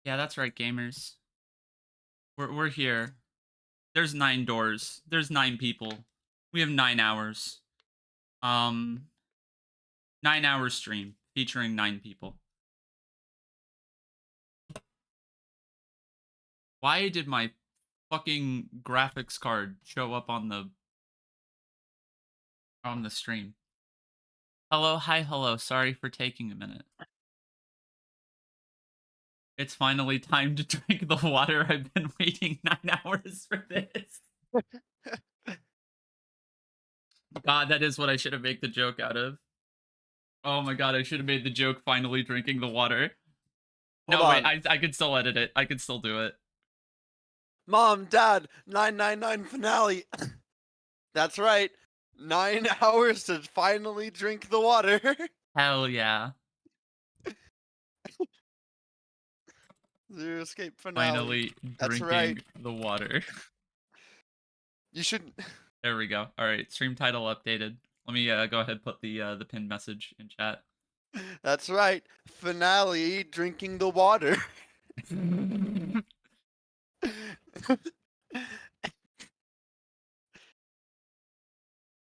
Yeah, that's right, gamers. We're here. There's 9 doors. There's 9 people. We have 9 hours. 9-hour stream featuring 9 people. Why did my fucking graphics card show up on the stream? Hello, hi, hello. Sorry for taking a minute. It's finally time to drink the water. I've been waiting 9 hours for this. God, that is what I should have made the joke out of. Oh my god, I should have made the joke finally drinking the water. Hold No, wait, on. I could still edit it. I could still do it. Mom, Dad, 999 finale. That's right. 9 hours to finally drink the water. Hell yeah. Zero Escape finale. Finally That's drinking right. the water. You should. There we go. All right, stream title updated. Let me go ahead and put the pinned message in chat. That's right. Finale drinking the water. You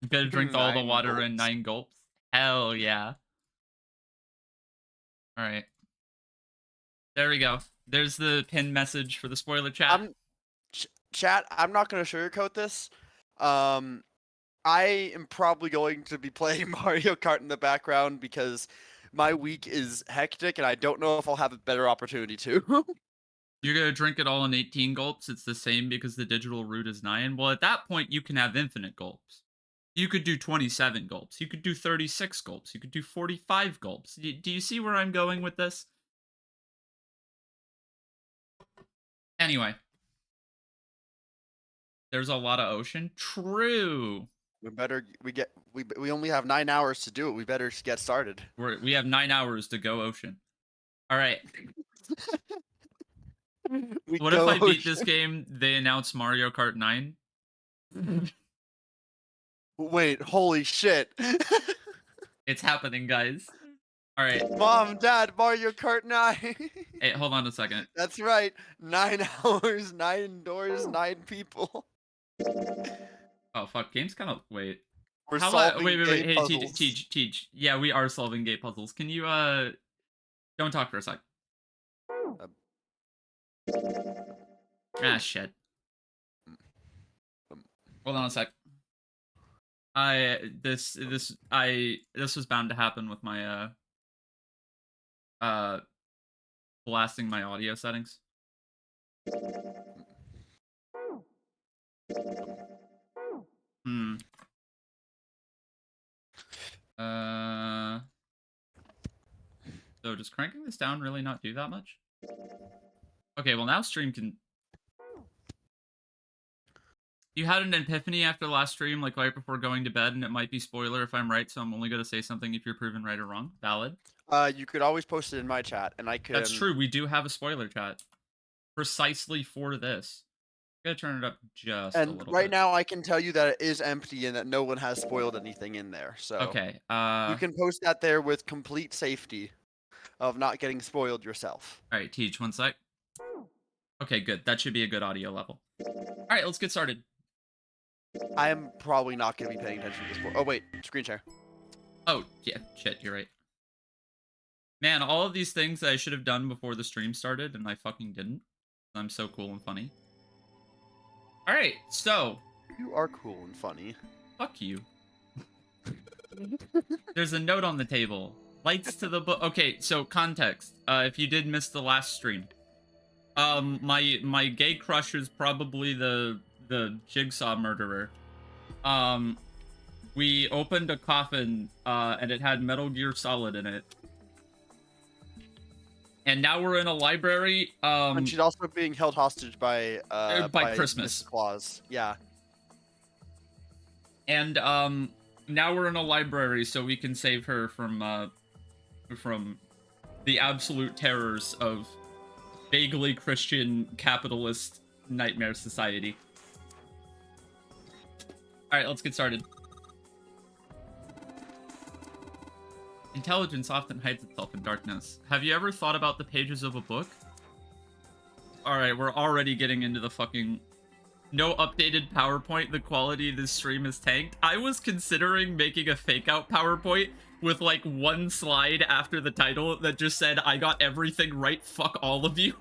gotta drink all the 9 water in gulps. 9 gulps. Hell yeah. All right. There we go. There's the pinned message for the spoiler chat. Chat, I'm not gonna sugarcoat this. I am probably going to be playing Mario Kart in the background because my week is hectic and I don't know if I'll have a better opportunity to. You're gonna drink it all in 18 gulps. It's the same because the digital route is 9. Well, at that point, you can have infinite gulps. You could do 27 gulps. You could do 36 gulps. You could do 45 gulps. Do you see where I'm going with this? Anyway. There's a lot of ocean. True. We only have 9 hours to do it. We better get started. We have 9 hours to go ocean. All right. What if I beat this game? They announce Mario Kart 9. Wait, holy shit. It's happening, guys. All right. Mom, Dad, Mario Kart 9. Hey, hold on a second. That's right. 9 hours, 9 doors, 9 people. Oh, fuck. Game's kind of... Wait. We're How about... solving Wait. gate Hey, puzzles. Teach. Yeah, we are solving gate puzzles. Can you, Don't talk for a sec. Ah, shit. Hold on a sec. This was bound to happen with my, blasting my audio settings. So does cranking this down really not do that much? Okay, well now stream can... You had an epiphany after the last stream, like right before going to bed, and it might be spoiler if I'm right, so I'm only going to say something if you're proven right or wrong. Valid. You could always post it in my chat, and I can... That's true, we do have a spoiler chat. Precisely for this. I'm going to turn it up just a little bit. And right now I can tell you that it is empty and that no one has spoiled anything in there, so... Okay, you can post that there with complete safety of not getting spoiled yourself. Alright, Teach, one sec. Okay, good. That should be a good audio level. Alright, let's get started. I am probably not going to be paying attention to this. Oh, wait. Screen share. Oh, yeah. Shit, you're right. Man, all of these things that I should have done before the stream started, and I fucking didn't. I'm so cool and funny. Alright, so... You are cool and funny. Fuck you. There's a note on the table. Lights to the book. Okay, so context. If you did miss the last stream. My gay crush is probably the jigsaw murderer. We opened a coffin, and it had Metal Gear Solid in it. And now we're in a library. And she's also being held hostage by Christmas. Mrs. Claus. Yeah. And now we're in a library, so we can save her from the absolute terrors of vaguely Christian capitalist nightmare society. Alright, let's get started. Intelligence often hides itself in darkness. Have you ever thought about the pages of a book? Alright, we're already getting into the fucking... No updated PowerPoint, the quality of this stream is tanked. I was considering making a fake-out PowerPoint with, like, one slide after the title that just said, I got everything right, fuck all of you.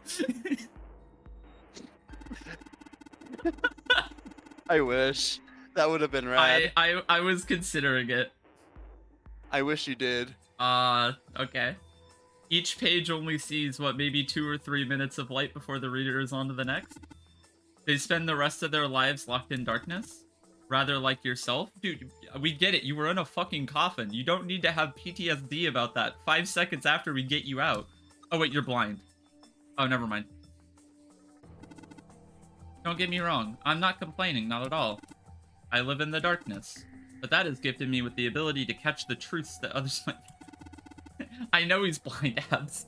I wish. That would have been rad. I was considering it. I wish you did. Okay. Each page only sees, what, maybe 2 or 3 minutes of light before the reader is on to the next? They spend the rest of their lives locked in darkness? Rather like yourself? Dude, we get it. You were in a fucking coffin. You don't need to have PTSD about that. 5 seconds after we get you out. Oh, wait, you're blind. Oh, never mind. Don't get me wrong. I'm not complaining, not at all. I live in the darkness. But that has gifted me with the ability to catch the truths that others might... I know he's blind, abs.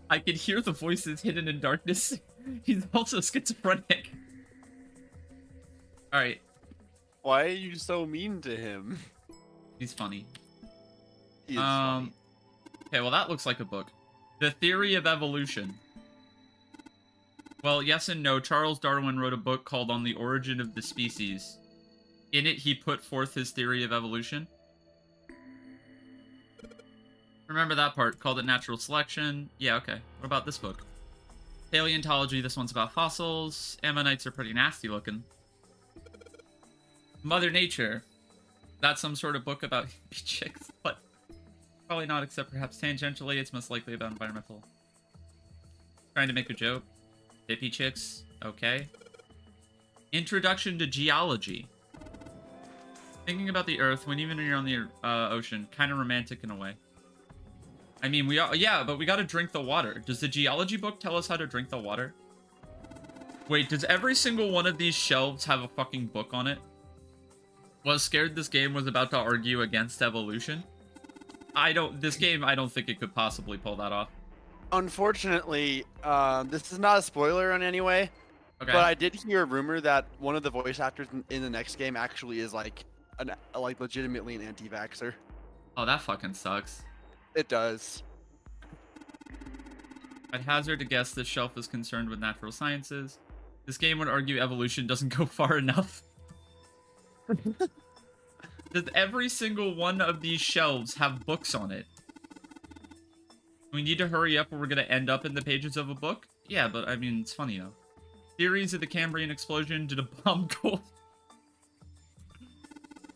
I can hear the voices hidden in darkness. He's also schizophrenic. Alright. Why are you so mean to him? He's funny. He is funny. Okay, well that looks like a book. The Theory of Evolution. Well, yes and no. Charles Darwin wrote a book called On the Origin of the Species. In it, he put forth his theory of evolution. Remember that part? Called it natural selection. Yeah, okay. What about this book? Paleontology, this one's about fossils. Ammonites are pretty nasty looking. Mother Nature. That's some sort of book about chicks, but probably not, except perhaps tangentially. It's most likely about environmental. Trying to make a joke. Hippie chicks. Okay. Introduction to Geology. Thinking about the Earth when even you're on the ocean. Kind of romantic in a way. I mean, yeah, but we gotta drink the water. Does the geology book tell us how to drink the water? Wait, does every single one of these shelves have a fucking book on it? Was scared this game was about to argue against evolution? This game, I don't think it could possibly pull that off. Unfortunately, this is not a spoiler in any way. Okay. But I did hear a rumor that one of the voice actors in the next game actually is like legitimately an anti-vaxxer. Oh, that fucking sucks. It does. I'd hazard to guess this shelf is concerned with natural sciences. This game would argue evolution doesn't go far enough. Does every single one of these shelves have books on it? We need to hurry up or we're going to end up in the pages of a book? Yeah, but I mean, it's funny though. Theories of the Cambrian explosion. Did a bomb go?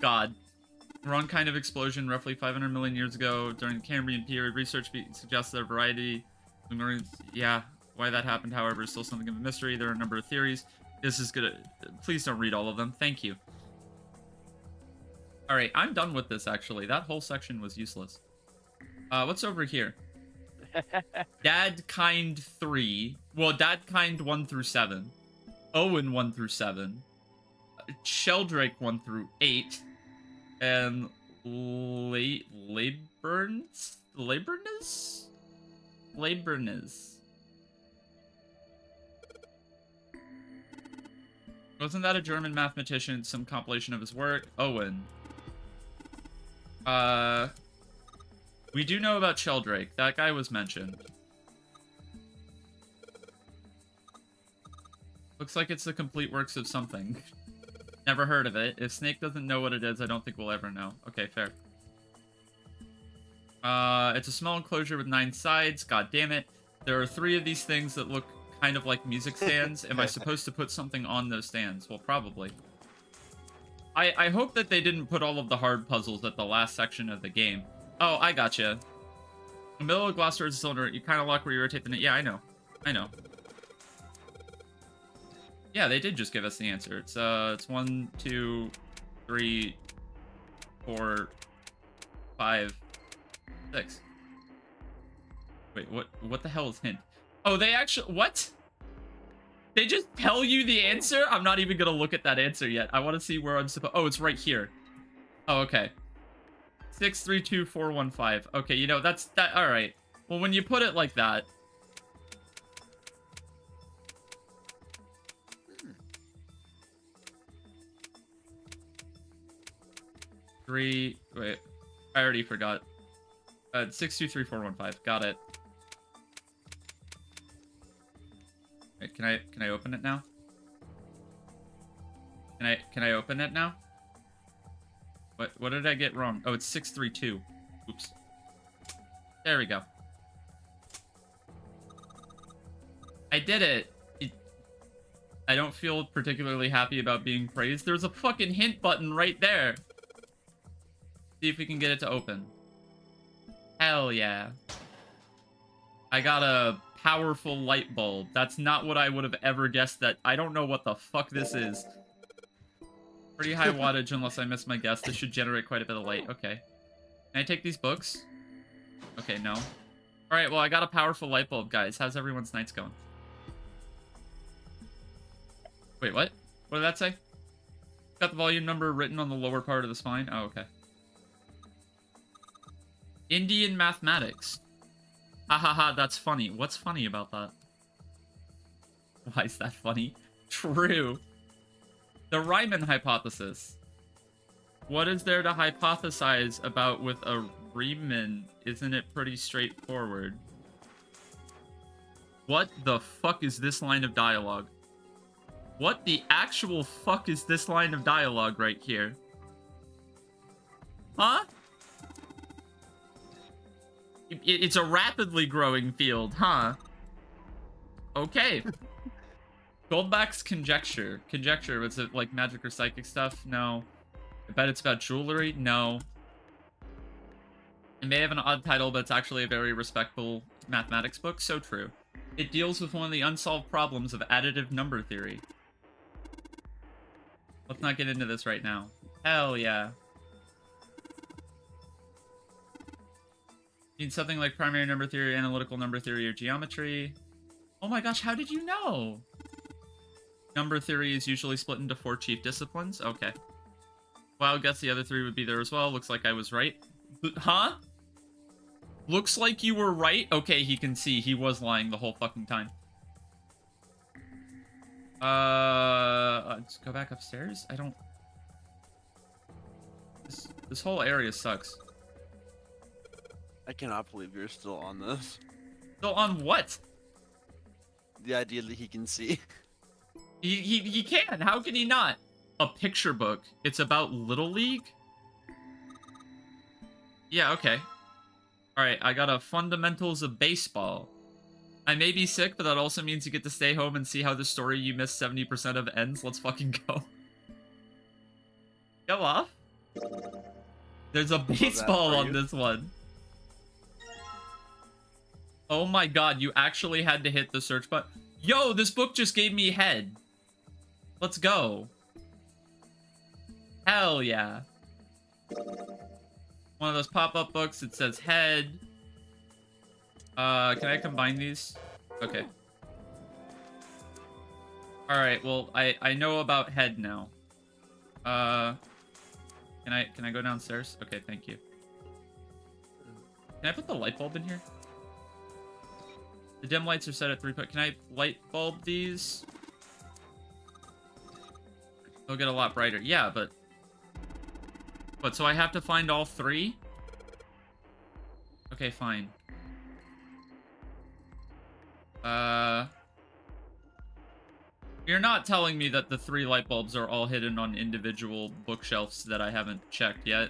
God. Wrong kind of explosion roughly 500 million years ago during the Cambrian period. Research suggests that a variety. Yeah, why that happened, however, is still something of a mystery. There are a number of theories. This is gonna... Please don't read all of them. Thank you. Alright, I'm done with this, actually. That whole section was useless. What's over here? Dadkind 3. Well, Dadkind 1 through 7. Owen 1 through 7. Sheldrake 1 through 8. And Labernes? Wasn't that a German mathematician? Some compilation of his work? Owen. We do know about Sheldrake. That guy was mentioned. Looks like it's the complete works of something. Never heard of it. If Snake doesn't know what it is, I don't think we'll ever know. Okay, fair. It's a small enclosure with 9 sides. God damn it. There are 3 of these things that look kind of like music stands. Am I supposed to put something on those stands? Well, probably. I hope that they didn't put all of the hard puzzles at the last section of the game. Oh, I gotcha. In the middle of a glass or cylinder, you kind of lock where you rotate the... Yeah, I know. I know. Yeah, they did just give us the answer. It's 1, 2, 3, 4, 5, 6. Wait, what the hell is hint? Oh, they actually... What? They just tell you the answer? I'm not even gonna look at that answer yet. I want to see where I'm supposed... Oh, it's right here. Oh, okay. 6, 3, 2, 4, 1, 5. Okay, you know, that's... that. All right. Well, when you put it like that... Wait, I already forgot. 6, 2, 3, 4, 1, 5. Got it. Wait, can I open it now? Can I open it now? What did I get wrong? Oh, it's 6, 3, 2. Oops. There we go. I did it. I don't feel particularly happy about being praised. There's a fucking hint button right there. See if we can get it to open. Hell yeah. I got a powerful light bulb. That's not what I would have ever guessed that. I don't know what the fuck this is. Pretty high wattage unless I miss my guess. This should generate quite a bit of light. Okay. Can I take these books? Okay, no. Alright, well, I got a powerful light bulb, guys. How's everyone's nights going? Wait, what? What did that say? Got the volume number written on the lower part of the spine? Oh, okay. Indian mathematics. Ha ha ha, that's funny. What's funny about that? Why is that funny? True. The Riemann hypothesis. What is there to hypothesize about with a Riemann? Isn't it pretty straightforward? What the fuck is this line of dialogue? What the actual fuck is this line of dialogue right here? Huh? It's a rapidly growing field, huh? Okay. Goldback's conjecture. Conjecture, was it like magic or psychic stuff? No. I bet it's about jewelry? No. It may have an odd title, but it's actually a very respectable mathematics book. So true. It deals with one of the unsolved problems of additive number theory. Let's not get into this right now. Hell yeah. Need something like primary number theory, analytical number theory, or geometry. Oh my gosh, how did you know? Number theory is usually split into 4 chief disciplines. Okay. Well, I guess the other 3 would be there as well. Looks like I was right. Huh? Looks like you were right? Okay, he can see. He was lying the whole fucking time. Let's go back upstairs? I don't... This whole area sucks. I cannot believe you're still on this. Still on what? The idea that he can see. He can. How can he not? A picture book. It's about Little League? Yeah, okay. Alright, I got a Fundamentals of Baseball. I may be sick, but that also means you get to stay home and see how the story you missed 70% of ends. Let's fucking go. Go off. There's a baseball on this one. Oh my god, you actually had to hit the search button. Yo, this book just gave me head. Let's go. Hell yeah. One of those pop-up books, it says head. Can I combine these? Okay. Alright, well, I know about head now. Can I go downstairs? Okay, thank you. Can I put the light bulb in here? The dim lights are set at 3. Can I light bulb these? They'll get a lot brighter. Yeah, but... What, so I have to find all 3? Okay, fine. You're not telling me that the 3 light bulbs are all hidden on individual bookshelves that I haven't checked yet,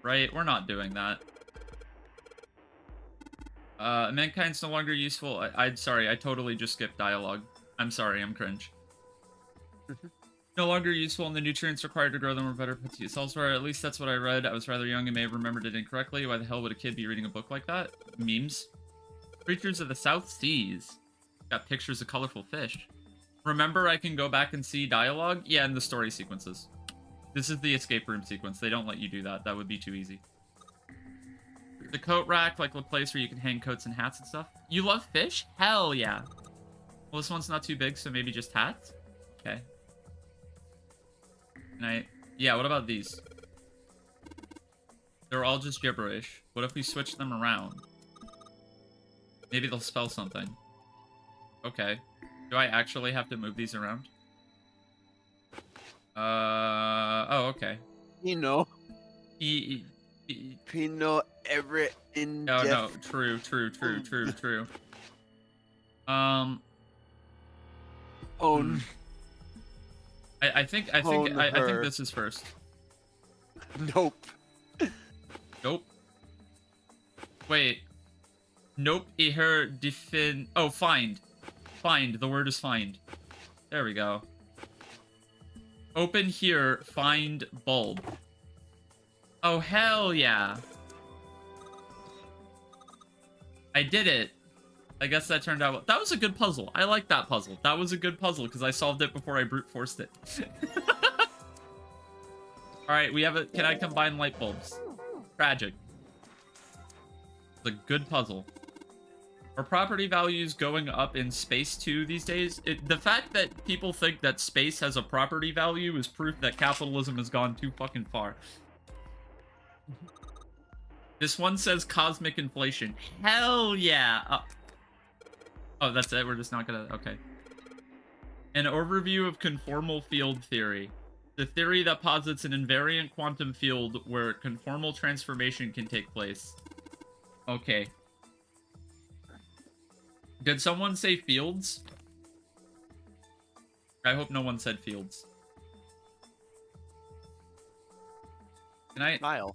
right? We're not doing that. Mankind's no longer useful. I'm sorry, I totally just skipped dialogue. I'm sorry, I'm cringe. No longer useful, and the nutrients required to grow them are better put to use elsewhere. At least that's what I read. I was rather young and may have remembered it incorrectly. Why the hell would a kid be reading a book like that? Memes. Creatures of the South Seas. Got pictures of colorful fish. Remember, I can go back and see dialogue? Yeah, in the story sequences. This is the escape room sequence. They don't let you do that. That would be too easy. The coat rack, like the place where you can hang coats and hats and stuff. You love fish? Hell yeah. Well, this one's not too big, so maybe just hats? Okay. Yeah, what about these? They're all just gibberish. What if we switch them around? Maybe they'll spell something. Okay. Do I actually have to move these around? Oh, okay. You know. You know every in Oh, no. True. I think this is first. Nope. Nope. Wait. Nope. Her defin. Oh, find. Find. The word is find. There we go. Open here. Find bulb. Oh, hell yeah. I did it. I guess that turned out well. That was a good puzzle. I like that puzzle. That was a good puzzle because I solved it before I brute forced it. Alright, we have a... Can I combine light bulbs? Tragic. It's a good puzzle. Are property values going up in space too these days? The fact that people think that space has a property value is proof that capitalism has gone too fucking far. This one says cosmic inflation. Hell yeah! Oh, that's it? We're just not gonna... Okay. An overview of conformal field theory. The theory that posits an invariant quantum field where conformal transformation can take place. Okay. Did someone say fields? I hope no one said fields. Can I... Smile.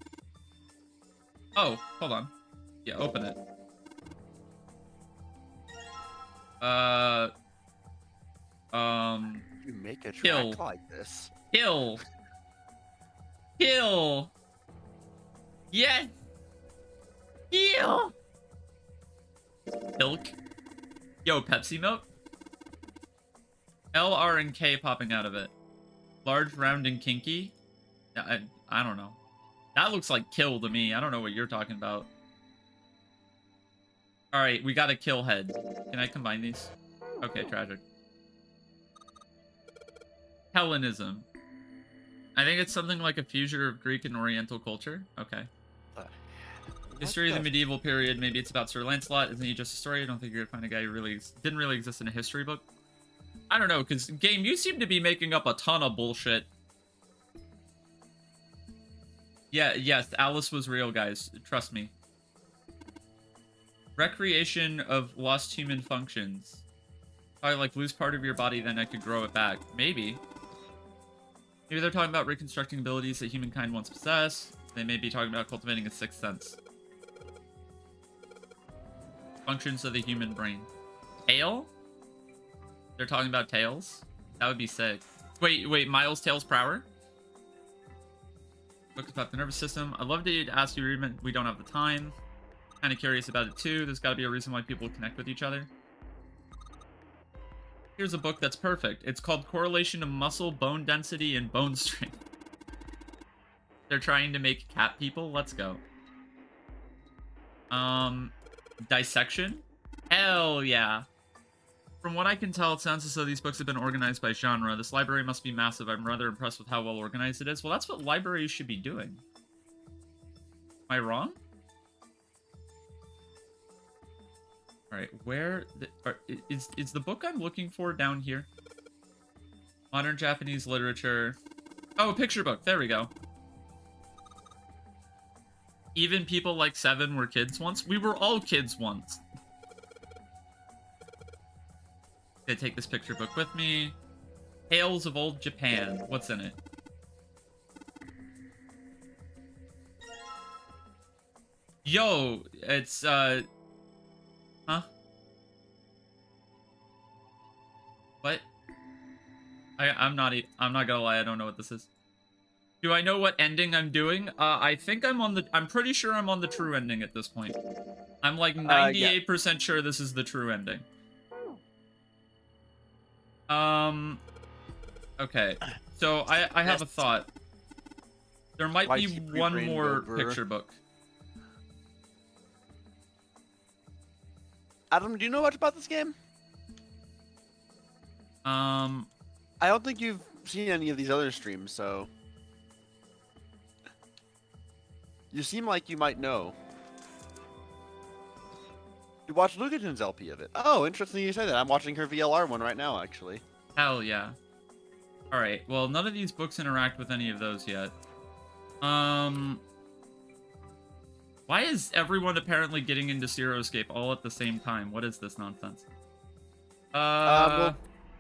Oh, hold on. Yeah, open it. Uh, You make a kill, track like this. kill, kill. Yes, kill. Milk. Yo, Pepsi milk. L, R, and K popping out of it. Large, round, and kinky. I don't know. That looks like kill to me. I don't know what you're talking about. All right, we got a kill head. Can I combine these? Okay, tragic. Hellenism. I think it's something like a fusion of Greek and Oriental culture. Okay. History of the medieval period. Maybe it's about Sir Lancelot. Isn't he just a story? I don't think you're gonna find a guy who really didn't really exist in a history book. I don't know, because game, you seem to be making up a ton of bullshit. Yeah, yes, Alice was real, guys. Trust me. Recreation of lost human functions. Probably like lose part of your body, then I could grow it back. Maybe. Maybe they're talking about reconstructing abilities that humankind once possessed. They may be talking about cultivating a sixth sense. Functions of the human brain. Tail? They're talking about tails? That would be sick. Wait, Miles' tails per hour? Books about the nervous system. I'd love to ask you, Ruben. We don't have the time. Kind of curious about it too. There's got to be a reason why people connect with each other. Here's a book that's perfect. It's called Correlation of Muscle, Bone Density, and Bone Strength. They're trying to make cat people. Let's go. Dissection? Hell yeah. From what I can tell, it sounds as though these books have been organized by genre. This library must be massive. I'm rather impressed with how well organized it is. Well, that's what libraries should be doing. Am I wrong? Alright, where... is the book I'm looking for down here? Modern Japanese literature. Oh, a picture book. There we go. Even people like Seven were kids once. We were all kids once. I take this picture book with me. Tales of Old Japan. What's in it? Yo, it's huh? What? I'm not gonna lie, I don't know what this is. Do I know what ending I'm doing? I think I'm pretty sure I'm on the true ending at this point. I'm like 98% sure this is the true ending. Okay. So I have a thought. There might be one more picture book. Adam, do you know much about this game? I don't think you've seen any of these other streams, so... You seem like you might know. You watched Lucagen's LP of it. Oh, interesting you say that. I'm watching her VLR one right now, actually. Hell yeah. Alright, well, none of these books interact with any of those yet. Why is everyone apparently getting into Zero Escape all at the same time? What is this nonsense? Well,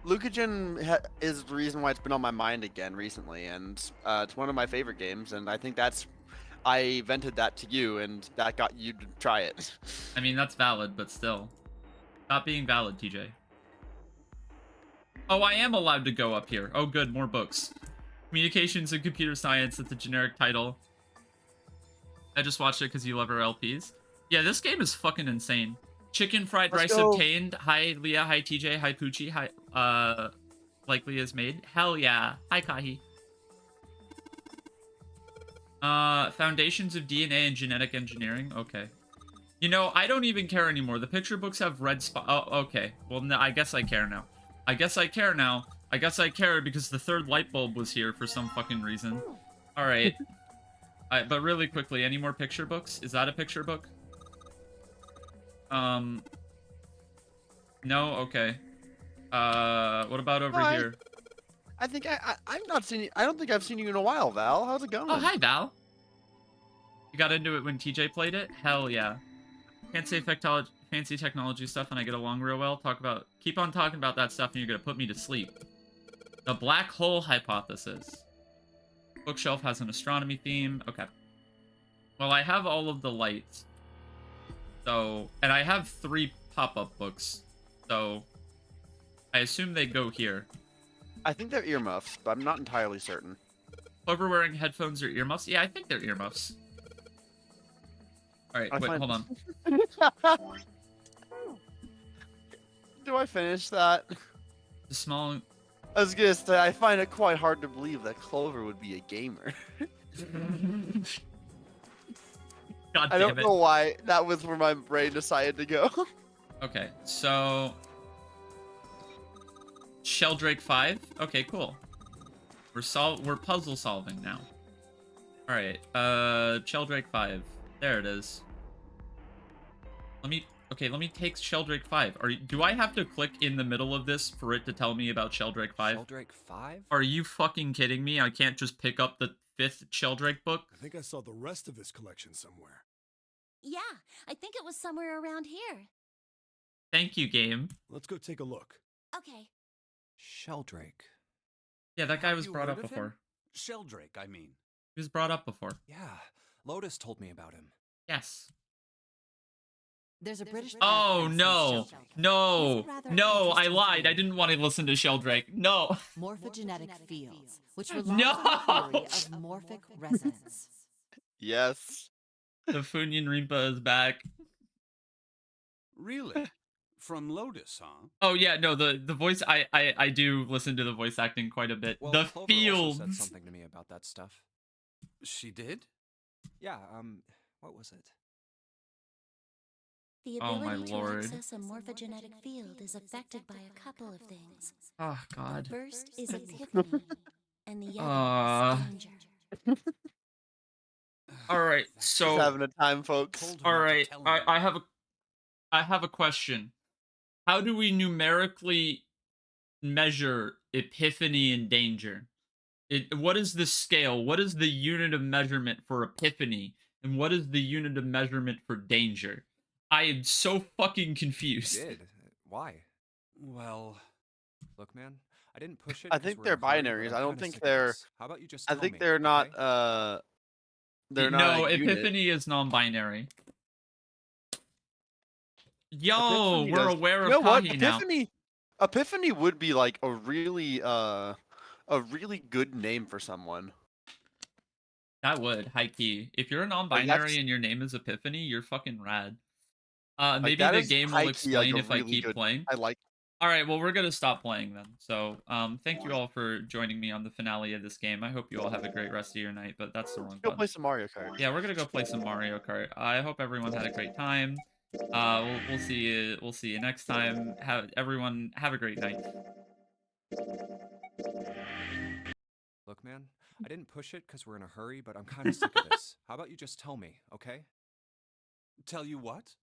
Lucagen is the reason why it's been on my mind again recently, and it's one of my favorite games, and I think I vented that to you, and that got you to try it. I mean, that's valid, but still. Stop being valid, TJ. Oh, I am allowed to go up here. Oh, good, more books. Communications and Computer Science, that's the generic title. I just watched it because you love our LPs. Yeah, this game is fucking insane. Chicken fried rice obtained. Hi, Leah. Hi, TJ. Hi, Poochie. Hi, like Leah's made. Hell yeah. Hi, Kahi. Foundations of DNA and Genetic Engineering. Okay. You know, I don't even care anymore. The picture books have red spot. Oh, okay. Well, no, I guess I care now. I guess I care now. I guess I care because the third light bulb was here for some fucking reason. Alright. But really quickly, any more picture books? Is that a picture book? No? Okay. What about over here? I think I've not seen you. I don't think I've seen you in a while, Val. How's it going? Oh, hi, Val. You got into it when TJ played it? Hell yeah. Can't say fancy technology stuff and I get along real well. Keep on talking about that stuff and you're gonna put me to sleep. The black hole hypothesis. Bookshelf has an astronomy theme. Okay. Well, I have all of the lights. So, and I have 3 pop-up books. So I assume they go here. I think they're earmuffs, but I'm not entirely certain. Clover wearing headphones or earmuffs? Yeah, I think they're earmuffs. All right, wait, hold on. Do I finish that? The small. I was gonna say, I find it quite hard to believe that Clover would be a gamer. God I damn don't it. know why that was where my brain decided to go. Okay, so Sheldrake 5. Okay, cool. We're puzzle solving now. All right, Sheldrake 5. There it is. Let me take Sheldrake 5. Do I have to click in the middle of this for it to tell me about Sheldrake 5? Sheldrake 5? Are you fucking kidding me? I can't just pick up the 5th Sheldrake book? I think I saw the rest of his collection somewhere. Yeah, I think it was somewhere around here. Thank you, game. Let's go take a look. Okay. Sheldrake. Yeah, that guy Have was you brought heard up of him? before. Sheldrake, I mean. He was brought up before. Yeah, Lotus told me about him. Yes. There's a British. Oh, no. No. He's a rather No, I interesting lied. I theory. didn't want to listen to Sheldrake. No. Morphogenetic fields, which No! rely on the theory of morphic resonance. Yes. The Funyan Rimpa is back. Really? From Lotus, huh? Oh yeah, no, the voice I do listen to the voice acting quite a bit. Well, The Clover also said fields. something to me about that stuff. She did? Yeah, what was it? The Oh, my ability to lord. access a morphogenetic field is affected by a couple of things. Oh The god. first is epiphany, and the Uh. other is danger. All right. Just So having a time, folks. Told her all not to right, tell I have a question. How do we numerically measure epiphany and danger? What is the scale? What is the unit of measurement for epiphany? And what is the unit of measurement for danger? I am so fucking You confused. did. Why? Well, Look, man, I didn't push it. I 'cause think we're they're in a hurry, but binaries. I'm I don't kinda think sick of they're- this. How about you just I tell think me, they're not. okay? They're No, not. A unit. epiphany is non-binary. Yo, Epiphany we're does- aware You of know what? Kahi now. Epiphany would be like a really good name for someone. That would, high key. If you're a non-binary that's- and your name is Epiphany, you're fucking rad. Like, Maybe that the is game will high-key, like, explain a if I really keep good- playing. I like. All right, well, we're gonna stop playing then. So, thank you all for joining me on the finale of this game. I hope you all have a great rest of your night, but that's the wrong Go button. play some Mario Kart. Yeah, we're gonna go play some Mario Kart. I hope everyone had a great time. We'll see you. We'll see you next time. Everyone have a great night. Look, man, I didn't push it because we're in a hurry, but I'm kind of sick of this. How about you just tell me, okay? tell you what?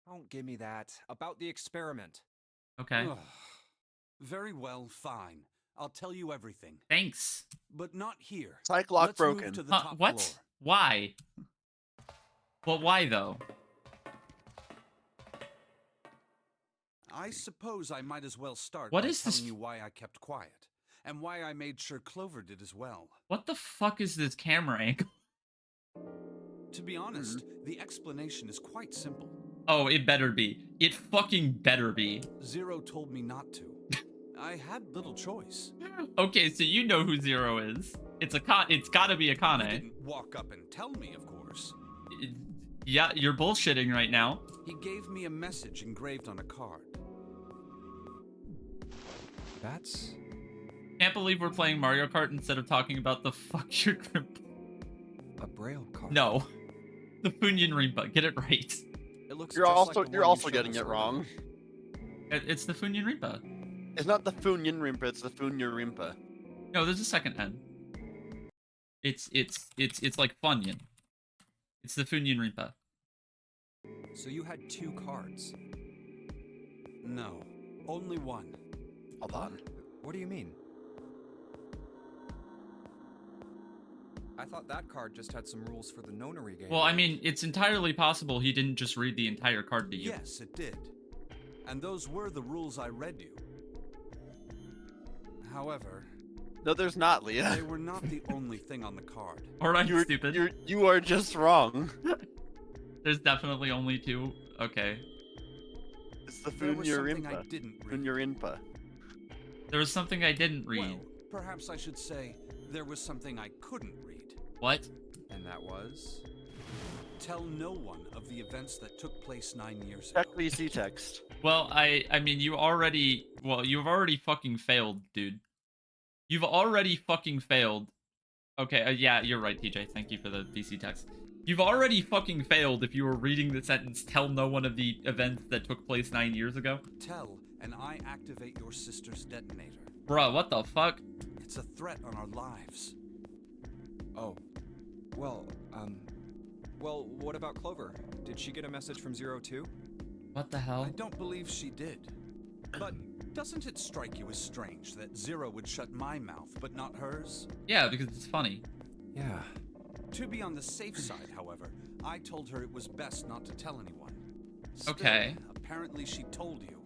Don't give me that. About the experiment. Okay. Ugh. Very well, fine. I'll tell you everything. Thanks. But not here. Psych lock Let's move broken. to the top What? floor. Why? Well, why though? I suppose I might as well start What by is this telling you why I kept quiet, and why I made sure Clover did as well. What the fuck is this camera angle? To be honest, the explanation is quite simple. Oh, it better be. It fucking better be. Zero told me not to. I had little choice. Okay, so you know who Zero is. It's gotta be He Akane. didn't walk up and tell me, of course. Yeah, you're bullshitting right now. He gave me a message engraved on a card. That's... Can't believe we're playing Mario Kart instead of talking about the fuck your grip. a braille card. No. The Funyan Rimpa. Get it right. It looks You're just also like the you're one you also showed getting us it earlier. wrong. It's the Funyan Rimpa. It's not the Funyan Rimpa. It's the Funya Rimpa. No, there's a second N. It's like Funyan. It's the Funyan Rimpa. So you had 2 cards. No, only one. Hold on. What do you mean? I thought that card just had some rules for the nonary game. Well, I mean, it's entirely possible he didn't just read the entire card to you. Yes, it did. And those were the rules I read you. However, No, there's not, Leah. they were not the only thing on the card. Alright, You're stupid. you are just wrong. There's definitely only 2. Okay. It's the there was something I Funyurimpa. didn't read. Funyurimpa. There was something I didn't read. Well, perhaps I should say there was something I couldn't read. What? And that was? Tell no one of the events that took place 9 years ago. Check VC text. Well, I mean, you've already fucking failed, dude. You've already fucking failed. Okay, yeah, you're right, TJ. Thank you for the VC text. You've already fucking failed if you were reading the sentence, tell no one of the events that took place 9 years ago. Tell, and I activate your sister's detonator. Bruh, what the fuck? It's a threat on our lives. Oh. Well, what about Clover? Did she get a message from Zero too? What the hell? I don't believe she did. But doesn't it strike you as strange that Zero would shut my mouth, but not hers? Yeah, because it's funny. Yeah. To be on the safe side, however, I told her it was best not to tell anyone. Still, Okay. Apparently she told you.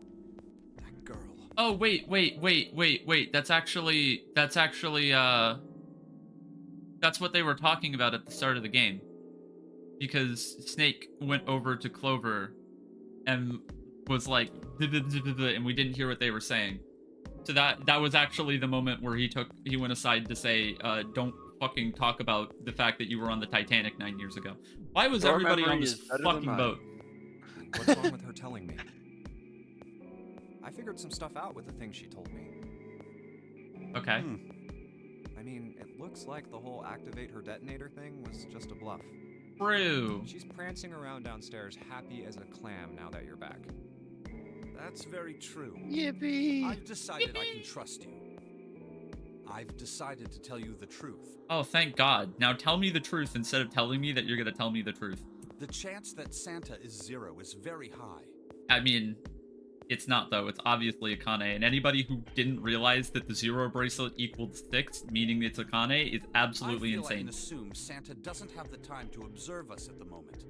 That girl. Oh, wait. That's actually, that's what they were talking about at the start of the game. Because Snake went over to Clover and was like, and we didn't hear what they were saying. So that was actually the moment where he went aside to say, don't fucking talk about the fact that you were on the Titanic 9 years ago. Why was Your everybody on memory this is better than fucking mine. boat? What's wrong with her telling me? I figured some stuff out with the things she told me. Okay. I mean, it looks like the whole activate her detonator thing was just a bluff. True. She's prancing around downstairs happy as a clam now that you're back. That's very true. Yippee! I've decided I can trust you. I've decided to tell you the truth. Oh, thank God. Now tell me the truth instead of telling me that you're gonna tell me the truth. The chance that Santa is Zero is very high. I mean, it's not though. It's obviously Akane, and anybody who didn't realize that the Zero bracelet equaled 6, meaning it's Akane, is absolutely I feel I insane. can assume Santa doesn't have the time to observe us at the moment.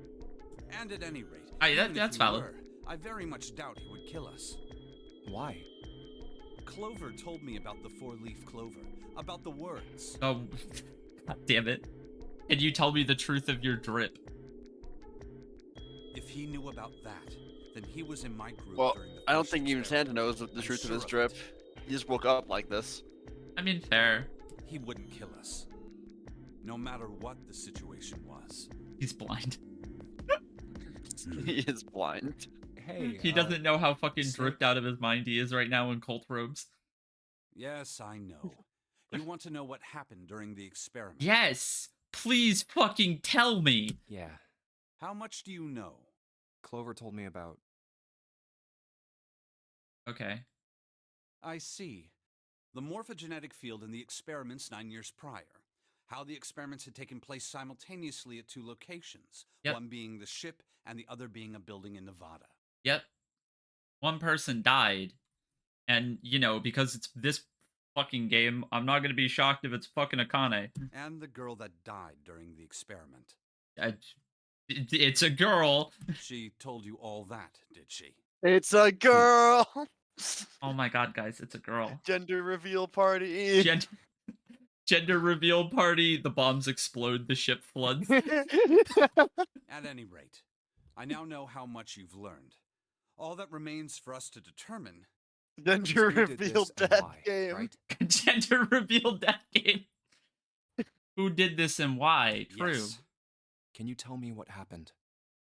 And at any rate, Aye, even if that's he valid. were, I very much doubt he would kill us. Why? Clover told me about the 4-leaf clover, about the words. Oh, God damn it. And you tell me the truth of your drip. If he knew about that, then he was in my group Well, during the I don't first think even experiment. Santa knows the I'm truth of sure his it. drip. He just woke up like this. I mean, fair. He wouldn't kill us. No matter what the situation was. He's blind. He is blind. Hey, He doesn't know how fucking Snake- dripped out of his mind he is right now in cult robes. Yes, I know. You want to know what happened during the experiment? Yes! Please fucking tell me! Yeah. How much do you know? Clover told me about. Okay. I see. The morphogenetic field in the experiments 9 years prior. How the experiments had taken place simultaneously at 2 locations. Yep. One being the ship and the other being a building in Nevada. Yep. One person died. And, you know, because it's this fucking game, I'm not gonna be shocked if it's fucking Akane. And the girl that died during the experiment. It's a girl. She told you all that, did she? It's a girl! Oh my god, guys, it's a girl. Gender reveal party! Gender reveal party, the bombs explode, the ship floods. At any rate, I now know how much you've learned. All that remains for us to determine. Gender Who did reveal this and death why, game. right? Gender reveal death game. Who did this and why? True. Yes. Can you tell me what happened?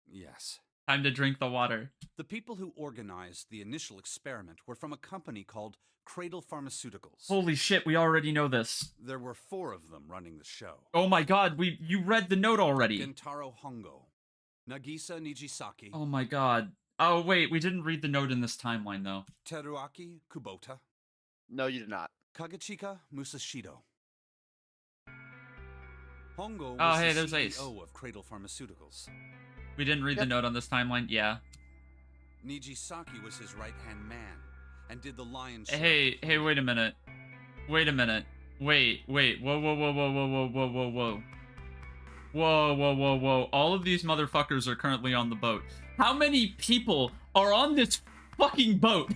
Yes. Time to drink the water. The people who organized the initial experiment were from a company called Cradle Pharmaceuticals. Holy shit, we already know this. There were 4 of them running the show. Oh my god, you read the note already. Gentaro Hongo, Nagisa Nijisaki, Oh my god. Oh wait, we didn't read the note in this timeline though. Teruaki Kubota, No, you did not. Kagechika Musashido. Hongo was Oh, hey, the there's Ace. CEO of Cradle Pharmaceuticals. We didn't read the Yep. note on this timeline. Yeah. Nijisaki was his right-hand man and did the lion's share. Hey, wait a minute. Wait a minute. Wait. Whoa. Whoa. All of these motherfuckers are currently on the boat. How many people are on this fucking boat?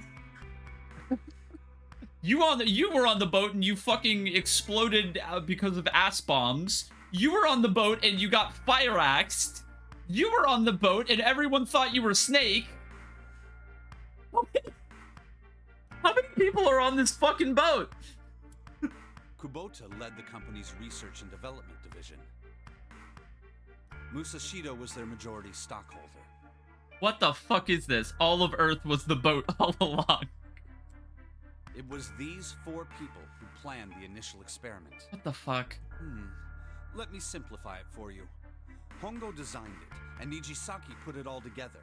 You were on the boat and you fucking exploded because of ass bombs. You were on the boat and you got fire axed. You were on the boat and everyone thought you were Snake. people are on this fucking boat? Kubota led the company's research and development division. Musashido was their majority stockholder. What the fuck is this? All of Earth was the boat all along. It was these 4 people who planned the initial experiment. What the fuck? Let me simplify it for you. Hongo designed it, and Nijisaki put it all together.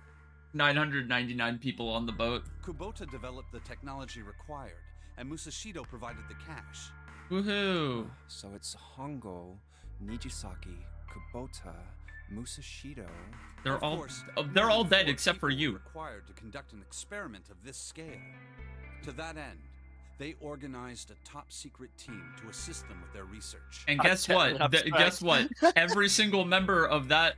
999 people on the boat. Kubota developed the technology required, and Musashido provided the cash. Woohoo! So it's Hongo, Nijisaki, Kubota, Musashido. They're Of all course, they're all only dead 4 except for people you. were required to conduct an experiment of this scale. To that end, they organized a top-secret team to assist them with their research. And guess what? Guess what? Every single member of that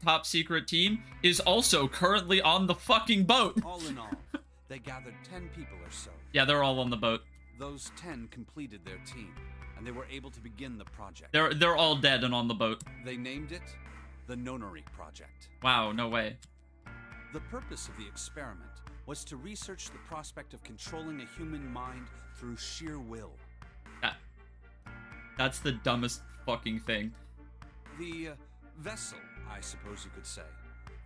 top secret team is also currently on the fucking boat. All in all, they gathered 10 people or so. Yeah, they're all on the boat. Those 10 completed their team, and they were able to begin the project. They're all dead and on the boat. They named it the Nonori Project. Wow, no way. The purpose of the experiment was to research the prospect of controlling a human mind through sheer will. That's the dumbest fucking thing. The vessel, I suppose you could say,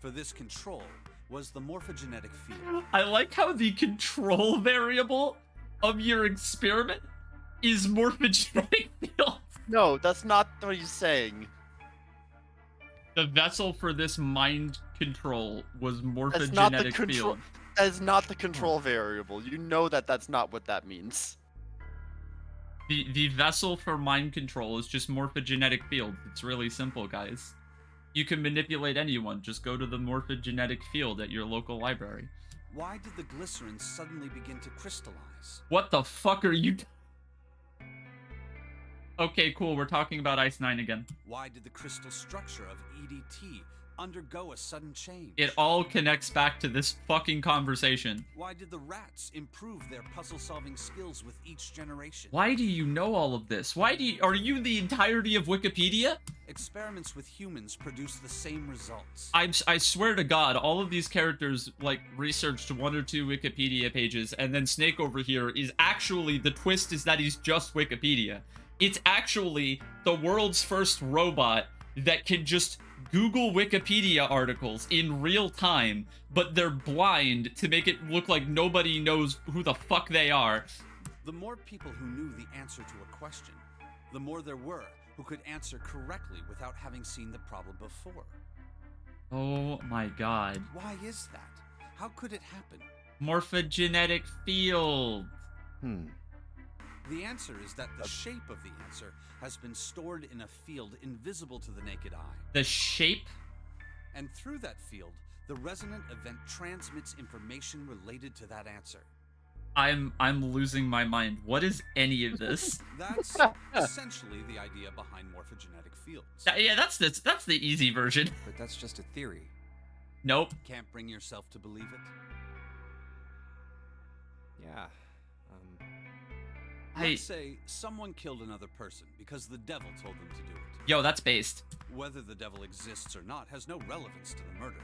for this control was the morphogenetic field. I like how the control variable of your experiment is morphogenetic field. No, that's not what he's saying. The vessel for this mind control was That's not the morphogenetic control. field. That is not the control variable. You know that that's not what that means. The vessel for mind control is just morphogenetic field. It's really simple, guys. You can manipulate anyone. Just go to the morphogenetic field at your local library. Why did the glycerin suddenly begin to crystallize? What the fuck are you... Okay, cool. We're talking about Ice 9 again. Why did the crystal structure of EDT undergo a sudden change? It all connects back to this fucking conversation. Why did the rats improve their puzzle-solving skills with each generation? Why do you know all of this? Are you the entirety of Wikipedia? Experiments with humans produce the same results. I swear to God, all of these characters, like, researched 1 or 2 Wikipedia pages, and then Snake over here is actually, the twist is that he's just Wikipedia. It's actually the world's first robot that can just Google Wikipedia articles in real time, but they're blind to make it look like nobody knows who the fuck they are. The more people who knew the answer to a question, the more there were who could answer correctly without having seen the problem before. Oh my God. Why is that? How could it happen? Morphogenetic field. The answer is that the shape of the answer has been stored in a field invisible to the naked eye. The shape? And through that field, the resonant event transmits information related to that answer. I'm losing my mind. What is any of this? That's essentially the idea behind morphogenetic fields. Yeah, that's the easy version. But that's just a theory. Nope. Can't bring yourself to believe it? Yeah. Let's say someone killed another person because the devil told them to do it. Yo, that's based. Whether the devil exists or not has no relevance to the murder.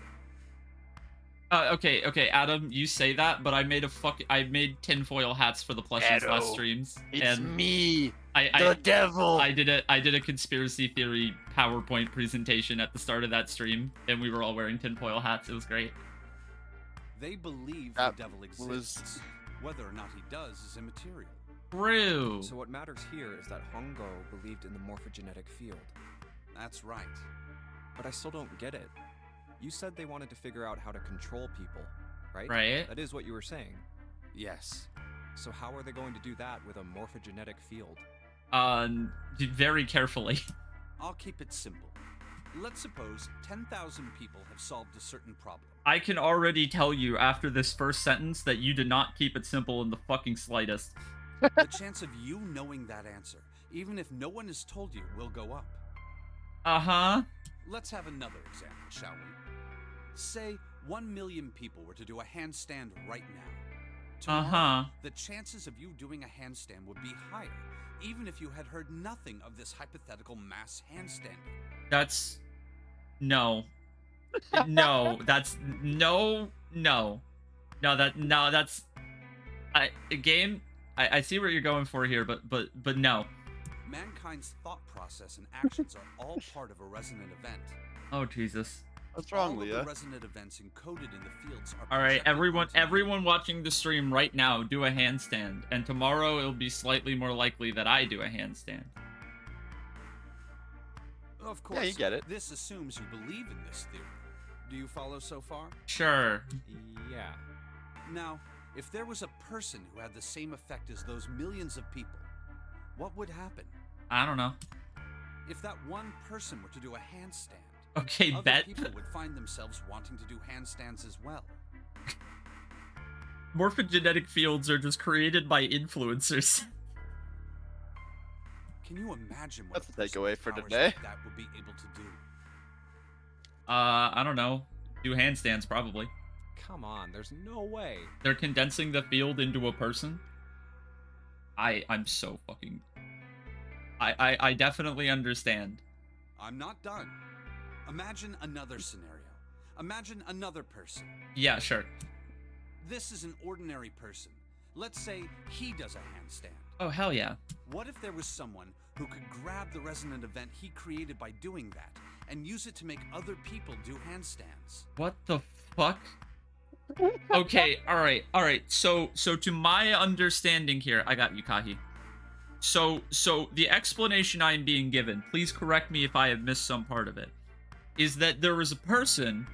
Okay, Adam, you say that, but I made tinfoil hats for the plushies last streams. It's and me, the the devil. I did a conspiracy theory PowerPoint presentation at the start of that stream, and we were all wearing tinfoil hats. It was great. They believe That the devil exists. Whether or not he does is immaterial. True. So what matters here is that Hongo believed in the morphogenetic field. That's right. But I still don't get it. You said they wanted to figure out how to control people, right? Right. That is what you were saying. Yes. So how are they going to do that with a morphogenetic field? Very carefully. I'll keep it simple. Let's suppose 10,000 people have solved a certain problem. I can already tell you after this first sentence that you did not keep it simple in the fucking slightest. The chance of you knowing that answer, even if no one has told you, will go up. Uh-huh. Let's have another example, shall we? Say 1 million people were to do a handstand right now. Tomorrow, Uh-huh. the chances of you doing a handstand would be higher, even if you had heard nothing of this hypothetical mass handstanding. That's... No. No, that's... No, that's... I see what you're going for here, but no. Mankind's thought process and actions are all part of a resonant event. Oh Jesus. What's All wrong, of Leah? the resonant events encoded in the fields are All right, projected onto you. everyone watching the stream right now, do a handstand, and tomorrow it'll be slightly more likely that I do a handstand. Of course, Yeah, you get it. This assumes you believe in this theory. Do you follow so far? Sure. Yeah. Now, if there was a person who had the same effect as those millions of people, what would happen? I don't know. If that one person were to do a handstand, Okay, other bet. people would find themselves wanting to do handstands as well. Morphogenetic fields are just created by influencers. Can you imagine what That's a the person takeaway with for powers today. like that would be able to do? I don't know. Do handstands, probably. Come on, there's no way. They're condensing the field into a person. I'm so fucking... I definitely understand. I'm not done. Imagine another scenario. Imagine another person. Yeah, sure. This is an ordinary person. Let's say he does a handstand. Oh, hell yeah. What if there was someone who could grab the resonant event he created by doing that and use it to make other people do handstands? What the fuck? Okay, alright. So to my understanding here, I got you, Kahi. So the explanation I am being given, please correct me if I have missed some part of it, is that there is a person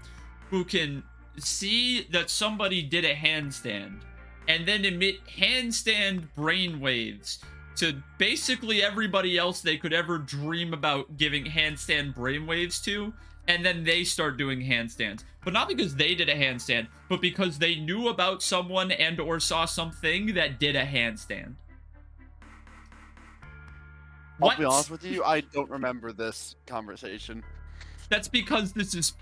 who can see that somebody did a handstand and then emit handstand brainwaves to basically everybody else they could ever dream about giving handstand brainwaves to, and then they start doing handstands. But not because they did a handstand, but because they knew about someone and or saw something that did a handstand. I'll be honest with you, I don't remember this conversation. That's because this is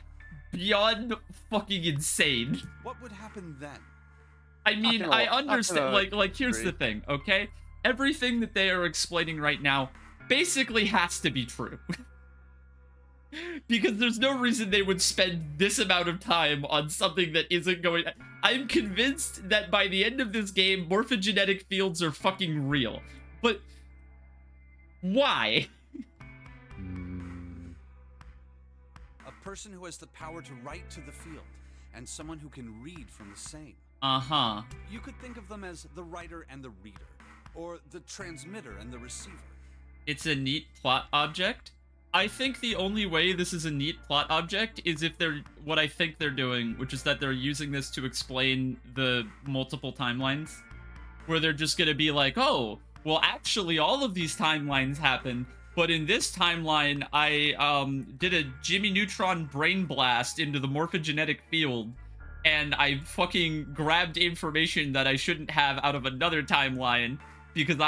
beyond fucking insane. What would happen then? I mean, gonna- I not understand, gonna like here's the agree. thing, okay? Everything that they are explaining right now basically has to be true. Because there's no reason they would spend this amount of time on something that isn't going... I'm convinced that by the end of this game, morphogenetic fields are fucking real. But... why? A person who has the power to write to the field, and someone who can read from the same. Uh-huh. You could think of them as the writer and the reader, or the transmitter and the receiver. It's a neat plot object. I think the only way this is a neat plot object is if they're... what I think they're doing, which is that they're using this to explain the multiple timelines. Where they're just gonna be like, oh, well, actually, all of these timelines happen, but in this timeline, I did a Jimmy Neutron brain blast into the morphogenetic field, and I fucking grabbed information that I shouldn't have out of another timeline because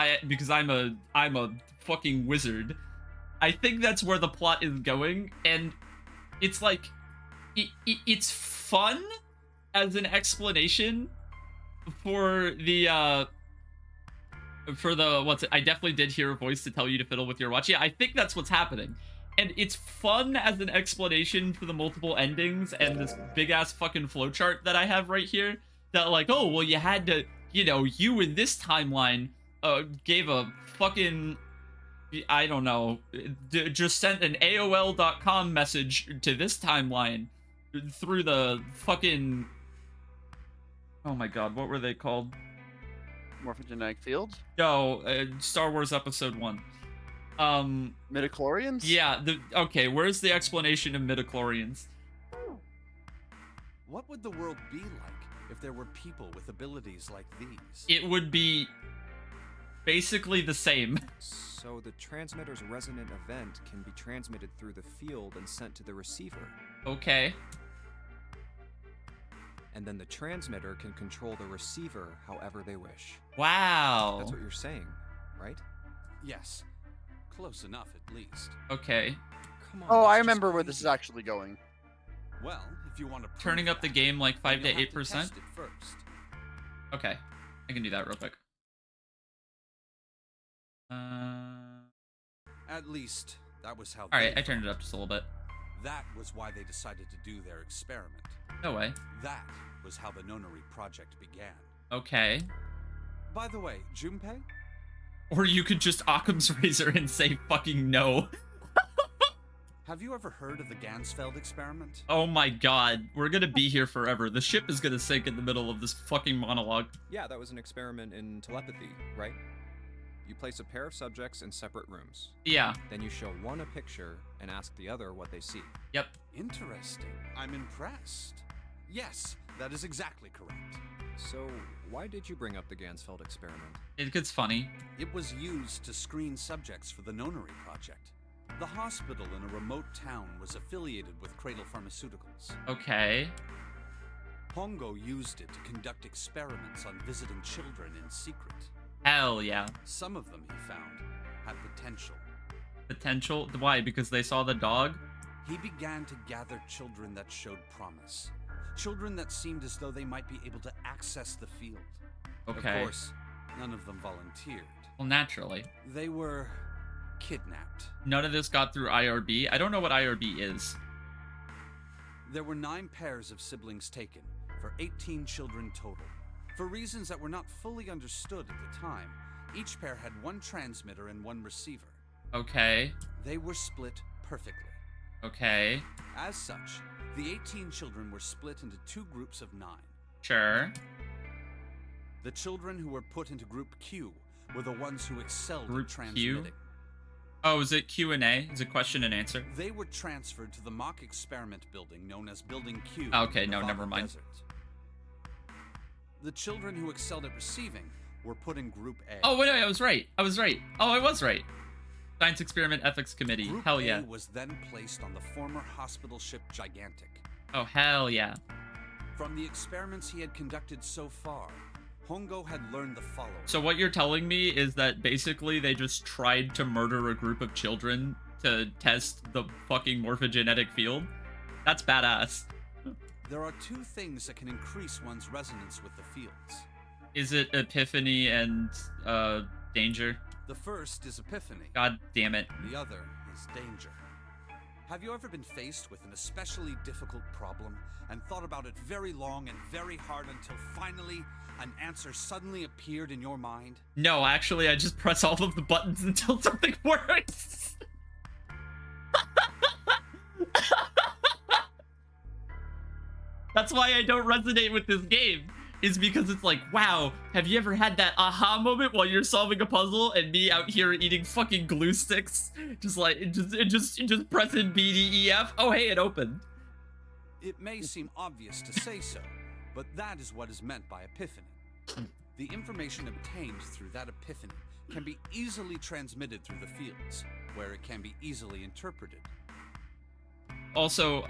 I'm a fucking wizard. I think that's where the plot is going, and it's like it's fun as an explanation for the what's it? I definitely did hear a voice to tell you to fiddle with your watch. Yeah, I think that's what's happening. And it's fun as an explanation for the multiple endings and this big-ass fucking flowchart that I have right here. That like, oh, well, you had to, you know, you in this timeline gave a fucking, I don't know, just sent an AOL.com message to this timeline through the fucking, oh my god, what were they called? Morphogenetic fields? No, Star Wars Episode 1. Midichlorians? Yeah, okay, where's the explanation of midichlorians? What would the world be like if there were people with abilities like these? It would be basically the same. So the transmitter's resonant event can be transmitted through the field and sent to the receiver. Okay. And then the transmitter can control the receiver however they wish. Wow. That's what you're saying, right? Yes. Close enough, at least. Okay. Come on. Oh, that's I just remember where this crazy. is actually going. Well, if you want to prove Turning up the that, game like 5 then to you'll have 8%? test it first. Okay. I can do that real quick. At least, that was how Alright, they I turned it felt. up just a little bit. That was why they decided to do their experiment. No way. That was how the Nonary project began. Okay. By the way, Junpei? Or you could just Occam's razor and say fucking no. Have you ever heard of the Gansfeld experiment? Oh my god, we're gonna be here forever. The ship is gonna sink in the middle of this fucking monologue. Yeah, that was an experiment in telepathy, right? You place a pair of subjects in separate rooms. Yeah, Then you show one a picture and ask the other what they see. yep. Interesting. I'm impressed. Yes, that is exactly correct. So, why did you bring up the Gansfeld experiment? It gets funny. It was used to screen subjects for the Nonary Project. The hospital in a remote town was affiliated with Cradle Pharmaceuticals. Okay. Hongo used it to conduct experiments on visiting children in secret. Hell yeah. Some of them, he found, had potential. Potential? Why? Because they saw the dog? He began to gather children that showed promise. Children that seemed as though they might be able to access the field. Okay. Of course, none of them volunteered. Well, naturally. They were kidnapped. None of this got through IRB. I don't know what IRB is. There were 9 pairs of siblings taken, for 18 children total. For reasons that were not fully understood at the time, each pair had 1 transmitter and 1 receiver. Okay. They were split perfectly. Okay. As such, the 18 children were split into 2 groups of 9. Sure. The children who were put into Group Q were the ones who excelled Group at Q? transmitting. Oh, is it Q&A? Is it question and answer? They were transferred to the mock experiment building known as Building Q. Okay, in the no, Nevada never mind. Desert. The children who excelled at receiving were put in Group A. Oh, wait, I was right. I was right. Oh, I was right. Science Experiment Ethics Committee. Group Hell A yeah. was then placed on the former hospital ship Gigantic. Oh, hell yeah. From the experiments he had conducted so far, Hongo had learned the following. So what you're telling me is that basically they just tried to murder a group of children to test the fucking morphogenetic field? That's badass. There are 2 things that can increase one's resonance with the fields. Is it epiphany and danger? The first is epiphany. God damn it. The other is danger. Have you ever been faced with an especially difficult problem and thought about it very long and very hard until finally an answer suddenly appeared in your mind? No, actually, I just press all of the buttons until something works. That's why I don't resonate with this game. Is because it's like, wow, have you ever had that aha moment while you're solving a puzzle and me out here eating fucking glue sticks? Just like, just pressing B, D, E, F. Oh, hey, it opened. It may seem obvious to say so, but that is what is meant by epiphany. The information obtained through that epiphany can be easily transmitted through the fields, where it can be easily interpreted. Also,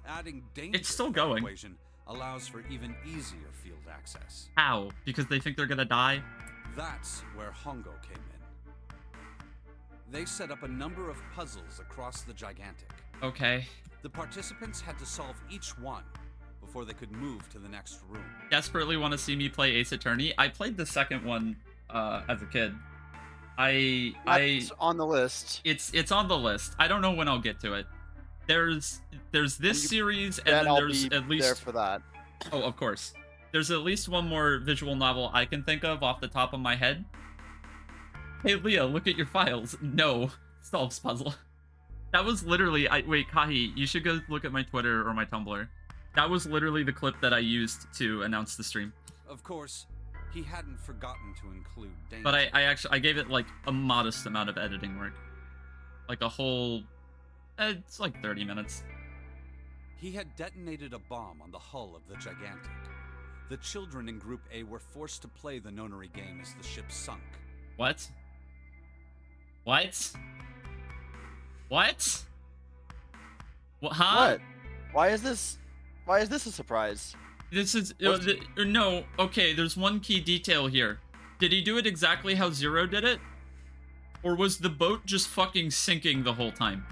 Adding danger it's still to the going. equation allows for even easier field access. how? Because they think they're gonna die? That's where Hongo came in. They set up a number of puzzles across the Gigantic. Okay. The participants had to solve each one before they could move to the next room. Desperately want to see me play Ace Attorney. I played the second one as a kid. That's on the list. It's on the list. I don't know when I'll get to it. There's this series, and then I'll there's be at least there for that. oh, of course. There's at least one more visual novel I can think of off the top of my head. Hey Leah, look at your files. No, solves puzzle. That was literally wait, Kahi, you should go look at my Twitter or my Tumblr. That was literally the clip that I used to announce the stream. Of course, he hadn't forgotten to include danger. But I gave it like a modest amount of editing work. Like a whole it's like 30 minutes. He had detonated a bomb on the hull of the Gigantic. The children in Group A were forced to play the Nonary game as the ship sunk. What? What? What? What? Huh? What? Why is this a surprise? This is What's- no. Okay, there's one key detail here. Did he do it exactly how Zero did it? Or was the boat just fucking sinking the whole time?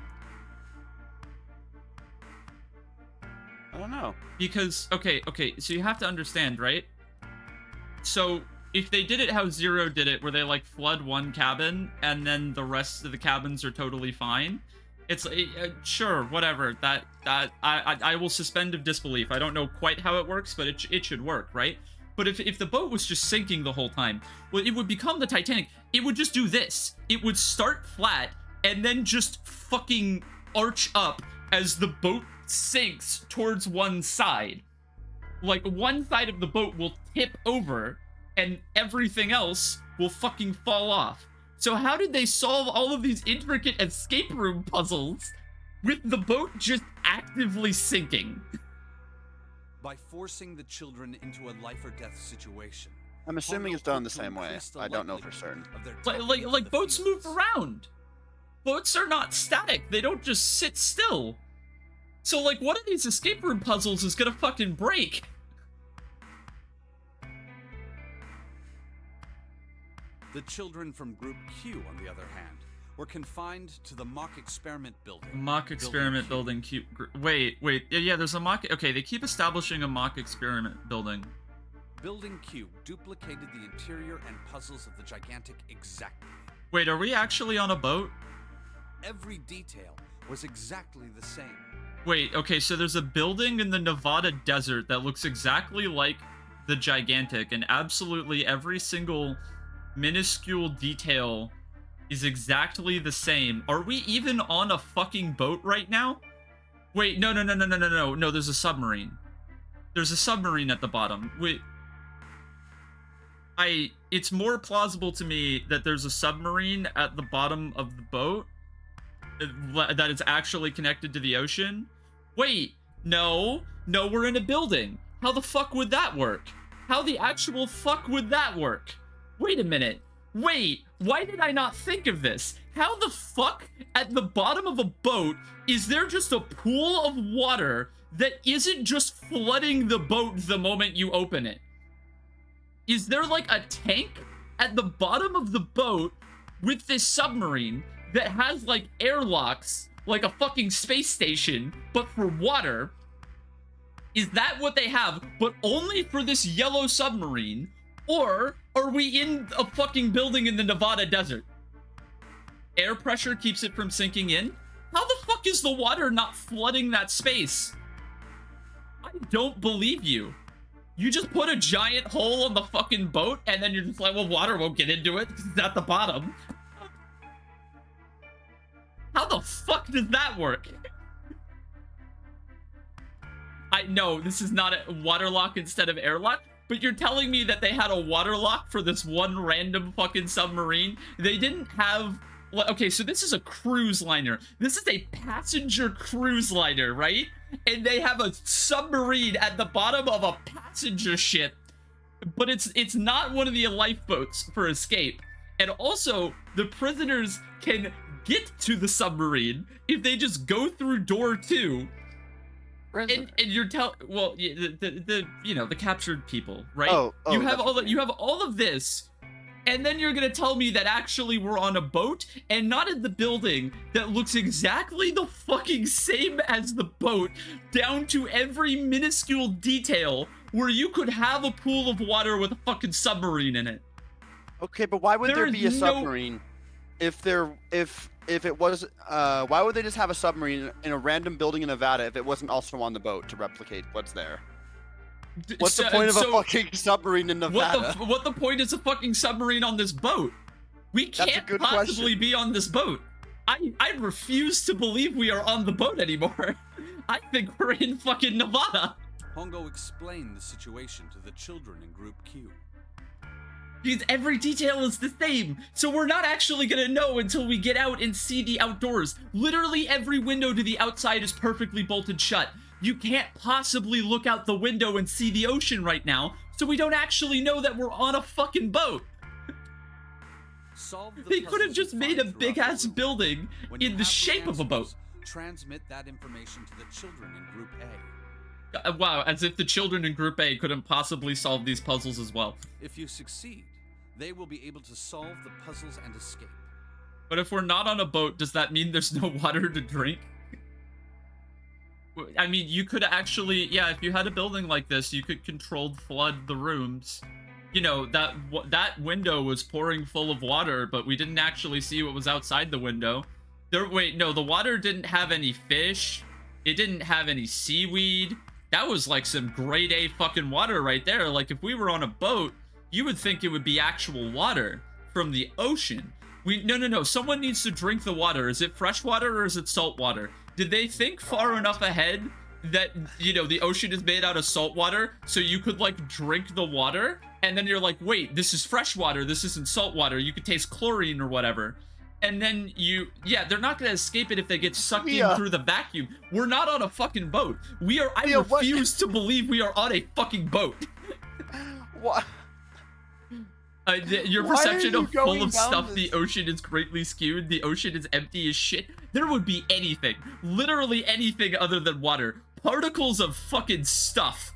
I don't know. Because okay, so you have to understand, right? So if they did it how Zero did it, where they like flood one cabin and then the rest of the cabins are totally fine, it's sure, whatever. That I will suspend of disbelief. I don't know quite how it works, but it should work, right? But if the boat was just sinking the whole time, well, it would become the Titanic. It would just do this. It would start flat and then just fucking arch up as the boat sinks towards one side. Like, one side of the boat will tip over and everything else will fucking fall off. So how did they solve all of these intricate escape room puzzles with the boat just actively sinking? By forcing the children into a life or death situation. I'm assuming Hongo it's done the hoped to same way. increase the I don't know for likelihood certain. of their Like, taking like the boats move fields. around. Boats are not static. They don't just sit still. So, like, one of these escape room puzzles is gonna fucking break. The children from Group Q, on the other hand, were confined to the mock experiment building. Mock experiment building. Wait. Yeah, there's a mock. Okay, they keep establishing a mock experiment building. Building Q duplicated the interior and puzzles of the gigantic exactly. Wait, are we actually on a boat? Every detail was exactly the same. Wait, okay, so there's a building in the Nevada desert that looks exactly like the gigantic, and absolutely every single minuscule detail is exactly the same. Are we even on a fucking boat right now? Wait, no, there's a submarine. There's a submarine at the bottom. Wait. It's more plausible to me that there's a submarine at the bottom of the boat that is actually connected to the ocean. Wait, no, we're in a building. How the fuck would that work? How the actual fuck would that work? Wait a minute. Wait, why did I not think of this? How the fuck at the bottom of a boat is there just a pool of water that isn't just flooding the boat the moment you open it? Is there like a tank at the bottom of the boat with this submarine that has like airlocks, like a fucking space station, but for water? Is that what they have, but only for this yellow submarine? Or are we in a fucking building in the Nevada desert? Air pressure keeps it from sinking in? How the fuck is the water not flooding that space? I don't believe you. You just put a giant hole on the fucking boat and then you're just like, well, water won't get into it because it's at the bottom. How the fuck does that work? I know this is not a water lock instead of airlock, but you're telling me that they had a water lock for this one random fucking submarine? They didn't have... Okay, so this is a cruise liner. This is a passenger cruise liner, right? And they have a submarine at the bottom of a passenger ship, but it's not one of the lifeboats for escape. And also, the prisoners can get to the submarine if they just go through door 2. And you're well, the captured people, right? You have all of this, and then you're gonna tell me that actually we're on a boat and not in the building that looks exactly the fucking same as the boat, down to every minuscule detail, where you could have a pool of water with a fucking submarine in it. Okay, but why would there be a submarine if it was why would they just have a submarine in a random building in Nevada if it wasn't also on the boat to replicate what's there? What's the point of a fucking submarine in Nevada? What the point is a fucking submarine on this boat? We can't possibly be on this boat. I refuse to believe we are on the boat anymore. I think we're in fucking Nevada. Hongo explained the situation to the children in Group Q. Because every detail is the same, so we're not actually gonna know until we get out and see the outdoors. Literally every window to the outside is perfectly bolted shut. You can't possibly look out the window and see the ocean right now, so we don't actually know that we're on a fucking boat. They could have just made a big-ass building in the shape of a boat. Transmit that information to the children in Group A. Wow, as if the children in Group A couldn't possibly solve these puzzles as well. If you succeed, they will be able to solve the puzzles and escape. But if we're not on a boat, does that mean there's no water to drink? I mean, you could actually, yeah, if you had a building like this, you could controlled flood the rooms. You know, that window was pouring full of water, but we didn't actually see what was outside the window. Wait, no, the water didn't have any fish. It didn't have any seaweed. that was like some grade A fucking water right there. Like if we were on a boat, you would think it would be actual water from the ocean. No. Someone needs to drink the water. Is it fresh water or is it salt water? Did they think far enough ahead that, you know, the ocean is made out of salt water, so you could like drink the water? And then you're like, wait, this is fresh water. This isn't salt water. You could taste chlorine or whatever. And then yeah, they're not gonna escape it if they get sucked in through the vacuum. We're not on a fucking boat. I refuse to believe we are on a fucking boat. What? Your Why perception are you of full going of down stuff, this- the ocean is greatly skewed. The ocean is empty as shit. There would be anything, literally anything other than water. Particles of fucking stuff.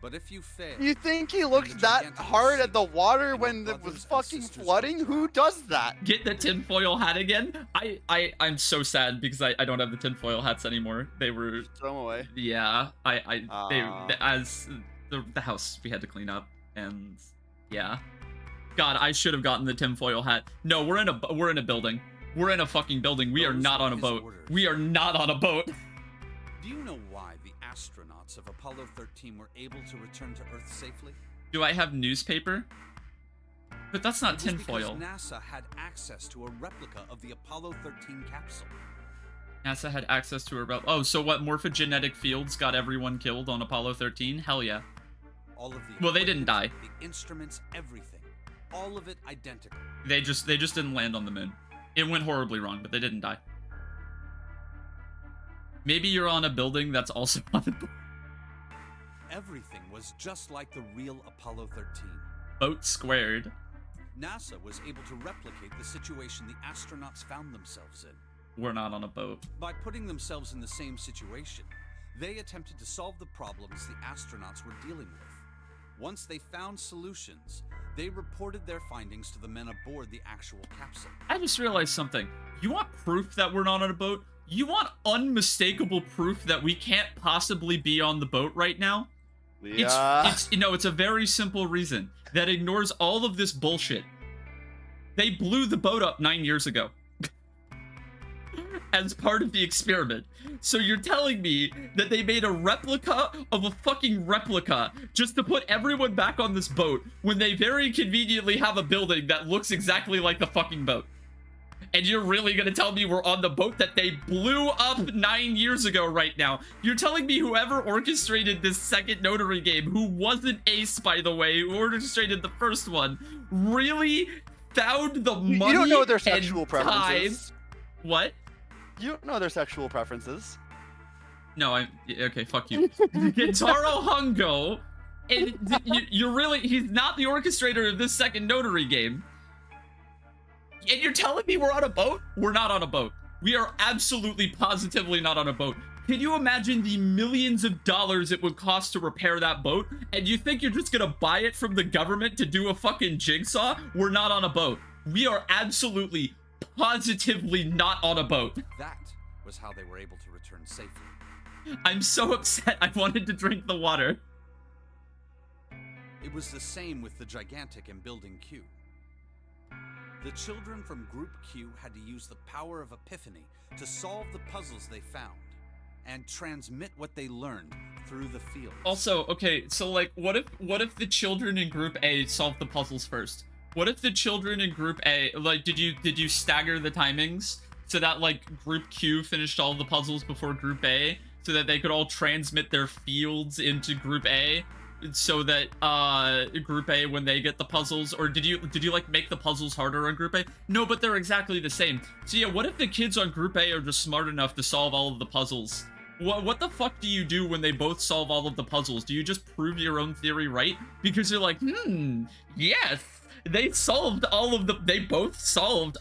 But if you fail, You think he looked that hard at the water when it was fucking flooding? Who does that? Get the tinfoil hat again? I'm so sad because I don't have the tinfoil hats anymore. They were, Throw them away. yeah, as the house we had to clean up, and yeah. God, I should have gotten the tinfoil hat. No, we're in a building. We're in a fucking building. We are Those not are on a his boat. orders. We are not on a boat. do you know why the astronauts of Apollo 13 were able to return to Earth safely? Do I have newspaper? But that's not It was tinfoil. because NASA had access to a replica of the Apollo 13 capsule. NASA had access to a oh, so what morphogenetic fields got everyone killed on Apollo 13? Hell yeah. All of the Well, they didn't equipment, die. The instruments, everything. All of it identical. They just didn't land on the moon. It went horribly wrong, but they didn't die. Maybe you're on a building that's also on the Everything was just like the real Apollo 13. boat squared. NASA was able to replicate the situation the astronauts found themselves in. We're not on a boat. By putting themselves in the same situation, they attempted to solve the problems the astronauts were dealing with. Once they found solutions, they reported their findings to the men aboard the actual capsule. I just realized something. You want proof that we're not on a boat? You want unmistakable proof that we can't possibly be on the boat right now? Yeah. It's a very simple reason that ignores all of this bullshit. They blew the boat up 9 years ago as part of the experiment. So you're telling me that they made a replica of a fucking replica just to put everyone back on this boat when they very conveniently have a building that looks exactly like the fucking boat? And you're really gonna tell me we're on the boat that they blew up 9 years ago right now? You're telling me whoever orchestrated this second Notary game, who wasn't Ace, by the way, who orchestrated the first one, really found the money You don't know their and sexual time- preferences. What? You don't know their sexual preferences. No, okay, fuck you. Gintaro Hungo, and he's not the orchestrator of this second Notary game. And you're telling me we're on a boat? We're not on a boat. We are absolutely positively not on a boat. Can you imagine the millions of dollars it would cost to repair that boat? And you think you're just gonna buy it from the government to do a fucking jigsaw? We're not on a boat. We are absolutely, positively not on a boat. That was how they were able to return safely. I'm so upset. I wanted to drink the water. It was the same with the Gigantic and Building Q. The children from Group Q had to use the power of Epiphany to solve the puzzles they found and transmit what they learned through the fields. Also, okay, so like, what if the children in Group A solved the puzzles first? What if the children in Group A, like, did you stagger the timings so that like Group Q finished all the puzzles before Group A, so that they could all transmit their fields into Group A, so that Group A, when they get the puzzles, or did you like make the puzzles harder on Group A? No, but they're exactly the same. So yeah, what if the kids on Group A are just smart enough to solve all of the puzzles? What the fuck do you do when they both solve all of the puzzles? Do you just prove your own theory right? Because you're like, yes, they both solved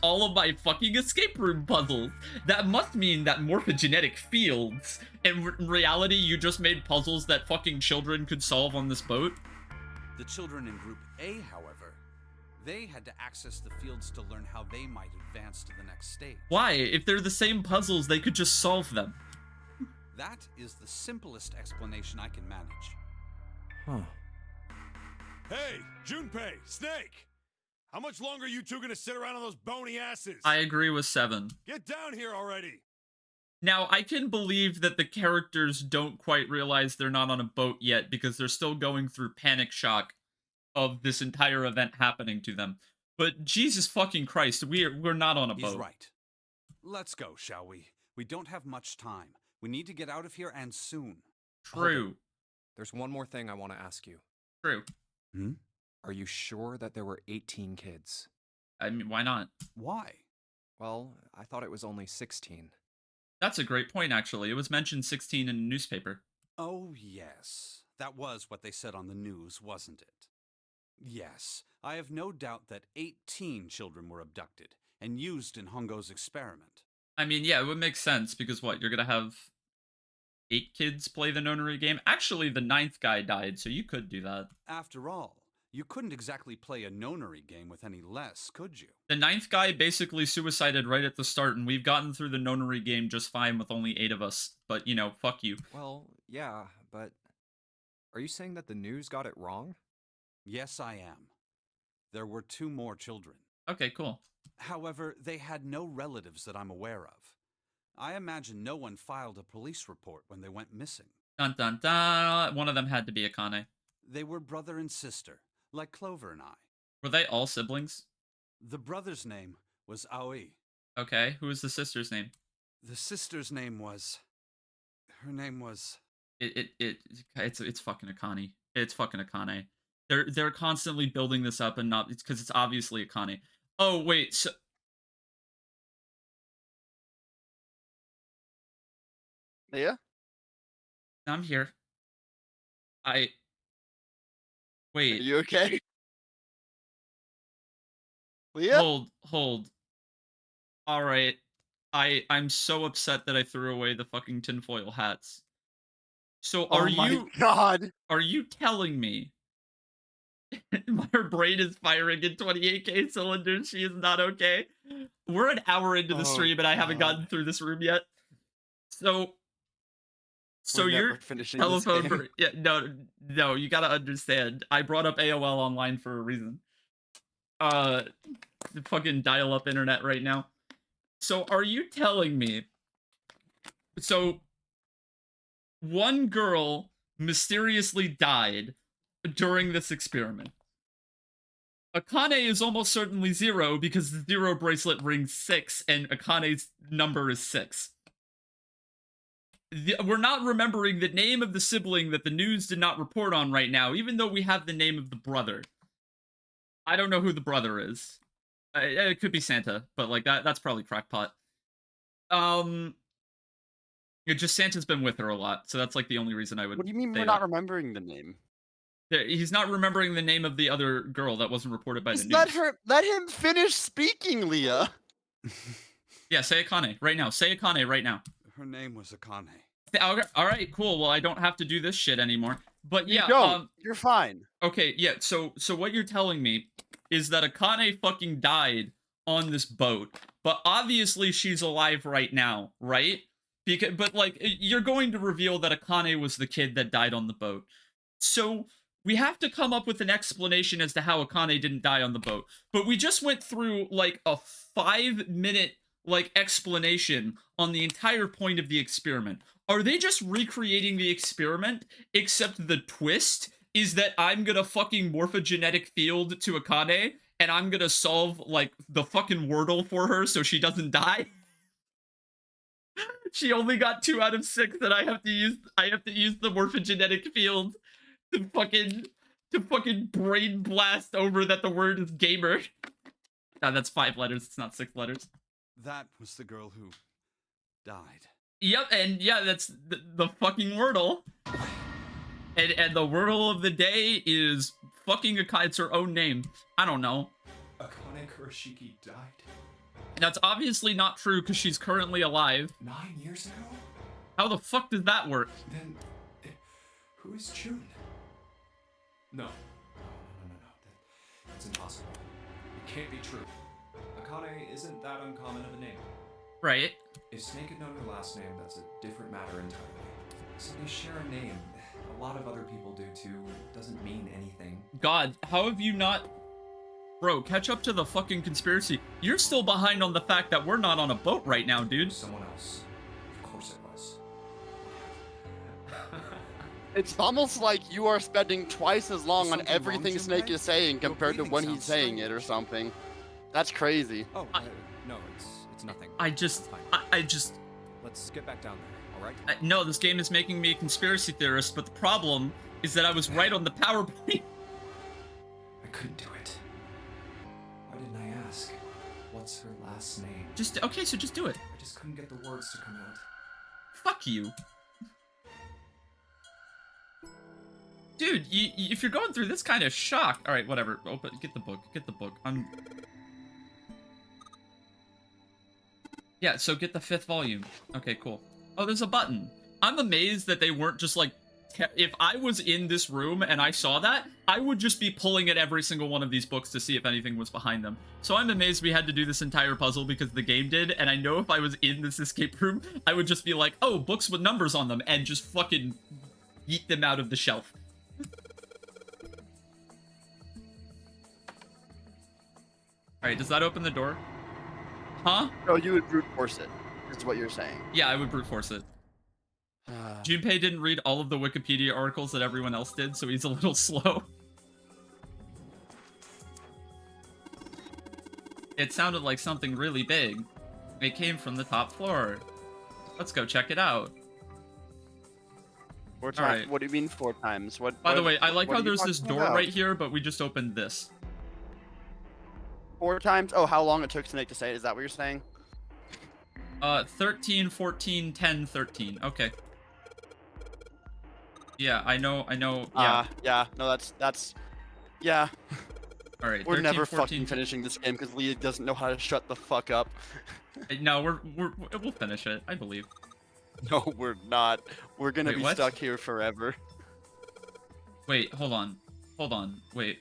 all of my fucking escape room puzzles. That must mean that morphogenetic fields. In reality, you just made puzzles that fucking children could solve on this boat? The children in Group A, however, they had to access the fields to learn how they might advance to the next stage. Why? If they're the same puzzles, they could just solve them. That is the simplest explanation I can manage. Huh. Hey, Junpei, Snake! How much longer are you two gonna sit around on those bony asses? I agree with 7. Get down here already! Now, I can believe that the characters don't quite realize they're not on a boat yet because they're still going through panic shock of this entire event happening to them. But Jesus fucking Christ, we're not on a He's boat. right. Let's go, shall we? We don't have much time. We need to get out of here and soon. True. There's one more thing I want to ask you. True. Hmm? Are you sure that there were 18 kids? I mean, why not? Why? Well, I thought it was only 16. That's a great point, actually. It was mentioned 16 in a newspaper. Oh, yes. That was what they said on the news, wasn't it? Yes, I have no doubt that 18 children were abducted and used in Hongo's experiment. I mean, yeah, it would make sense because what? You're gonna have 8 kids play the nonary game? Actually, the 9th guy died, so you could do that. After all, you couldn't exactly play a nonary game with any less, could you? The 9th guy basically suicided right at the start, and we've gotten through the nonary game just fine with only 8 of us. But, you know, fuck you. Well, yeah, but are you saying that the news got it wrong? Yes, I am. There were 2 more children. Okay, cool. However, they had no relatives that I'm aware of. I imagine no one filed a police report when they went missing. Dun dun dun. One of them had to be Akane. They were brother and sister, like Clover and I. Were they all siblings? The brother's name was Aoi. Okay, who was the sister's name? The sister's name was... Her name was... It's fucking Akane. It's fucking Akane. They're constantly building this up and not... It's because it's obviously Akane. Oh, wait, so... Yeah. I'm here. Are Wait. you okay? Leah? Hold. All right. I'm so upset that I threw away the fucking tinfoil hats. So Oh my god. are you telling me her brain is firing in 28k cylinders? She is not okay. We're an hour into the Oh, stream and I haven't God. gotten through this room yet. So We're your never finishing this telephone game. yeah, no, you gotta understand. I brought up AOL online for a reason. Fucking dial-up internet right now. So are you telling me... So, one girl mysteriously died during this experiment. Akane is almost certainly 0 because the 0 bracelet rings 6 and Akane's number is 6. We're not remembering the name of the sibling that the news did not report on right now, even though we have the name of the brother. I don't know who the brother is. It could be Santa, but like that's probably crackpot. Just Santa's been with her a lot, so that's like the only reason I would. What do you mean say we're that. not remembering the name? He's not remembering the name of the other girl that wasn't reported by Just the news. let him finish speaking, Leah. Yeah, say Akane right now. Say Akane right now. Her name was Akane. All right, cool. Well, I don't have to do this shit anymore. But yeah, You're fine. okay, yeah. So what you're telling me is that Akane fucking died on this boat, but obviously she's alive right now, right? But like, you're going to reveal that Akane was the kid that died on the boat. So we have to come up with an explanation as to how Akane didn't die on the boat. But we just went through like a 5-minute like explanation on the entire point of the experiment. Are they just recreating the experiment, except the twist is that I'm gonna fucking morphogenetic field to Akane, and I'm gonna solve, like, the fucking Wordle for her so she doesn't die? She only got 2 out of 6, and I have to use the morphogenetic field to fucking brain blast over that the word is gamer. Nah, that's 5 letters, it's not 6 letters. That was the girl who died. Yep, and yeah, that's the fucking Wordle. And the Wordle of the day is fucking Akane. It's her own name. I don't know. Akane Kurashiki died That's obviously not true because she's currently alive. 9 years ago? How the fuck does that work? Then, who is June? No. That's impossible. It can't be true. Akane isn't that uncommon of a name. Right. If Snake had known her last name, that's a different matter entirely. So they share a name. A lot of other people do too. It doesn't mean anything. God, how have you not... Bro, catch up to the fucking conspiracy. You're still behind on the fact that we're not on a boat right now, dude. Someone else. Of It's almost like you are spending twice as long on something wrong, everything Snake Junpei? is saying Your compared to breathing when he's sounds saying it strange. or something. That's crazy. Oh, no, it's nothing. I just, Fine. I just, Let's get back down there, all right? no, this game is making me a conspiracy theorist, but the problem is that I was right on the PowerPoint. I couldn't do it. Why didn't I ask? What's her last name? Okay, so just do it. I just couldn't get the words to come out. Fuck you. Dude, if you're going through this kind of shock... Alright, whatever. Open, get the book. Get the book. Yeah, so get the 5th volume. Okay, cool. Oh, there's a button. I'm amazed that they weren't just like... If I was in this room and I saw that, I would just be pulling at every single one of these books to see if anything was behind them. So I'm amazed we had to do this entire puzzle because the game did, and I know if I was in this escape room, I would just be like, oh, books with numbers on them, and just fucking yeet them out of the shelf. Alright, does that open the door? Huh? No, you would brute force it. Is what you're saying. Yeah, I would brute force it. Junpei didn't read all of the Wikipedia articles that everyone else did, so he's a little slow. It sounded like something really big. It came from the top floor. Let's go check it out. 4 times. Alright. What do you mean 4 times? What? By the way, I like what how are you there's this talking door about? right here, but we just opened this. 4 times? Oh, how long it took Snake to say it? Is that what you're saying? 13, 14, 10, 13. Okay. Yeah, I know, yeah. Yeah. No, that's. Yeah. Alright, We're 13, never 14, fucking finishing this game because Leah doesn't know how to shut the fuck up. No, we'll finish it, I believe. No, we're not. We're gonna Wait, be what? stuck here forever. Wait, hold on. Hold on, wait.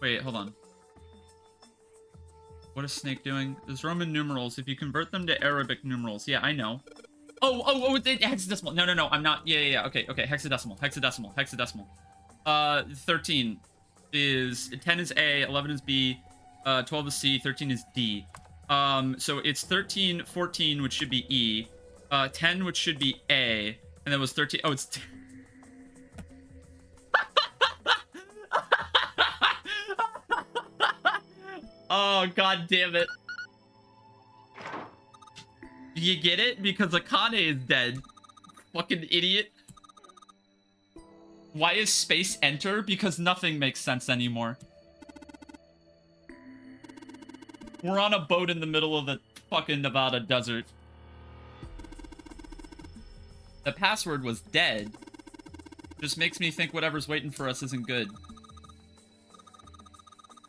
Wait, hold on. What is Snake doing? There's Roman numerals. If you convert them to Arabic numerals. Yeah, I know. Oh, it's hexadecimal. No, I'm not. Yeah. Okay. Hexadecimal. 13 is... 10 is A, 11 is B, 12 is C, 13 is D. So it's 13, 14, which should be E, 10, which should be A, and then it was 13... Oh, it's... Oh, god damn it. Do you get it? Because Akane is dead. Fucking idiot. Why is space enter? Because nothing makes sense anymore. We're on a boat in the middle of the fucking Nevada desert. The password was dead. Just makes me think whatever's waiting for us isn't good.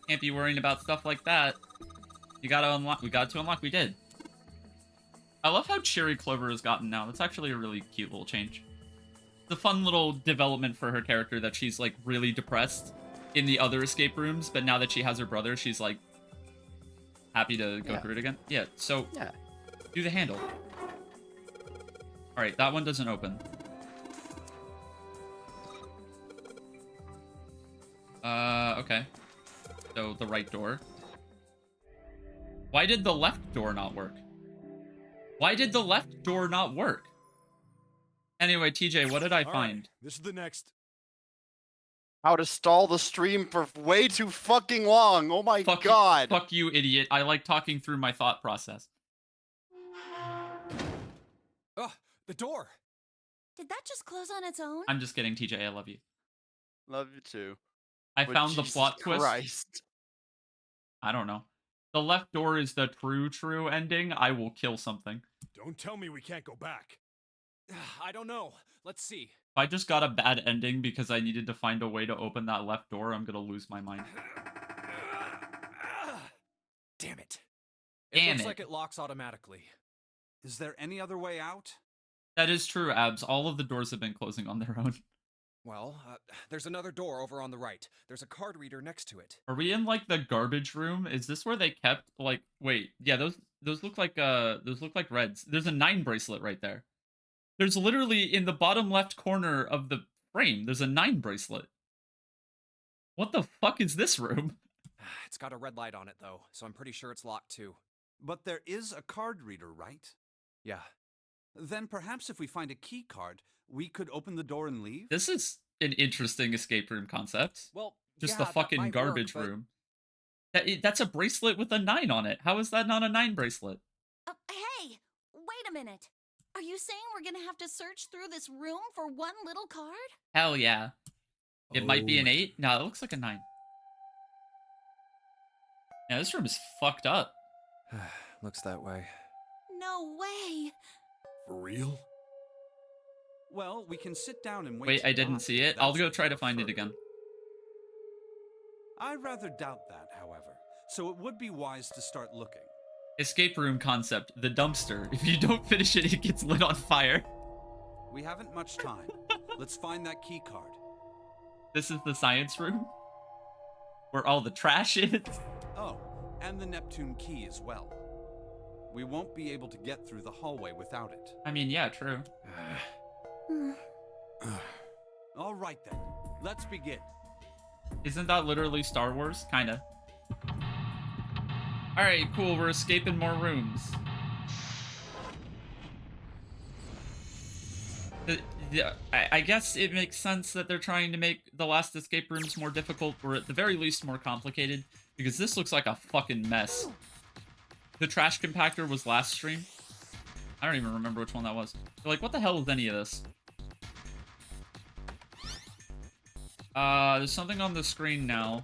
Can't be worrying about stuff like that. You gotta unlock. We got to unlock. We did. I love how cheery Clover has gotten now. That's actually a really cute little change. It's a fun little development for her character that she's like really depressed in the other escape rooms, but now that she has her brother, she's like happy to go through it again. Yeah. So do the handle. All right, that one doesn't open. Okay. So the right door. Why did the left door not work? Why did the left door not work? Anyway, TJ, what did I All find? right, this is the next. How to stall the stream for way too fucking long. Oh my Fuck god. Fuck you, idiot. I like talking through my thought process. Oh, the door! Did that just close on its own? I'm just kidding, TJ. I love you. Love you too. I But found the Jesus plot twist. Christ. I don't know. The left door is the true ending. I will kill something. Don't tell me we can't go back. I don't know. Let's see. If I just got a bad ending because I needed to find a way to open that left door, I'm gonna lose my mind. Damn it. It Damn looks it. like it locks automatically. Is there any other way out? That is true, Abs. All of the doors have been closing on their own. Well, there's another door over on the right. There's a card reader next to it. Are we in like the garbage room? Is this where they kept like wait, yeah, those look like reds. There's a 9 bracelet right there. There's literally in the bottom left corner of the frame, there's a 9 bracelet. What the fuck is this room? It's got a red light on it though, so I'm pretty sure it's locked too. But there is a card reader, right? Yeah. Then perhaps if we find a key card, we could open the door and leave? This is an interesting escape room concept. Well, Just yeah, the that fucking might garbage work, but- room. That's a bracelet with a 9 on it. How is that not a 9 bracelet? Hey, wait a minute. Are you saying we're gonna have to search through this room for one little card? Hell yeah. It might be an Oh. 8. No, it looks like a 9. Yeah, this room is fucked up. Looks that way. No way. For real? Well, we can sit down and wait. Wait, till I didn't dawn, see if it. I'll that's go what try you to find it prefer. again. I rather doubt that, however. So it would be wise to start looking. Escape room concept. The dumpster. If you don't finish it, it gets lit on fire. We haven't much time. Let's find that key card. This is the science room. Where all the trash is. Oh, and the Neptune key as well. We won't be able to get through the hallway without it. I mean, yeah, true. All right then, let's begin. Isn't that literally Star Wars? Kinda. Alright, cool. We're escaping more rooms. I guess it makes sense that they're trying to make the last escape rooms more difficult, or at the very least more complicated, because this looks like a fucking mess. The trash compactor was last stream. I don't even remember which one that was. Like, what the hell is any of this? There's something on the screen now.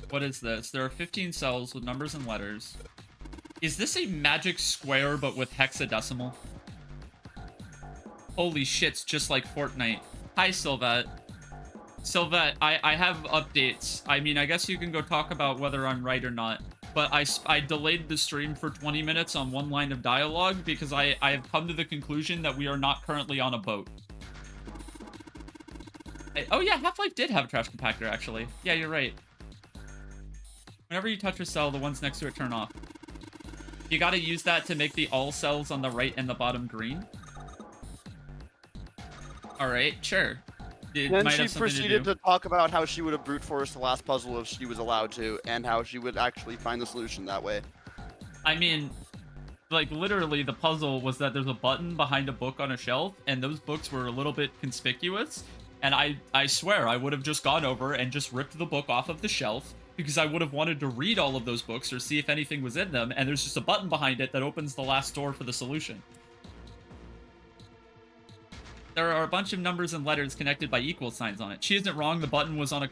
What is this? There are 15 cells with numbers and letters. Is this a magic square but with hexadecimal? Holy shit's just like Fortnite. Hi, Sylvette. Sylvette, I have updates. I mean, I guess you can go talk about whether I'm right or not. But I delayed the stream for 20 minutes on one line of dialogue because I have come to the conclusion that we are not currently on a boat. Oh yeah, Half-Life did have a trash compactor, actually. Yeah, you're right. Whenever you touch a cell, the ones next to it turn off. You gotta use that to make the all cells on the right and the bottom green. Alright, sure. It Then might she have something proceeded to do. to talk about how she would have brute forced the last puzzle if she was allowed to, and how she would actually find the solution that way. I mean, like, literally, the puzzle was that there's a button behind a book on a shelf, and those books were a little bit conspicuous, and I swear I would have just gone over and just ripped the book off of the shelf, because I would have wanted to read all of those books or see if anything was in them, and there's just a button behind it that opens the last door for the solution. There are a bunch of numbers and letters connected by equal signs on it. She isn't wrong. The button was on a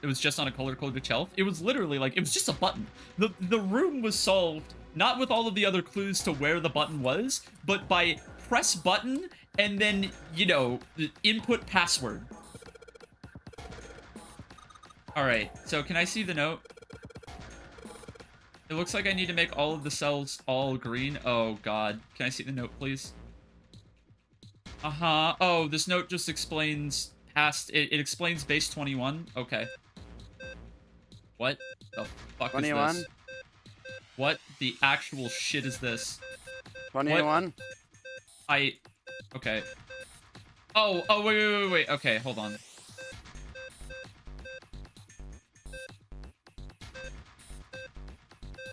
it was just on a color-coded shelf. It was literally like, it was just a button. The room was solved not with all of the other clues to where the button was, but by press button and then, you know, input password. All right, so can I see the note? It looks like I need to make all of the cells all green. Oh God, can I see the note, please? Uh-huh. Oh, this note just explains past... It explains base 21. Okay. What the fuck 21? is this? What the actual shit is this? 21? Okay. Oh, wait. Okay, hold on.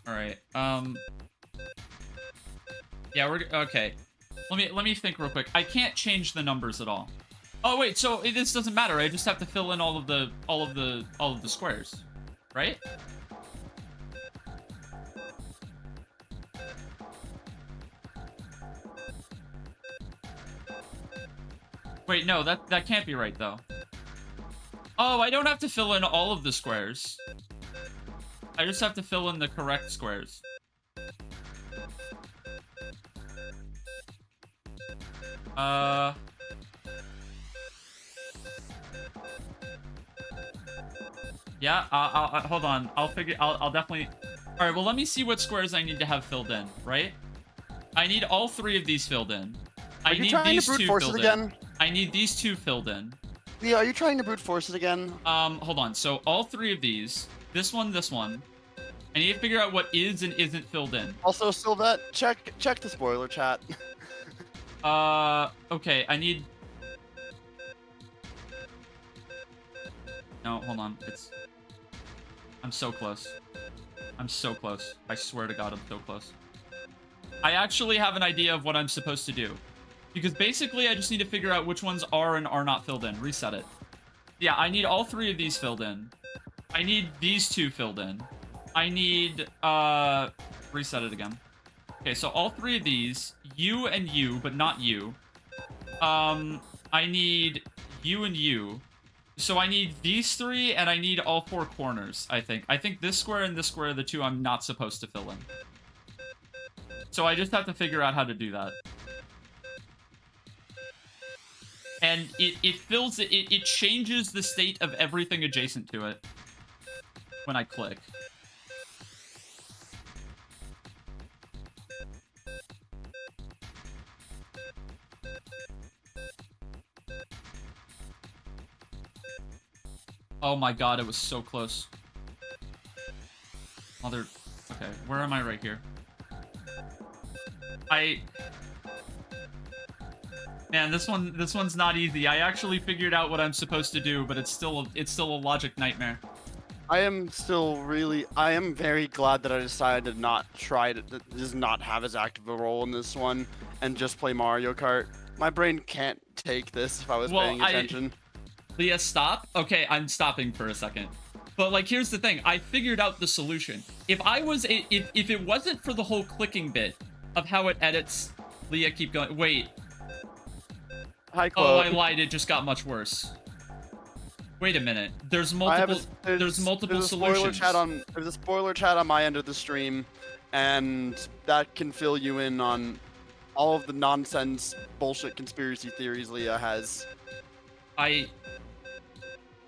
Alright, yeah, okay. Let me think real quick. I can't change the numbers at all. Oh wait, so this doesn't matter. I just have to fill in all of the squares, right? Wait, no, that can't be right though. Oh, I don't have to fill in all of the squares. I just have to fill in the correct squares. Yeah, I'll hold on. I'll definitely... All right, well, let me see what squares I need to have filled in, right? I need all 3 of these filled in. Are you trying to brute force it again? I need these 2 filled in. Yeah, are you trying to brute force it again? Hold on. So all 3 of these, this one, I need to figure out what is and isn't filled in. Also, Sylvette, check the spoiler chat. Okay, I need... No, hold on. I'm so close. I'm so close. I swear to God, I'm so close. I actually have an idea of what I'm supposed to do. Because basically, I just need to figure out which ones are and are not filled in. Reset it. Yeah, I need all 3 of these filled in. I need these 2 filled in. I need, reset it again. Okay, so all 3 of these, you and you, but not you. I need you and you. So I need these 3, and I need all 4 corners, I think. I think this square and this square are the 2 I'm not supposed to fill in. So I just have to figure out how to do that. And it fills it, it changes the state of everything adjacent to it when I click. Oh my god, it was so close. Mother... Okay, where am I right here? Man, this one's not easy. I actually figured out what I'm supposed to do, but it's still a logic nightmare. I am very glad that I decided to not try to just not have as active a role in this one and just play Mario Kart. My brain can't take this if I was paying attention. Leah, stop. Okay, I'm stopping for a second. But like, here's the thing. I figured out the solution. If it wasn't for the whole clicking bit of how it edits, Leah, keep going. Wait. Hi, Oh, Chloe. I lied. It just got much worse. Wait a minute. There's multiple. There's multiple solutions. There's a spoiler chat on my end of the stream, and that can fill you in on all of the nonsense bullshit conspiracy theories Leah has. I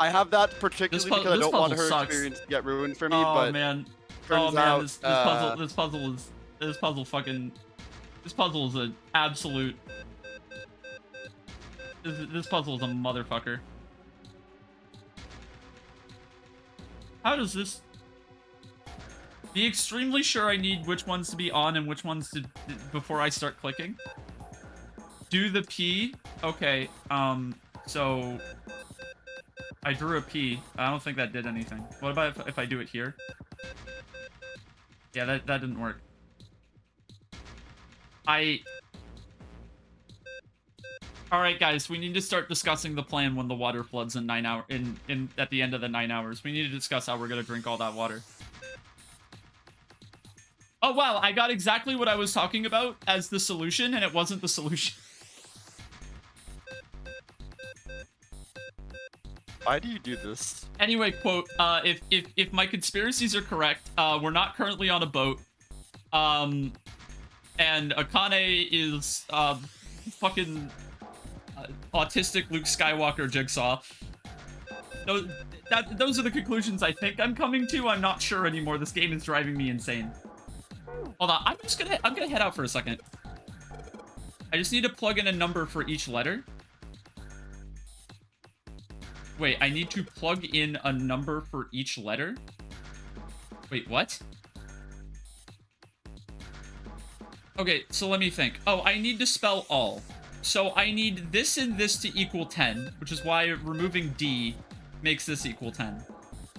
have that particularly because I don't want her experience to get ruined for me. Oh but man. turns out, this puzzle is an absolute. This puzzle is a motherfucker. How does this... Be extremely sure I need which ones to be on and which ones to... before I start clicking. Do the P. Okay, so... I drew a P. I don't think that did anything. What about if I do it here? Yeah, that didn't work. Alright, guys, we need to start discussing the plan when the water floods in 9 hours. At the end of the 9 hours. We need to discuss how we're gonna drink all that water. Oh, wow, I got exactly what I was talking about as the solution, and it wasn't the solution. Why do you do this? Anyway, quote, if my conspiracies are correct, we're not currently on a boat. And Akane is, fucking... autistic Luke Skywalker Jigsaw. Those are the conclusions I think I'm coming to. I'm not sure anymore. This game is driving me insane. Hold on, I'm gonna head out for a second. I just need to plug in a number for each letter. Wait, I need to plug in a number for each letter? Wait, what? Okay, so let me think. Oh, I need to spell all. So I need this and this to equal 10, which is why removing D makes this equal 10.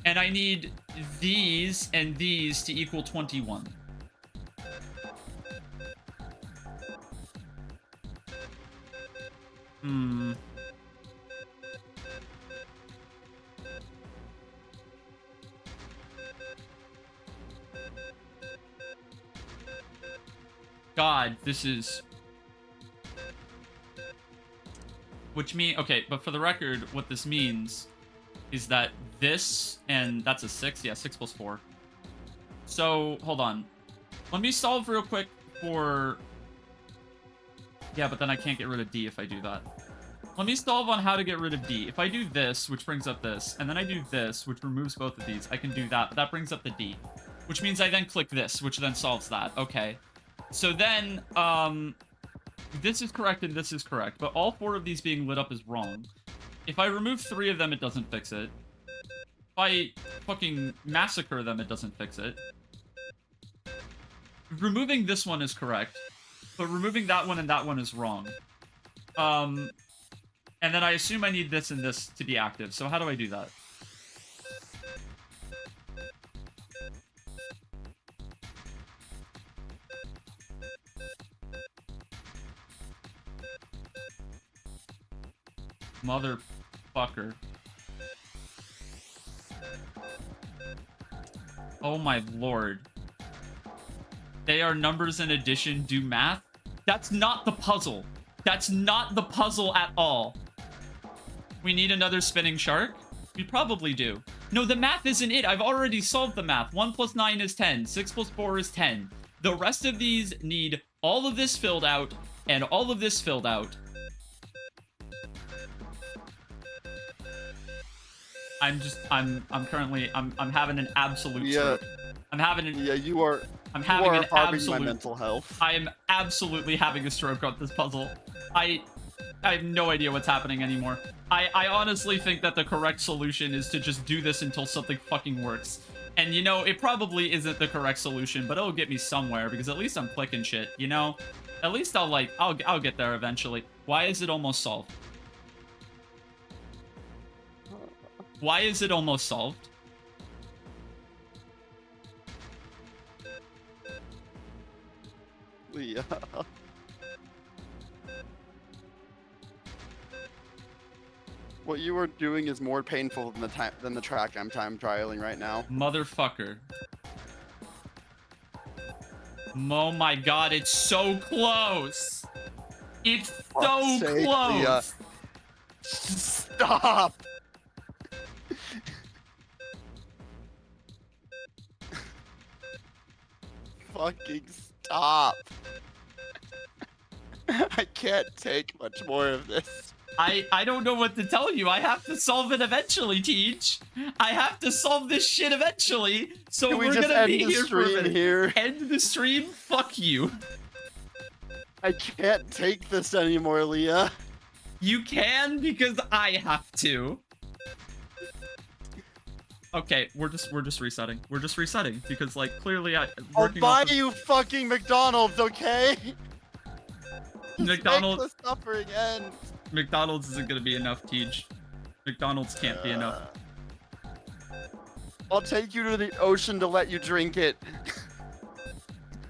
And I need these and these to equal 21. God, this is... Which mean, okay, but for the record, what this means is that this, and that's a 6, yeah, 6 plus 4. So, hold on. Let me solve real quick for... Yeah, but then I can't get rid of D if I do that. Let me solve on how to get rid of D. If I do this, which brings up this, and then I do this, which removes both of these, I can do that. That brings up the D. Which means I then click this, which then solves that. Okay. So then, this is correct and this is correct, but all 4 of these being lit up is wrong. If I remove 3 of them, it doesn't fix it. If I fucking massacre them, it doesn't fix it. Removing this one is correct, but removing that one and that one is wrong. And then I assume I need this and this to be active, so how do I do that? Motherfucker. Oh my lord. They are numbers in addition, do math? That's not the puzzle. That's not the puzzle at all. We need another spinning shark? We probably do. No, the math isn't it. I've already solved the math. 1 plus 9 is 10. 6 plus 4 is 10. The rest of these need all of this filled out and all of this filled out. I'm currently having an absolute stroke. I'm having an I'm having an absolute my mental health. I am absolutely having a stroke on this puzzle. I have no idea what's happening anymore. I honestly think that the correct solution is to just do this until something fucking works. And you know, it probably isn't the correct solution, but it'll get me somewhere because at least I'm clicking shit, you know? At least I'll get there eventually. Why is it almost solved? Why is it almost solved? Yeah. What you are doing is more painful than the track I'm time trialing right now. Motherfucker. Oh my god, it's so close. It's so close. Stop. Fucking stop. I can't take much more of this. I don't know what to tell you. I have to solve it eventually, Teach. I have to solve this shit eventually. So Can we we're just gonna end be the here for a stream minute. here? End the stream? Fuck you. I can't take this anymore, Leah. You can because I have to. Okay, we're just resetting. We're just resetting because like clearly I'll working buy off of you fucking McDonald's, okay? McDonald's. Make the suffering end. McDonald's isn't gonna be enough, Teach. McDonald's can't be enough. I'll take you to the ocean to let you drink it.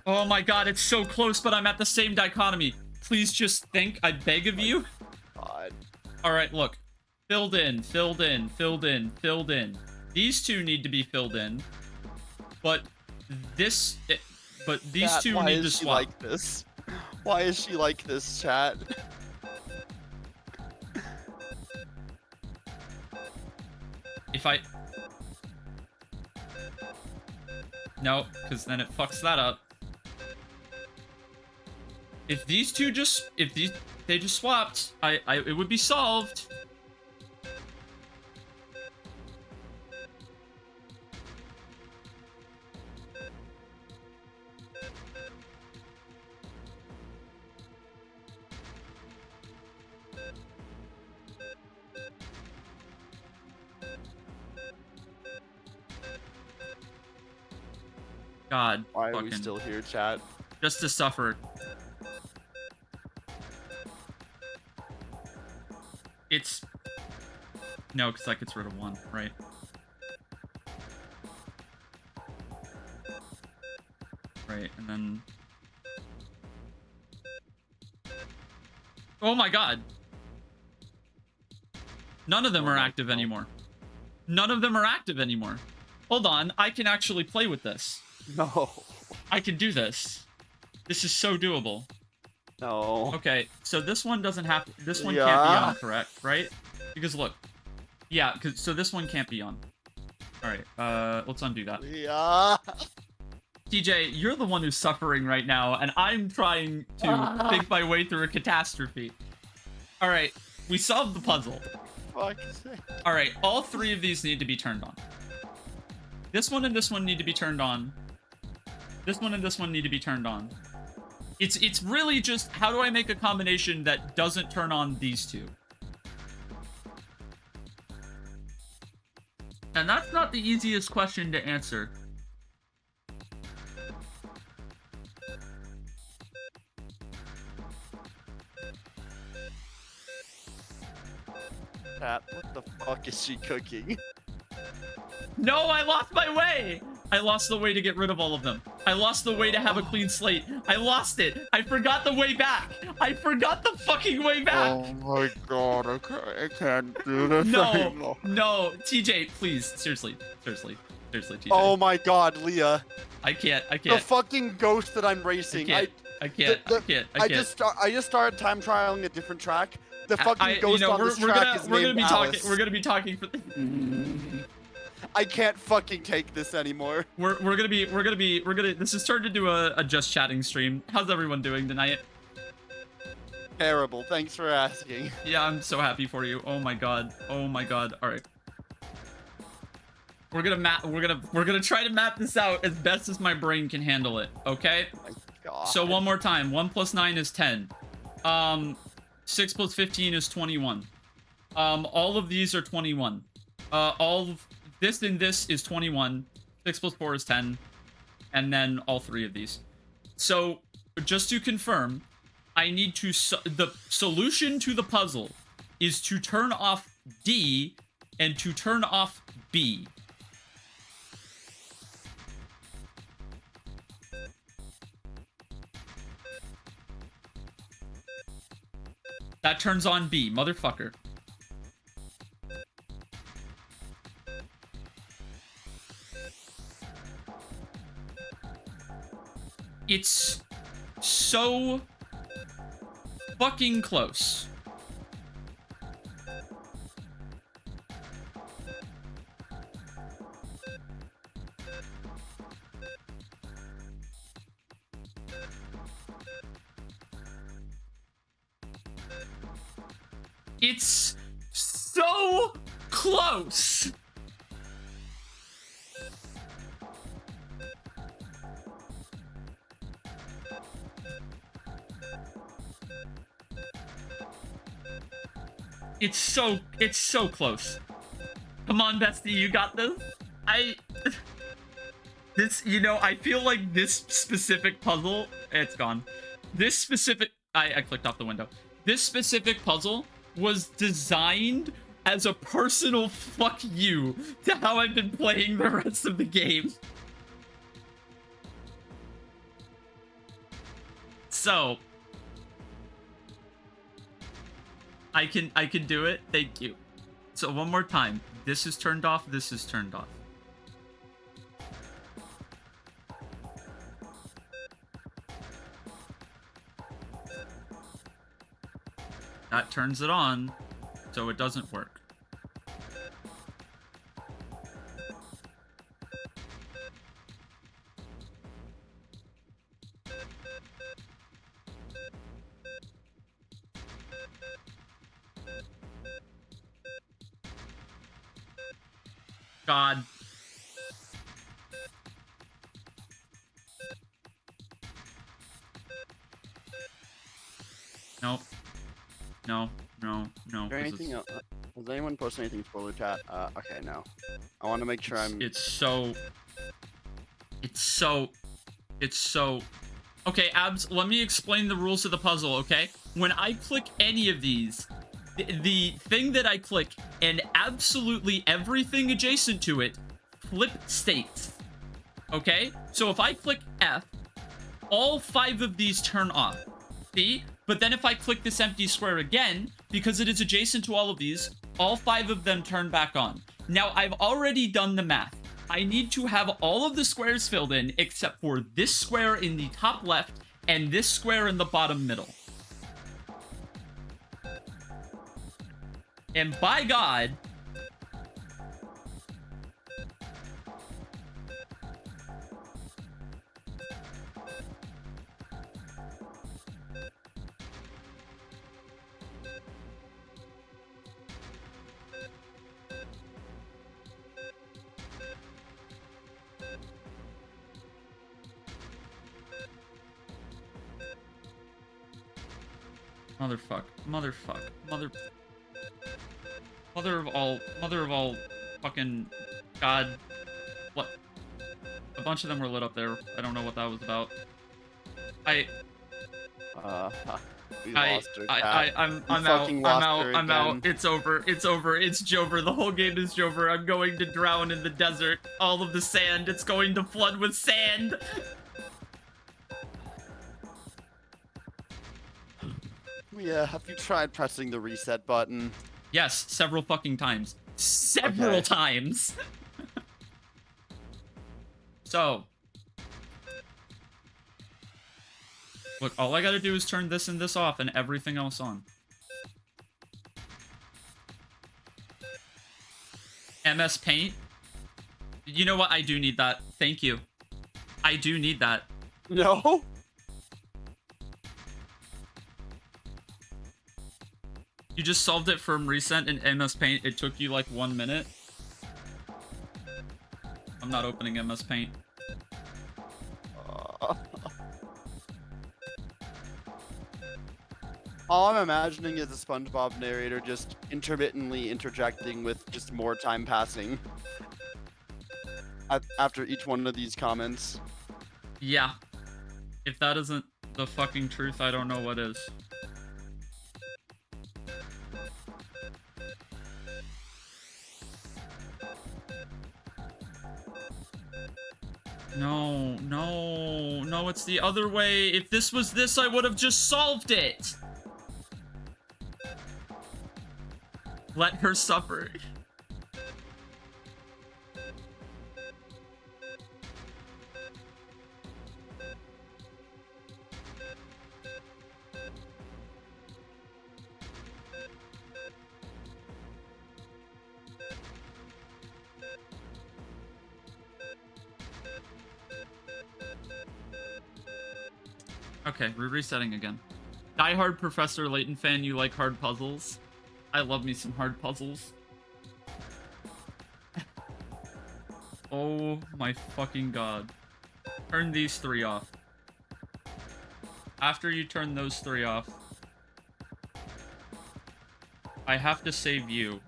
Oh my god, it's so close, but I'm at the same dichotomy. Please just think, I beg of you. God. Alright, look. Filled in, filled in, filled in, filled in. These two need to be filled in. But these Chat, two why need to is she swap. like this? Why is she like this, chat? If I... No, because then it fucks that up. If these two just... they just swapped, it would be solved. God, Why are fucking... we still here, chat? Just to suffer. It's... No, because that gets rid of one, right? Right, and then... Oh my god! None of them are active anymore. None of them are active anymore. Hold on, I can actually play with this. No. I can do this. This is so doable. No. Okay, so this one doesn't have to, this one Yeah. can't be on, correct? Right? Because look. Yeah, so this one can't be on. Alright, let's undo that. Yeah. TJ, you're the one who's suffering right now, and I'm trying to think my way through a catastrophe. Alright, we solved the puzzle. Fuck's sake. Alright, all three of these need to be turned on. This one and this one need to be turned on. This one and this one need to be turned on. It's really just, how do I make a combination that doesn't turn on these two? And that's not the easiest question to answer. Chat, what the fuck is she cooking? No, I lost my way! I lost the way to get rid of all of them. I lost the way to have a clean slate. I lost it. I forgot the way back. I forgot the fucking way back. Oh my god, I can't do this No, anymore. no, TJ, please, seriously, TJ. Oh my god, Leah. I can't. The fucking ghost that I'm racing. I can't. I just started time trialing a different track. The fucking ghost on this track is named Alice. We're gonna be talking for. I can't fucking take this anymore. We're gonna be. This has turned into a just chatting stream. How's everyone doing tonight? Terrible. Thanks for asking. Yeah, I'm so happy for you. Oh my god. Oh my god. All right. We're gonna try to map this out as best as my brain can handle it. Okay. Oh my god. So one more time. 1 + 9 is 10. 6 + 15 is 21. All of these are 21. All of this and this is 21. 6 + 4 is 10. And then all three of these. So just to confirm, I need to the solution to the puzzle is to turn off D and to turn off B. That turns on B, motherfucker. It's so fucking close. It's so close. It's so close. Come on, Bestie, you got this. I feel like this specific puzzle, it's gone. This specific, I clicked off the window. This specific puzzle was designed as a personal fuck you to how I've been playing the rest of the game. So I can do it. Thank you. So one more time. This is turned off. This is turned off. That turns it on, so it doesn't work. God. Nope. No. Is there anything else? Has anyone posted anything in spoiler chat? Okay, no. I want to make sure I'm... It's so... Okay, Abs, let me explain the rules of the puzzle, okay? When I click any of these, the thing that I click and absolutely everything adjacent to it flip states, okay? So if I click F, all 5 of these turn off, see? But then if I click this empty square again, because it is adjacent to all of these, all 5 of them turn back on. Now, I've already done the math. I need to have all of the squares filled in except for this square in the top left and this square in the bottom middle. And by God, mother of all fucking God. What? A bunch of them were lit up there. I don't know what that was about. I'm out. It's over. It's Jover. The whole game is Jover. I'm going to drown in the desert. All of the sand. It's going to flood with sand. Yeah, have you tried pressing the reset button? Yes, several fucking times. Several Okay. times! So. Look, all I gotta do is turn this and this off and everything else on. MS Paint? You know what? I do need that. Thank you. I do need that. No? You just solved it from Recent in MS Paint. It took you like 1 minute. I'm not opening MS Paint. All I'm imagining is a SpongeBob narrator just intermittently interjecting with just more time passing after each one of these comments. Yeah. If that isn't the fucking truth, I don't know what is. No, no, no, it's the other way. If this was this, I would have just solved it. Let her suffer. Okay, we're resetting again. Die Hard Professor Layton fan, you like hard puzzles? I love me some hard puzzles. Oh my fucking god. Turn these 3 off. After you turn those 3 off, I have to save you.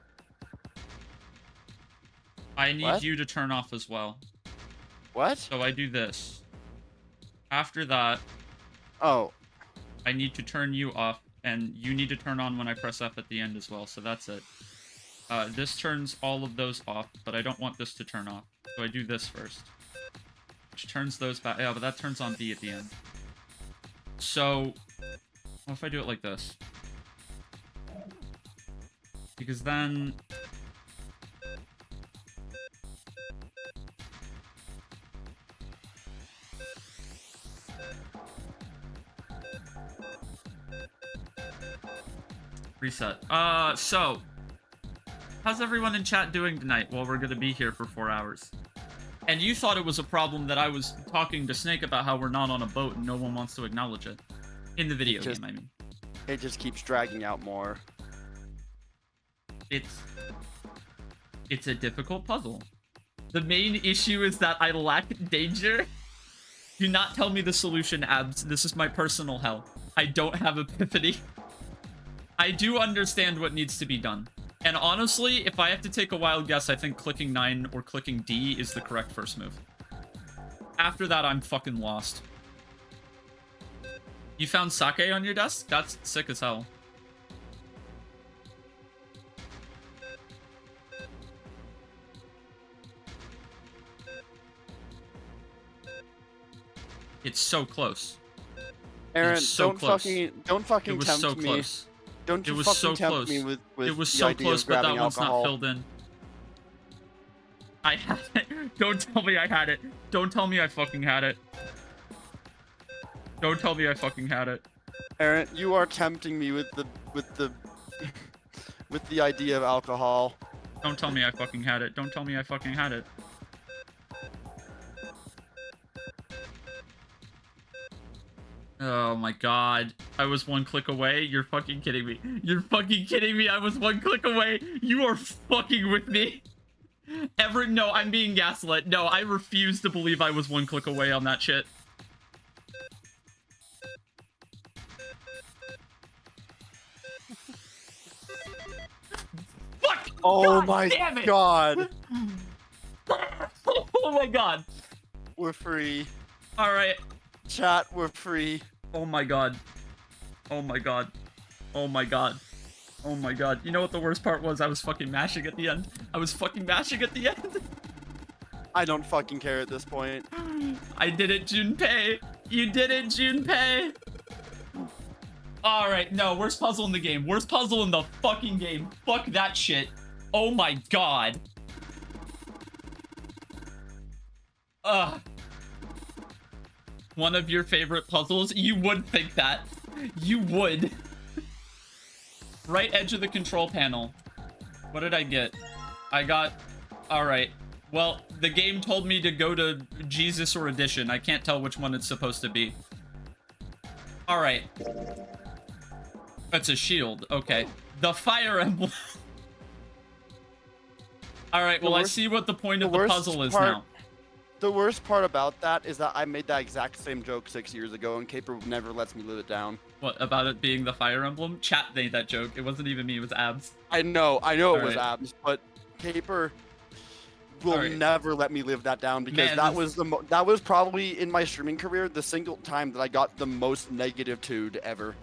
I need What? you to turn off as well. What? So I do this. After that, Oh. I need to turn you off, and you need to turn on when I press F at the end as well, so that's it. This turns all of those off, but I don't want this to turn off. So I do this first. Which turns those back. Yeah, but that turns on B at the end. So, what if I do it like this? Because then... Reset. So... How's everyone in chat doing tonight while we're gonna be here for 4 hours? And you thought it was a problem that I was talking to Snake about how we're not on a boat and no one wants to acknowledge it. In the video game, I mean. It just keeps dragging out more. It's a difficult puzzle. The main issue is that I lack danger. Do not tell me the solution, Abs. This is my personal hell. I don't have Epiphany. I do understand what needs to be done. And honestly, if I have to take a wild guess, I think clicking 9 or clicking D is the correct first move. After that, I'm fucking lost. You found sake on your desk? That's sick as hell. It's so close. Aaron, so don't close. don't fucking It was tempt so me. close. Don't you It was fucking so tempt close. me with It was the so idea close, of but that grabbing one's alcohol. not filled in. I had it. Don't tell me I had it. Don't tell me I fucking had it. Don't tell me I fucking had it. Aaron, you are tempting me with the with the idea of alcohol. Don't tell me I fucking had it. Don't tell me I fucking had it. Oh my god. I was 1 click away? You're fucking kidding me. You're fucking kidding me. I was 1 click away. You are fucking with me. No, I'm being gaslit. No, I refuse to believe I was 1 click away on that shit. Fuck! Oh God my damn it! god. Oh my god. We're free. Alright. Chat, we're free. Oh my god. Oh my god. Oh my god. Oh my god. You know what the worst part was? I was fucking mashing at the end. I was fucking mashing at the end. I don't fucking care at this point. I did it, Junpei. You did it, Junpei. All right, no, worst puzzle in the game. Worst puzzle in the fucking game. Fuck that shit. Oh my god. Ugh. One of your favorite puzzles? You would think that. You would. Right edge of the control panel. What did I get? I got... Alright. Well, the game told me to go to Jesus or Addition. I can't tell which one it's supposed to be. Alright. That's a shield. Okay. The Fire Emblem. Alright, well, I see what the point of the puzzle is now. The worst part about that is that I made that exact same joke 6 years ago, and Caper never lets me live it down. What, about it being the Fire Emblem? Chat made that joke. It wasn't even me, it was Abs. I know it was right. Abs, but Caper will never let me live that down because that was probably in my streaming career the single time that I got the most negative -'d ever.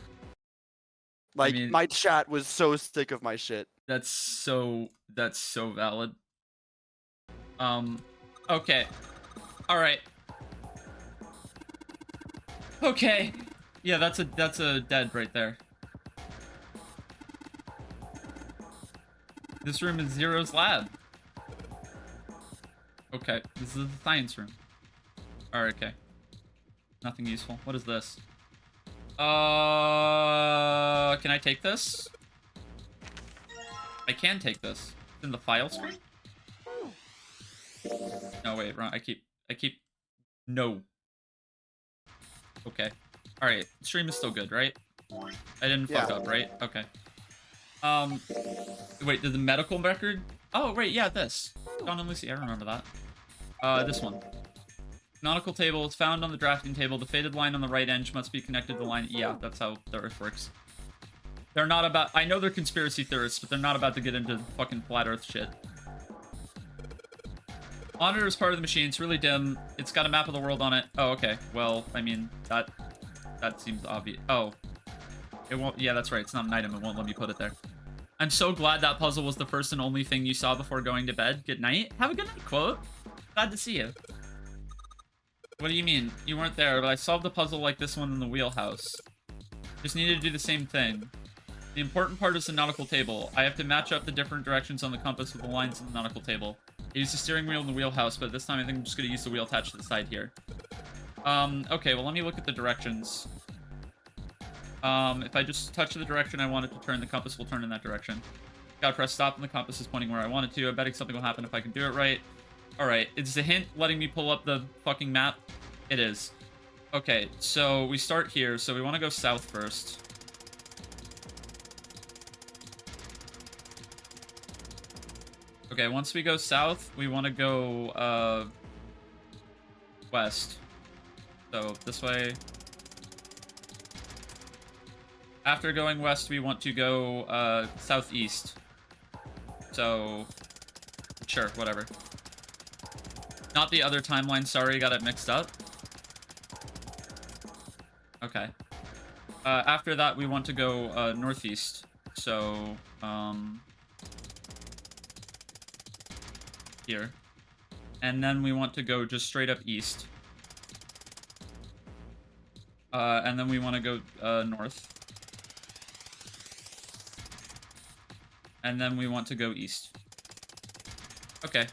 Like, I mean, my chat was so sick of my shit. That's so valid. Okay. Alright. Okay. Yeah, that's a dead right there. This room is Zero's lab. Okay, this is the science room. Alright, okay. Nothing useful. What is this? Can I take this? I can take this. It's in the file screen? No, wait, wrong. I keep... No. Okay. Alright, stream is still good, right? I didn't fuck up, right? Okay. Wait, did the medical record? Oh, right, yeah, this. John and Lucy, I remember that. This one. Nautical table is found on the drafting table. The faded line on the right edge must be connected to the line. Yeah, that's how the Earth works. They're not about... I know they're conspiracy theorists, but they're not about to get into fucking flat Earth shit. Monitor is part of the machine. It's really dim. It's got a map of the world on it. Oh, okay. Well, I mean, that seems obvious. Oh. It won't... Yeah, that's right. It's not an item. It won't let me put it there. I'm so glad that puzzle was the first and only thing you saw before going to bed. Good night. Have a good night, quote. Glad to see you. What do you mean? You weren't there, but I solved a puzzle like this one in the wheelhouse. Just needed to do the same thing. The important part is the nautical table. I have to match up the different directions on the compass with the lines in the nautical table. I used the steering wheel in the wheelhouse, but this time I think I'm just going to use the wheel attached to the side here. Okay, well, let me look at the directions. If I just touch the direction I want it to turn, the compass will turn in that direction. Gotta press stop and the compass is pointing where I want it to. I'm betting something will happen if I can do it right. Alright, is the hint letting me pull up the fucking map? It is. Okay, so we start here, so we want to go south first. Okay, once we go south, we want to go, west. So, this way. After going west, we want to go, southeast. So, sure, whatever. Not the other timeline, sorry, got it mixed up. Okay. After that, we want to go, northeast. So, here. And then we want to go just straight up east. And then we want to go, north. And then we want to go east. Okay.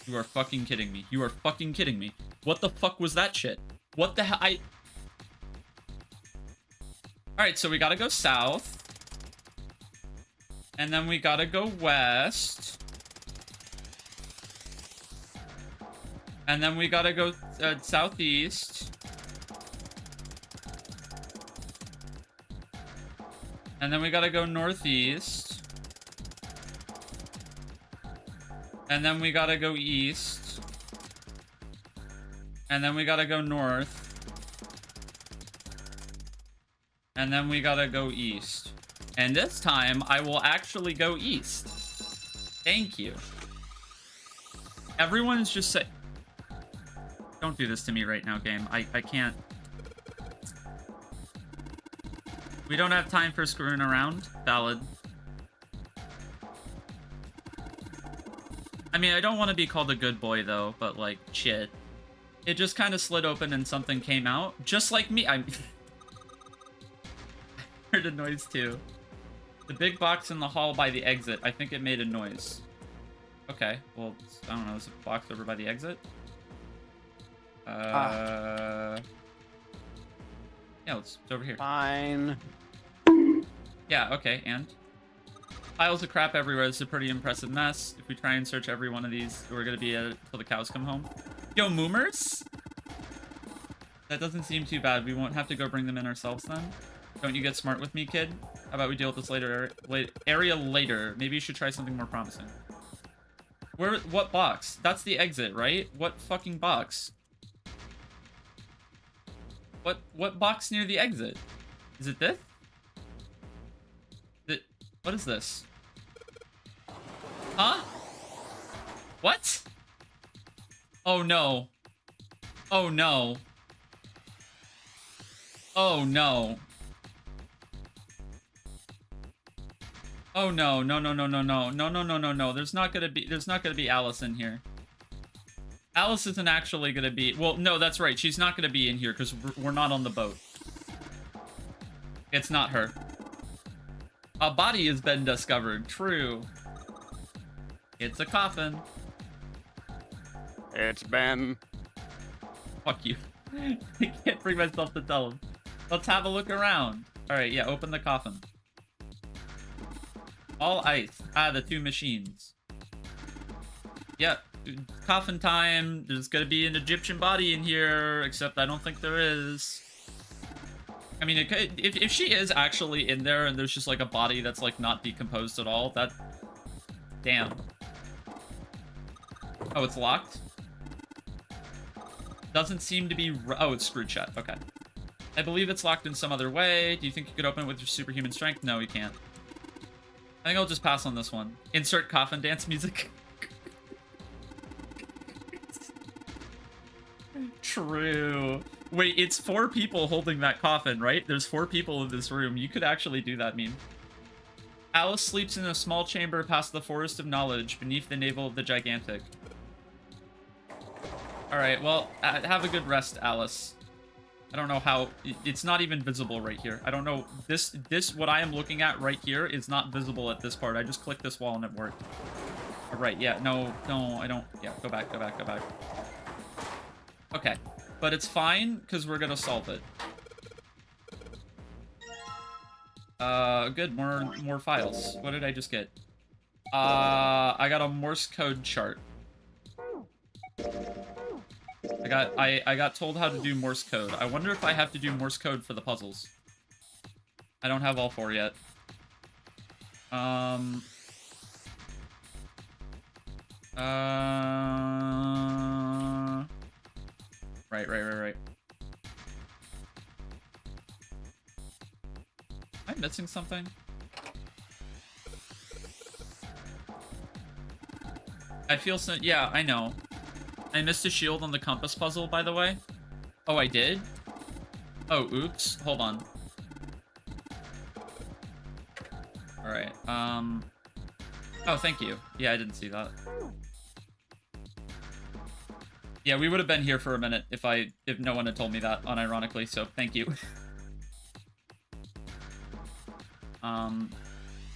You are fucking kidding me. You are fucking kidding me. What the fuck was that shit? What the hell? Alright, so we gotta go south. And then we gotta go west. And then we gotta go southeast. And then we gotta go northeast. And then we gotta go east. And then we gotta go north. And then we gotta go east. And this time, I will actually go east. Thank you. Everyone's just saying... Don't do this to me right now, game. I can't... We don't have time for screwing around. Valid. I mean, I don't want to be called a good boy, though, but, like, shit. It just kind of slid open and something came out. Just like me. made a noise too. The big box in the hall by the exit. I think it made a noise. Okay, well, I don't know. Is a box over by the exit? Yeah, it's over here. Fine. Yeah, okay, and? Piles of crap everywhere. It's a pretty impressive mess. If we try and search every one of these, we're gonna be at it till the cows come home. Yo, Moomers? That doesn't seem too bad. We won't have to go bring them in ourselves then. Don't you get smart with me, kid? How about we deal with this area later? Maybe you should try something more promising. What box? That's the exit, right? What fucking box? What box near the exit? Is it this? What is this? Huh? What? Oh no. Oh no. Oh no. Oh no, no, no, no, no, no, no, no, no, no, no. There's not gonna be Alice in here. Alice isn't actually gonna be, well, no, that's right. She's not gonna be in here because we're not on the boat. It's not her. A body has been discovered. True. It's a coffin. It's Ben. Fuck you. I can't bring myself to tell him. Let's have a look around. Alright, yeah, open the coffin. All ice. Ah, the two machines. Yep. Coffin time. There's gonna be an Egyptian body in here, except I don't think there is. I mean, if she is actually in there and there's just like a body that's like not decomposed at all, that... Damn. Oh, it's locked? Doesn't seem to be... Oh, it's screwed shut. Okay. I believe it's locked in some other way. Do you think you could open it with your superhuman strength? No, you can't. I think I'll just pass on this one. Insert coffin dance music. True. Wait, it's 4 people holding that coffin, right? There's 4 people in this room. You could actually do that meme. Alice sleeps in a small chamber past the Forest of Knowledge, beneath the navel of the Gigantic. Alright, well, have a good rest, Alice. I don't know how... It's not even visible right here. I don't know... This, what I am looking at right here is not visible at this part. I just clicked this wall and it worked. Right, yeah, no, I don't... Yeah, go back. Okay. But it's fine, because we're gonna solve it. Good, more files. What did I just get? I got a Morse code chart. I got told how to do Morse code. I wonder if I have to do Morse code for the puzzles. I don't have all 4 yet. Right. Am I missing something? I feel so... Yeah, I know. I missed a shield on the compass puzzle, by the way. Oh, I did? Oh, oops. Hold on. Alright, Oh, thank you. Yeah, I didn't see that. Yeah, we would have been here for a minute if no one had told me that, unironically, so thank you.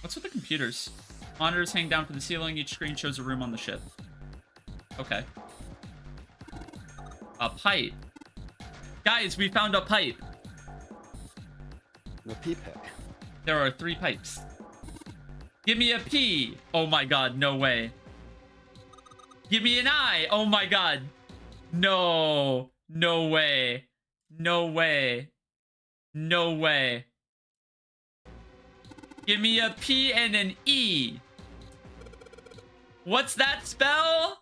What's with the computers? Monitors hang down from the ceiling, each screen shows a room on the ship. Okay. A pipe. Guys, we found a pipe. The pee pick. There are 3 pipes. Give me a P. Oh my god, no way. Give me an I. Oh my god. No. No way. No way. No way. Give me a P and an E. What's that spell?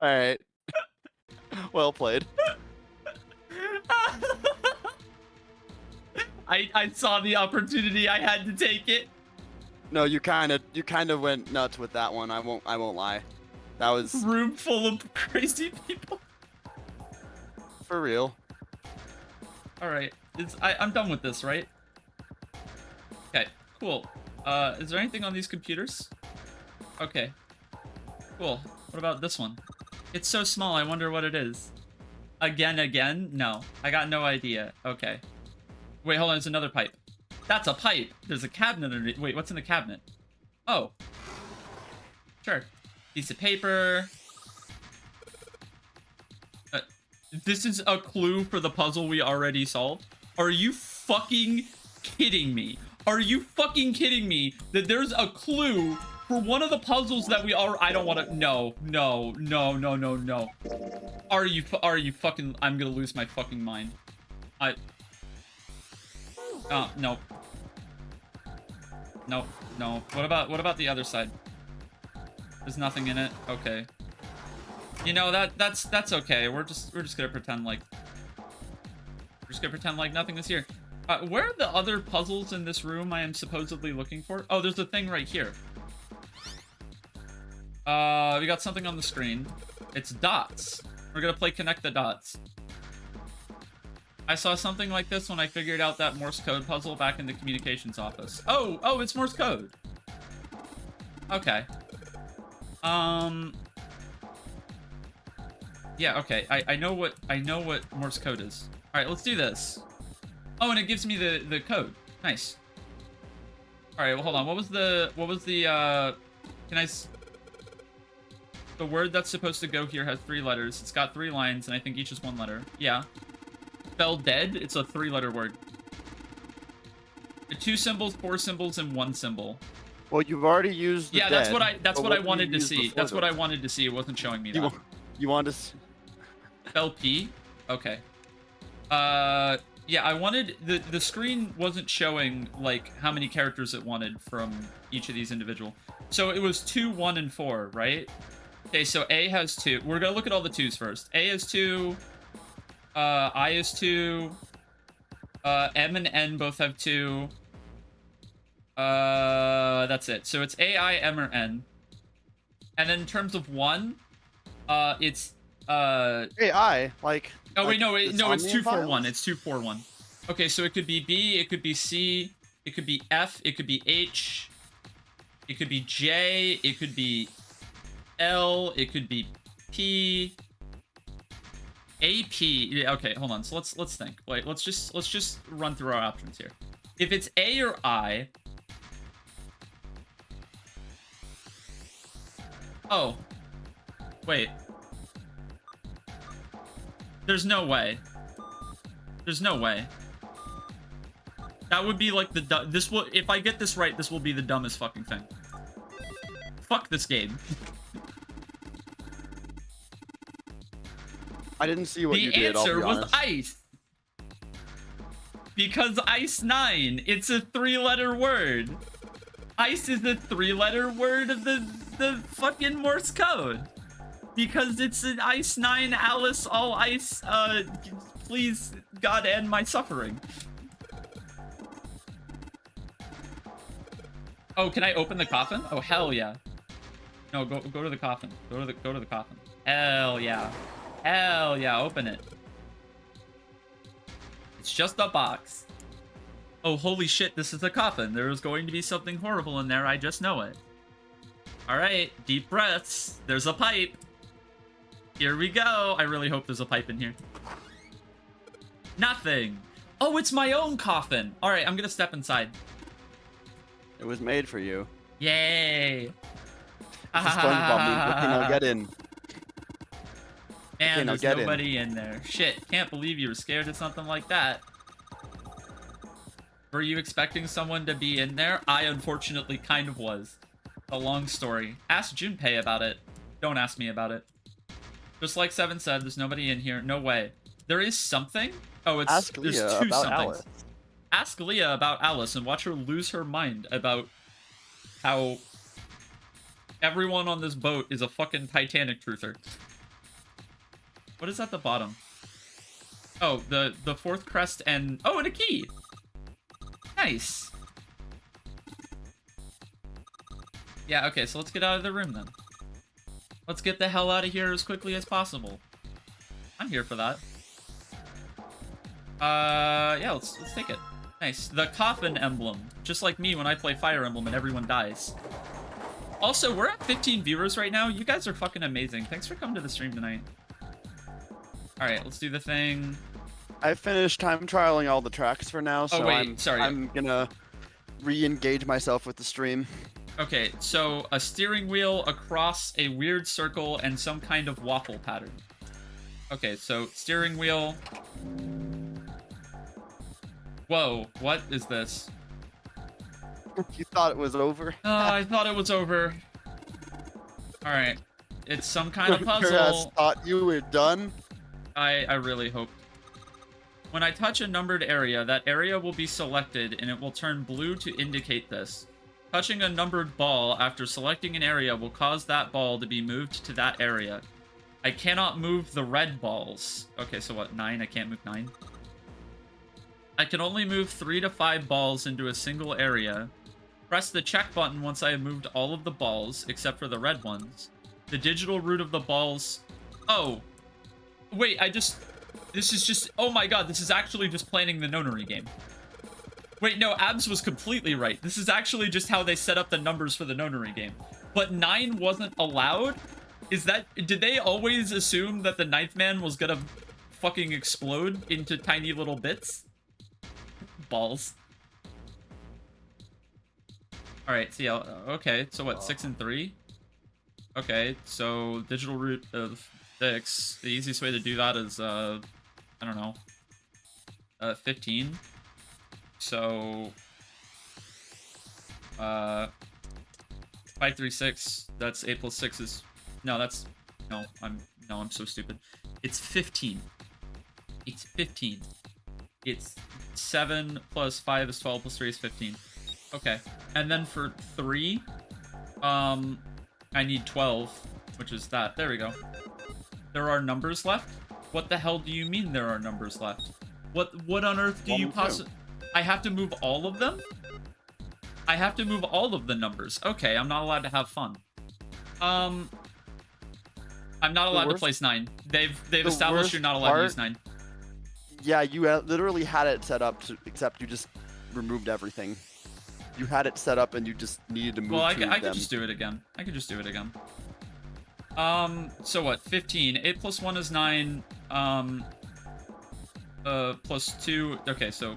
Alright. Well played. I saw the opportunity. I had to take it. No, you kind of went nuts with that one. I won't lie. That was Room full of crazy people. for real. All right, I'm done with this, right? Okay, cool. Is there anything on these computers? Okay, cool. What about this one? It's so small. I wonder what it is. Again? No. I got no idea. Okay. Wait, hold on. There's another pipe. That's a pipe. There's a cabinet underneath. Wait, what's in the cabinet? Oh. Sure. Piece of paper. This is a clue for the puzzle we already solved? Are you fucking kidding me? Are you fucking kidding me that there's a clue for one of the puzzles that we are? I don't want to. No. Are you fucking? I'm gonna lose my fucking mind. No. No. What about the other side? There's nothing in it. Okay. You know, that's okay. We're just gonna pretend like nothing is here. Where are the other puzzles in this room I am supposedly looking for? Oh, there's a thing right here. We got something on the screen. It's dots. We're gonna play connect the dots. I saw something like this when I figured out that Morse code puzzle back in the communications office. Oh, it's Morse code. Okay. Yeah, okay. I know what Morse code is. All right, let's do this. Oh, and it gives me the code. Nice. All right, well, hold on. What was the the word that's supposed to go here has 3 letters. It's got 3 lines, and I think each is 1 letter. Yeah. Spell dead. It's a 3-letter word. 2 symbols, 4 symbols, and 1 symbol. Well, you've already used the yeah, dead, that's what I wanted to used see. before That's what I those? wanted to see. It wasn't showing me that. You want to... Spell P? Okay. Yeah, I wanted... The screen wasn't showing, like, how many characters it wanted from each of these individual. So it was 2, 1, and 4, right? Okay, so A has 2. We're gonna look at all the 2s first. A is 2. I is 2. M and N both have 2. That's it. So it's A, I, M, or N. And then in terms of 1, it's... AI, like... Oh, wait, like no, it's 2, 4, 1. files? It's 2, 4, 1. Okay, so it could be B, it could be C, it could be F, it could be H, it could be J, it could be L, it could be P, AP. Yeah, okay, hold on. So let's think. Wait, let's just run through our options here. If it's A or I... Oh. Wait. There's no way. There's no way. That would be like this will, if I get this right, this will be the dumbest fucking thing. Fuck this game. I didn't see what you did, The I'll be answer was honest. ice. Because Ice 9, it's a 3-letter word. Ice is the 3-letter word of the fucking Morse code. Because it's an Ice 9, Alice, all ice, please, God, end my suffering. Oh, can I open the coffin? Oh, hell yeah. No, go to the coffin. Go to the coffin. Hell yeah. Hell yeah, open it. It's just a box. Oh, holy shit, this is a coffin. There is going to be something horrible in there, I just know it. Alright, deep breaths. There's a pipe. Here we go. I really hope there's a pipe in here. Nothing. Oh, it's my own coffin. Alright, I'm gonna step inside. It was made for you. Yay. This is SpongeBob. Okay, now get in. Man, now there's get in. nobody in there. Shit, can't believe you were scared of something like that. Were you expecting someone to be in there? I unfortunately kind of was. A long story. Ask Junpei about it. Don't ask me about it. Just like Seven said, there's nobody in here. No way. There is something? Oh, it's Ask there's Leah 2 about somethings. Alice. Ask Leah about Alice and watch her lose her mind about how everyone on this boat is a fucking Titanic truther. What is at the bottom? Oh, the 4th crest and... Oh, and a key! Nice! Yeah, okay, so let's get out of the room then. Let's get the hell out of here as quickly as possible. I'm here for that. Yeah, let's take it. Nice. The coffin emblem. Just like me when I play Fire Emblem and everyone dies. Also, we're at 15 viewers right now. You guys are fucking amazing. Thanks for coming to the stream tonight. All right, let's do the thing. I finished time trialing all the tracks for now, so wait, sorry. I'm gonna re-engage myself with the stream. Okay, so a steering wheel across a weird circle and some kind of waffle pattern. Okay, so steering wheel. Whoa, what is this? You thought it was over? I thought it was over. Alright. It's some kind of Your ass puzzle. thought you were done? I really hope. When I touch a numbered area, that area will be selected and it will turn blue to indicate this. Touching a numbered ball after selecting an area will cause that ball to be moved to that area. I cannot move the red balls. Okay, so what, 9? I can't move 9. I can only move 3 to 5 balls into a single area. Press the check button once I have moved all of the balls, except for the red ones. The digital root of the balls... Oh! Wait, this is just... Oh my god, this is actually just planning the nonary game. Wait, no, Abs was completely right. This is actually just how they set up the numbers for the nonary game. But 9 wasn't allowed? Did they always assume that the 9th man was gonna fucking explode into tiny little bits? Balls. Alright, see, okay, so what, 6 and 3? Okay, so digital root of 6. The easiest way to do that is, I don't know, 15. So, 5, 3, 6, that's 8 plus 6 is, no, that's, no, I'm so stupid. It's 15. It's 15. It's 7 plus 5 is 12 plus 3 is 15. Okay. And then for 3, I need 12, which is that. There we go. There are numbers left? What the hell do you mean there are numbers left? What on earth do you possibly... I have to move all of them? I have to move all of the numbers. Okay, I'm not allowed to have fun. I'm not allowed to place 9. They've established you're not allowed to use 9. Yeah, you literally had it set up, except you just removed everything. You had it set up and you just needed to move I them. could just do it again. I could just do it again. So what? 15. 8 plus 1 is 9. Plus 2. Okay, so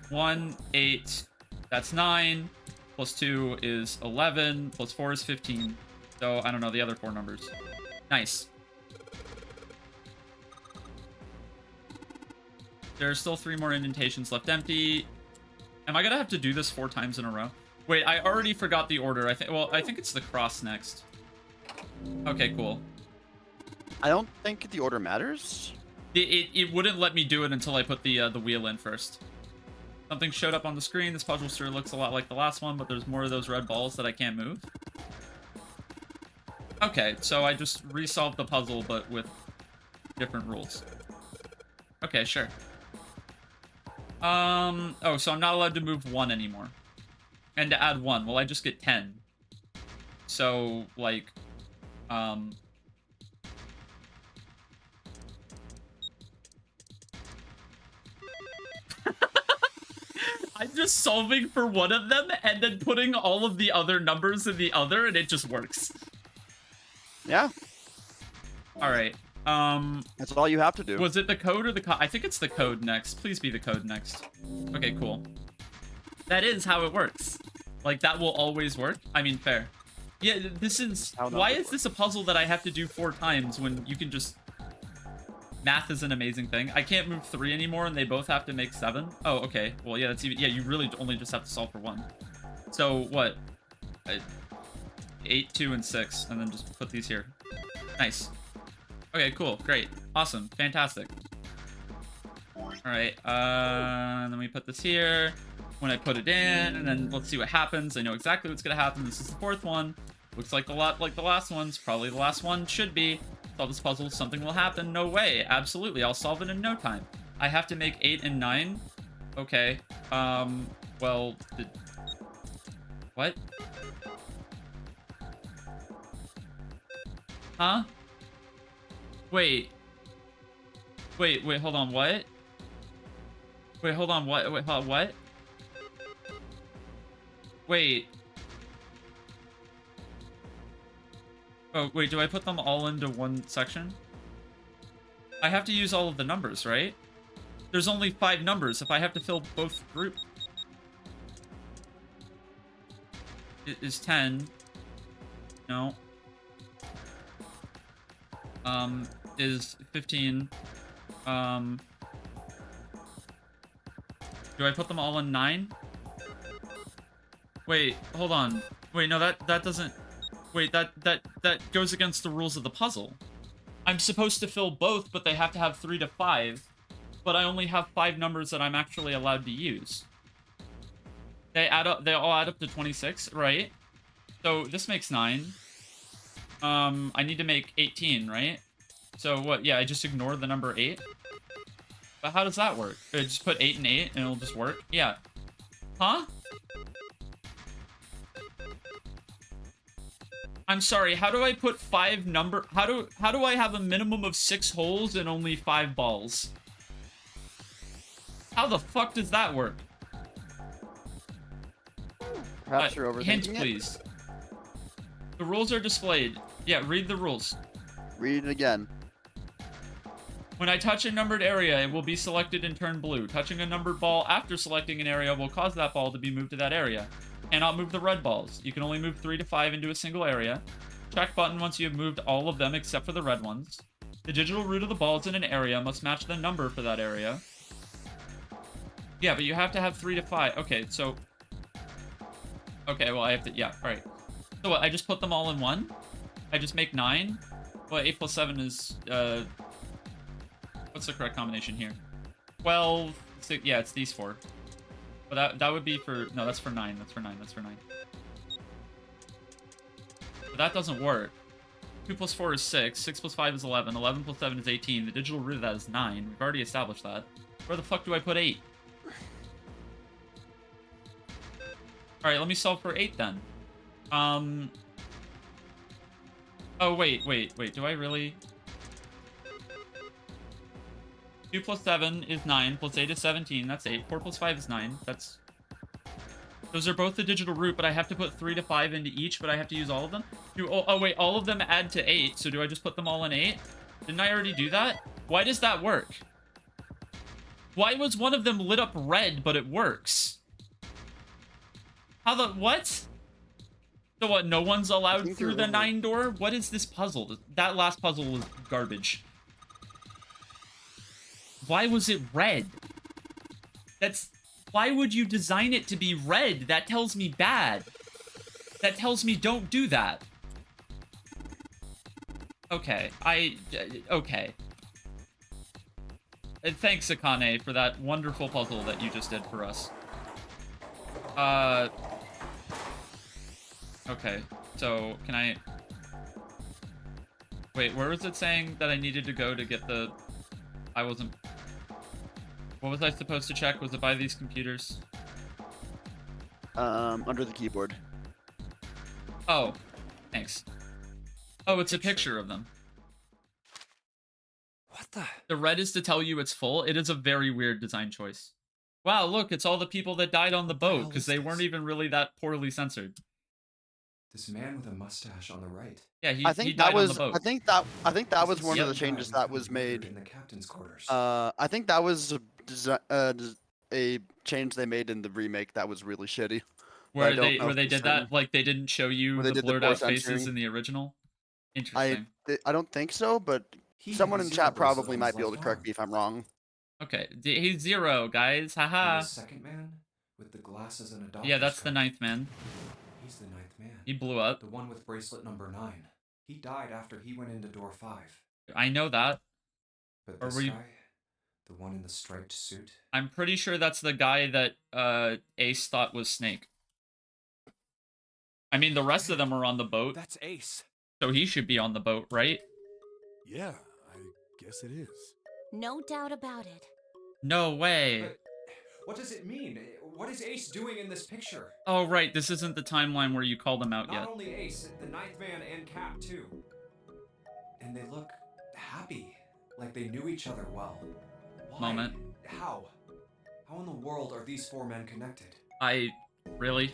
1, 8. That's 9. Plus 2 is 11. Plus 4 is 15. So I don't know the other 4 numbers. Nice. There are still 3 more indentations left empty. Am I gonna have to do this 4 times in a row? Wait, I already forgot the order. I think it's the cross next. Okay, cool. I don't think the order matters. It wouldn't let me do it until I put the wheel in first. Something showed up on the screen. This puzzle sure looks a lot like the last one, but there's more of those red balls that I can't move. Okay, so I just resolved the puzzle, but with different rules. Okay, sure. Oh, so I'm not allowed to move 1 anymore. And to add 1, well, I just get 10. So, like, I'm just solving for one of them and then putting all of the other numbers in the other, and it just works. Yeah. Alright. That's all you have to do. Was it the code or the I think it's the code next. Please be the code next. Okay, cool. That is how it works. Like, that will always work. I mean, fair. Yeah, this is... Why is this a puzzle that I have to do 4 times when you can just... Math is an amazing thing. I can't move 3 anymore, and they both have to make 7? Oh, okay. Well, yeah, that's even... Yeah, you really only just have to solve for 1. So, what? 8, 2, and 6, and then just put these here. Nice. Okay, cool. Great. Awesome. Fantastic. Alright, then we put this here. When I put it in, and then let's see what happens. I know exactly what's gonna happen. This is the 4th one. Looks like a lot like the last ones. Probably the last one should be. Solve this puzzle, something will happen. No way. Absolutely. I'll solve it in no time. I have to make 8 and 9. Okay. Well, what? Huh? Wait, hold on, what? Wait, hold on, what? Wait, hold on, what? Wait. Oh, wait, do I put them all into one section? I have to use all of the numbers, right? There's only 5 numbers. If I have to fill both groups, is 10. No. Is 15. Do I put them all in 9? Wait, hold on. Wait, no, that doesn't... Wait, that goes against the rules of the puzzle. I'm supposed to fill both, but they have to have 3 to 5. But I only have 5 numbers that I'm actually allowed to use. They add up. They all add up to 26, right? So this makes 9. I need to make 18, right? So what? Yeah, I just ignore the number 8. But how does that work? I just put 8 and 8, and it'll just work. Yeah. Huh? I'm sorry. How do I put 5 number? How do I have a minimum of 6 holes and only 5 balls? How the fuck does that work? Perhaps you're overthinking Hint, it. please. The rules are displayed. Yeah, read the rules. Read it again. When I touch a numbered area, it will be selected and turn blue. Touching a numbered ball after selecting an area will cause that ball to be moved to that area. Cannot move the red balls. You can only move 3 to 5 into a single area. Check button once you have moved all of them except for the red ones. The digital root of the balls in an area must match the number for that area. Yeah, but you have to have 3 to 5. Okay, so... Okay, well, I have to... Yeah, alright. So what, I just put them all in 1? I just make 9? Well, 8 plus 7 is... What's the correct combination here? 12... 6, yeah, it's these 4. But that would be for... No, that's for 9. That's for 9. That's for 9. But that doesn't work. 2 plus 4 is 6. 6 plus 5 is 11. 11 plus 7 is 18. The digital root of that is 9. We've already established that. Where the fuck do I put 8? Alright, let me solve for 8 then. Oh, wait. Do I really... 2 plus 7 is 9, plus 8 is 17, that's 8. 4 plus 5 is 9, that's... Those are both the digital root, but I have to put 3 to 5 into each, but I have to use all of them? Oh, wait, all of them add to 8, so do I just put them all in 8? Didn't I already do that? Why does that work? Why was one of them lit up red, but it works? How the... What? So what, no one's allowed through the 9 door? What is this puzzle? That last puzzle was garbage. Why was it red? That's... Why would you design it to be red? That tells me bad. That tells me don't do that. Okay, okay. And thanks, Akane, for that wonderful puzzle that you just did for us. Okay, so, can I... Wait, where was it saying that I needed to go to get the... I wasn't... What was I supposed to check? Was it by these computers? Under the keyboard. Oh, thanks. Oh, it's a picture of them. What the? The red is to tell you it's full. It is a very weird design choice. Wow, look, it's all the people that died on the boat, because they weren't even really that poorly censored. This man with a mustache on the right. Yeah, he I think died that was. on the boat. I think that was one Yep. of the changes that was made. In the captain's quarters. I think that was a change they made in the remake that was really shitty. Where don't know they if it's did that, certain. like they didn't show you Where they the did the blurred out poor faces censoring. in the original? Interesting. I don't think so, but He someone had in zero chat probably bracelet on might his be able to left correct arm. me if I'm wrong. Okay, he's 0, guys. And Haha. the second man with the glasses and a doctor's Yeah, that's the coat. 9th man. He's the 9th man. He blew up. The one with bracelet number 9. He died after he went into door 5. I know that. But Or this were you- guy, the one in the striped suit, I'm pretty sure that's the guy that Ace thought was Snake. I mean, the rest of them are on the boat, That's Ace. so he should be on the boat, right? Yeah, I guess it is. No doubt about it. No way. But what does it mean? What is Ace doing in this picture? Oh, right, this isn't the timeline where you called him out Not yet. only Ace, the 9th man and Cap too. And they look happy, like they knew each other well. Why? Moment. How? How in the world are these 4 men connected? Really?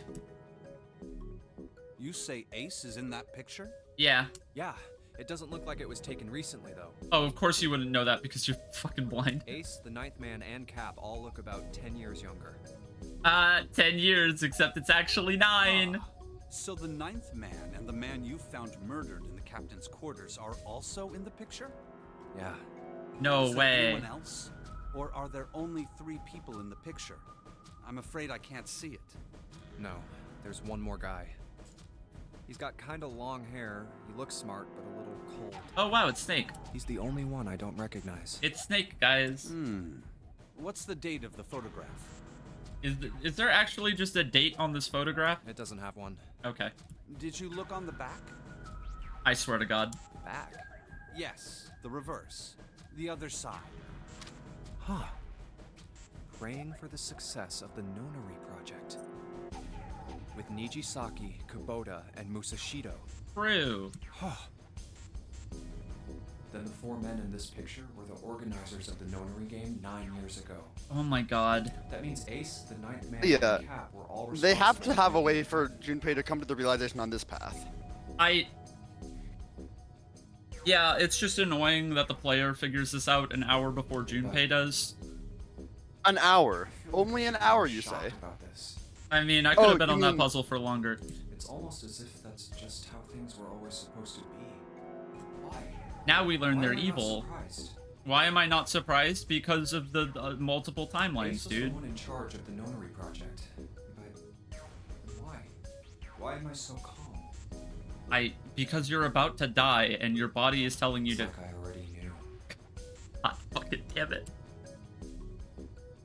You say Ace is in that picture? Yeah. Yeah, It doesn't look like it was taken recently, though. Oh, of course you wouldn't know that because you're fucking blind. Ace, the Ninth Man, and Cap all look about 10 years younger. 10 years, except it's actually 9. Ah, so the Ninth Man and the man you found murdered in the captain's quarters are also in the picture? Yeah. No Is there way. anyone else? Or are there only 3 people in the picture? I'm afraid I can't see it. No, there's one more guy. He's got kinda long hair, he looks smart, but a little cold. Oh wow, it's Snake. He's the only one I don't recognize. It's Snake, guys. What's the date of the photograph? Is there actually just a date on this photograph? It doesn't have one. Okay. Did you look on the back? I swear to God. Back? Yes, the reverse. The other side. Huh. Praying for the success of the Nonary project. With Nijisaki, Kubota, and Musashido. True. Then the 4 men in this picture were the organizers of the Nonary game 9 years ago. Oh my God. That means Ace, the Ninth Man, Yeah. and Cap were all They have to responsible have a for way for Junpei to come to the realization on this path. Yeah, it's just annoying that the player figures this out an hour before Junpei does. An hour. Only an hour, I'm you shocked say? about this. I mean, I could have been you on that mean- puzzle for longer. It's almost as if that's just how things were always supposed to be. Why? Now we learn Why they're am I not evil. surprised? Why am I not surprised? Because of the multiple Ace timelines, was dude. the one in charge of the Nonary project. But why? Why am I so calm? Because you're about to die and your body is telling you It's to. like I already knew. God fucking damn it.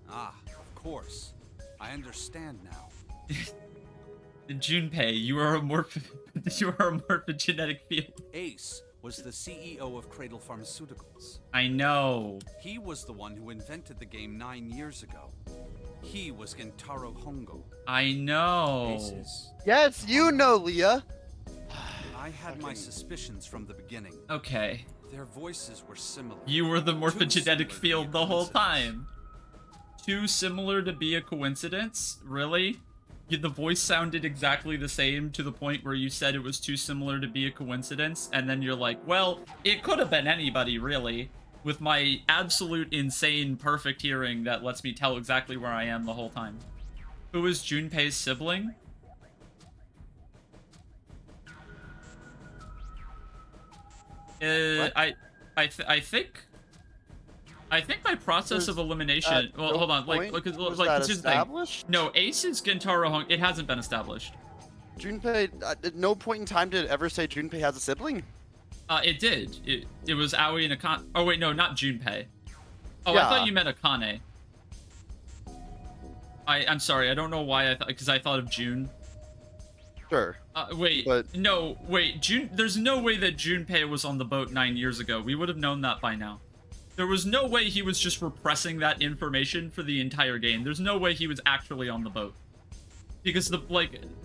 Ah, of course. I understand now. Junpei, you are a morphogenetic field. Ace was the CEO of Cradle Pharmaceuticals. I know. He was the one who invented the game 9 years ago. He was Gentaro Hongo. I know. Aces. Yes, you know, Leah. I had my suspicions from the beginning. Okay. Their voices were similar. You were the Too morphogenetic similar to be field a the whole coincidence. time. Too similar to be a coincidence? Really? The voice sounded exactly the same to the point where you said it was too similar to be a coincidence, and then you're like, well, it could have been anybody, really. With my absolute insane perfect hearing that lets me tell exactly where I am the whole time. Who is Junpei's sibling? I think by process of elimination. Well, no hold on. point Look, was like that this is the thing. established? No, Ace is Gentaro Hong. It hasn't been established. Junpei, at no point in time did it ever say Junpei has a sibling. It did. It was Aoi and Akane. Oh wait, no, not Junpei. Oh, I Yeah. thought you meant Akane. I'm sorry. I don't know why I thought, because I thought of June. Sure. Wait. But- No, wait. June. There's no way that Junpei was on the boat 9 years ago. We would have known that by now. There was no way he was just repressing that information for the entire game. There's no way he was actually on the boat. Because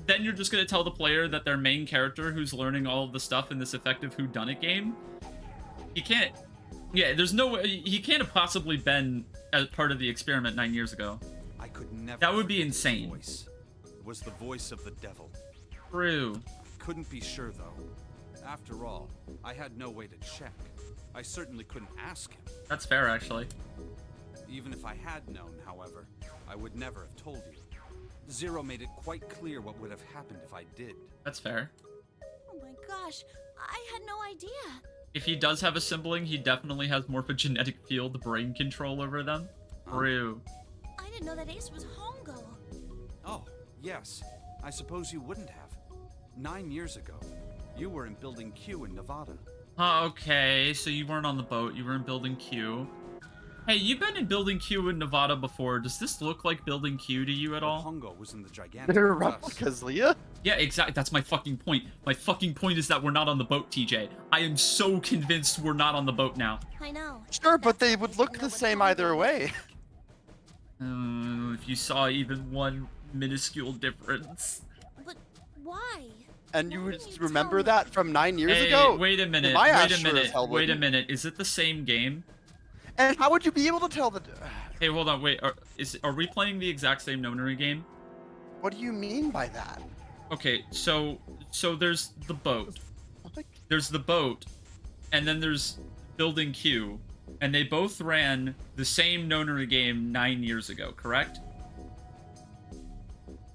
then you're just gonna tell the player that their main character who's learning all of the stuff in this effective whodunit game, he can't. Yeah, there's no way he can't have possibly been a part of the experiment 9 years ago. I could never. That would be forget his insane. Voice. It was the voice of the devil. True. Couldn't be sure though. After all, I had no way to check. I certainly couldn't ask him. That's fair, actually. Even if I had known, however, I would never have told you. Zero made it quite clear what would have happened if I did. That's fair. Oh my gosh, I had no idea. If he does have a sibling, he definitely has morphogenetic field brain control over them. True. I didn't know that Ace was Hongo. Oh, yes. I suppose you wouldn't have. 9 years ago, you were in Building Q in Nevada. Okay, so you weren't on the boat. You were in Building Q. Hey, you've been in Building Q in Nevada before. Does this look like Building Q to you at all? Hongo was in the gigantic. They're bus. replicas, Leah. Yeah, exactly. That's my fucking point. My fucking point is that we're not on the boat, TJ. I am so convinced we're not on the boat now. I know. Sure, but That's they why I would didn't look know the what same Hongo either looked way. like. If you saw even one minuscule difference. But why? And you Why would didn't you tell remember me? that from 9 years Hey, ago? wait a minute. My ass Wait a sure as minute. hell Wait a wouldn't. minute. Is it the same game? And how would you be able to tell the... Hey, hold on. Wait. Are we playing the exact same Nonary game? What do you mean by that? Okay, so there's the boat. What? There's the boat, and then there's Building Q, and they both ran the same Nonary game 9 years ago, correct?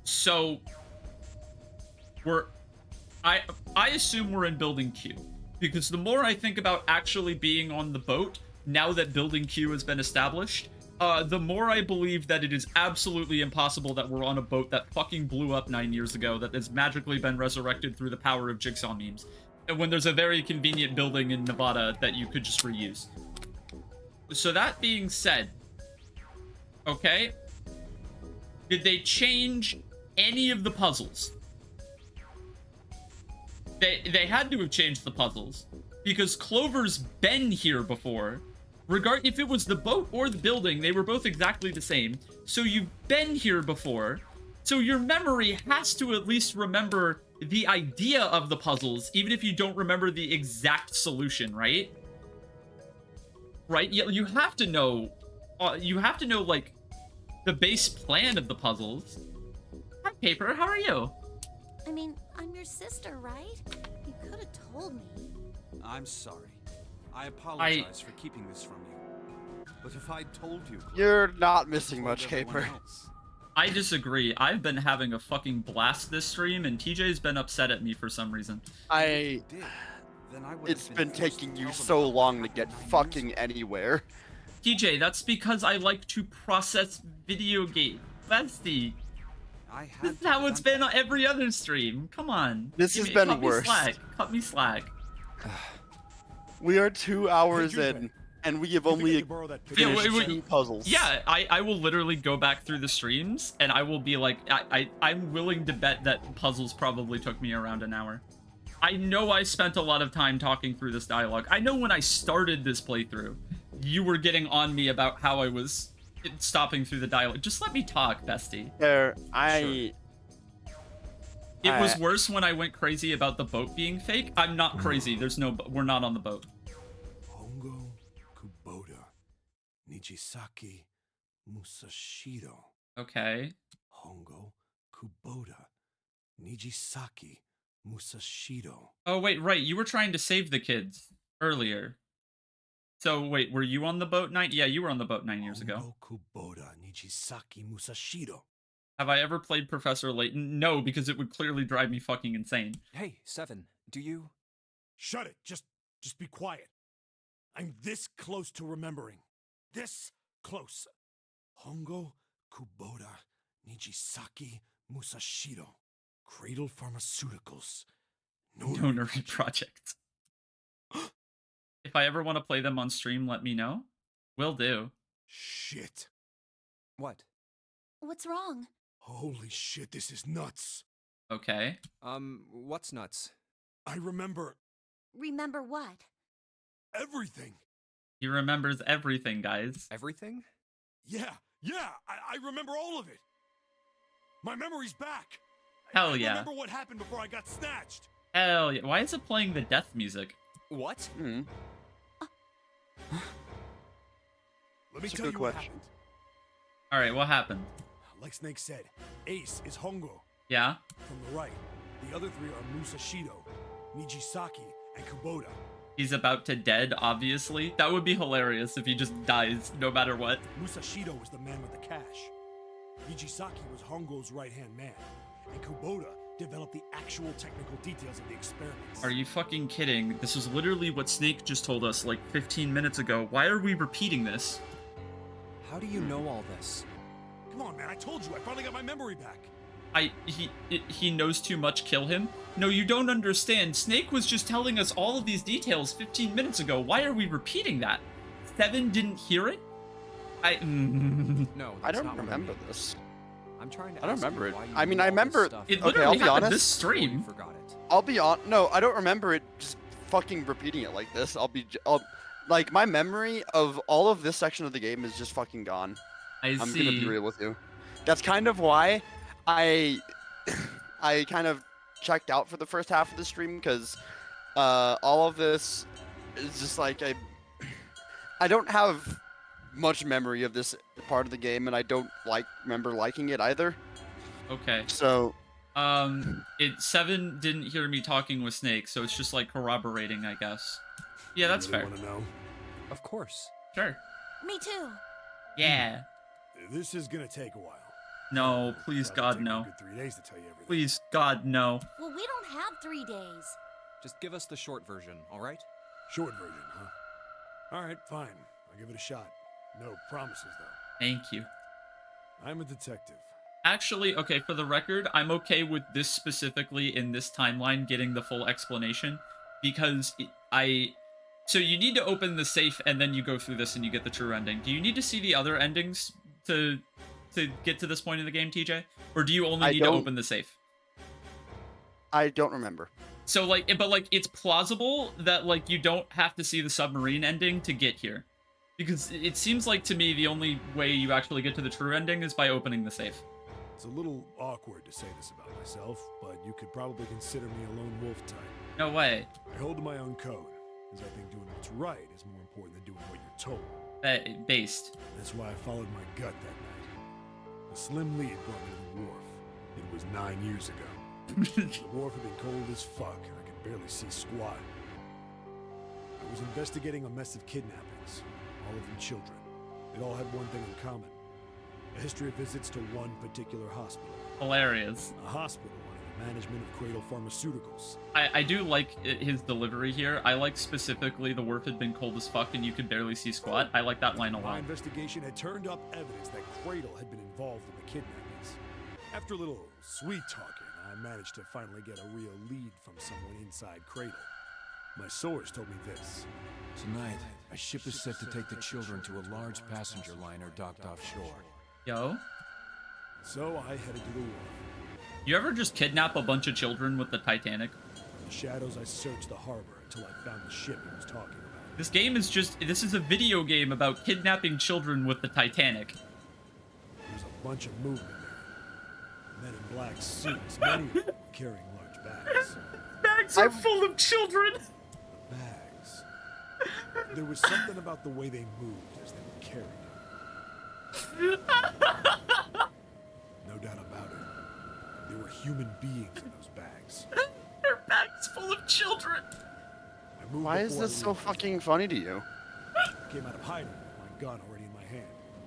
So I assume we're in Building Q, because the more I think about actually being on the boat now that Building Q has been established, the more I believe that it is absolutely impossible that we're on a boat that fucking blew up 9 years ago that has magically been resurrected through the power of Jigsaw memes, and when there's a very convenient building in Nevada that you could just reuse. So that being said, okay, did they change any of the puzzles? They had to have changed the puzzles, because Clover's been here before. If it was the boat or the building, they were both exactly the same. So you've been here before. So your memory has to at least remember the idea of the puzzles, even if you don't remember the exact solution, right? Right? You have to know, like, the base plan of the puzzles. Hi, Paper, how are you? I mean, I'm your sister, right? You could have told me. I'm sorry. I apologize for keeping this from you. But if I'd told you... You're not missing much, everyone Caper. else, I disagree. I've been having a fucking blast this stream, and TJ's been upset at me for some reason. did, then I would It's have been forced taking to you tell them so about long to what get happened 9 years fucking ago. anywhere. TJ, that's because I like to process video game. Bestie. I had This is to how have it's done been on every other stream. Come on. This Give has me- been cut me worse. slack. Cut me slack. We are 2 hours Hey, in, and we have You think I only could borrow that Yeah, picture? wait, wait. 2 puzzles. Yeah, I will literally go back through the streams, and I will be like, I'm willing to bet that puzzles probably took me around an hour. I know I spent a lot of time talking through this dialogue. I know when I started this playthrough, you were getting on me about how I was stopping through the dialogue. Just let me talk, bestie. There, It was worse when I went crazy about the boat being fake. I'm not crazy. We're not on the boat. Hongo Kubota Nijisaki Musashiro. Okay. Hongo Kubota Nijisaki Musashiro. Oh, wait, right. You were trying to save the kids earlier. So, wait, were you on the boat 9? Yeah, you were on the boat 9 years ago. Hongo Kubota Nijisaki Musashiro. Have I ever played Professor Layton? No, because it would clearly drive me fucking insane. Hey, Seven, do you... Shut it. Just be quiet. I'm this close to remembering. This close. Hongo Kubota Nijisaki Musashiro. Cradle Pharmaceuticals. Nonary Project. If I ever want to play them on stream, let me know. Will do. Shit. What? What's wrong? Holy shit, this is nuts. Okay. What's nuts? I remember Remember what? everything. He remembers everything, guys. Everything? Yeah, I remember all of it. My memory's back. Hell I yeah. remember what happened before I got snatched. Hell yeah. Why is it playing the death music? What? Hmm. Let me That's a tell good you what question. happened. Alright, what happened? Like Snake said, Ace is Hongo. Yeah? From the right, the other three are Musashido, Nijisaki, and Kubota. He's about to dead, obviously. That would be hilarious if he just dies no matter what. Musashido was the man with the cash. Nijisaki was Hongo's right-hand man. And Kubota developed the actual technical details of the experiments. Are you fucking kidding? This is literally what Snake just told us like 15 minutes ago. Why are we repeating this? How do you know all this? Come on, man, I told you, I finally got my memory back. He knows too much, kill him? No, you don't understand. Snake was just telling us all of these details 15 minutes ago. Why are we repeating that? Seven didn't hear it? No, I that's don't not what remember mean. this. I'm trying to I don't ask you remember it. why you I mean, knew I all this remember- stuff. It Okay, literally I'll be happened honest. this stream. You forgot it. I'll be on. No, I don't remember it just fucking repeating it like this. Like, my memory of all of this section of the game is just fucking gone. I'm gonna be see. real with you. That's kind of why I kind of checked out for the first half of the stream, because all of this is just like I don't have much memory of this part of the game, and I don't remember liking it either. Okay. So Seven didn't hear me talking with Snake, so it's just like corroborating, I guess. Yeah, that's really fair. Want to know? Of course. Sure. Me too. Yeah. This is gonna take a while. No, It'll please, probably God, take me a no. good 3 days to tell you everything. Please, God, no. Well, we don't have 3 days. Just give us the short version, all right? Short version, huh? All right, fine. I'll give it a shot. No promises, though. Thank you. I'm a detective. Actually, okay, for the record, I'm okay with this specifically in this timeline getting the full explanation because so you need to open the safe and then you go through this and you get the true ending. Do you need to see the other endings to get to this point in the game, TJ? Or do you only need to open the safe? I don't remember. So but it's plausible that like you don't have to see the submarine ending to get here. Because it seems like to me the only way you actually get to the true ending is by opening the safe. It's a little awkward to say this about myself, but you could probably consider me a lone wolf type. No way. I hold to my own code, as I think doing what's right is more important than doing what you're told. Based. That's why I followed my gut that night. A slim lead brought me to the wharf. It was 9 years ago. The wharf had been cold as fuck, and I could barely see squat. I was investigating a mess of kidnappings, all of them children. It all had one thing in common. A history of visits to one particular hospital. Hilarious. A hospital under the management of Cradle Pharmaceuticals. I do like his delivery here. I like specifically the wharf had been cold as fuck and you could barely see squat. I like that line a My lot. investigation had turned up evidence that Cradle had been involved in the kidnappings. After a little sweet talking, I managed to finally get a real lead from someone inside Cradle. My source told me this. Tonight, a ship is set to take the children to a large passenger liner docked offshore. Yo, So I headed to the wharf. you ever just kidnap a bunch of children with the Titanic? In the shadows, I searched the harbor until I found the ship he was talking about. This game is this is a video game about kidnapping children with the Titanic. There was a bunch of movement there. Men in black suits, many of them were carrying large bags. Bags are full of children! Bags. There was something about the way they moved as they were carried. No doubt about it. There were human beings in those bags. They're bags full of children! I moved Why is before this I so realized. fucking funny to you? I came out of hiding with my gun already in my hand.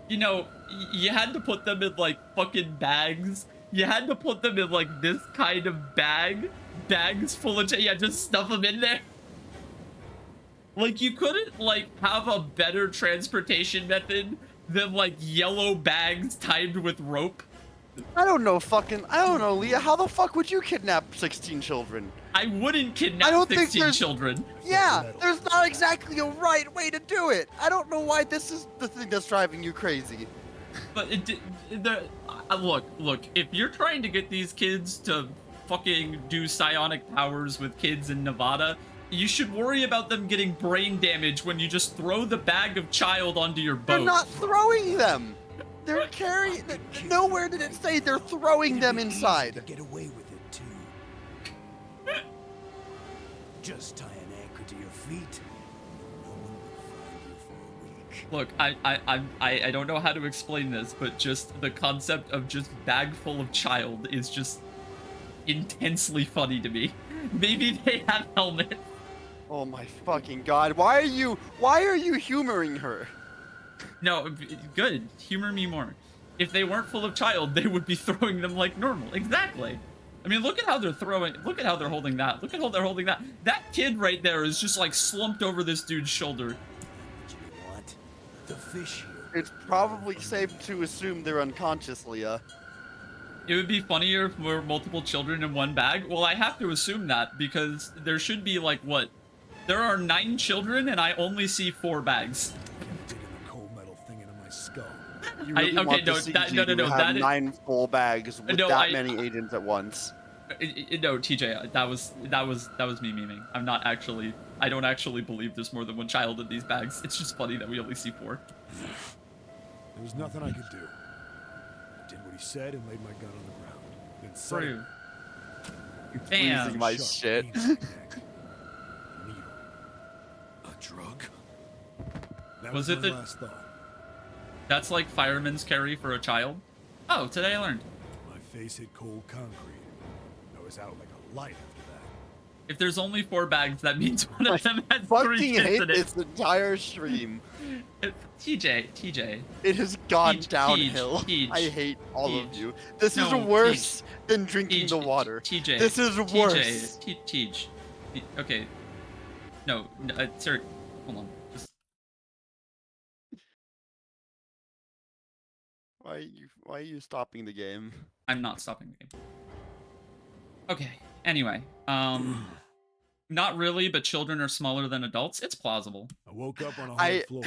You know, you had to put them in like fucking bags. You had to put them in like this kind of bag. Bags full of yeah, just stuff them in there. Like you couldn't like have a better transportation method than like yellow bags tied with rope. I don't know, Leah. How the fuck would you kidnap 16 children? I wouldn't kidnap I don't think 16 there's- children. Yeah, there's not exactly a right way to do it. I don't know why this is the thing that's driving you crazy. But look, if you're trying to get these kids to fucking do psionic powers with kids in Nevada, you should worry about them getting brain damage when you just throw the bag of child onto your boat. They're not throwing them. They're carrying. Nowhere did it say they're throwing them inside. Get away with it too. Just tie an anchor to your feet. No one will find you for a week. Look, I don't know how to explain this, but just the concept of just bag full of child is just intensely funny to me. Maybe they have helmets. Oh my fucking god! Why are you humoring her? No, good. Humor me more. If they weren't full of child, they would be throwing them like normal. Exactly. I mean, look at how they're throwing. Look at how they're holding that. Look at how they're holding that. That kid right there is just like slumped over this dude's shoulder. What you want? The fish here. It's probably safe to assume they're unconscious, Leah. It would be funnier if there were multiple children in one bag. Well, I have to assume that because there should be like what? There are 9 children and I only see 4 bags. Digging the cold metal thing into my skull. You really okay, want no, the that- CG no, to have that is- 9 full bags with No, that many agents at once. No, TJ, that was me memeing. I don't actually believe there's more than one child in these bags. It's just funny that we only see 4. There was nothing I could do. I did what he said and laid my gun on the ground. Then set True. It's Damn. freezing my sharp shit. pains in the neck. A needle. A drug. That Was was it my the- last thought. That's like fireman's carry for a child. Oh, today I learned. My face hit cold concrete. I was out like a light after that. If there's only 4 bags, that means one I of them has 3 fucking kids hate in it. this entire stream. TJ. It has gone Teach, downhill. teach, I hate all of teach. you. This is No, worse than drinking the TJ, water. TJ. This is worse. TJ. Okay. No, sir. Hold on. Just... Why are you stopping the game? I'm not stopping the game. Okay. Anyway, not really, but children are smaller than adults. It's plausible. I woke up on a hard floor.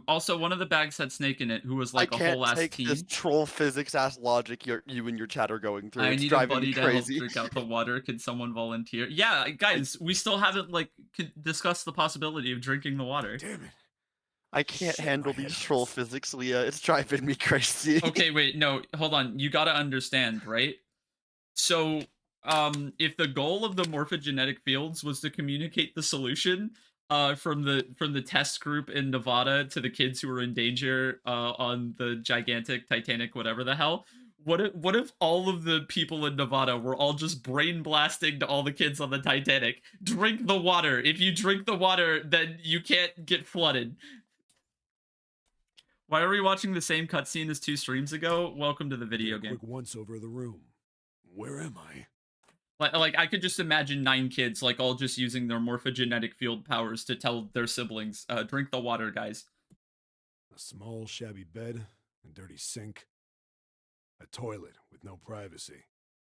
Also, one of the bags had Snake in it, who was like I a can't whole ass take teen. this troll physics ass logic you and your chat are going through. I It's need a driving buddy me to help crazy. drink out the water. Can someone volunteer? Yeah, guys, we still haven't like discussed the possibility of drinking the water. Damn it. I can't Shit, handle my head these troll hurts. physics, Leah. It's driving me crazy. Okay, wait, no, hold on. You gotta understand, right? So, if the goal of the morphogenetic fields was to communicate the solution, from the test group in Nevada to the kids who were in danger, on the gigantic Titanic, whatever the hell. What if all of the people in Nevada were all just brain blasting to all the kids on the Titanic? Drink the water. If you drink the water, then you can't get flooded. Why are we watching the same cutscene as 2 streams ago? Welcome to the video game. Quick once over of the room. Where am I? Like I could just imagine 9 kids like all just using their morphogenetic field powers to tell their siblings, drink the water, guys. A small, shabby bed, a dirty sink, a toilet with no privacy.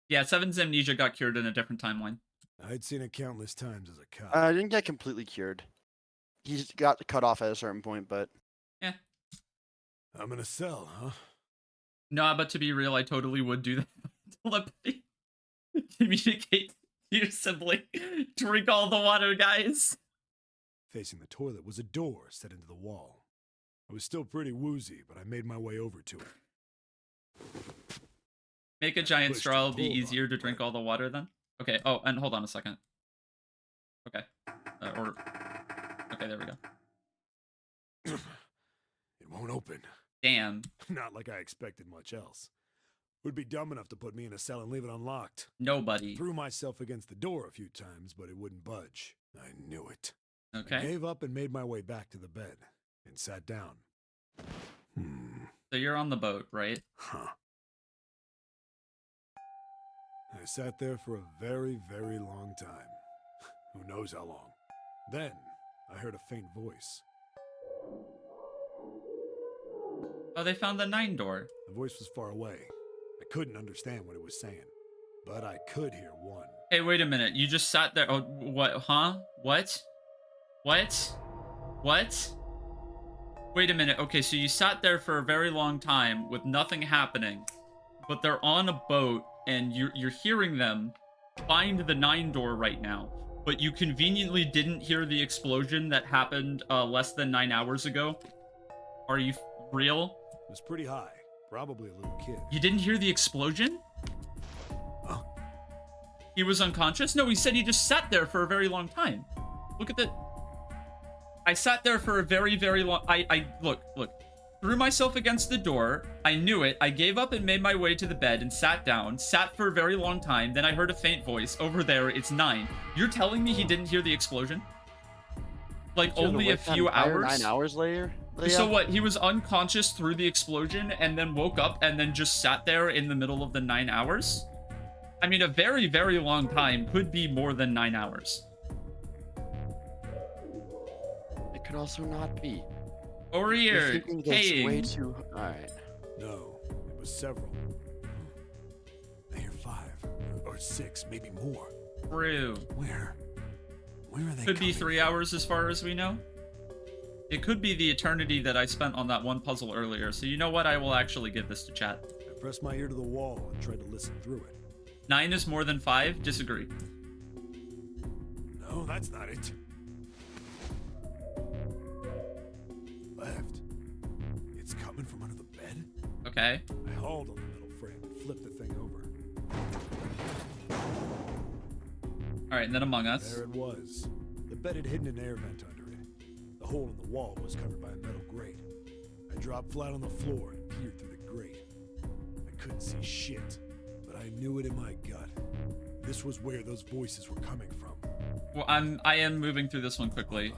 Yeah, Seven's amnesia got cured in a different timeline. I'd seen it countless times as a cop. I didn't get completely cured. He got cut off at a certain point, but Yeah. I'm in a cell, huh? No, but to be real, I totally would do that. Telepathy. Communicate to your sibling. Drink all the water, guys. Facing the toilet was a door set into the wall. I was still pretty woozy, but I made my way over to it. Make a giant Push straw, the it'll be pull easier to button, drink but- all the water then. Okay, oh, and hold on a second. Okay. Okay, there we go. It won't open. Damn. Not like I expected much else. Would be dumb enough to put me in a cell and leave it unlocked. Nobody. Threw myself against the door a few times, but it wouldn't budge. I knew it. I Okay. gave up and made my way back to the bed and sat down. So you're on the boat, right? Huh. I sat there for a very, very long time. Who knows how long. Then, I heard a faint voice. Oh, they found the 9 door. The voice was far away. I couldn't understand what it was saying, but I could hear one. Hey, wait a minute. You just sat there. Oh, what? Huh? What? What? What? Wait a minute. Okay, so you sat there for a very long time with nothing happening, but they're on a boat and you're hearing them find the 9 door right now, but you conveniently didn't hear the explosion that happened less than 9 hours ago. Are you real? It was pretty high. Probably a little kid. You didn't hear the explosion? Huh? He was unconscious? No, he said he just sat there for a very long time. Look at the... I sat there for a very, very long... Look. Threw myself against the door. I knew it. I gave up and made my way to the bed and sat down. Sat for a very long time. Then I heard a faint voice. Over there, it's 9. You're telling me he didn't hear the explosion? Like, only a few hours? 9 hours later? So what, he was unconscious through the explosion and then woke up and then just sat there in the middle of the 9 hours? I mean, a very, very long time could be more than 9 hours. It could also not be. Over You're here, thinking this way hey. too... Alright. No, it was several. I hear 5 or 6, maybe more. True. Where are they? Could be coming 3 from? hours as far as we know. It could be the eternity that I spent on that one puzzle earlier. So you know what? I will actually give this to chat. I pressed my ear to the wall and tried to listen through it. 9 is more than 5? Disagree. No, that's not it. Left. It's coming from under the bed. Okay. I hauled on the metal frame and flipped the thing over. Alright, and then Among Us. There it was. The bed had hidden an air vent under it. The hole in the wall was covered by a metal grate. I dropped flat on the floor and peered through the grate. I couldn't see shit, but I knew it in my gut. This was where those voices were coming from. Well, I am moving through this one quickly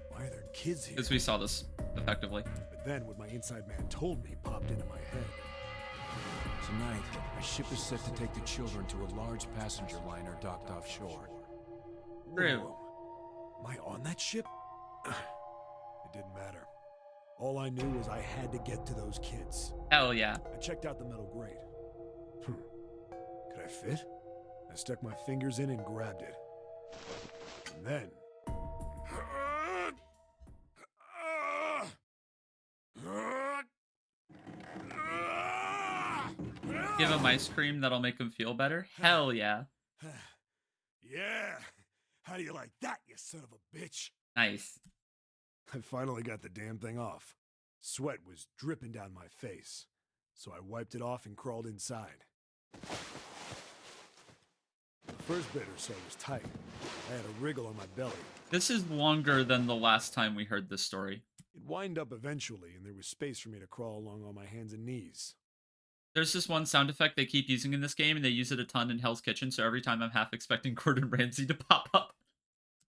Why are there kids here? because we saw this effectively. But then what my inside man told me popped into my head. Tonight, a ship is set to take the children to a large passenger liner docked offshore. True. Whoa. Am I on that ship? It didn't matter. All I knew was I had to get to those kids. Hell yeah. I checked out the metal grate. Could I fit? I stuck my fingers in and grabbed it. And then... Give him ice cream that'll make him feel better? Hell yeah. Yeah! How do you like that, you son of a bitch? Nice. I finally got the damn thing off. Sweat was dripping down my face, so I wiped it off and crawled inside. The first bit or so was tight. I had a wriggle on my belly. This is longer than the last time we heard this story. It wind up eventually, and there was space for me to crawl along on my hands and knees. There's this one sound effect they keep using in this game, and they use it a ton in Hell's Kitchen, so every time I'm half expecting Gordon Ramsay to pop up.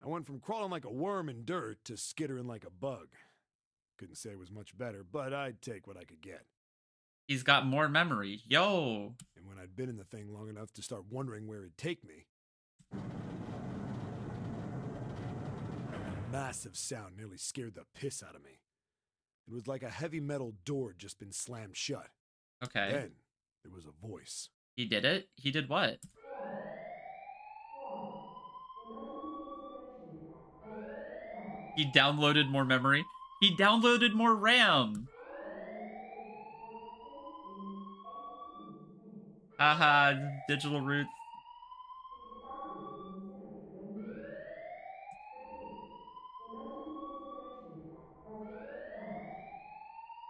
I went from crawling like a worm in dirt to skittering like a bug. Couldn't say it was much better, but I'd take what I could get. He's got more memory. Yo! And when I'd been in the thing long enough to start wondering where it'd take me, a massive sound nearly scared the piss out of me. It was like a heavy metal door had just been slammed shut. Okay. Then there was a voice. He did it? He did what? He downloaded more memory. He downloaded more RAM. Haha, digital roots.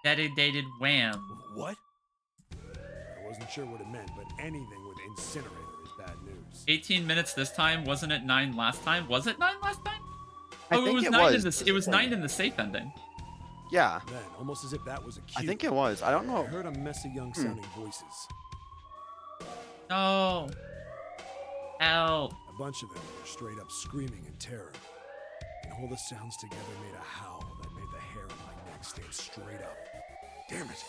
Dedicated wham. What? I wasn't sure what it meant, but anything with incinerator is bad news. 18 minutes this time. Wasn't it 9 last time? Was it 9 last time? I Oh, it think was it 9 was. in the. It was 9 in the safe ending. Yeah, Then, almost as if that was a cue, I think it was. I don't I know. heard a mess of young sounding voices. No. Help. A bunch of them were straight up screaming in terror. And all the sounds together made a howl that made the hair on my neck stand straight up. Damn it!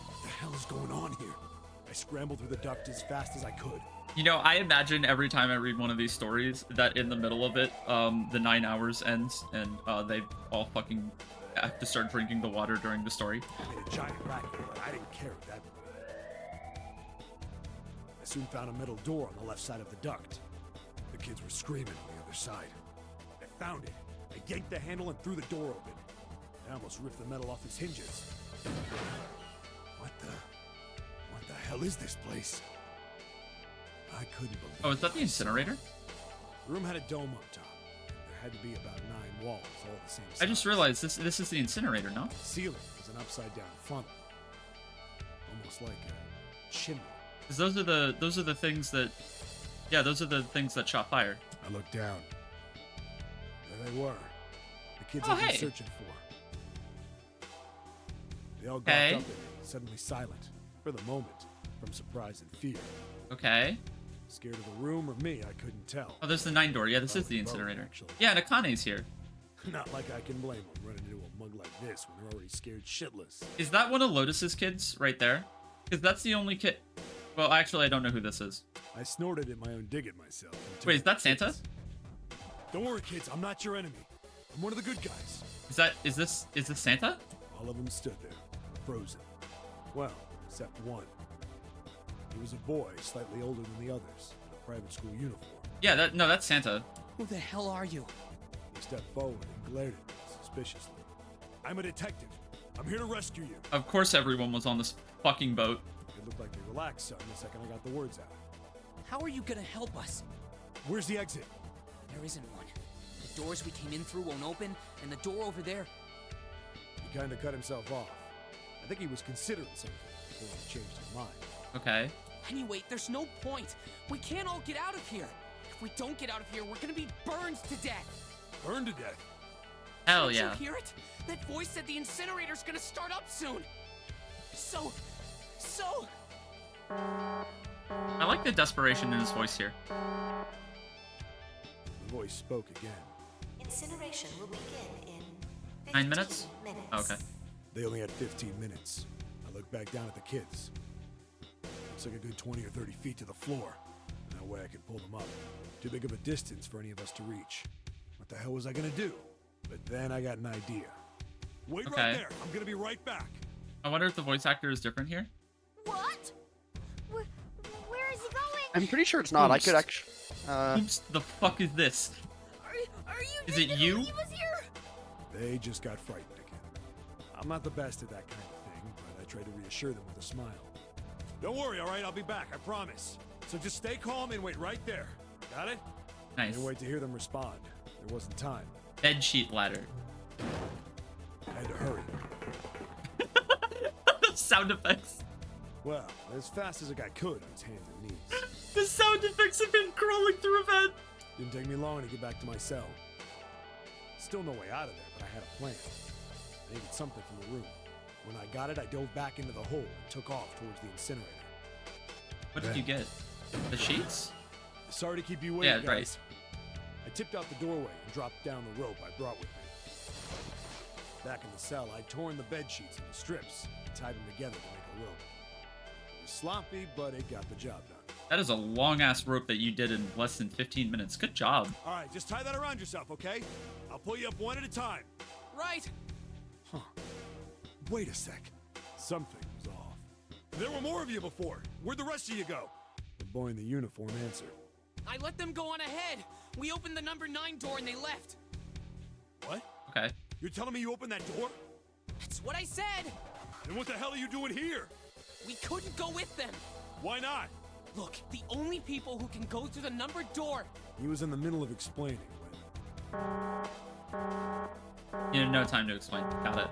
What the hell is going on here? I scrambled through the duct as fast as I could. You know, I imagine every time I read one of these stories that in the middle of it, the 9 hours ends and they all fucking have to start drinking the water during the story. I made a giant racket, but I didn't care at that point. I soon found a metal door on the left side of the duct. The kids were screaming on the other side. I found it. I yanked the handle and threw the door open. I almost ripped the metal off its hinges. What the hell is this place? I couldn't believe it. Oh, is that the incinerator? The room had a dome up top. There had to be about 9 walls, all the same size. I just realized this is the incinerator, no? The ceiling was an upside-down funnel, almost like a chimney. Because those are the things that, yeah, those are the things that shot fire. I looked down. There they were. The kids Oh, I'd been hey. searching for. They all got Okay. up and suddenly silent, for the moment, from surprise and fear. Okay. Scared of the room or me, I couldn't tell. Oh, there's the 9 door. Yeah, this is the incinerator. Yeah, and Akane's here. Not like I can blame them running into a mug like this when they're already scared shitless. Is that one of Lotus's kids right there? Because that's the only kid. Well, actually, I don't know who this is. I snorted at my own dig at myself. and Wait, is turned that Santa? kids. Don't worry, kids. I'm not your enemy. I'm one of the good guys. Is this Santa? All of them stood there, frozen. Well, except one. He was a boy, slightly older than the others, in a private school uniform. Yeah, that's Santa. Who the hell are you? He stepped forward and glared at me suspiciously. I'm a detective. I'm here to rescue you. Of course everyone was on this fucking boat. It looked like they relaxed some the second I got the words out. How are you gonna help us? Where's the exit? There isn't one. The doors we came in through won't open, and the door over there. He kind of cut himself off. I think he was considering something before he changed his mind. Okay. Anyway, there's no point. We can't all get out of here. If we don't get out of here, we're gonna be burned to death. Burned to death. Hell Did yeah. you hear it? That voice said the incinerator's gonna start up soon. So. I like like the desperation in his voice here. The voice spoke again. Incineration will begin in 9 minutes? Okay. They only had 15 minutes. I looked back down at the kids. Looks like a good 20 or 30 feet to the floor. No way I could pull them up. Too big of a distance for any of us to reach. What the hell was I gonna do? But then I got an idea. Wait right there. I'm gonna be right back. I wonder if the voice actor is different here. What? Where is he going? I'm pretty sure it's not. I could Oops. actually. Oops, the fuck is this? Are you Is just it gonna you? leave us here? They just got frightened again. I'm not the best at that kind of thing, but I tried to reassure them with a smile. Don't worry, all right? I'll be back, I promise. So just stay calm and wait right there. Got it? I Nice. didn't wait to hear them respond. There wasn't time. Bed sheet ladder. I had to hurry. Sound effects. Well, as fast as a guy could on his hands and knees. The sound effects of him crawling through a vent. Didn't take me long to get back to my cell. Still no way out of there, but I had a plan. I needed something from the room. When I got it, I dove back into the hole and took off towards the incinerator. What did you get? The sheets? Sorry to keep you waiting, Yeah, guys. right. I tipped out the doorway and dropped down the rope I brought with me. Back in the cell, I'd torn the bed sheets into strips and tied them together to make a rope. It was sloppy, but it got the job done. That is a long-ass rope that you did in less than 15 minutes. Good job. All right, just tie that around yourself, okay? I'll pull you up one at a time. Right. Huh. Wait a sec. Something was off. There were more of you before. Where'd the rest of you go? The boy in the uniform answered. I let them go on ahead. We opened the number 9 door and they left. What? Okay. You're telling me you opened that door? That's what I said. Then what the hell are you doing here? We couldn't go with them. Why not? Look, the only people who can go through the numbered door. He was in the middle of explaining when... You had no time to explain. Got it.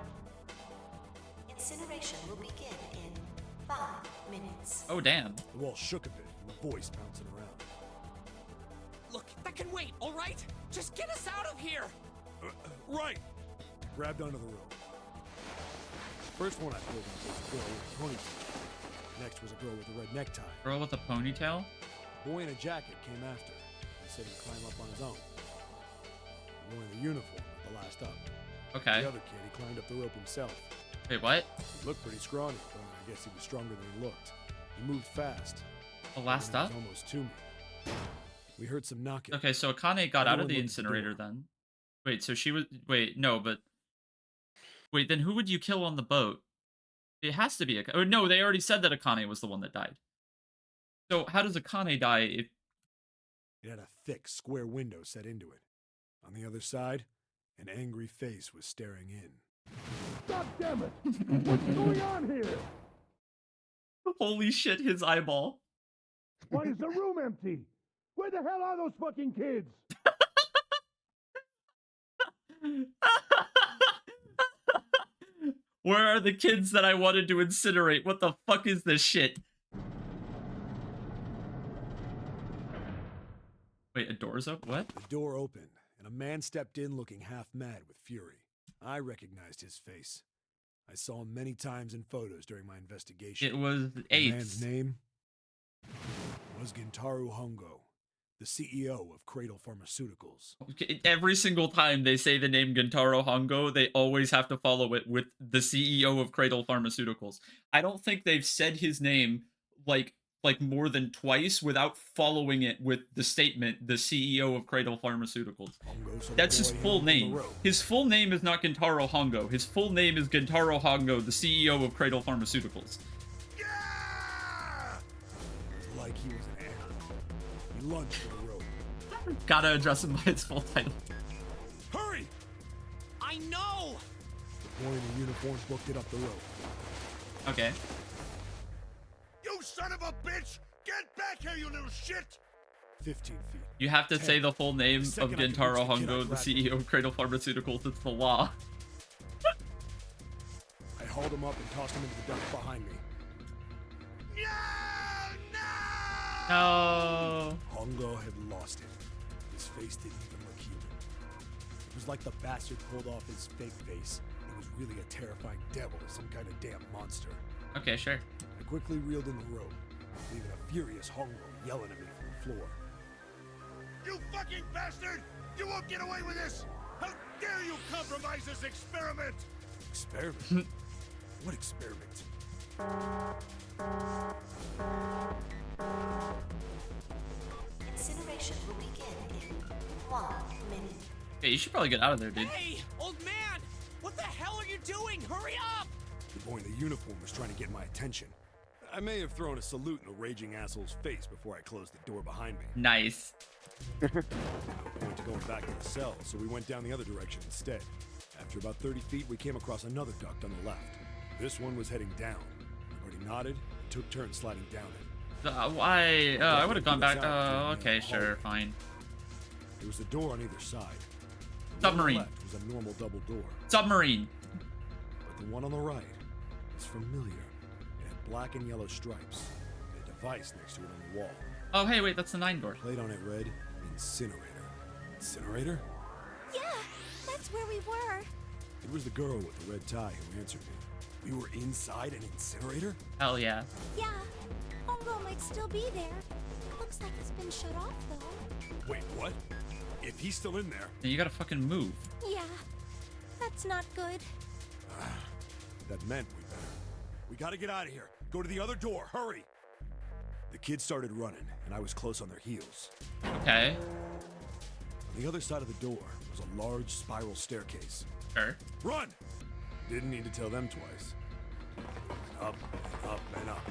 Incineration will begin in 5 minutes. Oh, damn. The wall shook a bit and the voice bouncing around. Look, that can wait, all right? Just get us out of here. Right! I grabbed onto the rope. First one I pulled up was a girl with a ponytail. Next was a girl with a red necktie. Girl with a ponytail? A boy in a jacket came after. He said he'd climb up on his own. The boy in the uniform was the last up. Okay. The other kid, he climbed up the rope himself. Wait, what? He looked pretty scrawny, but I guess he was stronger than he looked. He moved fast. The last He was up? almost to me. We heard some knocking. Okay, so Akane got out of Everyone the looked at the incinerator door. then. Wait, so she was... Wait, no, but... Wait, then who would you kill on the boat? It has to be Akane. Oh, no, they already said that Akane was the one that died. So how does Akane die if... It had a thick, square window set into it. On the other side, an angry face was staring in. God damn it! What's going on here? Holy shit, his eyeball. Why is the room empty? Where the hell are those fucking kids? Where are the kids that I wanted to incinerate? What the fuck is this shit? Wait, a door's up? What? The door opened, and a man stepped in looking half mad with fury. I recognized his face. I saw him many times in photos during my investigation. It was The Ace. man's name was Gintaro Hongo, the CEO of Cradle Pharmaceuticals. Every single time they say the name Gentaro Hongo, they always have to follow it with the CEO of Cradle Pharmaceuticals. I don't think they've said his name like more than twice without following it with the statement, the CEO of Cradle Pharmaceuticals. Hongo saw the That's his boy full hanging from the name. rope. His full name is not Gentaro Hongo. His full name is Gentaro Hongo, the CEO of Cradle Pharmaceuticals. It was like he was an animal. He lunged for the rope. Gotta address him by its full title. Hurry! I know. The boy in the uniform booked it up the rope. Okay. You son of a bitch! Get back here, you little shit! 15 feet. You have to say the full name The of second I could Gentaro reach the kid, I Hongo, the grabbed him. CEO of Cradle Pharmaceuticals. It's the law. I hauled him up and tossed him into the duct behind me. No. Hongo had lost it. His face didn't even look human. It was like the bastard pulled off his fake face. It was really a terrifying devil or some kind of damn monster. Okay, sure. I quickly reeled in the rope. leaving a furious Hongo yelling at me from the floor. You fucking bastard! You won't get away with this! How dare you compromise this experiment! Experiment? What experiment? Incineration will begin in 1 minute. Hey, you should probably get out of there, dude. Hey, old man! What the hell are you doing? Hurry up! The boy in the uniform was trying to get my attention. I may have thrown a salute in the raging asshole's face before I closed the door behind me. Nice. No point to going back to the cell, so we went down the other direction instead. After about 30 feet, we came across another duct on the left. This one was heading down. Everybody nodded and took turns sliding down it. Why? I would have gone back. Oh, okay, sure, fine. There was a door on either side. Submarine. The one on the left was a normal double door. Submarine. But the one on the right was familiar. It had black and yellow stripes and a device next to it on the wall. Oh, hey, wait, that's the 9 door. Plate on it read, Incinerator. Incinerator? Yeah, that's where we were. It was the girl with the red tie who answered me. We were inside an incinerator? Hell yeah. Yeah, Hongo might still be there. Looks like it's been shut off, though. Wait, what? If he's still in there... Then you gotta fucking move. Yeah, that's not good. That meant we better. We gotta get out of here. Go to the other door, hurry! The kids started running, and I was close on their heels. Okay. On the other side of the door was a large spiral staircase. Sure. Run! Didn't need to tell them twice. We went up and up and up.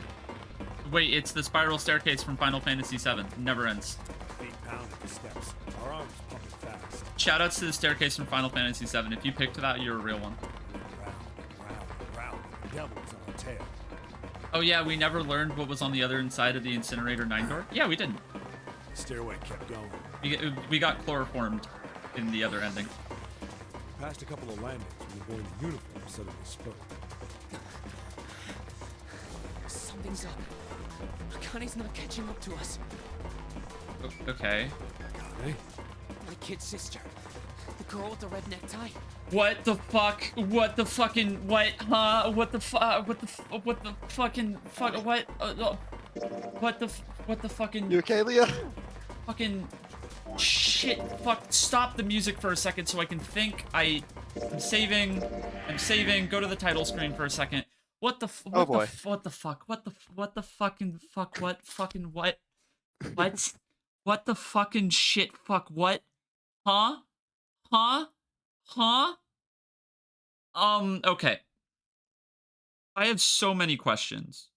Wait, it's the spiral staircase from Final Fantasy VII. Never ends. Feet pounded the steps. Our arms pumping fast. Shoutouts to the staircase from Final Fantasy VII. If you picked that, you're a real one. Round and round and round. The devil was on our tail. Oh yeah, we never learned what was on the other side of the Incinerator 9 door? Yeah, we didn't. The stairway kept going. We got chloroformed in the other ending. We passed a couple of landings when the boy in the uniform suddenly spoke. Something's up. Akane's not catching up to us. Okay. Akane? My kid sister. The girl with the red necktie. What the fuck? What the fucking what? Huh? What the what the fucking fuck? What? What the fucking? You okay, Leah? Fucking shit! Fuck! Stop the music for a second so I can think. I'm saving. I'm saving. Go to the title screen for a second. What the? What oh boy. What the fuck? What the fucking fuck? What fucking what? What? What the fucking shit? Fuck what? Huh? Huh? Huh? Okay. I have so many questions.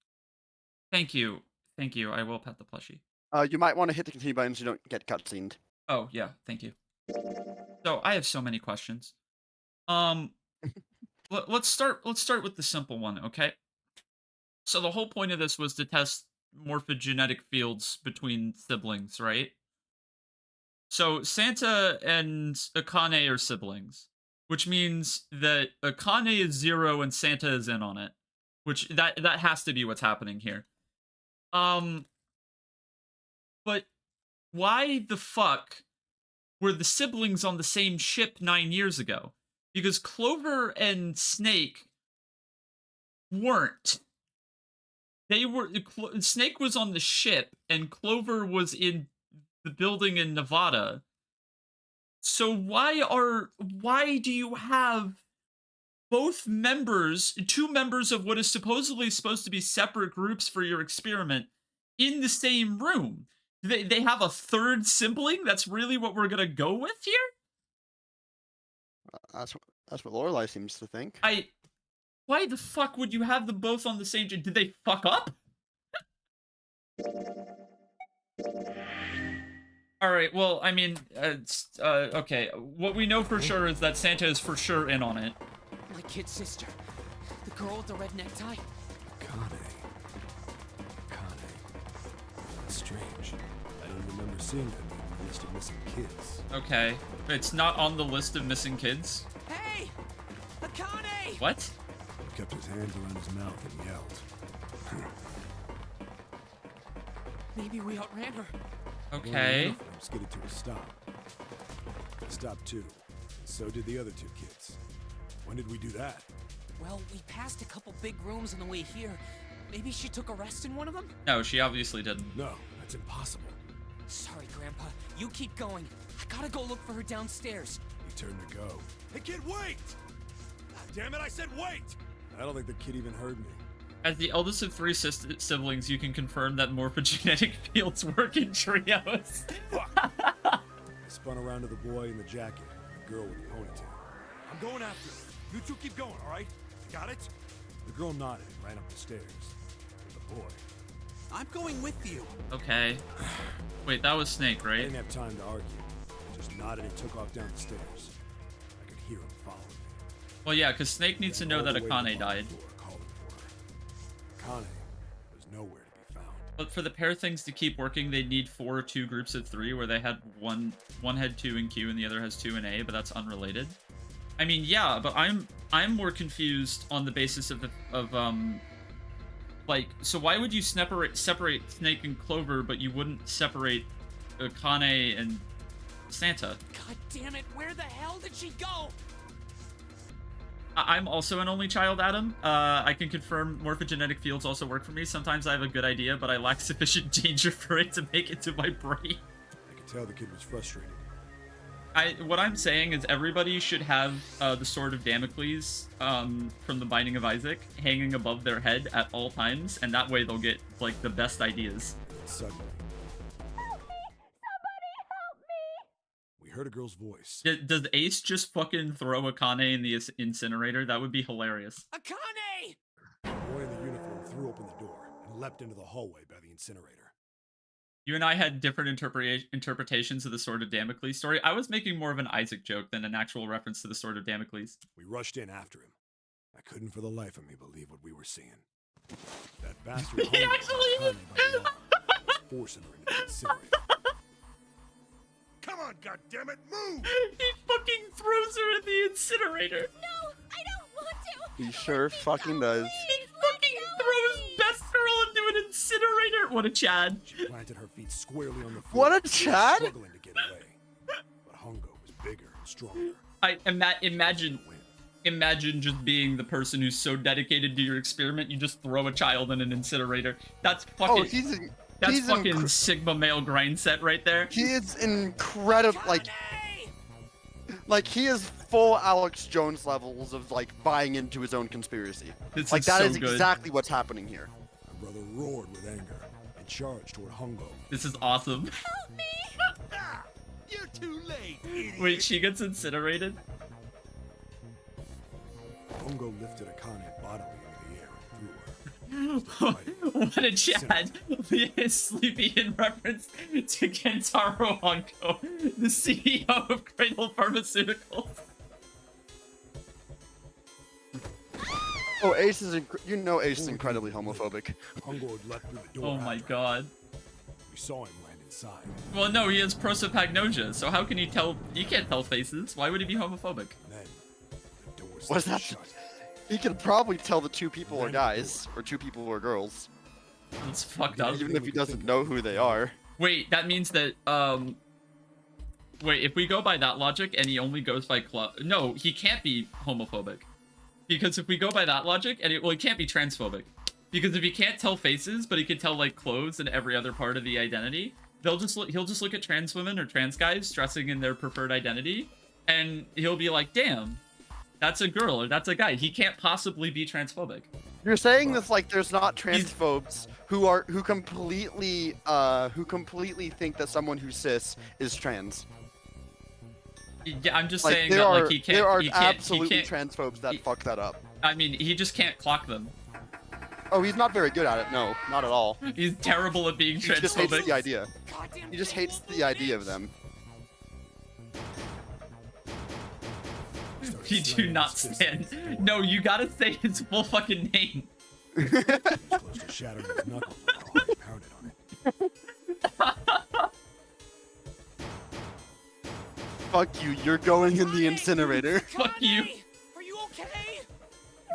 Thank you. Thank you. I will pet the plushie. You might want to hit the continue button so you don't get cutscened. Oh, yeah. Thank you. So, I have so many questions. Let's start with the simple one, okay? So, the whole point of this was to test morphogenetic fields between siblings, right? So, Santa and Akane are siblings, which means that Akane is 0 and Santa is in on it, which that has to be what's happening here. But why the fuck were the siblings on the same ship 9 years ago? Because Clover and Snake weren't. They were Snake was on the ship and Clover was in the building in Nevada. So why do you have both members, 2 members of what is supposedly supposed to be separate groups for your experiment in the same room? They have a third sibling? That's really what we're gonna go with here? That's what Lorelai seems to think. Why the fuck would you have them both on the same... Did they fuck up? Alright, well, I mean, okay. What we know for sure is that Santa is for sure in on it. My kid sister. The girl with the red necktie. Akane. That's strange. I don't remember seeing that name on the list of missing kids. Okay. It's not on the list of missing kids? Hey! Akane! What? He kept his hands around his mouth and yelled. Maybe we outran her. Okay. I'm skidded to a stop. I stopped too. And so did the other 2 kids. When did we do that? Well, we passed a couple big rooms on the way here. Maybe she took a rest in one of them? No, she obviously didn't. No, that's impossible. Sorry, Grandpa. You keep going. I gotta go look for her downstairs. He turned to go. Hey, kid, wait! God damn it, I said wait! I don't think the kid even heard me. As the eldest of 3 siblings, you can confirm that morphogenetic fields work in trios. I spun around to the boy in the jacket, the girl with the ponytail. I'm going after her. You two keep going, all right? Got it? The girl nodded and ran up the stairs. The boy. I'm going with you. Okay. Wait, that was Snake, I right? didn't have time to argue. I just nodded and took off down the stairs. I could hear him following me. Well, yeah, because Snake needs to know that Akane died. Akane was nowhere to be found. But for the pair things to keep working, they need 4 or 2 groups of 3, where they had one had 2 in Q and the other has 2 in A, but that's unrelated. I mean, yeah, but I'm more confused on the basis of like, so why would you separate Snake and Clover, but you wouldn't separate Akane and Santa? God damn it, where the hell did she go? I'm also an only child, Adam. I can confirm morphogenetic fields also work for me. Sometimes I have a good idea, but I lack sufficient danger for it to make it to my brain. I could tell the kid was frustrated. What I'm saying is everybody should have the Sword of Damocles from the Binding of Isaac hanging above their head at all times, and that way they'll get, like, the best ideas. Suddenly, we heard a girl's voice. Does Ace just fucking throw Akane in the incinerator? That would be hilarious. Akane! The boy in the uniform threw open the door and leapt into the hallway by the incinerator. You and I had different interpretations of the Sword of Damocles story. I was making more of an Isaac joke than an actual reference to the Sword of Damocles. We rushed in after him. I couldn't for the life of me believe what we were seeing. That bastard He actually forcing her into the incinerator. Come on, goddammit, move! He fucking throws her in the incinerator. No, I don't want to. He sure fucking does. He fucking throws best girl into an incinerator. What a Chad. She planted her feet squarely on the floor. What a Chad! Struggling to get away. But Hongo was bigger and stronger. Imagine just being the person who's so dedicated to your experiment, you just throw a child in an incinerator. That's fucking. That's fucking Sigma male grind set right there. He is incredible. Like he is full Alex Jones levels of like buying into his own conspiracy. This like is that so is good. exactly what's happening here. My brother roared with anger and charged toward Hongo. This is awesome. Help me! You're too late, idiot. Wait, she gets incinerated? Hongo lifted Akane bodily into the air and threw her. What a Chad. Is sleepy in reference to Kentaro Hongo, the CEO of Cradle Pharmaceuticals. Oh, Ace is Ace is incredibly homophobic. Hongo had leapt through the door. Oh my god. We saw him land inside. Well, no, he has prosopagnosia, so how can he tell? He can't tell faces. Why would he be homophobic? Then the door What's that? shut. He can probably tell the 2 people are guys, or 2 people are girls. That's fucked up. Even if he doesn't know who they are. Wait, that means that, wait, if we go by that logic and he only goes by no, he can't be homophobic. Because if we go by that logic, and he can't be transphobic. Because if he can't tell faces, but he can tell, like, clothes and every other part of the identity, he'll just look at trans women or trans guys dressing in their preferred identity, and he'll be like, damn, that's a girl or that's a guy. He can't possibly be transphobic. You're saying this like there's not transphobes who completely think that someone who's cis is trans. Yeah, I'm just Like, saying there that are, like he can't. there are he can't, absolutely he can't, transphobes that fuck that up. I mean, he just can't clock them. Oh, he's not very good at it. No, not at all. He's terrible at being He just hates transphobic. the idea. He just hates the idea of them. You do not stand. No, you gotta say his full fucking name. Close to shattering his knuckles while he pounded on it. Fuck you, you're going in the incinerator. Fuck you. Are you okay?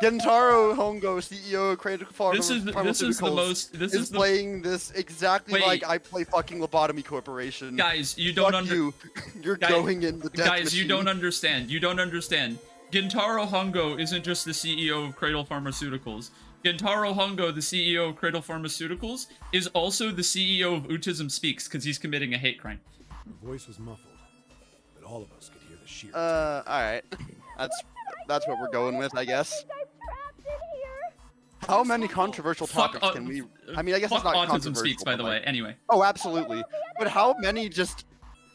Gentaro Hongo, CEO of Cradle Pharmaceuticals, This is the most. This is is the. playing this exactly Wait. like I play fucking Lobotomy Corporation. Guys, you don't Fuck you. You're Guys- going in the death Guys, you machine. don't understand. You don't understand. Gentaro Hongo isn't just the CEO of Cradle Pharmaceuticals. Gentaro Hongo, the CEO of Cradle Pharmaceuticals, is also the CEO of Autism Speaks because he's committing a hate crime. Her voice was muffled, but all of us could hear the sheer. All right. That's what we're going with, I guess. How many controversial topics can we? I mean, I guess it's not Autism controversial. Speaks, by the way. Anyway. Oh, absolutely. But how many just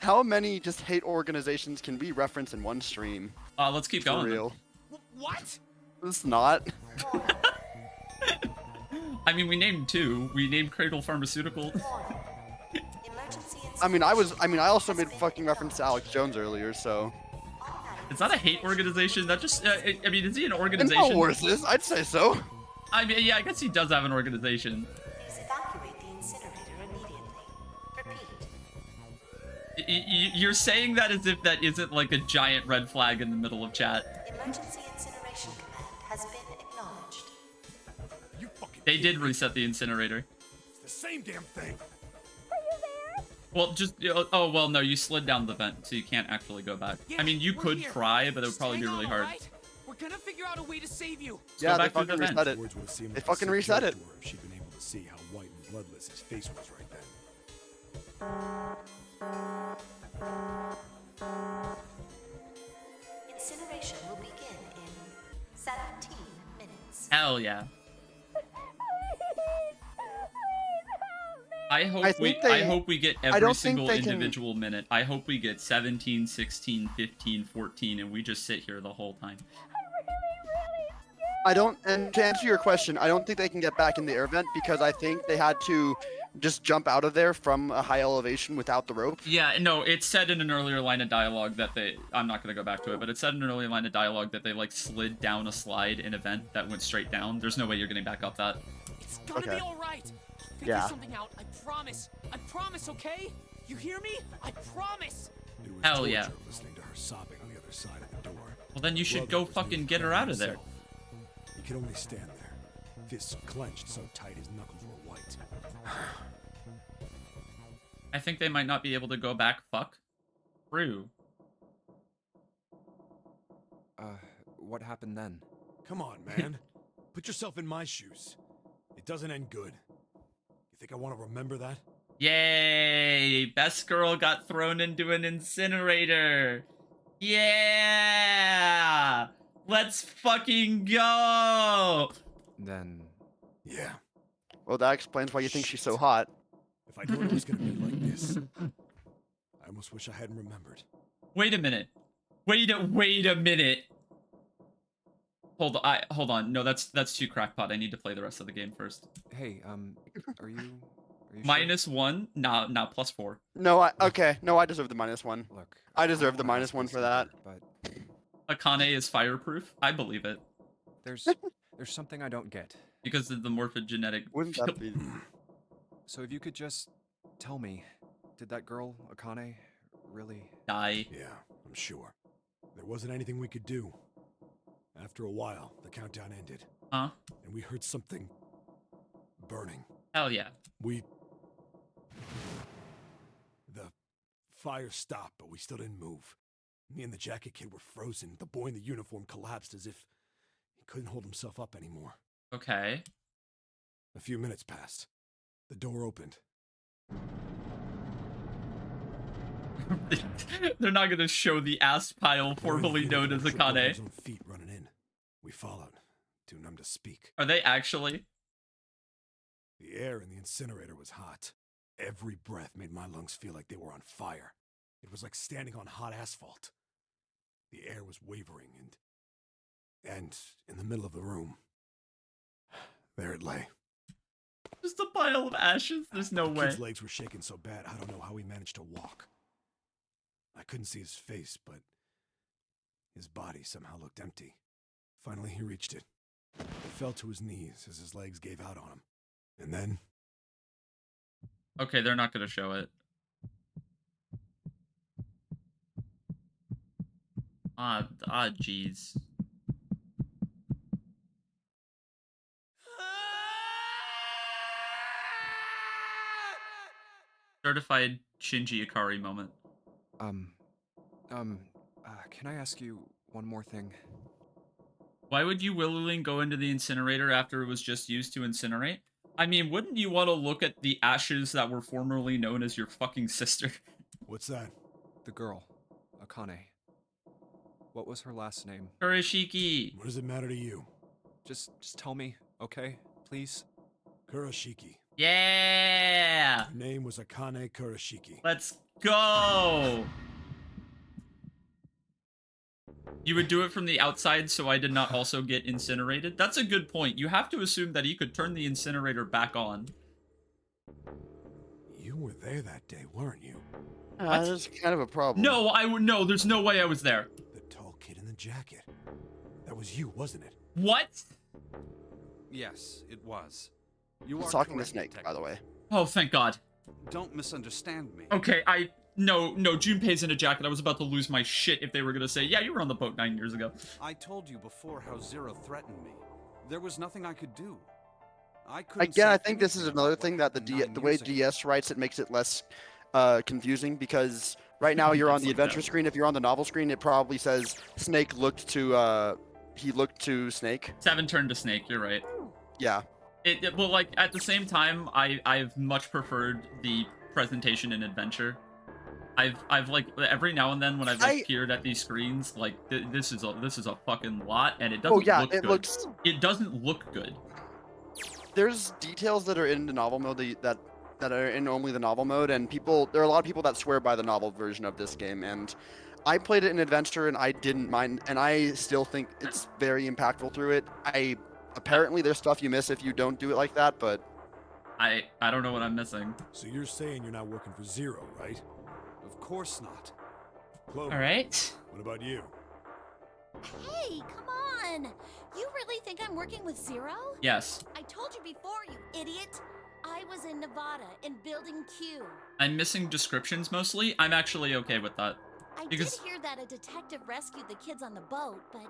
hate organizations can we reference in one stream? Let's keep going. For real. What? It's not. I mean, we named 2. We named Cradle Pharmaceutical. I mean, I also made fucking reference to Alex Jones earlier, so. Is that a hate organization? That just, I mean, is he an organization? Infowars, I'd say so. I mean, yeah, I guess he does have an organization. Please evacuate the incinerator immediately. Repeat. You're saying that as if that isn't like a giant red flag in the middle of chat. Emergency incineration command has been acknowledged. You fucking. They did reset the incinerator. It's the same damn thing. Well, just, oh, well, no, you slid down the vent, so you can't actually go back. Yeah, I mean, you we're could here. try, but it would probably be Hang really on, hard. alright? We're gonna figure out a way to save you. Yeah, they back through fucking the reset vent. it. They fucking reset it. If she'd been able to see how white and bloodless his face was right then. Incineration will begin in 17 minutes. Hell yeah. I hope we get every single individual minute. I hope we get 17, 16, 15, 14, and we just sit here the whole time. And to answer your question, I don't think they can get back in the air vent because I think they had to just jump out of there from a high elevation without the rope. Yeah, no, it said in an earlier line of dialogue that I'm not going to go back to it, but it said in an earlier line of dialogue that they, like, slid down a slide in a vent that went straight down. There's no way you're getting back up that. It's gonna be alright. Figure something out. I promise. I promise, okay? You hear me? I promise. It was Hell yeah. torture listening to her sobbing on the other side of the door. Well, then you should go fucking get her out of there. He could only stand there, fists clenched so tight his knuckles were white. I think they might not be able to go back. Fuck. Through. What happened then? Come on, man. Put yourself in my shoes. It doesn't end good. You think I want to remember that? Yay! Best girl got thrown into an incinerator. Yeah! Let's fucking go! Then... Yeah. Well, that explains why you think she's so hot. If I knew it was gonna be like this, I almost wish I hadn't remembered. Wait a minute. Wait a minute. Hold on. No, that's too crackpot. I need to play the rest of the game first. Hey, are you -1? Nah, +4. No, okay. No, I deserve the -1. Look, I deserve the -1 for that. But Akane is fireproof? I believe it. there's something I don't get. Because of the morphogenetic... Wouldn't that be... So if you could just tell me, did that girl, Akane, really... die? Yeah, I'm sure. There wasn't anything we could do. After a while, the countdown ended. Huh? And we heard something... burning. Hell yeah. The fire stopped, but we still didn't move. Me and the jacket kid were frozen. The boy in the uniform collapsed as if he couldn't hold himself up anymore. Okay. A few minutes passed. The door opened. They're not gonna show the ass pile formerly known as Akane. His own feet running in. We followed, too numb to speak. Are they actually? The air in the incinerator was hot. Every breath made my lungs feel like they were on fire. It was like standing on hot asphalt. The air was wavering, and in the middle of the room, there it lay. Just a pile of ashes? There's no way. His legs were shaking so bad, I don't know how he managed to walk. I couldn't see his face, but his body somehow looked empty. Finally, he reached it. He fell to his knees as his legs gave out on him. And then... Okay, they're not gonna show it. Jeez. Certified Shinji Ikari moment. Can I ask you one more thing? Why would you willingly go into the incinerator after it was just used to incinerate? I mean, wouldn't you want to look at the ashes that were formerly known as your fucking sister? What's that? The girl, Akane. What was her last name? Kurashiki. What does it matter to you? Just tell me, okay? Please? Kurashiki. Yeah! Her name was Akane Kurashiki. Let's go! You would do it from the outside so I did not also get incinerated? That's a good point. You have to assume that he could turn the incinerator back on. You were there that day, weren't you? That's kind of a problem. No, no, there's no way I was there. The tall kid in the jacket. That was you, wasn't it? What? Yes, it was. You He's are talking to correct, Snake, by the way. Oh, thank God. Don't misunderstand me. Okay, no, Junpei's in a jacket. I was about to lose my shit if they were gonna say, yeah, you were on the boat 9 years ago. I told you before how Zero threatened me. There was nothing I could do. Again, I think this is another thing that the way DS writes it makes it less confusing, because right now you're on the adventure screen. If you're on the novel screen, it probably says Snake looked to Snake. 7 turned to Snake, you're right. Yeah. Well, like, at the same time, I've much preferred the presentation in Adventure. I've like, every now and then when I've like, peered at these screens, like, this is a fucking lot, and it doesn't look good. It doesn't look good. There's details that are in the novel mode that are in only the novel mode, and there are a lot of people that swear by the novel version of this game, and I played it in Adventure and I didn't mind, and I still think it's very impactful through it. Apparently there's stuff you miss if you don't do it like that, but I don't know what I'm missing. So you're saying you're not working for Zero, right? Of course not. Clover, all right. What about you? Hey, come on! You really think I'm working with Zero? Yes. I told you before, you idiot! I was in Nevada, in Building Q. I'm missing descriptions mostly. I'm actually okay with that. I did hear that a detective rescued the kids on the boat, but...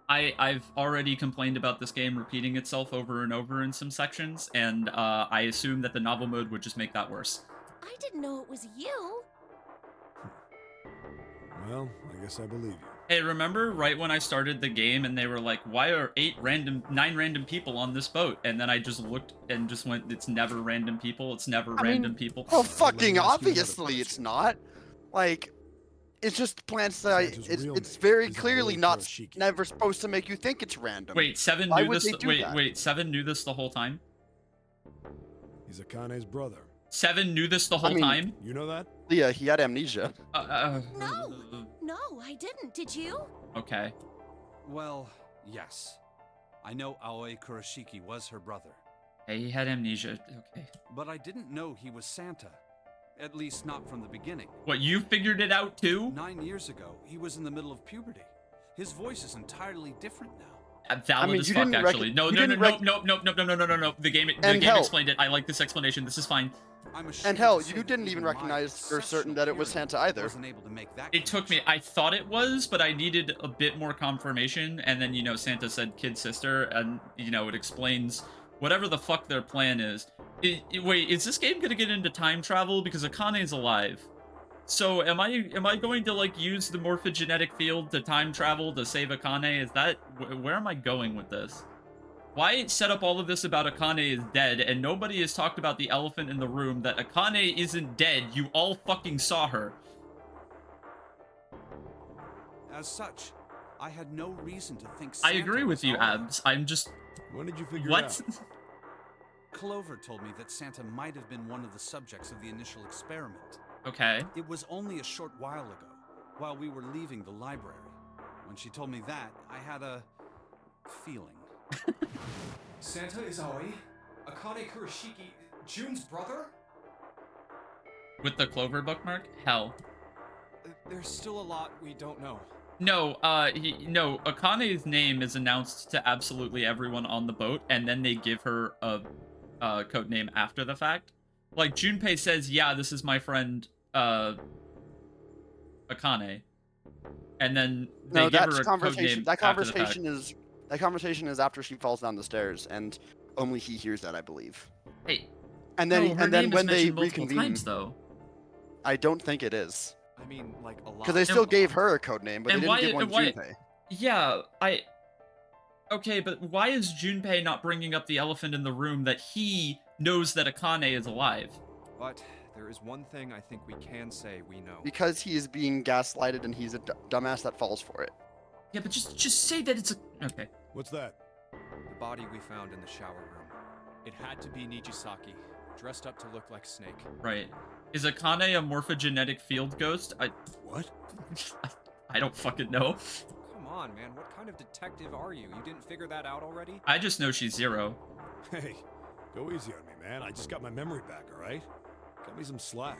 I've already complained about this game repeating itself over and over in some sections, and I assume that the novel mode would just make that worse. I didn't know it was you. Well, I guess I believe you. Hey, remember right when I started the game and they were like, why are 9 random people on this boat? And then I just looked and just went, it's never random people, it's never random people. Oh, fucking obviously it's not. Like, it's just plants that it's very clearly never supposed to make you think it's random. Wait, 7 knew this. Wait, 7 knew this the whole time? He's Akane's brother. 7 knew this the whole time? You know that? Yeah, he had amnesia. No, I didn't. Did you? Okay. Well, yes. I know Aoi Kurashiki was her brother. Hey, he had amnesia. Okay. But I didn't know he was Santa. At least not from the beginning. What, you figured it out too? 9 years ago, he was in the middle of puberty. His voice is entirely different now. Valid as fuck, actually. No. The game explained it. I like this explanation. This is fine. And hell, you didn't even recognize for certain that it was Santa either. It took me. I thought it was, but I needed a bit more confirmation. And then, Santa said kid sister, and, it explains whatever the fuck their plan is. Wait, is this game gonna get into time travel? Because Akane's alive. So am I going to like use the morphogenetic field to time travel to save Akane? Is that where am I going with this? Why set up all of this about Akane is dead and nobody has talked about the elephant in the room that Akane isn't dead? You all fucking saw her. As such, I had no reason to think I agree with you, Abs. I'm just... When did you figure it out? Clover told me that Santa might have been one of the subjects of the initial experiment. Okay. It was only a short while ago, while we were leaving the library. When she told me that, I had a feeling. Santa is Aoi? Akane Kurashiki, June's brother? With the Clover bookmark? Hell. There's still a lot we don't know. No, Akane's name is announced to absolutely everyone on the boat, and then they give her a code name after the fact. Like, Junpei says, yeah, this is my friend, Akane. And then they give her a code name That conversation is after she falls down the stairs, and only he hears that, I believe. Hey. And then, when they reconvene, times, though. I don't think it is. I mean, like a lot. Because they still gave her a code name, but they didn't give one to Junpei. Yeah, Okay, but why is Junpei not bringing up the elephant in the room that he knows that Akane is alive? But there is one thing I think we can say we know. Because he is being gaslighted and he's a dumbass that falls for it. Yeah, but just say that it's a... Okay. What's that? The body we found in the shower room. It had to be Nijisaki, dressed up to look like Snake. Right. Is Akane a morphogenetic field ghost? What? I don't fucking know. Come on, man. What kind of detective are you? You didn't figure that out already? I just know she's Zero. Hey, go easy on me, man. I just got my memory back, all right? Cut me some slack.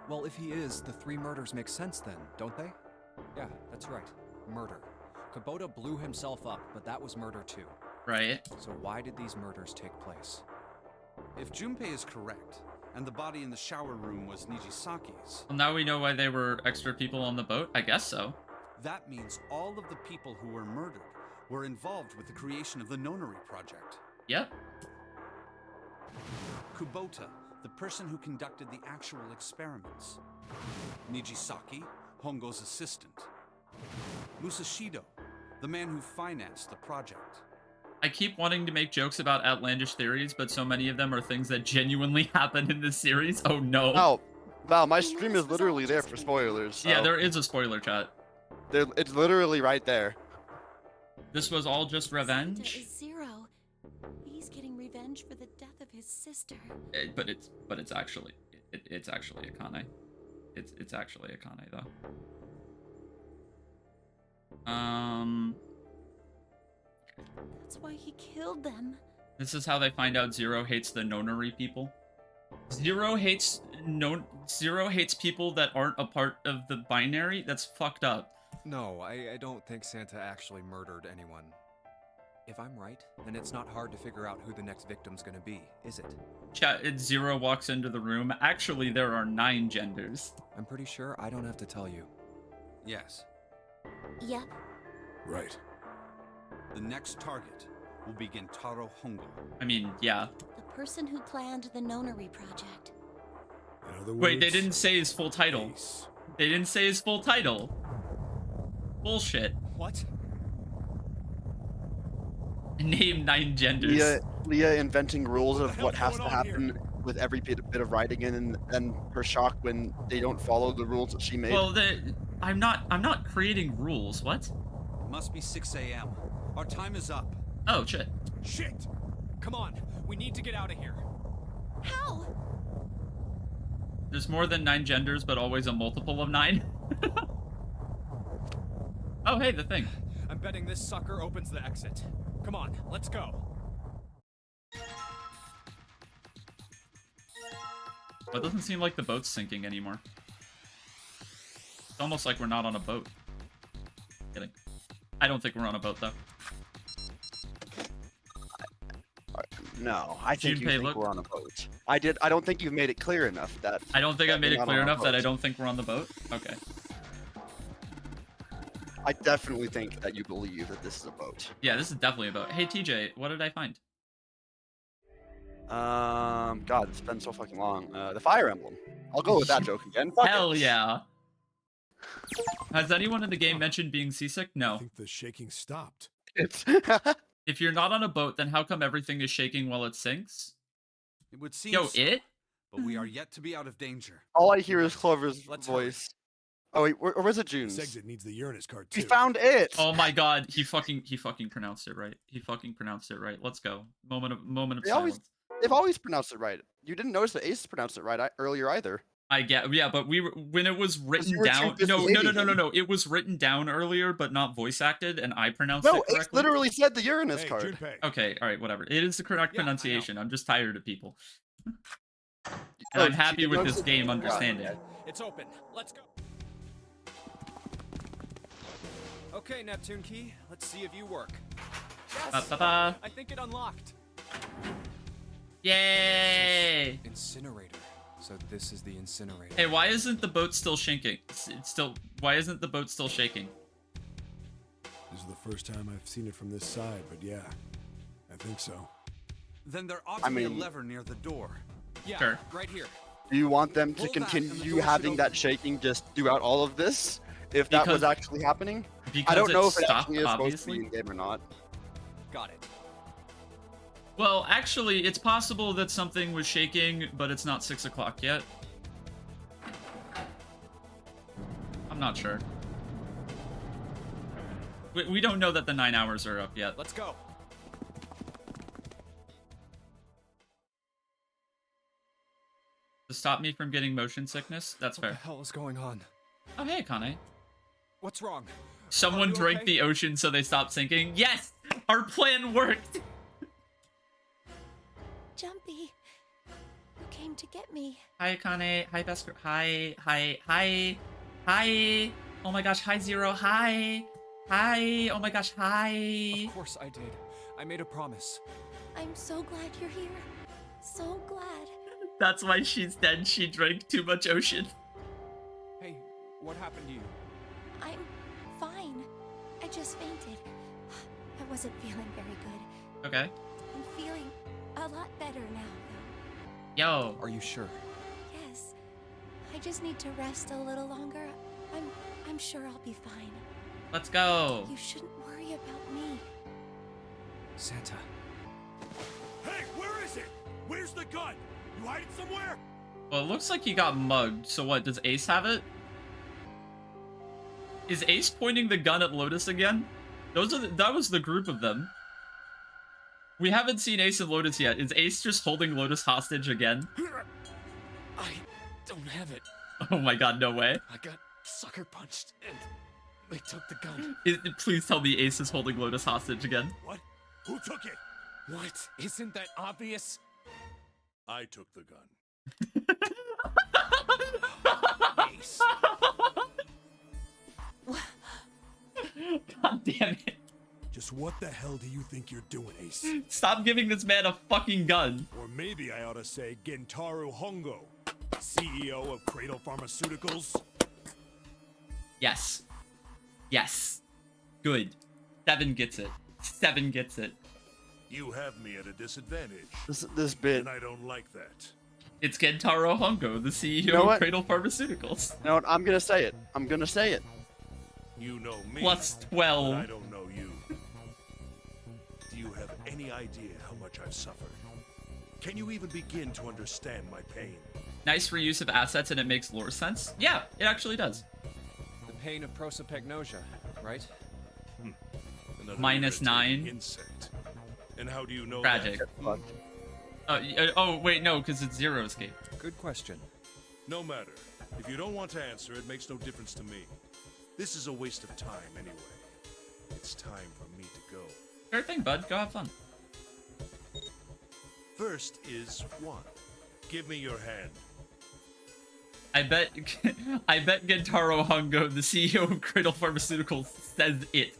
Well, if he is, the 3 murders make sense then, don't they? Yeah, that's right. Murder. Kubota blew himself up, but that was murder too. Right. So why did these murders take place? If Junpei is correct, and the body in the shower room was Nijisaki's, Well, now we know why they were extra people on the boat? I guess so. that means all of the people who were murdered were involved with the creation of the Nonary Project. Yep. Kubota, the person who conducted the actual experiments. Nijisaki, Hongo's assistant. Musashido, the man who financed the project. I keep wanting to make jokes about outlandish theories, but so many of them are things that genuinely happen in this series. Oh no. Oh, wow, my stream is literally there for spoilers. So Yeah, there is a spoiler chat. it's literally right there. This was all just Santa revenge? is Zero. He's getting revenge for the death of his sister. But it's actually it's actually Akane. It's actually Akane though. That's why he killed them. This is how they find out Zero hates the Nonary people. Zero hates people that aren't a part of the binary. That's fucked up. No, I don't think Santa actually murdered anyone. If I'm right, then it's not hard to figure out who the next victim's gonna be, is it? Chat, Zero walks into the room. Actually, there are 9 genders. I'm pretty sure I don't have to tell you. Yes, Yep. Right. the next target will be Gentaro Hongo. I mean, yeah. The person who planned the Nonary Project. In other Wait, they words, didn't say his full title. Ace. They didn't say his full title. Bullshit. What? Name 9 genders. Leah inventing rules What of the what hell's has to going on happen with every bit of writing, and then her shock when they don't follow the rules that she made. Well, I'm not creating rules. What? It must be 6 a.m. Our time is up. Oh shit. Shit! Come on, we need to get out of here. How? There's more than 9 genders, but always a multiple of 9. Oh, hey, the thing. I'm betting this sucker opens the exit. Come on, let's go. Well, it doesn't seem like the boat's sinking anymore. It's almost like we're not on a boat. Kidding. I don't think we're on a boat, though. No, I think you Junpei, think look. we're on a boat. I don't think you've made it clear enough that. I don't think I that made we're it not clear on a enough that I boat. don't think we're on the boat. Okay. I definitely think that you believe that this is a boat. Yeah, this is definitely a boat. Hey, TJ, what did I find? God, it's been so fucking long. The Fire Emblem. I'll go with that joke again. Fuck Hell it. yeah. Has anyone in the game mentioned being seasick? I No. think the shaking stopped. It's If you're not on a boat, then how come everything is shaking while it sinks? It would seem Yo, so, it? but we are yet to be out of danger. all I hear is Clover's Let's hurry. voice. Oh wait, or was it This June's? exit needs the Uranus card We too. found it. Oh my god, he fucking pronounced it right. He fucking pronounced it right. Let's go. Moment of They silence. they've always pronounced it right. You didn't notice that Ace pronounced it right earlier either. I get, yeah, but when it was written you were too down, busy no, hating him. it was written down earlier, but not voice acted, and I pronounced No, it Ace correctly. literally said the Uranus Hey, card. Junpei. Okay, all right, whatever. It is the correct Yeah, I know. pronunciation. I'm just tired of people, and Oh, I'm happy you with noticed this it? game Yeah, understanding. okay. It's open. Let's go. Okay, Neptune Key, let's see if you work. Yes! Ba-ba-ba. I think it unlocked. Yay! Incinerator. So this is the incinerator. Hey, why isn't the boat still shaking? Why isn't the boat still shaking? This is the first time I've seen it from this side, but yeah, I think so. Then there ought to I be a mean- lever near the door. Yeah, Sure. right here. Do you want them to Pull back and the continue door should having that open. shaking just throughout all of this? if that was actually happening. I don't know if it actually is supposed to be in game or not. Got it. Well, actually, it's possible that something was shaking, but it's not 6 o'clock yet. I'm not sure. We don't know that the 9 hours are up yet. Let's go. To stop me from getting motion sickness? That's fair. What the hell is going on? Oh, hey, Kane. What's wrong? Someone drank the ocean so they stopped sinking? Yes! Our plan worked! Jumpy, you came to get me. Hi, Kane. Hi, Beskar. Hi. Hi. Oh my gosh, hi, Zero. Hi. Oh my gosh, hi. Of course I did. I made a promise. I'm so glad you're here. So glad. That's why she's dead. She drank too much ocean. Hey, what happened to you? I'm fine. I just fainted. I wasn't feeling very good. Okay. I'm feeling a lot better now, though. Yo. Are you sure? Yes. I just need to rest a little longer. I'm sure I'll be fine. Let's go. You shouldn't worry about me. Santa. Hey, where is it? Where's the gun? You hide it somewhere? Well, it looks like he got mugged. So what, does Ace have it? Is Ace pointing the gun at Lotus again? That was the group of them. We haven't seen Ace and Lotus yet. Is Ace just holding Lotus hostage again? I don't have it. Oh my god, no way. I got sucker punched and they took the gun. Please tell me Ace is holding Lotus hostage again. What? Who took it? What? Isn't that obvious? I took the gun. Ace. God damn it. Just what the hell do you think you're doing, Ace? Stop giving this man a fucking gun. Or maybe I ought to say Gentaro Hongo, CEO of Cradle Pharmaceuticals. Yes. Yes. Good. 7 gets it. 7 gets it. You have me at a disadvantage. This bit. And I don't like that. It's Gentaro Hongo, the CEO of Cradle Pharmaceuticals. You know what? I'm gonna say it. I'm gonna say it. You know me. Plus 12. But I don't know you. Do you have any idea how much I've suffered? Can you even begin to understand my pain? Nice reuse of assets and it makes lore sense. Yeah, it actually does. The pain of prosopagnosia, right? Another Minus 9. Insect. And how do you know Tragic. that? Oh, wait, no, because it's Zero Escape. Good question. No matter. If you don't want to answer, it makes no difference to me. This is a waste of time anyway. It's time for me to go. Sure thing, bud. Go have fun. First is 1. Give me your hand. I bet Gentaro Hongo, the CEO of Cradle Pharmaceuticals, says it.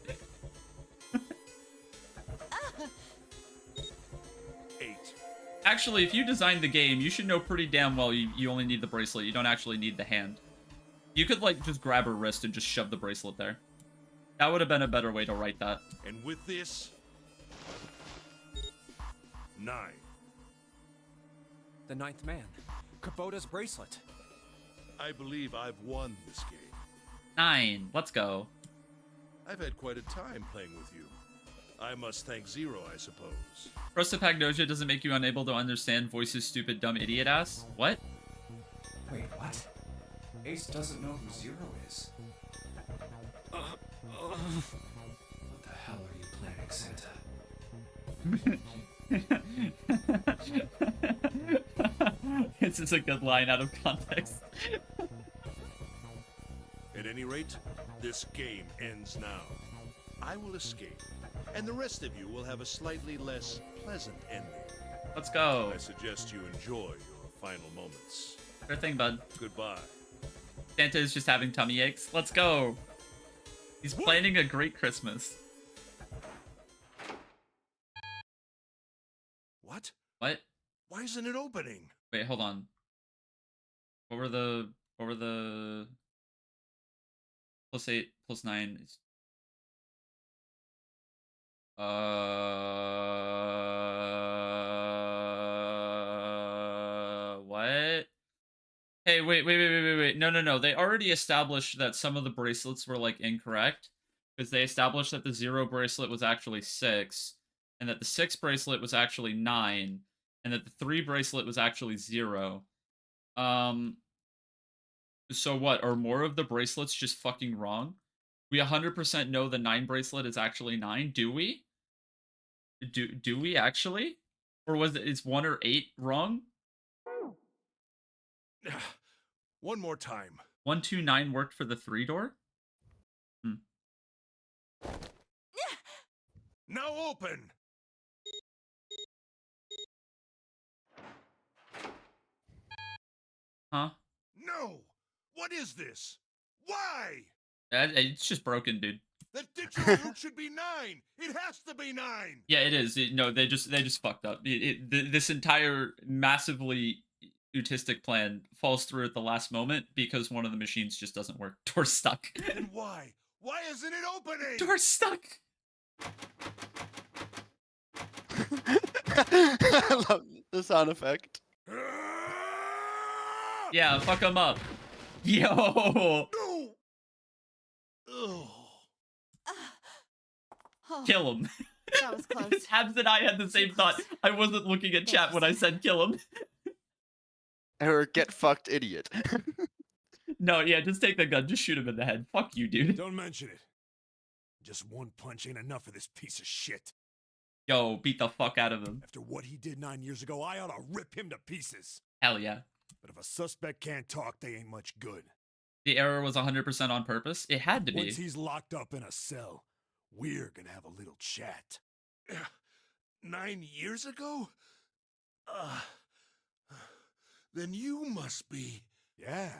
8. Actually, if you designed the game, you should know pretty damn well you only need the bracelet. You don't actually need the hand. You could, like, just grab her wrist and just shove the bracelet there. That would have been a better way to write that. And with this, 9. The 9th man. Kubota's bracelet. I believe I've won this game. 9. Let's go. I've had quite a time playing with you. I must thank Zero, I suppose. Prosopagnosia doesn't make you unable to understand Voice's stupid dumb idiot ass? What? Wait, what? Ace doesn't know who Zero is. What the hell are you planning, Santa? This is a good line out of context. At any rate, this game ends now. I will escape, and the rest of you will have a slightly less pleasant ending. Let's go. I suggest you enjoy your final moments. Sure thing, bud. Goodbye. Santa is just having tummy aches. Let's go. He's planning a great Christmas. What? What? Why isn't it opening? Wait, hold on. What were the +8, +9? What? Hey, wait. No. They already established that some of the bracelets were like incorrect because they established that the 0 bracelet was actually 6, and that the 6 bracelet was actually 9, and that the 3 bracelet was actually 0. Um, so what? Are more of the bracelets just fucking wrong? We 100% know the 9 bracelet is actually 9. Do we? Do we actually? Or was it is 1 or 8 wrong? One more time. 129 worked for the 3 door? Hmm. Now open. Huh? No. What is this? Why? It's just broken, dude. The digital root should be 9. It has to be 9. Yeah, it is. No, they just fucked up. This entire massively autistic plan falls through at the last moment because one of the machines just doesn't work. Door's stuck. Then why? Why isn't it opening? Door's stuck. I love the sound effect. Yeah, fuck him up. Yo. No. Ugh. Kill him. That was close. Habs and I had the same thought. I wasn't looking at chat when I said kill him. Or get fucked, idiot. No, yeah, just take the gun. Just shoot him in the head. Fuck you, dude. Don't mention it. Just one punch ain't enough for this piece of shit. Yo, beat the fuck out of him. After what he did 9 years ago, I ought to rip him to pieces. Hell yeah. But if a suspect can't talk, they ain't much good. The error was 100% on purpose. It had to be. Once he's locked up in a cell, we're gonna have a little chat. 9 years ago? Then you must be. Yeah,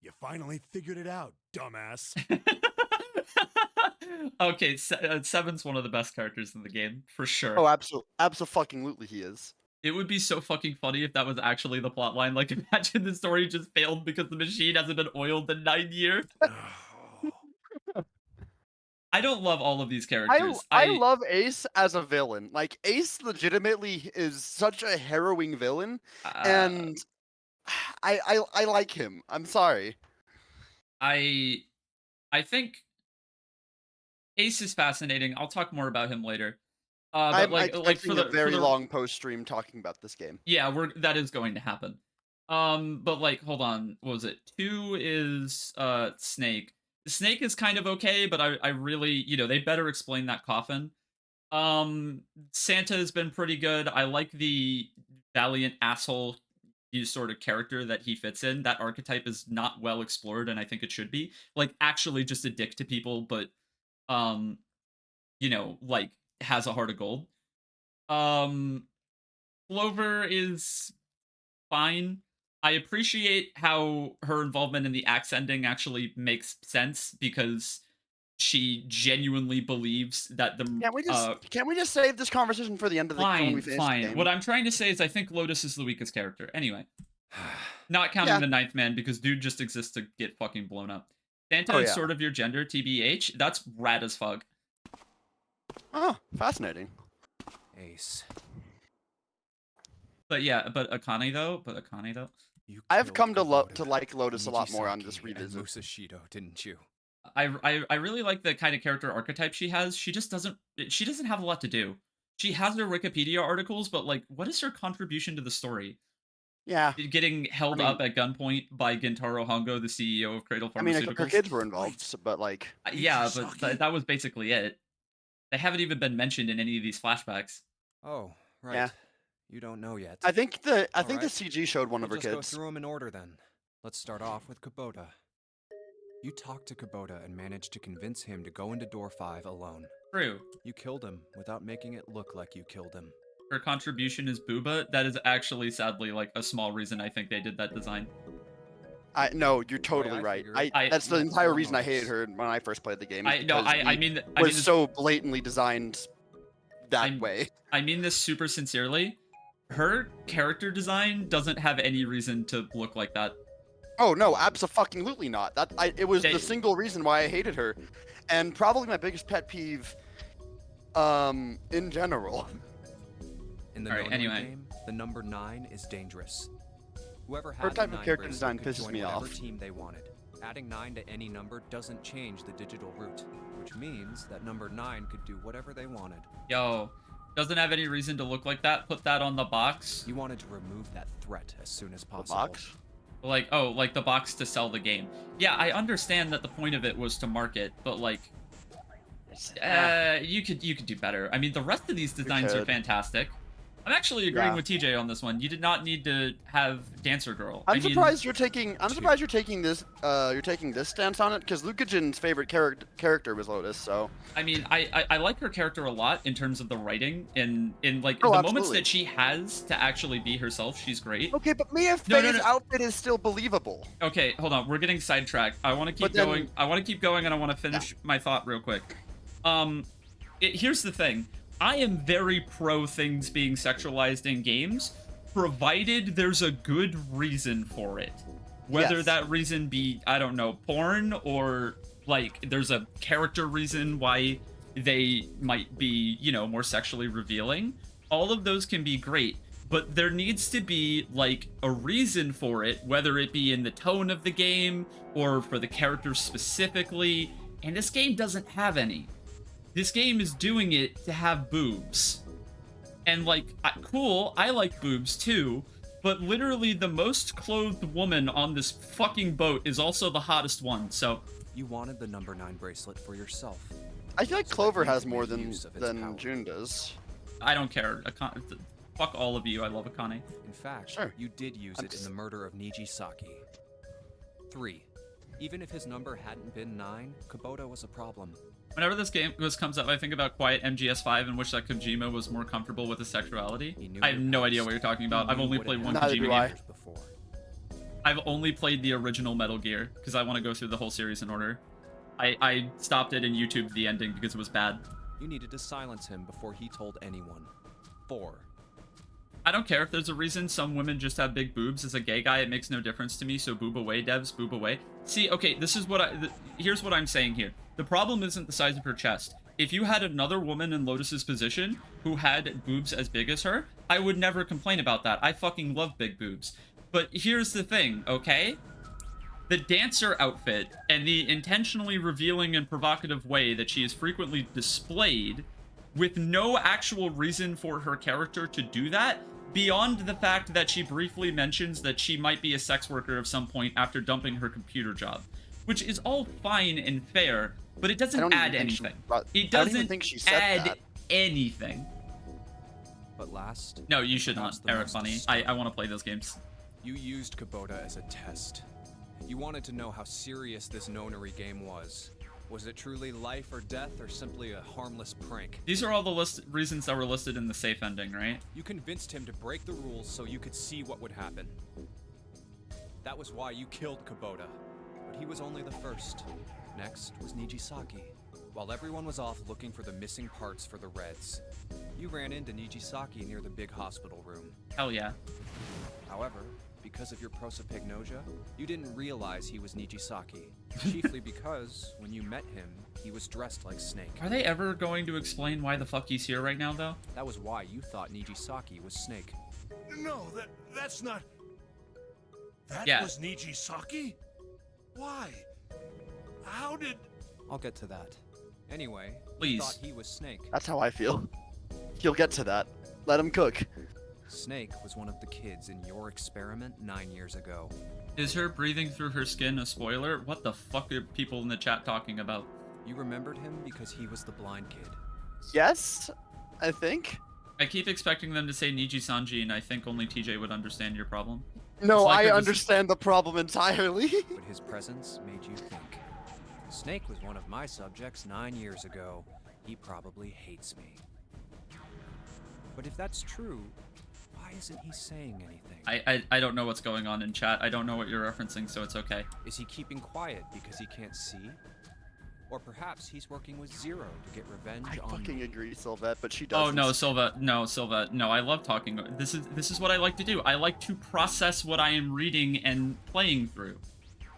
you finally figured it out, dumbass. Okay, Seven's one of the best characters in the game, for sure. Oh, absolutely he is. It would be so fucking funny if that was actually the plotline. Like, imagine the story just failed because the machine hasn't been oiled in 9 years. I don't love all of these characters. I love Ace as a villain. Like, Ace legitimately is such a harrowing villain, and I like him. I'm sorry. I think Ace is fascinating. I'll talk more about him later. But I'm expecting a very long post stream talking about this game. Yeah, that is going to happen. But like, hold on, what was it? 2 is Snake. Snake is kind of okay, but I really, they better explain that coffin. Santa has been pretty good. I like the valiant asshole sort of character that he fits in. That archetype is not well explored, and I think it should be. Like, actually just a dick to people, but like has a heart of gold. Clover is fine. I appreciate how her involvement in the axe ending actually makes sense because she genuinely believes that the Can't we just save this conversation for the end of the when we finish the game? What I'm trying to say is I think Lotus is the weakest character. Anyway. Not counting the 9th man because dude just exists to get fucking blown up. Santa is sort of your gender, TBH. That's rad as fuck. Oh, fascinating. Ace. But Akane though. I've come to like Lotus a lot more on this revisit. Musashido, didn't you? I really like the kind of character archetype she has. She doesn't have a lot to do. She has her Wikipedia articles, but like, what is her contribution to the story? Yeah. Getting held up at gunpoint by Gentaro Hongo, the CEO of Cradle Pharmaceuticals. I mean, her kids were involved, but like... Yeah, but that was basically it. They haven't even been mentioned in any of these flashbacks. Oh, right. Yeah. You don't know yet. I think the CG showed one of her Just go kids. through them in order then. Let's start off with Kubota. You talked to Kubota and managed to convince him to go into door 5 alone. True. You killed him without making it look like you killed him. Her contribution is Booba. That is actually, sadly, like a small reason I think they did that design. No, you're totally right. That's the entire reason I hated her when I first played the game. I mean this, so blatantly designed that way. I mean this super sincerely. Her character design doesn't have any reason to look like that. Oh no, absolutely not. It was the single reason why I hated her, and probably my biggest pet peeve, in general. In the game, the number 9 is dangerous. Whoever Her had type the of 9 character bracelet design could pisses join me whatever off. team they wanted. Adding 9 to any number doesn't change the digital root, which means that number 9 could do whatever they wanted. Yo, doesn't have any reason to look like that. Put that on the box. You wanted to remove that threat as soon as The possible. box? Like, oh, like the box to sell the game. Yeah, I understand that the point of it was to market, but like, you could do better. I mean, the rest of these designs are fantastic. I'm actually agreeing with TJ on this one. You did not need to have Dancer Girl. I'm surprised you're taking. I'm surprised you're taking this. You're taking this stance on it because Lucajin's favorite character was Lotus. So. I mean, I like her character a lot in terms of the writing and in like the absolutely. moments that she has to actually be herself. She's great. Okay, but Mia Fey's outfit is still believable. Okay, hold on. We're getting sidetracked. I want to keep going. I want to keep going, and I want to finish my thought real quick. Here's the thing. I am very pro things being sexualized in games, provided there's a good reason for it. Whether that reason be, I don't know, porn, or like there's a character reason why they might be, you know, more sexually revealing. All of those can be great, but there needs to be like a reason for it, whether it be in the tone of the game or for the characters specifically, and this game doesn't have any. This game is doing it to have boobs. And like, cool, I like boobs too, but literally the most clothed woman on this fucking boat is also the hottest one, so... You wanted the number 9 bracelet for yourself. I feel like Clover has more than June does. I don't care. Fuck all of you, I love Akane. In fact, you did use it in the murder of Nijisaki. 3. Even if his number hadn't been 9, Kubota was a problem. Whenever this game comes up, I think about Quiet MGS5 in which that Kojima was more comfortable with his sexuality. I have no idea what you're talking about. I've only played one Kojima game. I've only played the original Metal Gear, because I want to go through the whole series in order. I stopped it and YouTubed the ending because it was bad. You needed to silence him before he told anyone. 4. I don't care if there's a reason some women just have big boobs. As a gay guy, it makes no difference to me, so boob away, devs, boob away. See, okay, this is what here's what I'm saying here. The problem isn't the size of her chest. If you had another woman in Lotus's position who had boobs as big as her, I would never complain about that. I fucking love big boobs. But here's the thing, okay? The dancer outfit and the intentionally revealing and provocative way that she is frequently displayed with no actual reason for her character to do that, beyond the fact that she briefly mentions that she might be a sex worker at some point after dumping her computer job, which is all fine and fair, but it doesn't add anything. It doesn't add anything. But last... No, you should not, Eric Bunny. I want to play those games. You used Kubota as a test. You wanted to know how serious this nonary game was. Was it truly life or death, or simply a harmless prank? These are all the reasons that were listed in the safe ending, right? You convinced him to break the rules so you could see what would happen. That was why you killed Kubota. But he was only the first. Next was Nijisaki. While everyone was off looking for the missing parts for the Reds, you ran into Nijisaki near the big hospital room. Hell yeah. However, because of your prosopagnosia, you didn't realize he was Nijisaki. Chiefly because, when you met him, he was dressed like Snake. Are they ever going to explain why the fuck he's here right now, though? That was why you thought Nijisaki was Snake. No, that's not... That was Nijisaki? Why? How did... I'll get to that. Anyway, please. You thought he was Snake. That's how I feel. He'll get to that. Let him cook. Snake was one of the kids in your experiment 9 years ago. Is her breathing through her skin a spoiler? What the fuck are people in the chat talking about? You remembered him because he was the blind kid. Yes, I think. I keep expecting them to say Niji Sanji, and I think only TJ would understand your problem. No, like I understand the problem entirely. But his presence made you think. Snake was one of my subjects 9 years ago. He probably hates me. But if that's true, why isn't he saying anything? I don't know what's going on in chat. I don't know what you're referencing, so it's okay. Is he keeping quiet because he can't see? Or perhaps he's working with Zero to get revenge on me. I fucking agree, Sylvette, but she doesn't. Oh no, Sylvette. No, I love talking. This is what I like to do. I like to process what I am reading and playing through.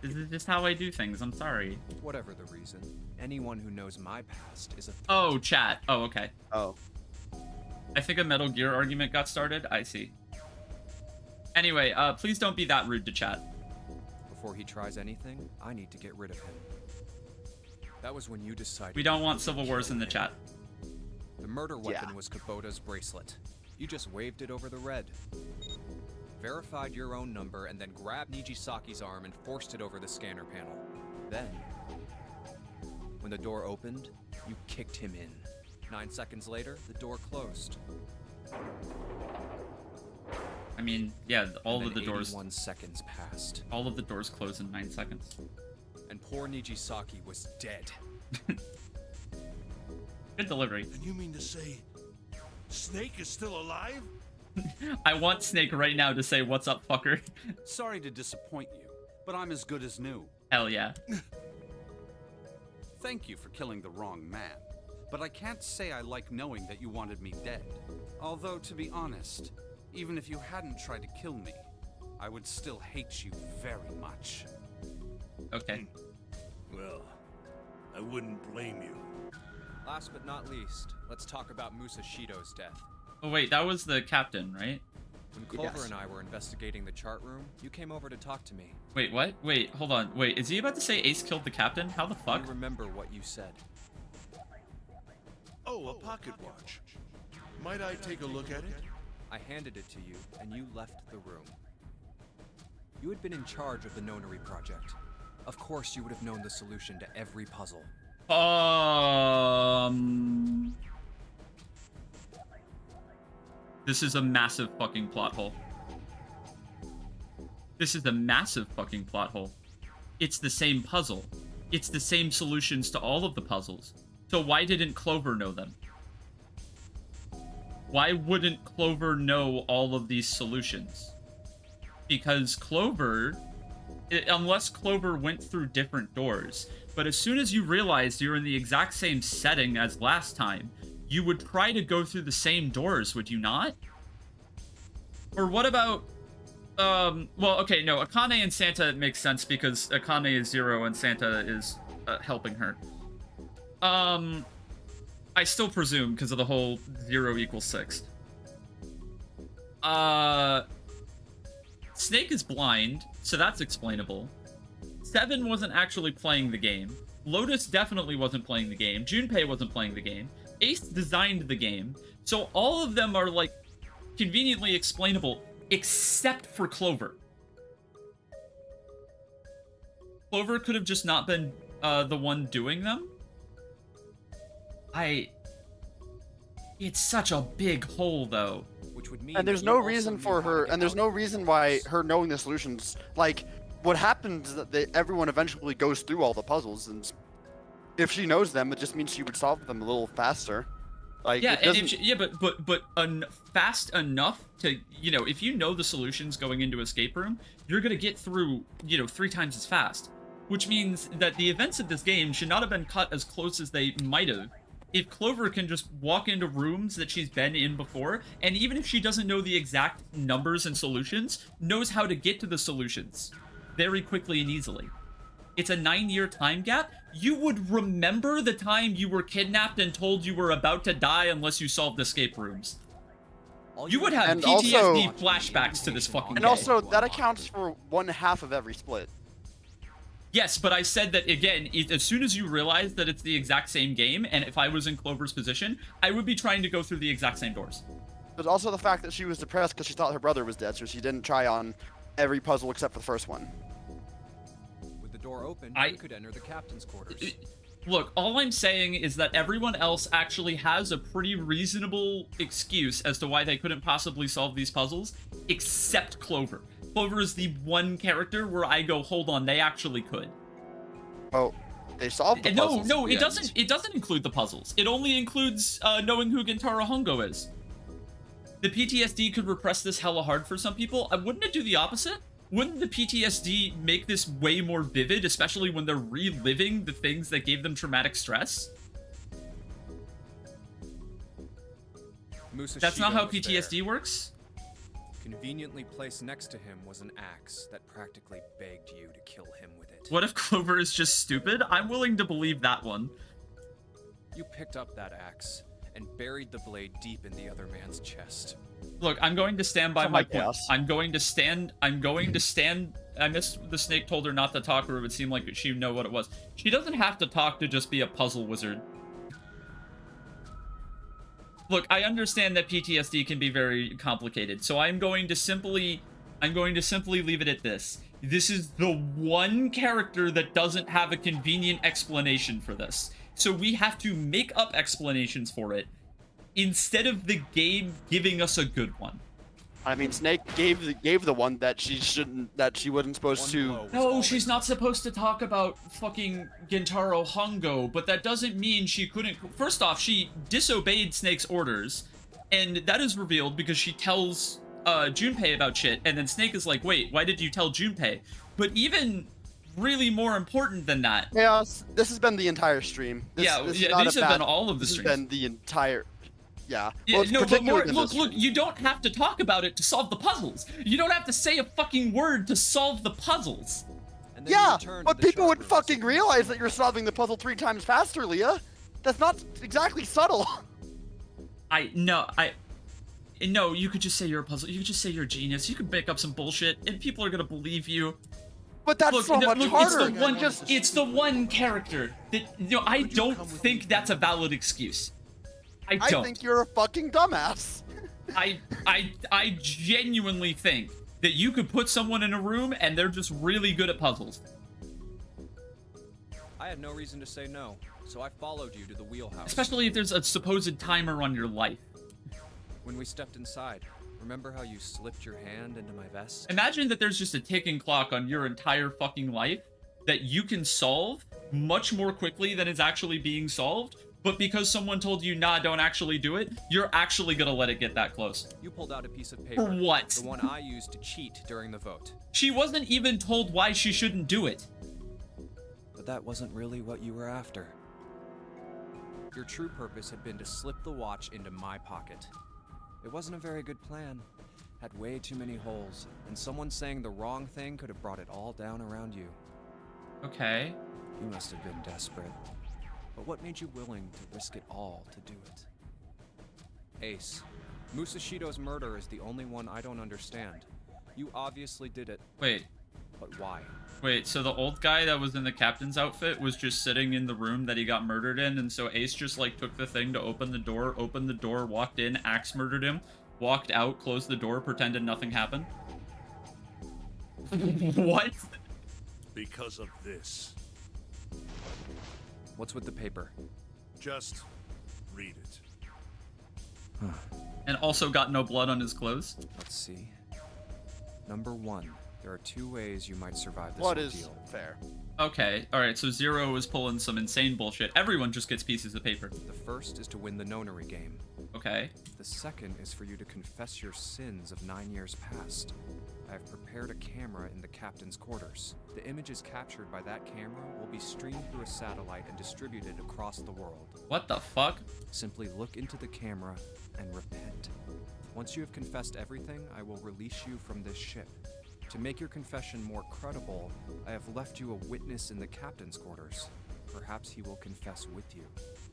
This is just how I do things. I'm sorry. Whatever the reason, anyone who knows my past is a threat. Oh, chat. Oh, okay. Oh. I think a Metal Gear argument got started. I see. Anyway, please don't be that rude to chat. Before he tries anything, I need to get rid of him. That was when you decided... We don't want civil wars in the chat. The murder weapon was Kubota's bracelet. You just waved it over the red. Verified your own number and then grabbed Nijisaki's arm and forced it over the scanner panel. Then, when the door opened, you kicked him in. 9 seconds later, the door closed. I mean, yeah, all of the doors... 81 seconds passed. All of the doors close in 9 seconds. And poor Nijisaki was dead. Good delivery. And you mean to say Snake is still alive? I want Snake right now to say, "What's up, fucker?" Sorry to disappoint you, but I'm as good as new. Hell yeah. Thank you for killing the wrong man, but I can't say I like knowing that you wanted me dead. Although, to be honest, even if you hadn't tried to kill me, I would still hate you very much. Okay. Well, I wouldn't blame you. Last but not least, let's talk about Musashido's death. Oh wait, that was the captain, right? When Clover and I were investigating the chart room, you came over to talk to me. Wait, what? Wait, hold on. Wait, is he about to say Ace killed the captain? How the fuck? You remember what you said. Oh, a pocket watch. Might I take a look at it? I handed it to you, and you left the room. You had been in charge of the Nonary project. Of course you would have known the solution to every puzzle. This is a massive fucking plot hole. This is a massive fucking plot hole. It's the same puzzle. It's the same solutions to all of the puzzles. So why didn't Clover know them? Why wouldn't Clover know all of these solutions? Because Clover, unless Clover went through different doors, but as soon as you realized you're in the exact same setting as last time, you would try to go through the same doors, would you not? Or what about, well, okay, no, Akane and Santa makes sense because Akane is 0 and Santa is helping her. I still presume because of the whole 0 equals 6. Snake is blind, so that's explainable. 7 wasn't actually playing the game. Lotus definitely wasn't playing the game. Junpei wasn't playing the game. Ace designed the game. So all of them are, like, conveniently explainable, except for Clover. Clover could have just not been the one doing them. It's such a big hole, though. Which would mean and there's no reason for her, and there's no reason why her knowing the solutions, like, what happens is that everyone eventually goes through all the puzzles, and if she knows them, it just means she would solve them a little faster. Like, yeah, and if she, but fast enough to, you know, if you know the solutions going into escape room, you're gonna get through, you know, 3 times as fast. Which means that the events of this game should not have been cut as close as they might have. If Clover can just walk into rooms that she's been in before, and even if she doesn't know the exact numbers and solutions, knows how to get to the solutions very quickly and easily. It's a 9-year time gap. You would remember the time you were kidnapped and told you were about to die unless you solved escape rooms. You would have PTSD flashbacks to this fucking game. And also, that accounts for 1/2 of every split. Yes, but I said that, again, as soon as you realize that it's the exact same game, and if I was in Clover's position, I would be trying to go through the exact same doors. But also the fact that she was depressed because she thought her brother was dead, so she didn't try on every puzzle except for the first one. With the door open, you could enter the captain's quarters. Look, all I'm saying is that everyone else actually has a pretty reasonable excuse as to why they couldn't possibly solve these puzzles, except Clover. Clover is the one character where I go, hold on, they actually could. Oh, they solved the puzzles. No, it doesn't. It doesn't include the puzzles. It only includes knowing who Gintaro Hongo is. The PTSD could repress this hella hard for some people. Wouldn't it do the opposite? Wouldn't the PTSD make this way more vivid, especially when they're reliving the things that gave them traumatic stress? That's not how PTSD works? Conveniently placed next to him was an axe that practically begged you to kill him with it. What if Clover is just stupid? I'm willing to believe that one. You picked up that axe and buried the blade deep in the other man's chest. Look, I'm going to stand by my point. chaos. I'm going to stand. I missed the snake told her not to talk, or it would seem like she'd know what it was. She doesn't have to talk to just be a puzzle wizard. Look, I understand that PTSD can be very complicated, so I'm going to simply leave it at this. This is the one character that doesn't have a convenient explanation for this. So we have to make up explanations for it instead of the game giving us a good one. I mean, Snake gave the one that she wasn't supposed to. No, she's not supposed to talk about fucking Gentaro Hongo, but that doesn't mean she couldn't. First off, she disobeyed Snake's orders, and that is revealed because she tells Junpei about shit, and then Snake is like, wait, why did you tell Junpei? But even really more important than that. Yeah, this has been the entire stream. These have been all of the streams. This has been the entire. Yeah. Yeah, well, no, but more, look, you don't have to talk about it to solve the puzzles. You don't have to say a fucking word to solve the puzzles. Yeah, but people would fucking realize that you're solving the puzzle 3 times faster, Leah. That's not exactly subtle. No, you could just say you're a puzzle. You could just say you're a genius. You could make up some bullshit, and people are gonna believe you. But that's so much harder. It's the one character that I don't think that's a valid excuse. I think you're a fucking dumbass. I genuinely think that you could put someone in a room and they're just really good at puzzles. I had no reason to say no, so I followed you to the wheelhouse. Especially if there's a supposed timer on your life. When we stepped inside, remember how you slipped your hand into my vest? Imagine that there's just a ticking clock on your entire fucking life that you can solve much more quickly than is actually being solved. But because someone told you, nah, don't actually do it, you're actually gonna let it get that close. You pulled out a piece of paper. For what? The one I used to cheat during the vote. She wasn't even told why she shouldn't do it. But that wasn't really what you were after. Your true purpose had been to slip the watch into my pocket. It wasn't a very good plan. Had way too many holes, and someone saying the wrong thing could have brought it all down around you. Okay. You must have been desperate. But what made you willing to risk it all to do it? Ace, Musashido's murder is the only one I don't understand. You obviously did it. Wait. But why? Wait, so the old guy that was in the captain's outfit was just sitting in the room that he got murdered in, and so Ace just, like, took the thing to opened the door, walked in, axe murdered him, walked out, closed the door, pretended nothing happened? What? Because of this. What's with the paper? Just read it. And also got no blood on his clothes? Let's see. Number 1. There are 2 ways you might survive this ordeal. What is fair? Okay, alright, so Zero is pulling some insane bullshit. Everyone just gets pieces of paper. The first is to win the nonary game. Okay. The second is for you to confess your sins of 9 years past. I have prepared a camera in the captain's quarters. The images captured by that camera will be streamed through a satellite and distributed across the world. What the fuck? Simply look into the camera and repent. Once you have confessed everything, I will release you from this ship. To make your confession more credible, I have left you a witness in the captain's quarters. Perhaps he will confess with you.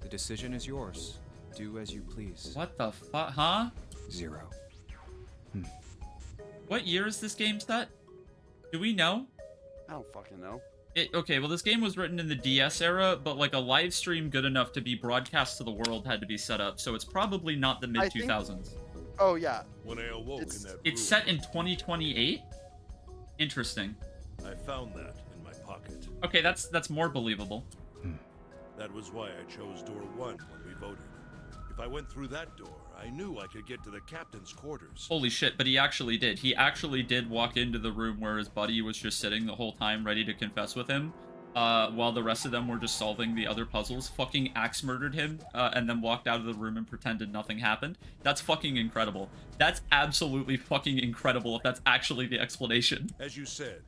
The decision is yours. Do as you please. What the fuck? Huh? 0. What year is this game set? Do we know? I don't fucking know. Okay, well, this game was written in the DS era, but like a live stream good enough to be broadcast to the world had to be set up, so it's probably not the mid-2000s. Oh, yeah. When I awoke in that It's room, set in 2028? Interesting. I found that in my pocket. Okay, that's more believable. That was why I chose door 1 when we voted. If I went through that door, I knew I could get to the captain's quarters. Holy shit, but he actually did. He actually did walk into the room where his buddy was just sitting the whole time ready to confess with him, while the rest of them were just solving the other puzzles. Fucking axe murdered him, and then walked out of the room and pretended nothing happened. That's fucking incredible. That's absolutely fucking incredible if that's actually the explanation. As you said,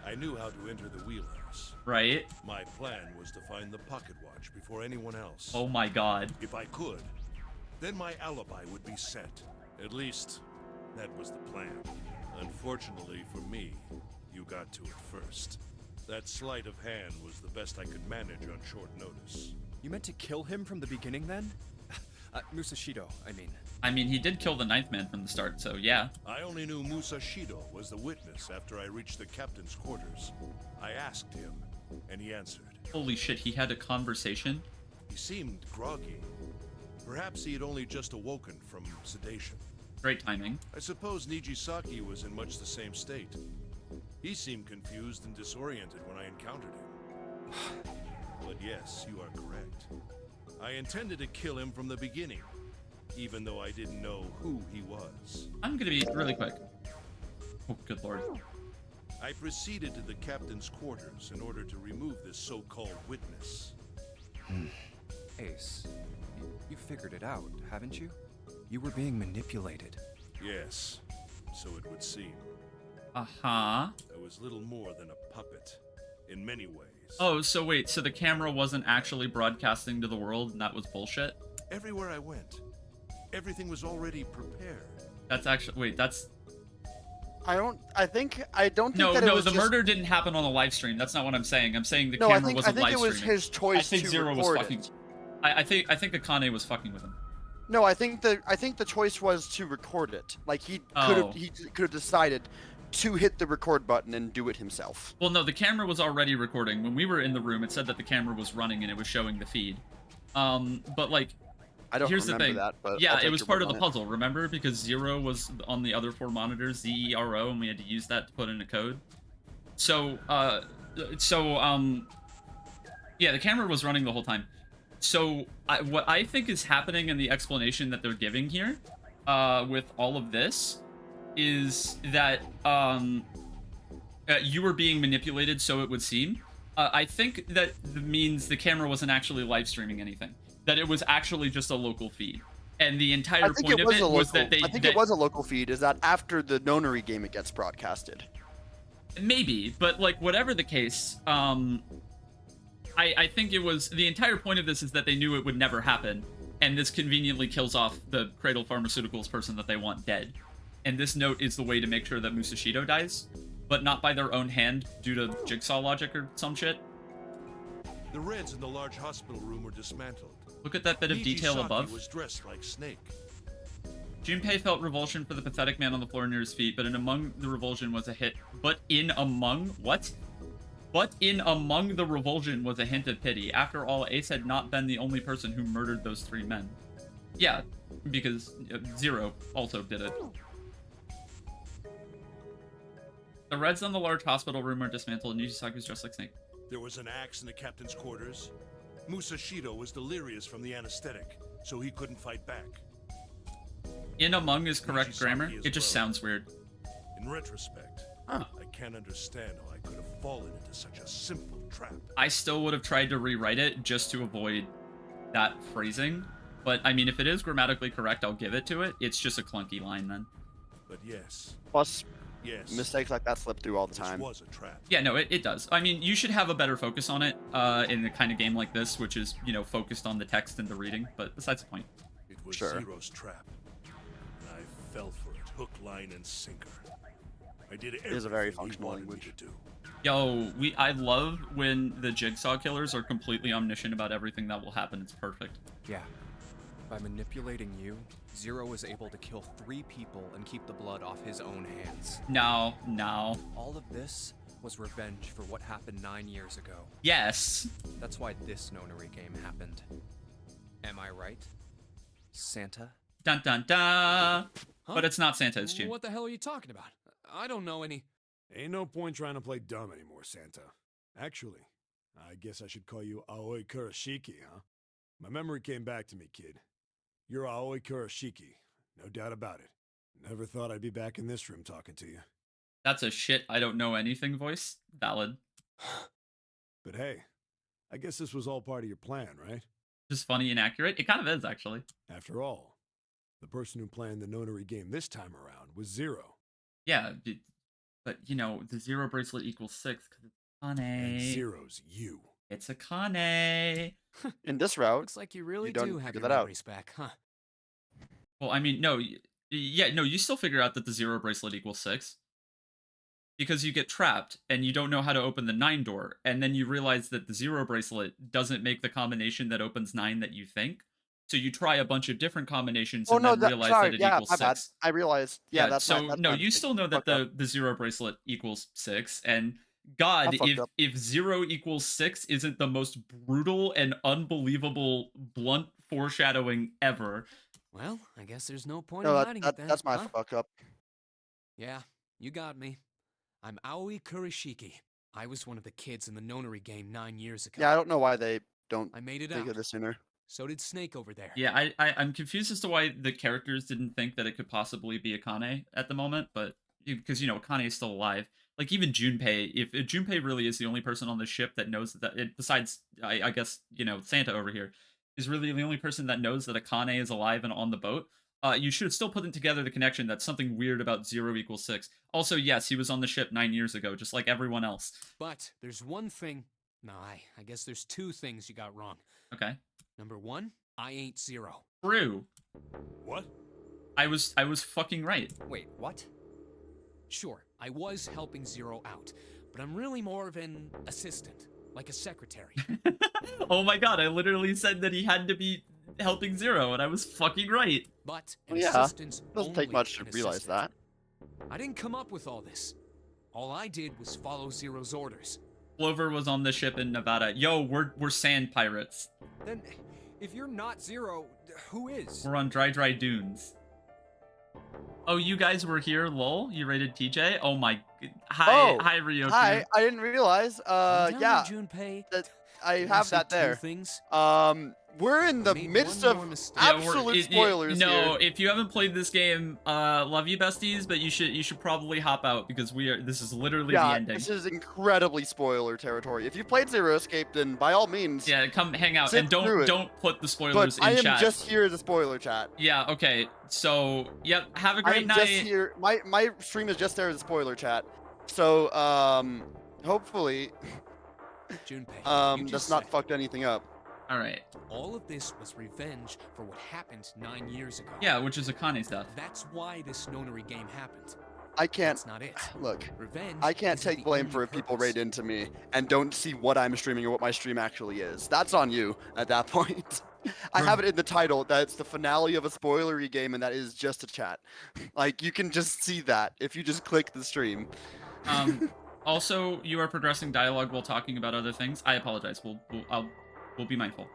I knew how to enter the wheelhouse. Right? My plan was to find the pocket watch before anyone else. Oh my god. If I could, then my alibi would be set. At least, that was the plan. Unfortunately for me, you got to it first. That sleight of hand was the best I could manage on short notice. You meant to kill him from the beginning then? Musashido, I mean. I mean, he did kill the ninth man from the start, so yeah. I only knew Musashido was the witness after I reached the captain's quarters. I asked him, and he answered. Holy shit, he had a conversation? He seemed groggy. Perhaps he had only just awoken from sedation. Great timing. I suppose Nijisaki was in much the same state. He seemed confused and disoriented when I encountered him. But yes, you are correct. I intended to kill him from the beginning, even though I didn't know who he was. I'm gonna be really quick. Oh, good lord. I proceeded to the captain's quarters in order to remove this so-called witness. Ace, you figured it out, haven't you? You were being manipulated. Yes, so it would seem. Uh-huh. I was little more than a puppet, in many ways. Oh, so wait, so the camera wasn't actually broadcasting to the world, and that was bullshit? Everywhere I went, everything was already prepared. That's actually, wait, that's... I don't think No, that it no, was the just... murder didn't happen on a live stream. That's not what I'm saying. I'm saying the No, camera I wasn't think live it was streaming. his choice I think to Zero was record fucking... it. I think Akane was fucking with him. No, I think the choice was to record it. Like he could have decided to hit the record button and do it himself. Well, no, the camera was already recording. When we were in the room, it said that the camera was running and it was showing the feed. But like, I don't here's the remember thing. that, but yeah, I'll it take was your part word of the on it. puzzle. Remember, because Zero was on the other 4 monitors, ZERO, and we had to use that to put in a code. So, yeah, the camera was running the whole time. So, what I think is happening in the explanation that they're giving here, with all of this, is that you were being manipulated, so it would seem. I think that means the camera wasn't actually live streaming anything. That it was actually just a local feed. And the entire point of it was that they... I think it was a local feed, is that after the Nonary game it gets broadcasted. Maybe, but like, whatever the case, I think it was... The entire point of this is that they knew it would never happen. And this conveniently kills off the Cradle Pharmaceuticals person that they want dead. And this note is the way to make sure that Musashido dies, but not by their own hand due to jigsaw logic or some shit. The Reds in the large hospital room were dismantled. Look at that bit of detail Nijisaki above. was dressed like Snake. Junpei felt revulsion for the pathetic man on the floor near his feet, but in among the revulsion was a hit. But in among the revulsion was a hint of pity. After all, Ace had not been the only person who murdered those 3 men. Yeah, because Zero also did it. The Reds in the large hospital room were dismantled, and Nijisaki was dressed like Snake. There was an axe in the captain's quarters. Musashido was delirious from the anesthetic, so he couldn't fight back. In among is correct Nijisaki grammar. as It just well. sounds weird. In retrospect, I can't understand how I could have fallen into such a simple trap. I still would have tried to rewrite it just to avoid that phrasing. But, I mean, if it is grammatically correct, I'll give it to it. It's just a clunky line then. But yes. Plus, yes, mistakes like that slip through all the time. This was a trap. Yeah, no, it does. I mean, you should have a better focus on it in a kind of game like this, which is, you know, focused on the text and the reading. But besides the point. It was Zero's trap. And I fell for it, hook, line, and sinker. I did everything It is a very he functional wanted me language. to do. Yo, I love when the Jigsaw killers are completely omniscient about everything that will happen. It's perfect. Yeah. By manipulating you, Zero was able to kill 3 people and keep the blood off his own hands. No. All of this was revenge for what happened 9 years ago. Yes. That's why this Nonary game happened. Am I right? Santa? Dun dun dun. Huh? But it's not Santa, it's June. What the hell are you talking about? I don't know any... Ain't no point trying to play dumb anymore, Santa. Actually, I guess I should call you Aoi Kurashiki, huh? My memory came back to me, kid. You're Aoi Kurashiki, no doubt about it. Never thought I'd be back in this room talking to you. That's a shit I don't know anything voice. Valid. But hey, I guess this was all part of your plan, right? Just funny and accurate. It kind of is, actually. After all, the person who planned the Nonary game this time around was Zero. Yeah, but, you know, the 0 bracelet equals 6 because it's Kane. And Zero's you. It's a Kane. In this route, Looks like you really don't do have figure your that out. memories back, huh? Well, I mean, no. Yeah, no, you still figure out that the 0 bracelet equals 6. Because you get trapped, and you don't know how to open the 9 door, and then you realize that the 0 bracelet doesn't make the combination that opens 9 that you think. So you try a bunch of different combinations Oh and no, then realize sorry, that it yeah, equals my bad. 6. I realized. Yeah, that's so that's no, my you mistake. still know that Fucked up. the 0 bracelet equals 6, and I God, fucked up. if 0 equals 6 isn't the most brutal and unbelievable blunt foreshadowing ever. Well, I guess there's no point No, in hiding it then. that's my huh? fuck up. Yeah, you got me. I'm Aoi Kurishiki. I was one of the kids in the nonary game 9 years ago. Yeah, I don't know why they don't I made it think out. of this sooner. So did Snake over there. Yeah, I'm confused as to why the characters didn't think that it could possibly be Akane at the moment, but because Akane is still alive. Like even Junpei, if Junpei really is the only person on the ship that knows that besides I guess Santa over here is really the only person that knows that Akane is alive and on the boat. You should have still put together the connection that something weird about 0 equals 6. Also, yes, he was on the ship 9 years ago, just like everyone else. But there's one thing. No, I guess there's 2 things you got wrong. Okay. Number 1, I ain't 0. True. What? I was fucking right. Wait, what? Sure, I was helping 0 out, but I'm really more of an assistant, like a secretary. Oh my god, I literally said that he had to be helping 0, and I was fucking right. But Well, an yeah, assistant's doesn't take only much to an realize assistant. that. I didn't come up with all this. All I did was follow 0's orders. Clover was on the ship in Nevada. Yo, we're sand pirates. Then, if you're not 0, who is? We're on dry dunes. Oh, you guys were here, lol? You rated TJ? Oh my... Hi, Ryoku. Hi, I didn't realize. Calm down, Yeah, Junpei. I Did have say that 2 there. things? We're in the Made midst one of more mistake. absolute spoilers No, here. if you haven't played this game, love you besties, but you should probably hop out because this is literally the Yeah, ending. this is incredibly spoiler territory. If you played Zero Escape, then by all means, Yeah, come hang out sit and through it. don't put the spoilers But I in am chat. just here as a spoiler chat. Yeah, okay. So, yep, have a I great am night. just here. My stream is just there as a spoiler chat. So hopefully, Junpei, you that's just not said fucked anything up. All right. all of this was revenge for what happened 9 years ago. Yeah, which is Akane's death. That's why this nonary game happened. I can't. That's not it. Look, Revenge. I can't isn't take the blame only for if people purpose. raid into me and don't see what I'm streaming or what my stream actually is. That's on you at that point. I have it in the title that it's the finale of a spoilery game and that is just a chat. Like, you can just see that if you just click the stream. Also, you are progressing dialogue while talking about other things. I apologize. We'll be mindful.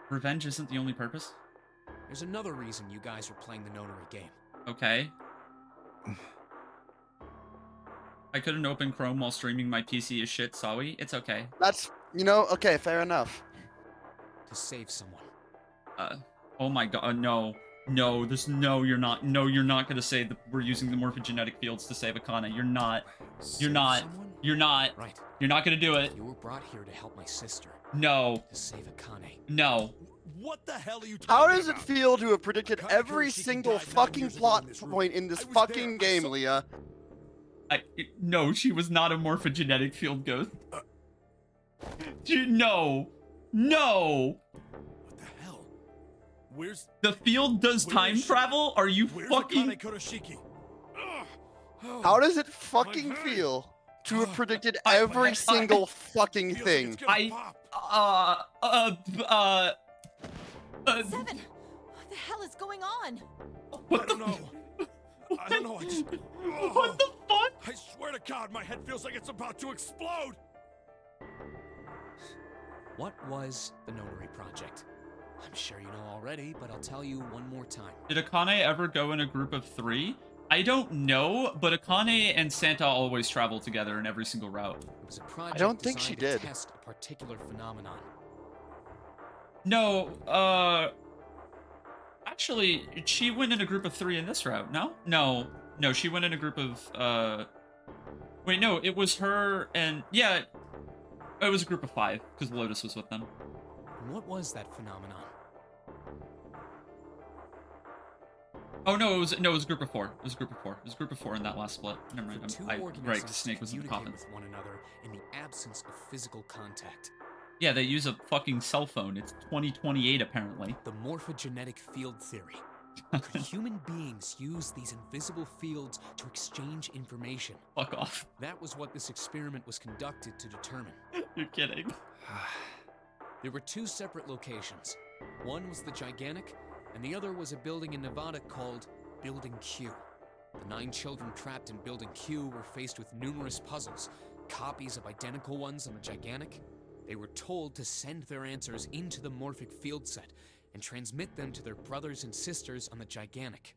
Revenge isn't the only purpose. There's another reason you guys were playing the nonary game. Okay. I couldn't open Chrome while streaming my PC is shit, sorry. It's okay. That's, okay, fair enough. To save someone. Oh my god, no. No, you're not. No, you're not gonna say that we're using the morphogenetic fields to save Akane. You're not. You're not. Someone? You're not. Right. You're not gonna do it. You were brought here to help my sister. No. To save Akane. No. What the hell are you talking How does it about? feel to have predicted Akane every Kurishiki single died 9 fucking years ago plot in this room. point in this I was fucking there. I game, saw- Leah? No, she was not a morphogenetic field ghost. No. No. What the hell? Where's The field does Where time is she? travel? Are you Where's fucking... Akane Kurishiki? Ugh. Oh, How does it fucking head. to have predicted I- every single fucking feels like thing? it's gonna pop. 7! What the hell is going on? What I don't know. I don't know. I just. What the fuck? I swear to God, my head feels like it's about to explode. What was the nonary project? I'm sure you know already, but I'll tell you one more time. Did Akane ever go in a group of 3? I don't know, but Akane and Santa always travel together in every single route. It was a project don't think she designed to did. test a particular phenomenon. No, actually, she went in a group of 3 in this route, no? No, she went in a group of, wait, no, it was her and, yeah, it was a group of 5, because Lotus was with them. And what was that phenomenon? Oh, no, it was a group of 4. It was a group of 4. It was a group of 4 in that last split. Never mind, The two right, organisms 'cause Snake was in the communicate coffin. with one another in the absence of physical contact. Yeah, they use a fucking cell phone. It's 2028, apparently. The morphogenetic field theory. Could human beings use these invisible fields to exchange information? Fuck off. That was what this experiment was conducted to determine. You're kidding. There were two separate locations. One was the Gigantic, and the other was a building in Nevada called Building Q. The 9 children trapped in Building Q were faced with numerous puzzles, copies of identical ones on the Gigantic. They were told to send their answers into the morphic field set and transmit them to their brothers and sisters on the Gigantic.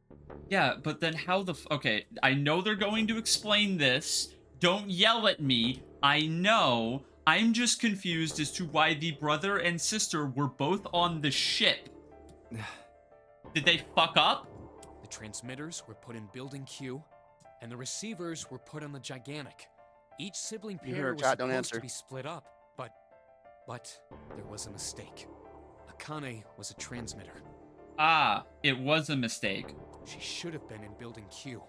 Yeah, but then how the okay, I know they're going to explain this. Don't yell at me. I know. I'm just confused as to why the brother and sister were both on the ship. Did they fuck up? The transmitters were put in Building Q, and the receivers were put on the Gigantic. Each sibling pair was supposed to be split up, but there was a mistake. Akane was a transmitter. Ah, it was a mistake. She should have been in Building Q.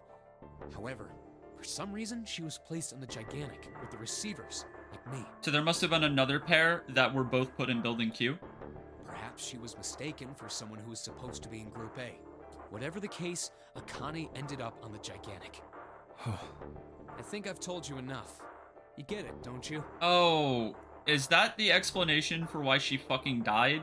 However, for some reason, she was placed on the Gigantic with the receivers, like me. So there must have been another pair that were both put in Building Q? Perhaps she was mistaken for someone who was supposed to be in Group A. Whatever the case, Akane ended up on the Gigantic. I think I've told you enough. You get it, don't you? Oh, is that the explanation for why she fucking died?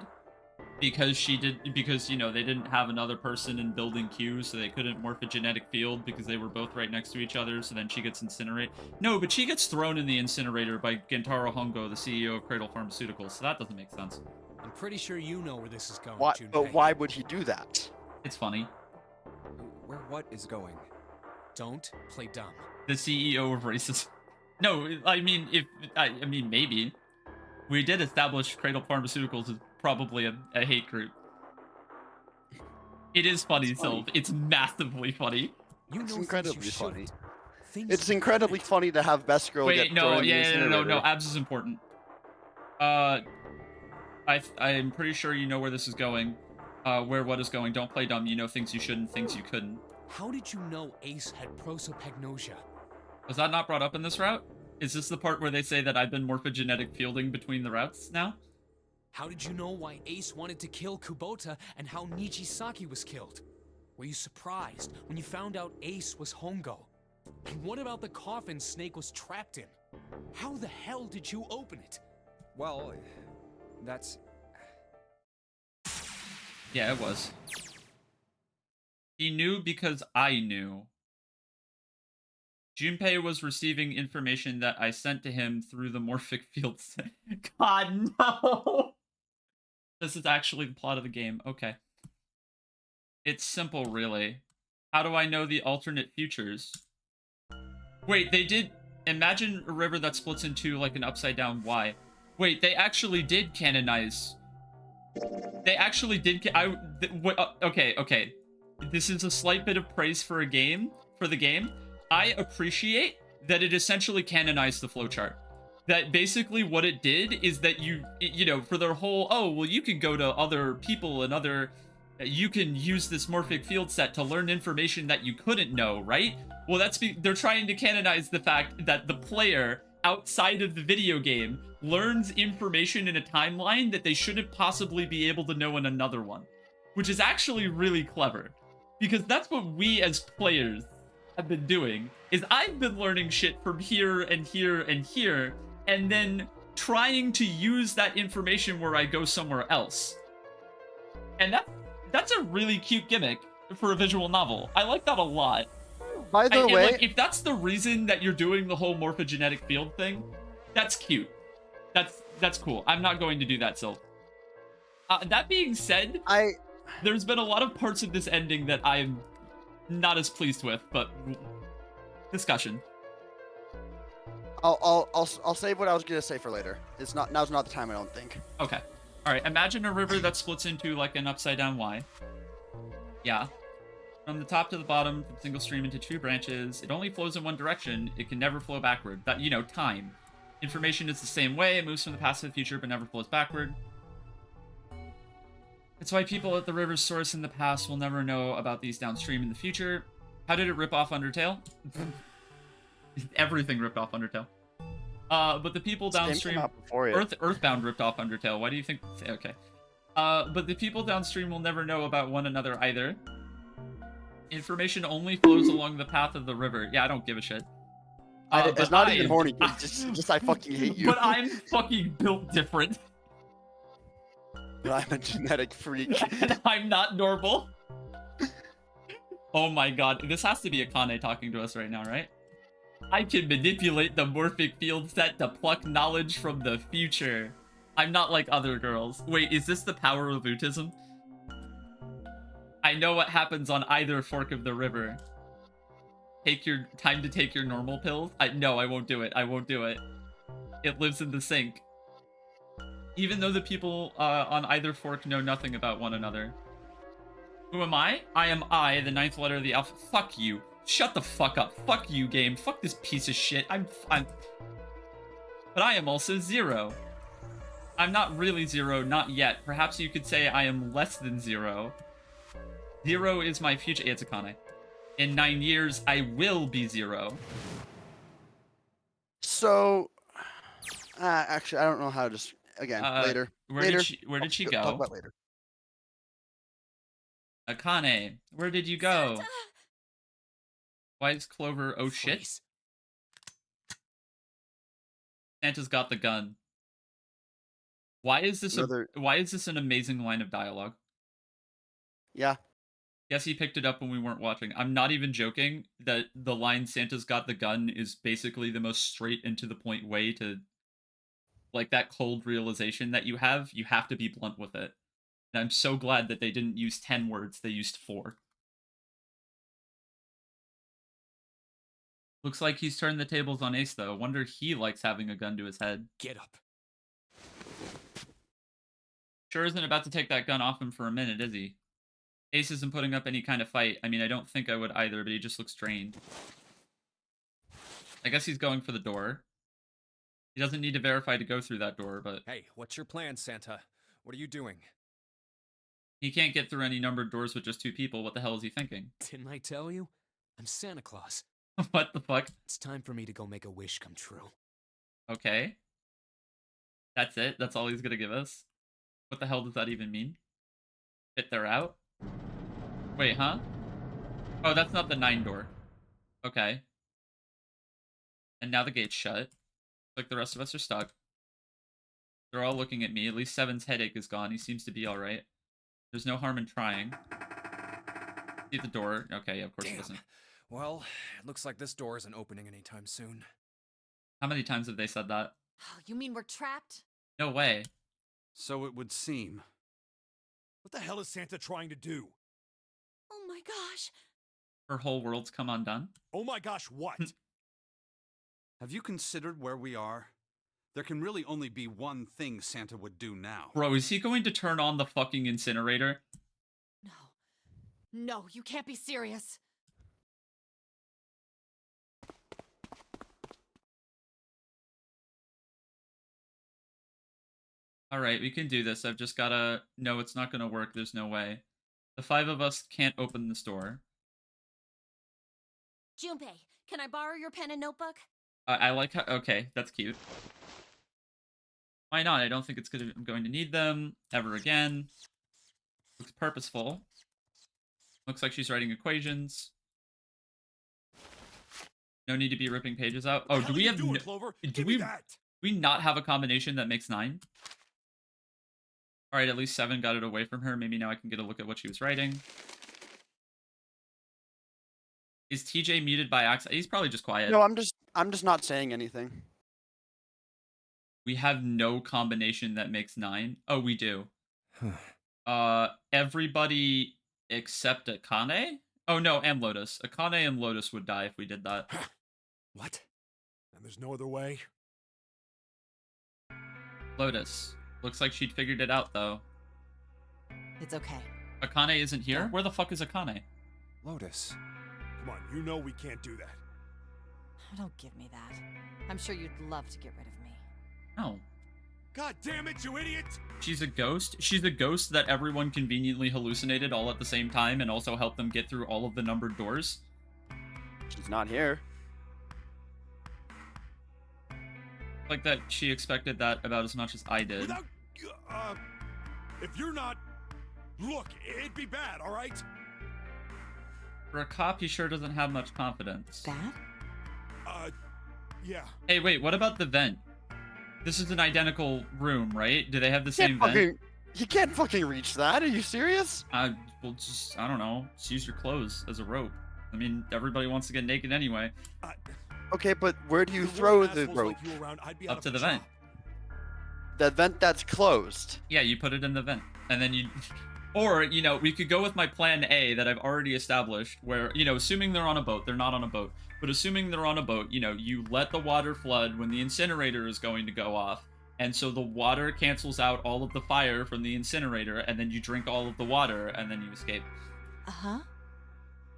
Because, you know, they didn't have another person in Building Q, so they couldn't morph a genetic field because they were both right next to each other, so then she gets incinerated. No, but she gets thrown in the incinerator by Gentaro Hongo, the CEO of Cradle Pharmaceuticals, so that doesn't make sense. I'm pretty sure you know where this is going, Junpei. But why would he do that? It's funny. Where what is going? Don't play dumb. The CEO of racism. No, I mean, maybe. We did establish Cradle Pharmaceuticals as probably a hate group. It is funny, Sylv. It's massively funny. It's incredibly funny. It's incredibly funny to have Best Girl get thrown in the incinerator. No, Abs is important. I'm pretty sure you know where this is going. Where what is going. Don't play dumb. You know things you shouldn't, things you couldn't. How did you know Ace had prosopagnosia? Was that not brought up in this route? Is this the part where they say that I've been morphogenetic fielding between the routes now? How did you know why Ace wanted to kill Kubota and how Nijisaki was killed? Were you surprised when you found out Ace was Hongo? And what about the coffin Snake was trapped in? How the hell did you open it? Well, that's... Yeah, it was. He knew because I knew. Junpei was receiving information that I sent to him through the morphic field set. God, no! This is actually the plot of the game. Okay. It's simple, really. How do I know the alternate futures? Wait, they did... Imagine a river that splits into, like, an upside-down Y. Wait, they actually did canonize... They actually did... Okay. This is a slight bit of praise for the game. I appreciate that it essentially canonized the flowchart. That basically what it did is that you know, for their whole, oh, well, you can go to other people and you can use this morphic field set to learn information that you couldn't know, right? Well, they're trying to canonize the fact that the player outside of the video game learns information in a timeline that they shouldn't possibly be able to know in another one, which is actually really clever. Because that's what we as players have been doing, is I've been learning shit from here and here and here, and then trying to use that information where I go somewhere else. And that's a really cute gimmick for a visual novel. I like that a lot. By the way... Like, if that's the reason that you're doing the whole morphogenetic field thing, that's cute. That's cool. I'm not going to do that, Sylv. That being said, there's been a lot of parts of this ending that I'm not as pleased with, but discussion. I'll save what I was gonna say for later. Now's not the time, I don't think. Okay. All right. Imagine a river that splits into like an upside down Y. Yeah. From the top to the bottom, from single stream into 2 branches. It only flows in one direction. It can never flow backward. That, you know, time. Information is the same way. It moves from the past to the future, but never flows backward. It's why people at the river's source in the past will never know about these downstream in the future. How did it rip off Undertale? Everything ripped off Undertale. But the people downstream... Earthbound ripped off Undertale. Why do you think... Okay. But the people downstream will never know about one another either. Information only flows along the path of the river. Yeah, I don't give a shit. It's not even horny. Just I fucking hate you. But I'm fucking built different. but I'm a genetic freak. And I'm not normal. Oh my god, this has to be Akane talking to us right now, right? I can manipulate the morphic field set to pluck knowledge from the future. I'm not like other girls. Wait, is this the power of autism? I know what happens on either fork of the river. Take your time to take your normal pills? No, I won't do it. I won't do it. It lives in the sink. Even though the people on either fork know nothing about one another. Who am I? I am I, the 9th letter of the alphabet. Fuck you. Shut the fuck up. Fuck you, game. Fuck this piece of shit. I'm... But I am also 0. I'm not really 0, not yet. Perhaps you could say I am less than 0. 0 is my future. It's Akane. In 9 years, I will be 0. So, actually, I don't know how to just... Again, later. Where later. Did she go? Talk about later. Akane, where did you go? Santa! Why is Clover... Oh, shit. Santa's got the gun. Why is this why is this an amazing line of dialogue? Yeah. Guess he picked it up when we weren't watching. I'm not even joking that the line Santa's got the gun is basically the most straight and to the point way to... Like, that cold realization that you have to be blunt with it. And I'm so glad that they didn't use 10 words, they used 4. Looks like he's turned the tables on Ace, though. Wonder he likes having a gun to his head. Get up. Sure isn't about to take that gun off him for a minute, is he? Ace isn't putting up any kind of fight. I mean, I don't think I would either, but he just looks drained. I guess he's going for the door. He doesn't need to verify to go through that door, but... Hey, what's your plan, Santa? What are you doing? He can't get through any numbered doors with just 2 people. What the hell is he thinking? Didn't I tell you? I'm Santa Claus. What the fuck? It's time for me to go make a wish come true. Okay. That's it? That's all he's gonna give us? What the hell does that even mean? Fit they're out? Wait, huh? Oh, that's not the 9 door. Okay. And now the gate's shut. Like the rest of us are stuck. They're all looking at me. At least 7's headache is gone. He seems to be alright. There's no harm in trying. See the door. Okay, yeah, of course it doesn't. Well, it looks like this door isn't opening anytime soon. How many times have they said that? Oh, you mean we're trapped? No way. So it would seem. What the hell is Santa trying to do? Oh my gosh. Her whole world's come undone? Oh my gosh, what? Have you considered where we are? There can really only be one thing Santa would do now. Bro, is he going to turn on the fucking incinerator? No. No, you can't be serious. Alright, we can do this. I've just gotta... No, it's not gonna work. There's no way. The 5 of us can't open this door. Junpei, can I borrow your pen and notebook? I like how... Okay, that's cute. Why not? I don't think I'm going to need them ever again. Looks purposeful. Looks like she's writing equations. No need to be ripping pages out. Oh, do we have... Do we not have a combination that makes 9? Alright, at least 7 got it away from her. Maybe now I can get a look at what she was writing. Is TJ muted by accident? He's probably just quiet. No, I'm just not saying anything. We have no combination that makes 9. Oh, we do. Everybody except Akane? Oh no, and Lotus. Akane and Lotus would die if we did that. What? And there's no other way? Lotus. Looks like she'd figured it out, though. It's okay. Akane isn't here? Where the fuck is Akane? Lotus. Come on, you know we can't do that. Don't give me that. I'm sure you'd love to get rid of me. No. God damn it, you idiot! She's a ghost? She's a ghost that everyone conveniently hallucinated all at the same time and also helped them get through all of the numbered doors? She's not here. Like that she expected that about as much as I did. Without, if you're not... Look, it'd be bad, alright? For a cop, he sure doesn't have much confidence. Bad? Yeah. Hey, wait, what about the vent? This is an identical room, right? Do they have the same vent? You can't fucking reach that. Are you serious? Well, just, I don't know. Just use your clothes as a rope. I mean, everybody wants to get naked anyway. Okay, but where do you throw the rope? Up to the vent. The vent that's closed. Yeah, you put it in the vent. And then you... Or, you know, we could go with my plan A that I've already established, where, you know, assuming they're on a boat, they're not on a boat, but assuming they're on a boat, you know, you let the water flood when the incinerator is going to go off, and so the water cancels out all of the fire from the incinerator, and then you drink all of the water, and then you escape. Uh-huh.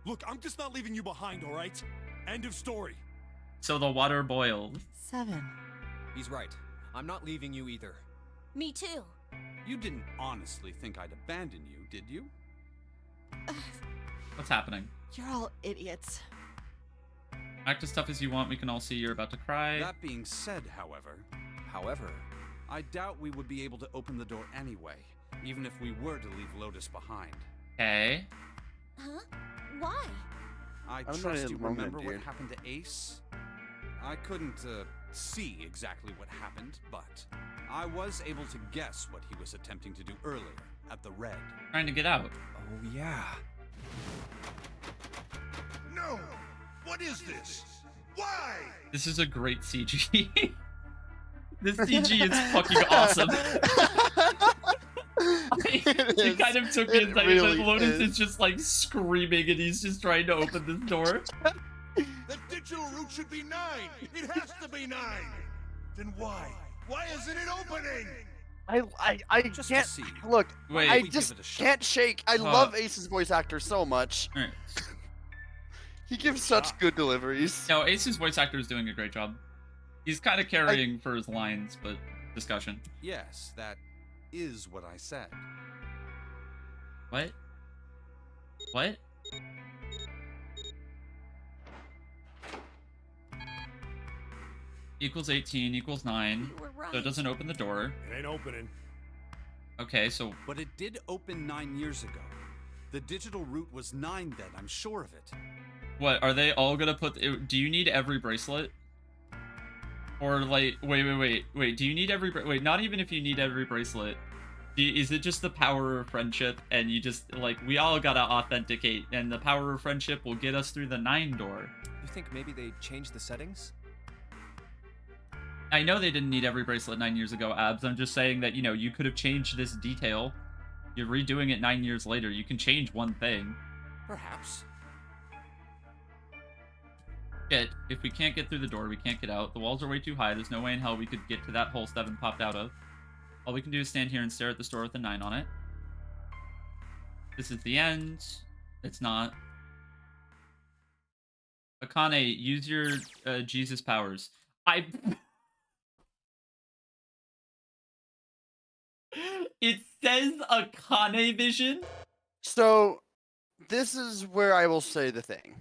Look, I'm just not leaving you behind, all right? End of story. So the water boils. 7. He's right. I'm not leaving you either. Me too. You didn't honestly think I'd abandon you, did you? What's happening? You're all idiots. Act as tough as you want. We can all see you're about to cry. That being said, however, I doubt we would be able to open the door anyway, even if we were to leave Lotus behind. Okay. Huh? Why? I I'm not trust in you the moment, remember what dude. happened to Ace? I couldn't see exactly what happened, but I was able to guess what he was attempting to do earlier at the Red. Trying to get out. Oh, yeah. No! What is this? Why? This is a great CG. This CG is fucking awesome. It kind of took me a second, really but Lotus is. is just like screaming and he's just trying to open this door. The digital route should be 9! It has to be 9! Then why? Why isn't it opening? I Just to can't see. look. Wait. I Give just it a shot. can't shake. I love Ace's voice actor so much. Alright. He gives such good deliveries. No, Ace's voice actor is doing a great job. He's kind of carrying for his lines, but discussion. Yes, that is what I said. What? What? Equals 18, equals 9. You were right. So it doesn't open the door. It ain't opening. Okay, so But it did open 9 years ago. The digital route was 9 then, I'm sure of it. what, are they all gonna put... Do you need every bracelet? Or like, wait, do you need every... Wait, not even if you need every bracelet. Is it just the power of friendship and you just, like, we all gotta authenticate and the power of friendship will get us through the 9 door? You think maybe they changed the settings? I know they didn't need every bracelet 9 years ago, Abs. I'm just saying that, you know, you could have changed this detail. You're redoing it 9 years later. You can change one thing. Perhaps. Shit, if we can't get through the door, we can't get out. The walls are way too high. There's no way in hell we could get to that hole 7 popped out of. All we can do is stand here and stare at this door with a 9 on it. This is the end. It's not. Akane, use your Jesus powers. It says Akane vision? So, this is where I will say the thing.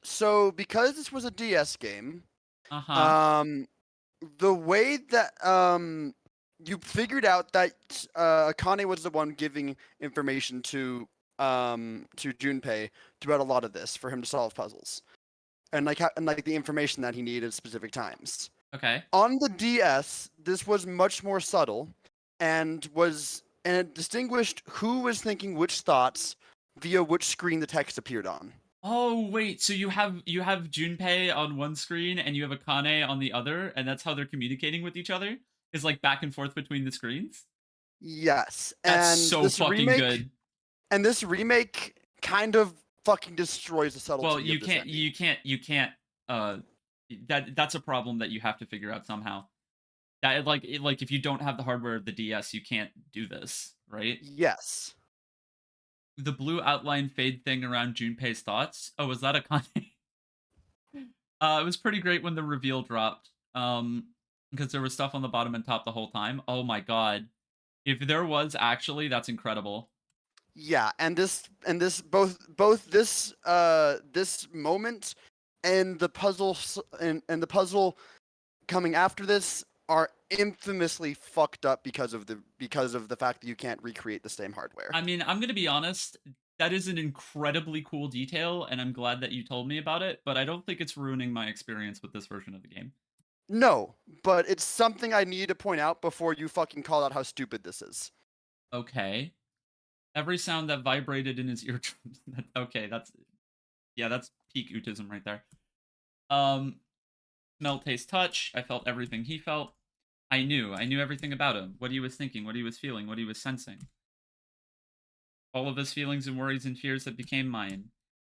So because this was a DS game, the way that you figured out that Akane was the one giving information to Junpei throughout a lot of this for him to solve puzzles, and like the information that he needed at specific times. Okay. On the DS, this was much more subtle, and it distinguished who was thinking which thoughts via which screen the text appeared on. Oh wait, so you have Junpei on one screen and you have Akane on the other, and that's how they're communicating with each other? Is like back and forth between the screens? Yes, That's and so this fucking remake, good. And this remake kind of fucking destroys the subtlety. Well, of you this can't. That's a problem that you have to figure out somehow. That like if you don't have the hardware of the DS, you can't do this, right? Yes. The blue outline fade thing around Junpei's thoughts. Oh, was that Akane? It was pretty great when the reveal dropped. Because there was stuff on the bottom and top the whole time. Oh my god. If there was actually, that's incredible. Yeah, and both this moment and the puzzle and the puzzle coming after this are infamously fucked up because of the fact that you can't recreate the same hardware. I mean, I'm gonna be honest, that is an incredibly cool detail, and I'm glad that you told me about it, but I don't think it's ruining my experience with this version of the game. No, but it's something I need to point out before you fucking call out how stupid this is. Okay. Every sound that vibrated in his eardrums. Okay, that's peak autism right there. Smell, taste, touch. I felt everything he felt. I knew everything about him, what he was thinking, what he was feeling, what he was sensing. All of his feelings and worries and fears that became mine.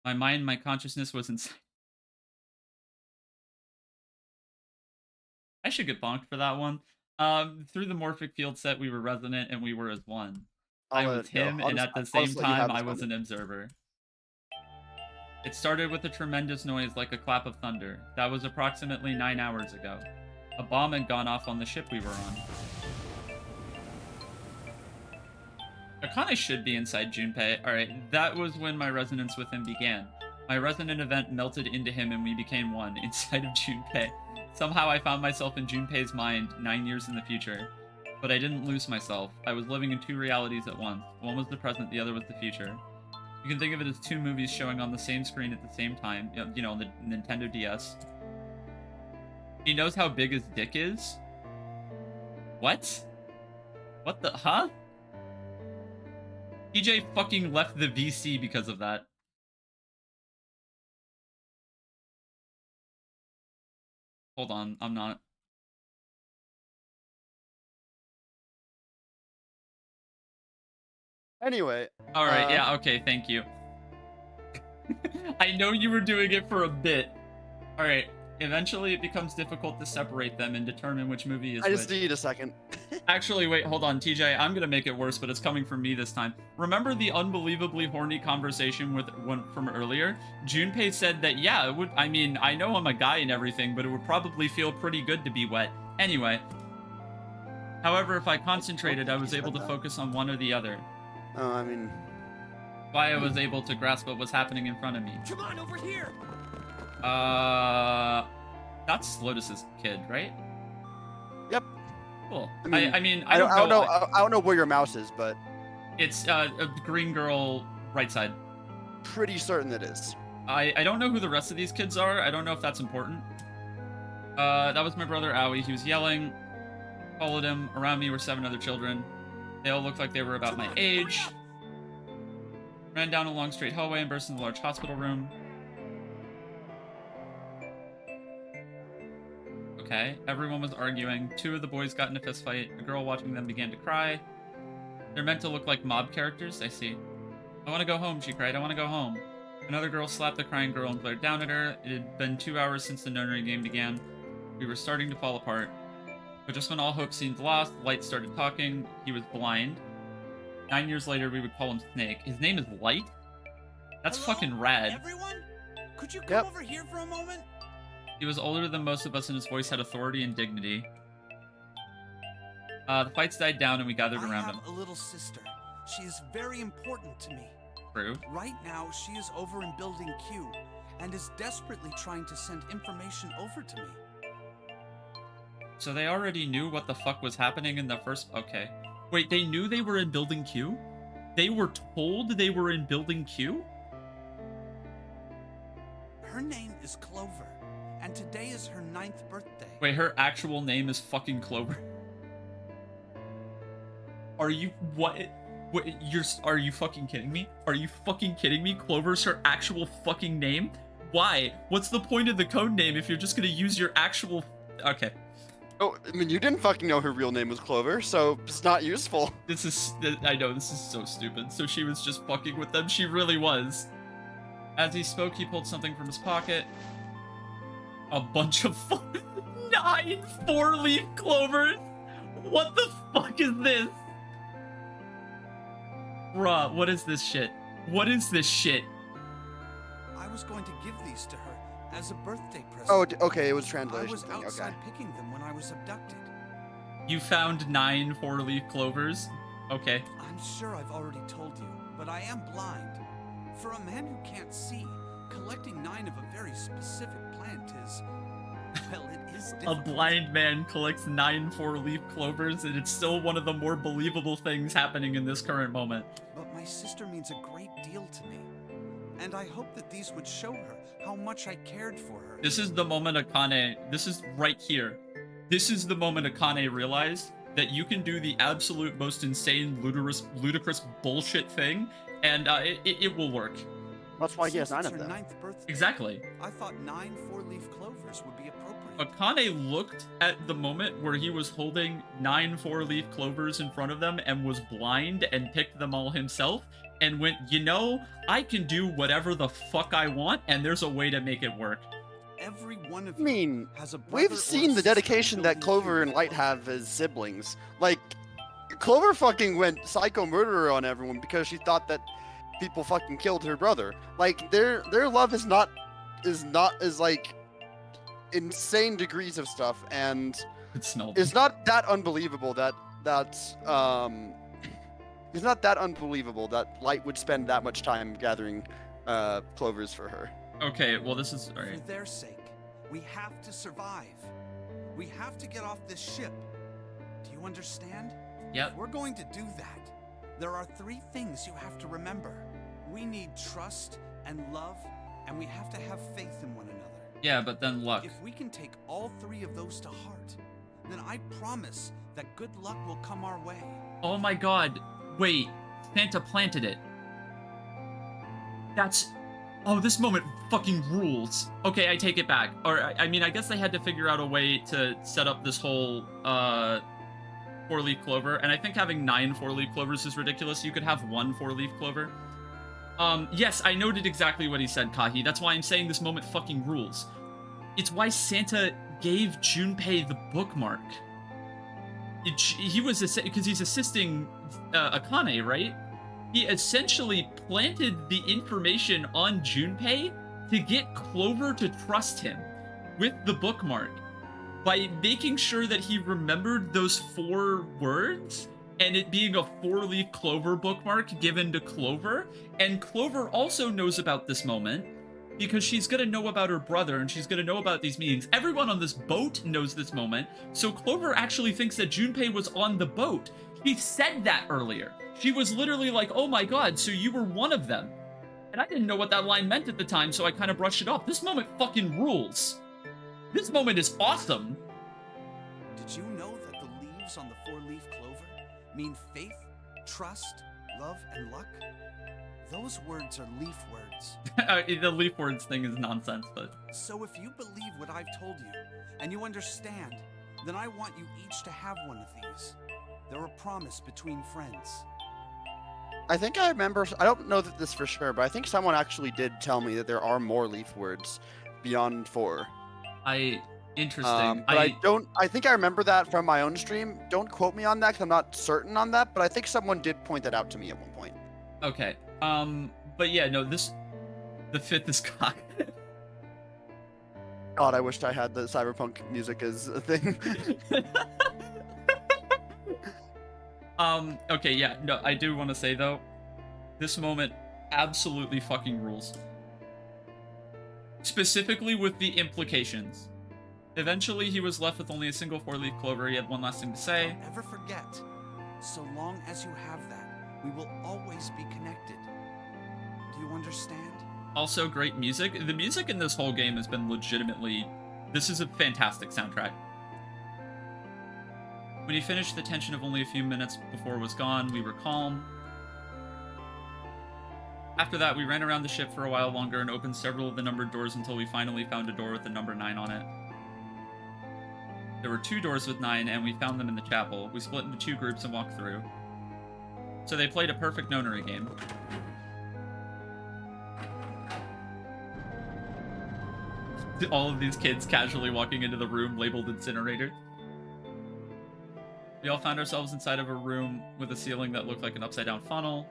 My mind, my consciousness was inside. I should get bonked for that one. Through the morphic field set, we were resonant and we were as one. I was him, and at the same time, I was an observer. It started with a tremendous noise like a clap of thunder. That was approximately 9 hours ago. A bomb had gone off on the ship we were on. Akane should be inside Junpei. Alright, that was when my resonance with him began. My resonant event melted into him and we became one, inside of Junpei. Somehow I found myself in Junpei's mind 9 years in the future. But I didn't lose myself. I was living in two realities at once. One was the present, the other was the future. You can think of it as two movies showing on the same screen at the same time, you know, on the Nintendo DS. He knows how big his dick is? What? What the, huh? TJ fucking left the VC because of that. Hold on, I'm not. Anyway. Alright, yeah, okay, thank you. I know you were doing it for a bit. Alright, eventually it becomes difficult to separate them and determine which movie is I just which. need a second. Actually, wait, hold on, TJ. I'm gonna make it worse, but it's coming from me this time. Remember the unbelievably horny conversation with one from earlier? Junpei said that, yeah, it would. I mean, I know I'm a guy and everything, but it would probably feel pretty good to be wet. Anyway. However, if I concentrated, I was able to focus on one or the other. Oh, I mean... Why I was able to grasp what was happening in front of me. Come on, over here! That's Lotus's kid, right? Yep. Cool. I mean, I don't know where your mouse is, but... It's, a green girl right side. Pretty certain it is. I don't know who the rest of these kids are. I don't know if that's important. That was my brother, Aoi. He was yelling. Followed him. Around me were 7 other children. They all looked like they were about my age. Ran down a long straight hallway and burst into the large hospital room. Okay, everyone was arguing. 2 of the boys got in a fist fight. A girl watching them began to cry. They're meant to look like mob characters, I see. I want to go home, she cried. I want to go home. Another girl slapped the crying girl and glared down at her. It had been 2 hours since the nunnery game began. We were starting to fall apart. But just when all hope seemed lost, Light started talking. He was blind. 9 years later, we would call him Snake. His name is Light? That's fucking rad. Everyone? Could you come over here for a moment? He was older than most of us and his voice had authority and dignity. The fights died down and we gathered around him. I have a little sister. She is very important to me. True. Right now, she is over in Building Q and is desperately trying to send information over to me. So they already knew what the fuck was happening in the first... Okay. Wait, they knew they were in Building Q? They were told they were in Building Q? Her name is Clover, and today is her 9th birthday. Wait, her actual name is fucking Clover? Are you... What? Wait, are you fucking kidding me? Are you fucking kidding me? Clover's her actual fucking name? Why? What's the point of the code name if you're just gonna use your actual... Okay. Oh, I mean, you didn't fucking know her real name was Clover, so it's not useful. This is... I know, this is so stupid. So she was just fucking with them. She really was. As he spoke, he pulled something from his pocket. A bunch of 9 4-leaf clovers! What the fuck is this? Bruh, what is this shit? What is this shit? I was going to give these to her as a birthday present. Oh, okay, it was translation. I was outside picking them when I was abducted. You found 9 4-leaf clovers? Okay. I'm sure I've already told you, but I am blind. For a man who can't see, collecting 9 of a very specific plant is... Well, it is difficult. A blind man collects 9 4-leaf clovers, and it's still one of the more believable things happening in this current moment. But my sister means a great deal to me. And I hope that these would show her how much I cared for her. This is the moment Akane... This is right here. this is the moment Akane realized that you can do the absolute most insane, ludicrous bullshit thing, and it will work. That's why he has Since 9 it's of her them. 9th birthday, Exactly. I thought 9 four-leaf clovers would be appropriate. Akane looked at the moment where he was holding 9 four-leaf clovers in front of them and was blind and picked them all himself and went, you know, I can do whatever the fuck I want and there's a way to make it work. Every one of I mean, has a brother we've or seen a the sister dedication that building Clover and Q. Light have as siblings. Like, Clover fucking went psycho murderer on everyone because she thought that people fucking killed her brother. Like, their love is not as like insane degrees of stuff, and It smelled. it's not that unbelievable that it's not that unbelievable that Light would spend that much time gathering clovers for her. Okay, well this is all For right. their sake, we have to survive. We have to get off this ship. Do you understand? Yep. If we're going to do that, there are 3 things you have to remember. We need trust and love, and we have to have faith in one another. Yeah, but then luck. If we can take all 3 of those to heart, then I promise that good luck will come our way. Oh my god. Wait, Santa planted it. That's... Oh, this moment fucking rules. Okay, I take it back. Or, I mean, I guess they had to figure out a way to set up this whole, 4-leaf clover. And I think having 9 4-leaf clovers is ridiculous. You could have 1 4-leaf clover. Yes, I noted exactly what he said, Kahi. That's why I'm saying this moment fucking rules. It's why Santa gave Junpei the bookmark. He was, because he's assisting Akane, right? He essentially planted the information on Junpei to get Clover to trust him with the bookmark by making sure that he remembered those 4 words and it being a 4-leaf clover bookmark given to Clover. And Clover also knows about this moment because she's gonna know about her brother and she's gonna know about these meetings. Everyone on this boat knows this moment, so Clover actually thinks that Junpei was on the boat. She said that earlier. She was literally like, oh my god, so you were one of them. And I didn't know what that line meant at the time, so I kind of brushed it off. This moment fucking rules. This moment is awesome. Did you know that the leaves on the 4-leaf clover mean faith, trust, love, and luck? Those words are leaf words. The leaf words thing is nonsense, but... So if you believe what I've told you, and you understand, then I want you each to have one of these. They're a promise between friends. I think I remember, I don't know that this for sure, but I think someone actually did tell me that there are more leaf words beyond 4. Interesting. But I think I remember that from my own stream. Don't quote me on that because I'm not certain on that, but I think someone did point that out to me at one point. Okay. But yeah, no, the 5th is cock. God, I wished I had the cyberpunk music as a thing. Okay, yeah, no, I do want to say, though, this moment absolutely fucking rules. Specifically with the implications. Eventually, he was left with only a single 4-leaf clover. He had one last thing to say. Don't ever forget, so long as you have that, we will always be connected. Do you understand? Also, great music. The music in this whole game has been legitimately... This is a fantastic soundtrack. When he finished, the tension of only a few minutes before was gone. We were calm. After that, we ran around the ship for a while longer and opened several of the numbered doors until we finally found a door with the number 9 on it. There were 2 doors with 9, and we found them in the chapel. We split into 2 groups and walked through. So they played a perfect nonary game. All of these kids casually walking into the room labeled incinerator. We all found ourselves inside of a room with a ceiling that looked like an upside-down funnel.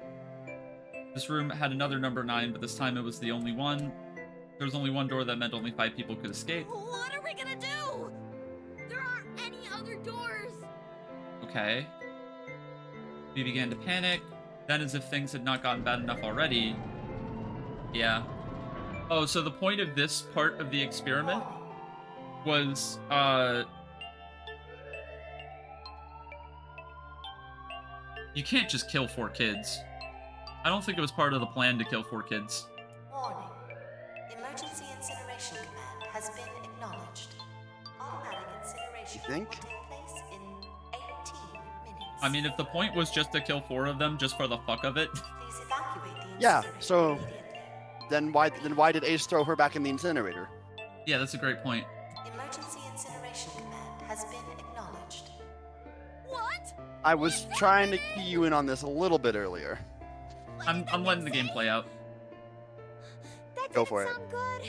This room had another number 9, but this time it was the only one. There was only one door that meant only 5 people could escape. What are we gonna do? There aren't any other doors. Okay. We began to panic. Then, as if things had not gotten bad enough already... Yeah. Oh, so the point of this part of the experiment was, you can't just kill 4 kids. I don't think it was part of the plan to kill 4 kids. Warning. Emergency incineration command has been acknowledged. Automatic incineration Execution You think? will take place in 18 minutes. I mean, if the point was just to kill 4 of them just for the fuck of it. Please evacuate the Yeah, incinerator so immediately. then why did Ace throw her back in the incinerator? Yeah, that's a great point. Emergency incineration command has been acknowledged. What? I was trying to key you in on this a little bit earlier. I'm letting the game play out. That Go didn't for it. sound good.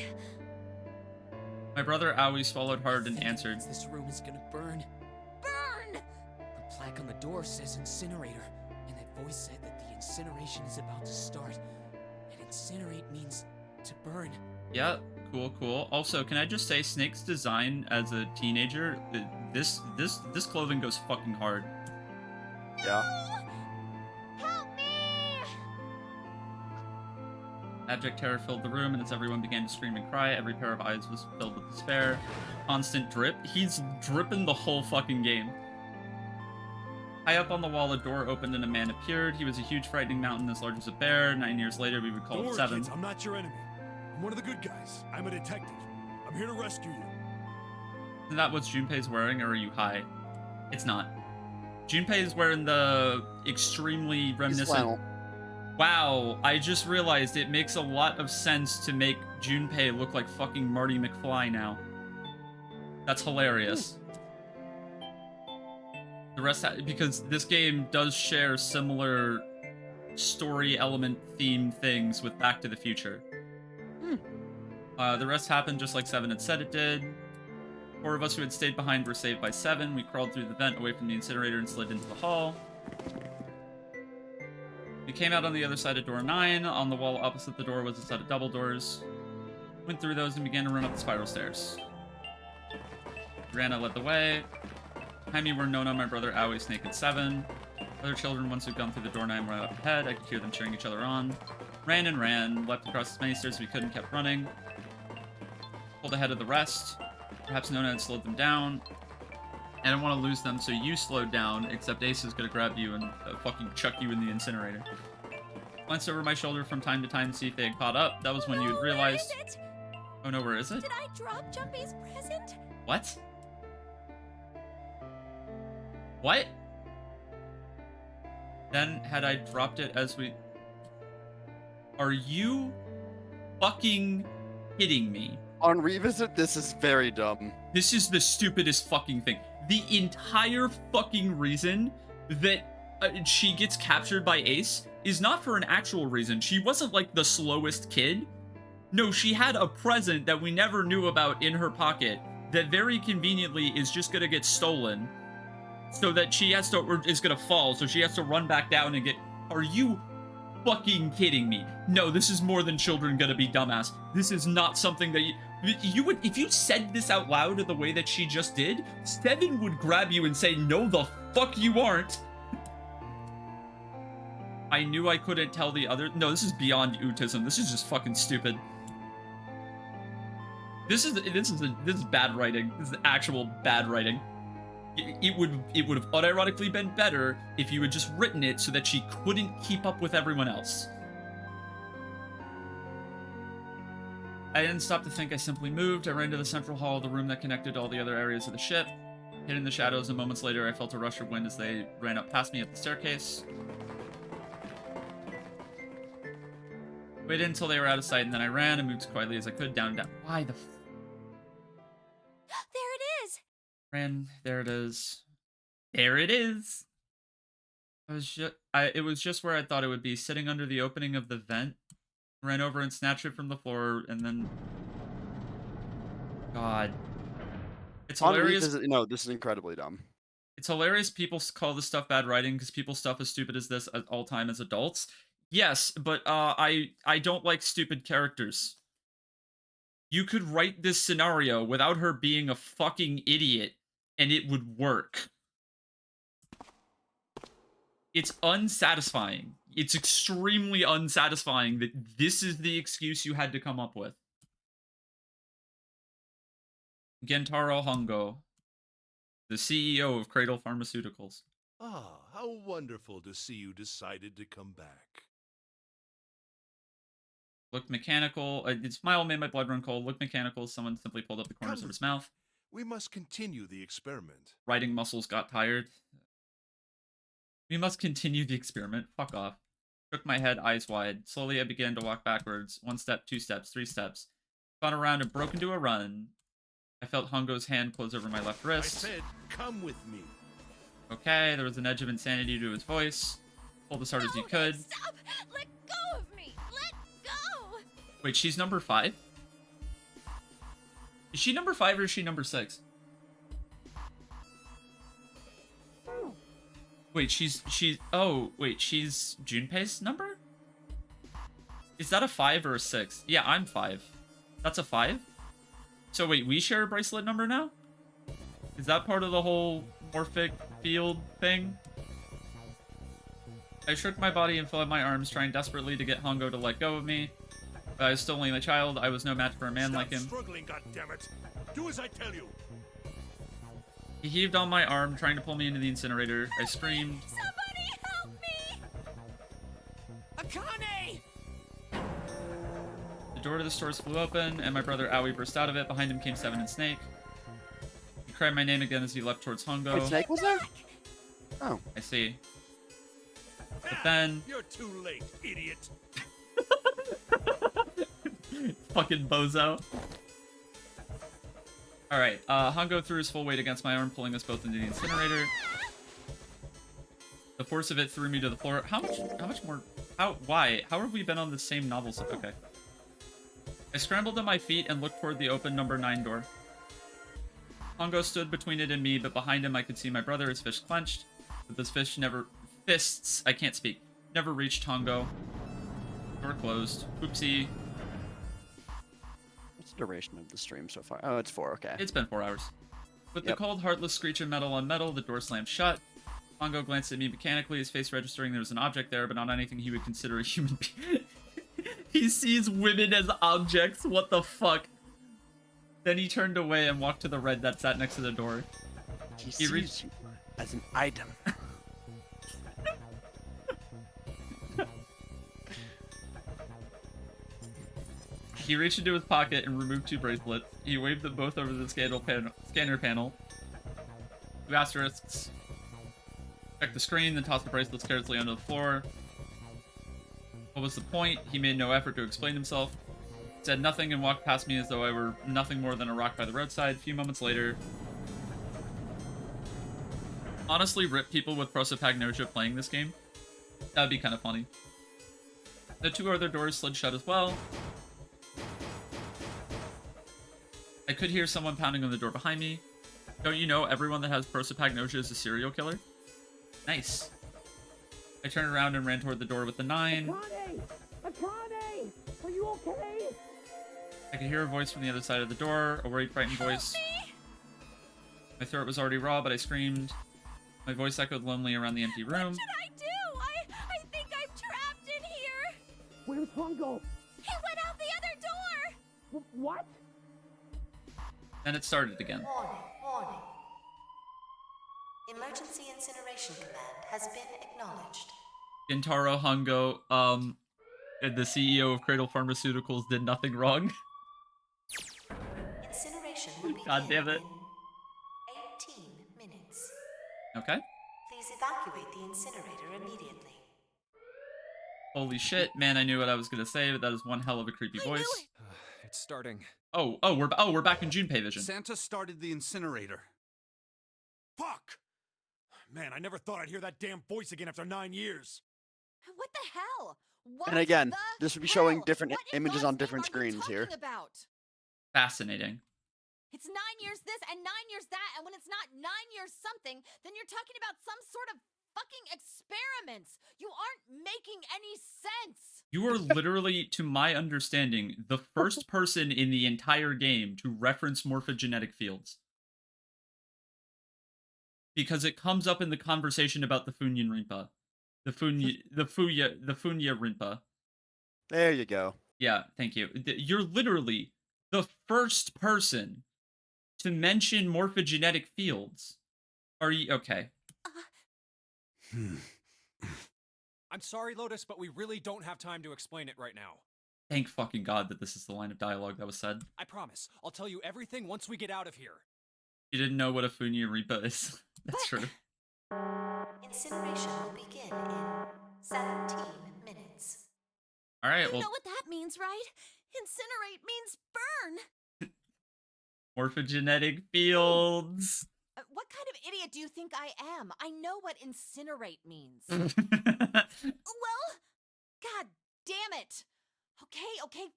My brother Owie swallowed hard and answered. This room is gonna burn. Burn! The plaque on the door says incinerator, and that voice said that the incineration is about to start. And incinerate means to burn. Yeah, cool. Also, can I just say, Snake's design as a teenager, this clothing goes fucking hard. Yeah. Help me! Abject terror filled the room, and as everyone began to scream and cry, every pair of eyes was filled with despair. Constant drip. He's dripping the whole fucking game. High up on the wall, a door opened and a man appeared. He was a huge, frightening mountain as large as a bear. 9 years later, we would call Don't it worry, 7. kids, I'm not your enemy. I'm one of the good guys. I'm a detective. I'm here to rescue you. Isn't that what Junpei's wearing, or are you high? It's not. Junpei is wearing the extremely reminiscent... flannel. Wow, I just realized it makes a lot of sense to make Junpei look like fucking Marty McFly now. That's hilarious. The rest, because this game does share similar story element theme things with Back to the Future. The rest happened just like 7 had said it did. 4 of us who had stayed behind were saved by 7. We crawled through the vent away from the incinerator and slid into the hall. We came out on the other side of door 9. On the wall opposite the door was a set of double doors. Went through those and began to run up the spiral stairs. Rihanna led the way. Behind me were Nona, my brother, Owie, Snake, and 7. Other children, once who'd gone through the door 9, ran up ahead. I could hear them cheering each other on. Ran and ran, leapt across as many stairs as we could and kept running. Pulled ahead of the rest. Perhaps Nona had slowed them down. I don't want to lose them, so you slowed down, except Ace is going to grab you and fucking chuck you in the incinerator. Glanced over my shoulder from time to time to see if they had caught up. That was when you had realized... Where is it? Oh no, where is it? Did I drop Jumpy's present? What? What? Then had I dropped it as we... Are you fucking kidding me? On revisit, this is very dumb. This is the stupidest fucking thing. The entire fucking reason that she gets captured by Ace is not for an actual reason. She wasn't like the slowest kid. No, she had a present that we never knew about in her pocket that very conveniently is just gonna get stolen. So that she has to, or is gonna fall, so she has to run back down and get... Are you fucking kidding me? No, this is more than children gonna be dumbass. This is not something that you would... If you said this out loud the way that she just did, 7 would grab you and say, no the fuck you aren't. I knew I couldn't tell the other... No, this is beyond autism. This is just fucking stupid. This is bad writing. This is actual bad writing. It would have unironically been better if you had just written it so that she couldn't keep up with everyone else. I didn't stop to think, I simply moved. I ran to the central hall of the room that connected to all the other areas of the ship. Hid in the shadows, and moments later I felt a rush of wind as they ran up past me at the staircase. Waited until they were out of sight, and then I ran and moved as quietly as I could down. Why the There it is! Ran, there it is. There it is! It was just where I thought it would be, sitting under the opening of the vent. Ran over and snatched it from the floor, and then... God. It's hilarious. No, this is incredibly dumb. It's hilarious people call this stuff bad writing because people stuff as stupid as this at all time as adults. Yes, but I don't like stupid characters. You could write this scenario without her being a fucking idiot, and it would work. It's unsatisfying. It's extremely unsatisfying that this is the excuse you had to come up with. Gentaro Hongo, the CEO of Cradle Pharmaceuticals. Ah, how wonderful to see you decided to come back. Looked mechanical. Its smile made my blood run cold. Looked mechanical. Someone simply pulled up the corners of his mouth. We must continue the experiment. Writing muscles got tired. We must continue the experiment. Fuck off. Shook my head, eyes wide. Slowly I began to walk backwards. 1 step, 2 steps, 3 steps. Spun around and broke into a run. I felt Hongo's hand close over my left wrist. I said, come with me. Okay, there was an edge of insanity to his voice. Pulled as hard as he could. Stop! Let go of me! Let go! Wait, she's number 5? Is she number 5 or is she number 6? Wait, she's Junpei's number? Is that a 5 or a 6? Yeah, I'm 5. That's a 5? So wait, we share a bracelet number now? Is that part of the whole morphic field thing? I shook my body and fled my arms, trying desperately to get Hongo to let go of me. But I was still only a child. I was no match for a man like him. Struggling, goddammit. Do as I tell you. He heaved on my arm, trying to pull me into the incinerator. I screamed. Somebody help me! Akane! The door to the stores flew open, and my brother Aoi burst out of it. Behind him came Seven and Snake. He cried my name again as he leapt towards Hongo. Wait, Snake was there? Oh. I see. But then... You're too late, idiot. Fucking bozo. Alright, Hongo threw his full weight against my arm, pulling us both into the incinerator. The force of it threw me to the floor. How much more? Why? How have we been on the same novel? Okay. I scrambled to my feet and looked toward the open number 9 door. Hongo stood between it and me, but behind him I could see my brother, his fist clenched. But his fists, I can't speak, never reached Hongo. Door closed. Oopsie. What's the duration of the stream so far? Oh, it's 4, okay. It's been 4 hours. With the cold, heartless screech of metal on metal, the door slammed shut. Hongo glanced at me mechanically, his face registering there was an object there, but not anything he would consider a human being. He sees women as objects, what the fuck? Then he turned away and walked to the red that sat next to the door. He sees you as an item. He reached into his pocket and removed 2 bracelets. He waved them both over the scanner panel. 2 asterisks. Checked the screen, then tossed the bracelets carelessly onto the floor. What was the point? He made no effort to explain himself. Said nothing and walked past me as though I were nothing more than a rock by the roadside. A few moments later... Honestly, rip people with prosopagnosia playing this game. That would be kind of funny. The 2 other doors slid shut as well. I could hear someone pounding on the door behind me. Don't you know everyone that has prosopagnosia is a serial killer? Nice. I turned around and ran toward the door with the 9. Akane! Akane! Are you okay? I could hear a voice from the other side of the door, a worried, frightened voice. My throat was already raw, but I screamed. My voice echoed lonely around the empty room. What should I do? I think I'm trapped in here. Where's Hongo? He went out the other door. What? And it started again. Warning, warning. Emergency incineration command has been acknowledged. Gintaro Hongo, the CEO of Cradle Pharmaceuticals did nothing wrong. Incineration will begin God damn it. in 18 minutes. Okay. Please evacuate the incinerator immediately. Holy shit, man, I knew what I was gonna say, but that is one hell of a creepy voice. It's starting. We're back in Junpei vision. Santa started the incinerator. Fuck! Man, I never thought I'd hear that damn voice again after 9 years. What the hell? What And again, the this would be showing hell? different What images on different exhausting are you screens here. talking about? Fascinating. It's 9 years this and 9 years that, and when it's not 9 years something, then you're talking about some sort of fucking experiments. You aren't making any sense. You are literally, to my understanding, the first person in the entire game to reference morphogenetic fields. Because it comes up in the conversation about the Funyan Rinpa. The Funya Rinpa. There you go. Yeah, thank you. You're literally the first person to mention morphogenetic fields. Are you okay? I'm sorry, Lotus, but we really don't have time to explain it right now. Thank fucking God that this is the line of dialogue that was said. I promise. I'll tell you everything once we get out of here. You didn't know what a Funya Reaper is. That's true. Incineration will begin in 17 minutes. All right, You well, know what that means, right? Incinerate means burn. morphogenetic fields. What kind of idiot do you think I am? I know what incinerate means. Well, god damn it. Okay,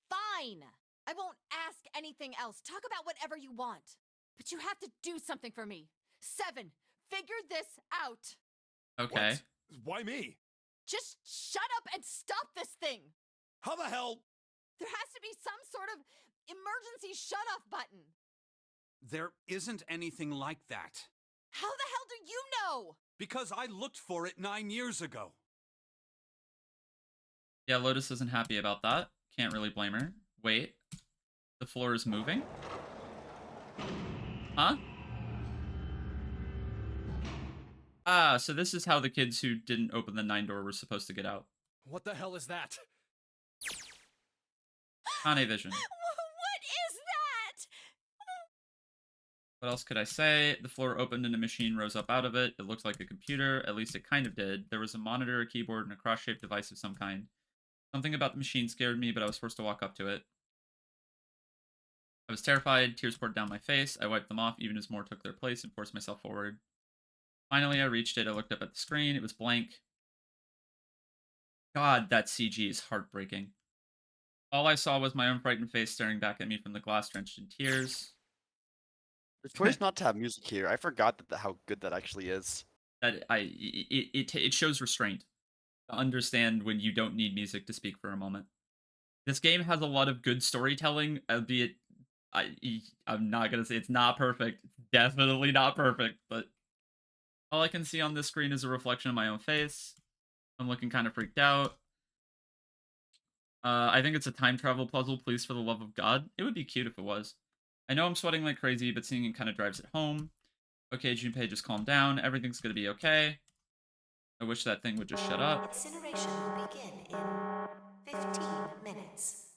fine. I won't ask anything else. Talk about whatever you want. But you have to do something for me. 7, figure this out. Okay. What? Why me? Just shut up and stop this thing. How the hell? There has to be some sort of emergency shut-off button. There isn't anything like that. How the hell do you know? Because I looked for it 9 years ago. Yeah, Lotus isn't happy about that. Can't really blame her. Wait. The floor is moving? Huh? Ah, so this is how the kids who didn't open the 9 door were supposed to get out. What the hell is that? Kane vision. What is that? What else could I say? The floor opened and a machine rose up out of it. It looked like a computer. At least it kind of did. There was a monitor, a keyboard, and a cross-shaped device of some kind. Something about the machine scared me, but I was forced to walk up to it. I was terrified. Tears poured down my face. I wiped them off even as more took their place and forced myself forward. Finally, I reached it. I looked up at the screen. It was blank. God, that CG is heartbreaking. All I saw was my own frightened face staring back at me from the glass drenched in tears. The choice not to have music here. I forgot how good that actually is. It shows restraint. To understand when you don't need music to speak for a moment. This game has a lot of good storytelling, albeit I'm not gonna say it's not perfect. It's definitely not perfect, but all I can see on this screen is a reflection of my own face. I'm looking kind of freaked out. I think it's a time travel puzzle, please, for the love of God. It would be cute if it was. I know I'm sweating like crazy, but seeing it kind of drives it home. Okay, Junpei, just calm down. Everything's gonna be okay. I wish that thing would just shut up. Incineration will begin in 15 minutes.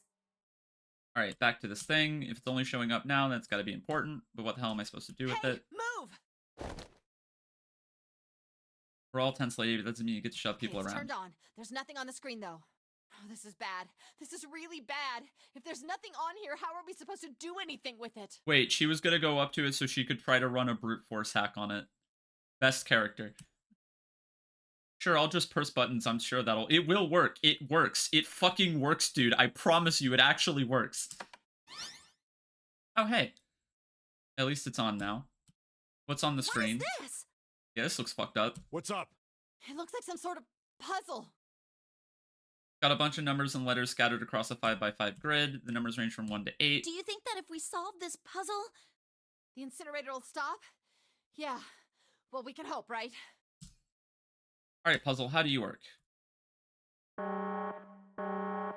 Alright, back to this thing. If it's only showing up now, then it's gotta be important. But what the hell am I supposed to do with it? Move! We're all tense, lady, but that doesn't mean you get to shove people It's around. turned on. There's nothing on the screen, though. Oh, this is bad. This is really bad. If there's nothing on here, how are we supposed to do anything with it? Wait, she was gonna go up to it so she could try to run a brute force hack on it. Best character. Sure, I'll just press buttons. I'm sure it will work. It works. It fucking works, dude. I promise you, it actually works. Oh, hey. At least it's on now. What's on the screen? What is this? Yeah, this looks fucked up. What's up? It looks like some sort of puzzle. Got a bunch of numbers and letters scattered across a 5x5 grid. The numbers range from 1 to 8. Do you think that if we solve this puzzle, the incinerator will stop? Yeah. Well, we can hope, right? Alright, puzzle, how do you work?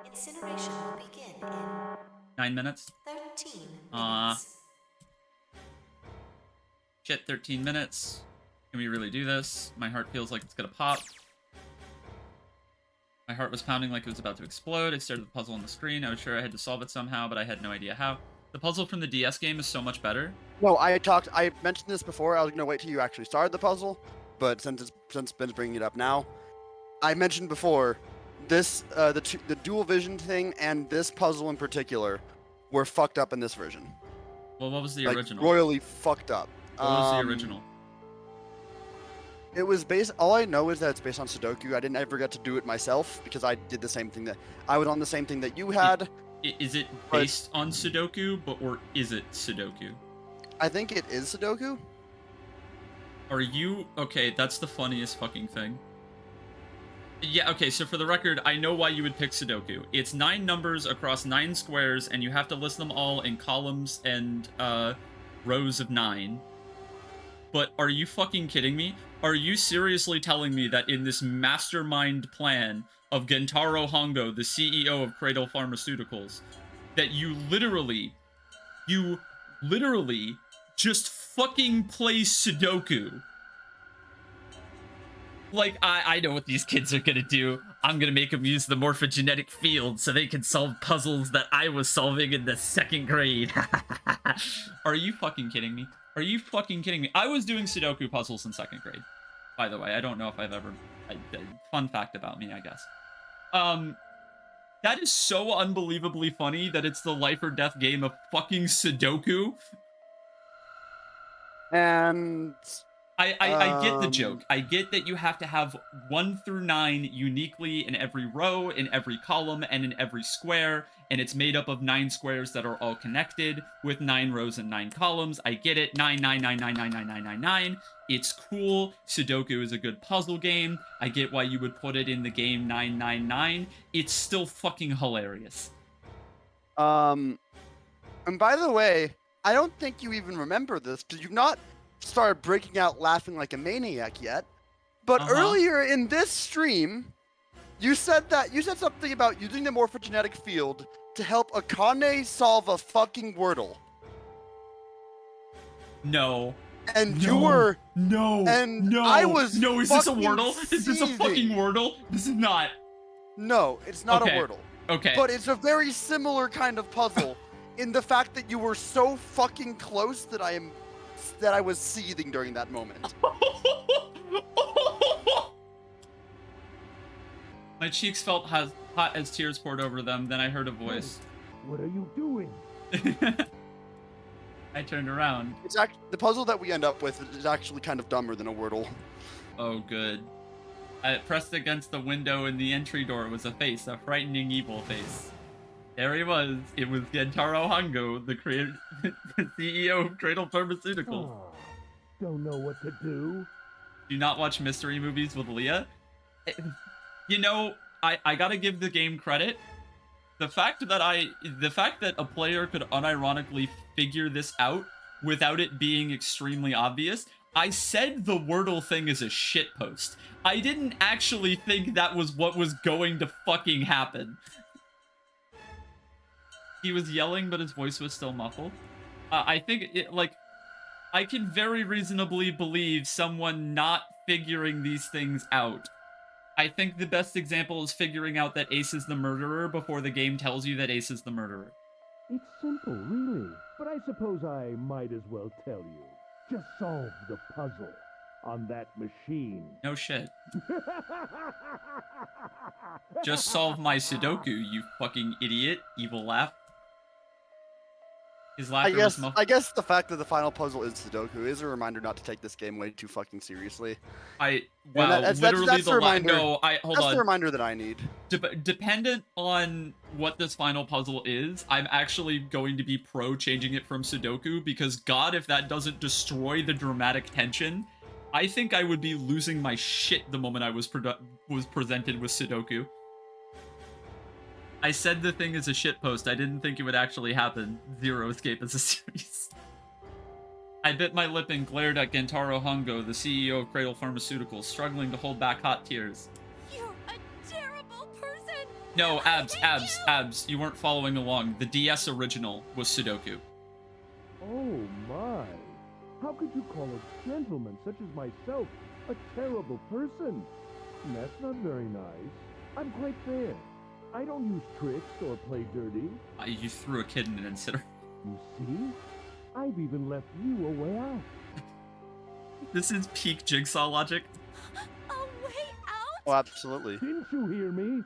Incineration will begin in 9 minutes? 13 minutes. Shit, 13 minutes. Can we really do this? My heart feels like it's gonna pop. My heart was pounding like it was about to explode. I stared at the puzzle on the screen. I was sure I had to solve it somehow, but I had no idea how. The puzzle from the DS game is so much better. No, I mentioned this before. I was gonna wait till you actually started the puzzle, but since Ben's bringing it up now, I mentioned before this the dual vision thing and this puzzle in particular were fucked up in this version. Well, what was the like, original? Royally fucked up. What was the original? It was based. All I know is that it's based on Sudoku. I didn't ever get to do it myself because I did the same thing that I was on the same thing that you had. Is it based on Sudoku, or is it Sudoku? I think it is Sudoku. Are you okay? That's the funniest fucking thing. Yeah, okay, so for the record, I know why you would pick Sudoku. It's 9 numbers across 9 squares, and you have to list them all in columns and rows of 9. But are you fucking kidding me? Are you seriously telling me that in this mastermind plan of Gentaro Hongo, the CEO of Cradle Pharmaceuticals, that you literally just fucking play Sudoku? Like, I know what these kids are gonna do. I'm gonna make them use the morphogenetic field so they can solve puzzles that I was solving in the 2nd grade. Are you fucking kidding me? Are you fucking kidding me? I was doing Sudoku puzzles in 2nd grade. By the way, I don't know if I've ever... fun fact about me, I guess. That is so unbelievably funny that it's the life or death game of fucking Sudoku. And I get the joke. I get that you have to have 1 through 9 uniquely in every row, in every column, and in every square, and it's made up of 9 squares that are all connected with 9 rows and 9 columns. I get it. 9, 9, 9, 9, 9, 9, 9, 9, 9. It's cool. Sudoku is a good puzzle game. I get why you would put it in the game 999. It's still fucking hilarious. And by the way, I don't think you even remember this because you've not started breaking out laughing like a maniac yet. But earlier in this stream, you said something about using the morphogenetic field to help Akane solve a fucking Wordle. No. And you were and I was no. Is this a fucking Wordle? Is this a fucking Wordle? This is not. No, it's not Okay. a Wordle. Okay. But it's a very similar kind of puzzle in the fact that you were so fucking close that I was seething during that moment. My cheeks felt hot as tears poured over them. Then I heard a voice. What are you doing? I turned around. It's actually the puzzle that we end up with is actually kind of dumber than a Wordle. Oh, good. Pressed against the window in the entry door was a face, a frightening evil face. There he was. It was Gentaro Hongo, the CEO of Cradle Pharmaceuticals. Oh, don't know what to do. Do not watch mystery movies with Leah. You know, I gotta give the game credit. The fact that a player could unironically figure this out without it being extremely obvious. I said the Wordle thing is a shitpost. I didn't actually think that was what was going to fucking happen. He was yelling, but his voice was still muffled. I think I can very reasonably believe someone not figuring these things out. I think the best example is figuring out that Ace is the murderer before the game tells you that Ace is the murderer. It's simple, really. But I suppose I might as well tell you. Just solve the puzzle on that machine. No shit. Just solve my Sudoku, you fucking idiot. Evil laugh. His laughter was muffled. I guess the fact that the final puzzle is Sudoku is a reminder not to take this game way too fucking seriously. Wow, that's literally the reminder. No, hold that's on. the reminder that I need. Dependent on what this final puzzle is, I'm actually going to be pro changing it from Sudoku because God, if that doesn't destroy the dramatic tension, I think I would be losing my shit the moment I was presented with Sudoku. I said the thing is a shitpost. I didn't think it would actually happen. Zero Escape as a series. I bit my lip and glared at Gentaro Hongo, the CEO of Cradle Pharmaceuticals, struggling to hold back hot tears. You're a terrible person! No, abs. You weren't following along. The DS original was Sudoku. Oh my. How could you call a gentleman such as myself a terrible person? That's not very nice. I'm quite fair. I don't use tricks or play dirty. You threw a kid in an incinerator. You see? I've even left you a way out. This is peak Jigsaw logic. A way out? Oh, absolutely. Didn't you hear me?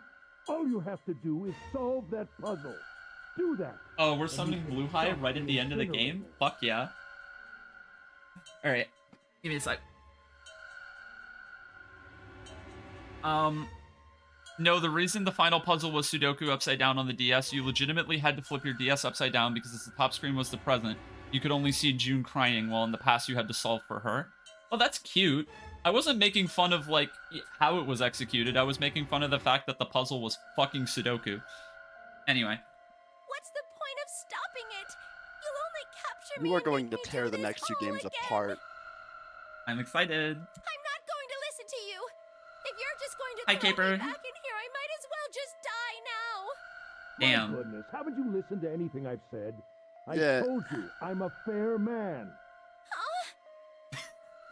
All you have to do is solve that puzzle. Do that. Oh, we're summoning Blue High right at the end of the game? Fuck yeah. Alright. Give me a sec. No, the reason the final puzzle was Sudoku upside down on the DS, you legitimately had to flip your DS upside down because as the top screen was the present, you could only see June crying, while in the past you had to solve for her. Well, that's cute. I wasn't making fun of, like, how it was executed. I was making fun of the fact that the puzzle was fucking Sudoku. Anyway. What's the point of stopping it? You'll only capture me. You are and going make to me tear do the this next two all games again. apart. I'm excited. I'm not going to listen to you. If you're just going to Hi, throw Caper. me back in here, I might as well just die now. Damn. My goodness, haven't you listened to anything I've said? I Yeah. told you, I'm a fair man.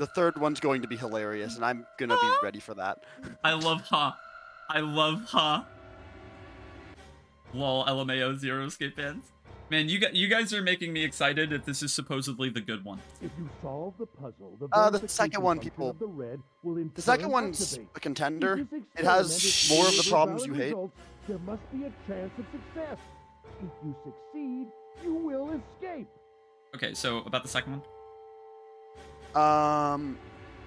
The third one's going to be hilarious, and I'm gonna be ready for that. I love Ha. I love Ha. Lol, LMAO, Zero Escape fans. Man, you guys are making me excited if this is supposedly the good one. If you solve the puzzle, The second one, people. the red will in The second turn one's activate. a contender. If this It has experiment more of the yields problems valid you hate. results, there must be a chance of success. If you succeed, you will escape. Okay, so about the second one.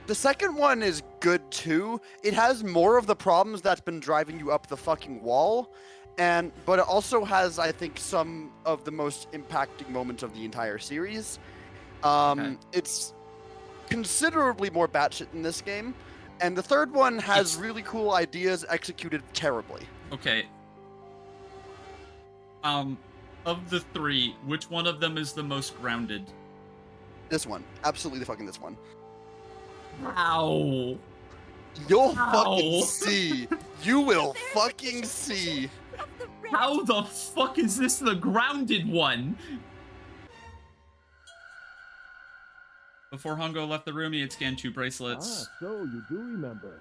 The second one is good too. It has more of the problems that's been driving you up the fucking wall, but it also has, I think, some of the most impacting moments of the entire series. It's considerably more batshit in this game, and the third one has really cool ideas executed terribly. Okay. Of the three, which one of them is the most grounded? This one, absolutely fucking this one. Wow. You'll fucking see. You will fucking see. How the fuck is this the grounded one? Before Hongo left the room, he had scanned 2 bracelets. Ah, so you do remember.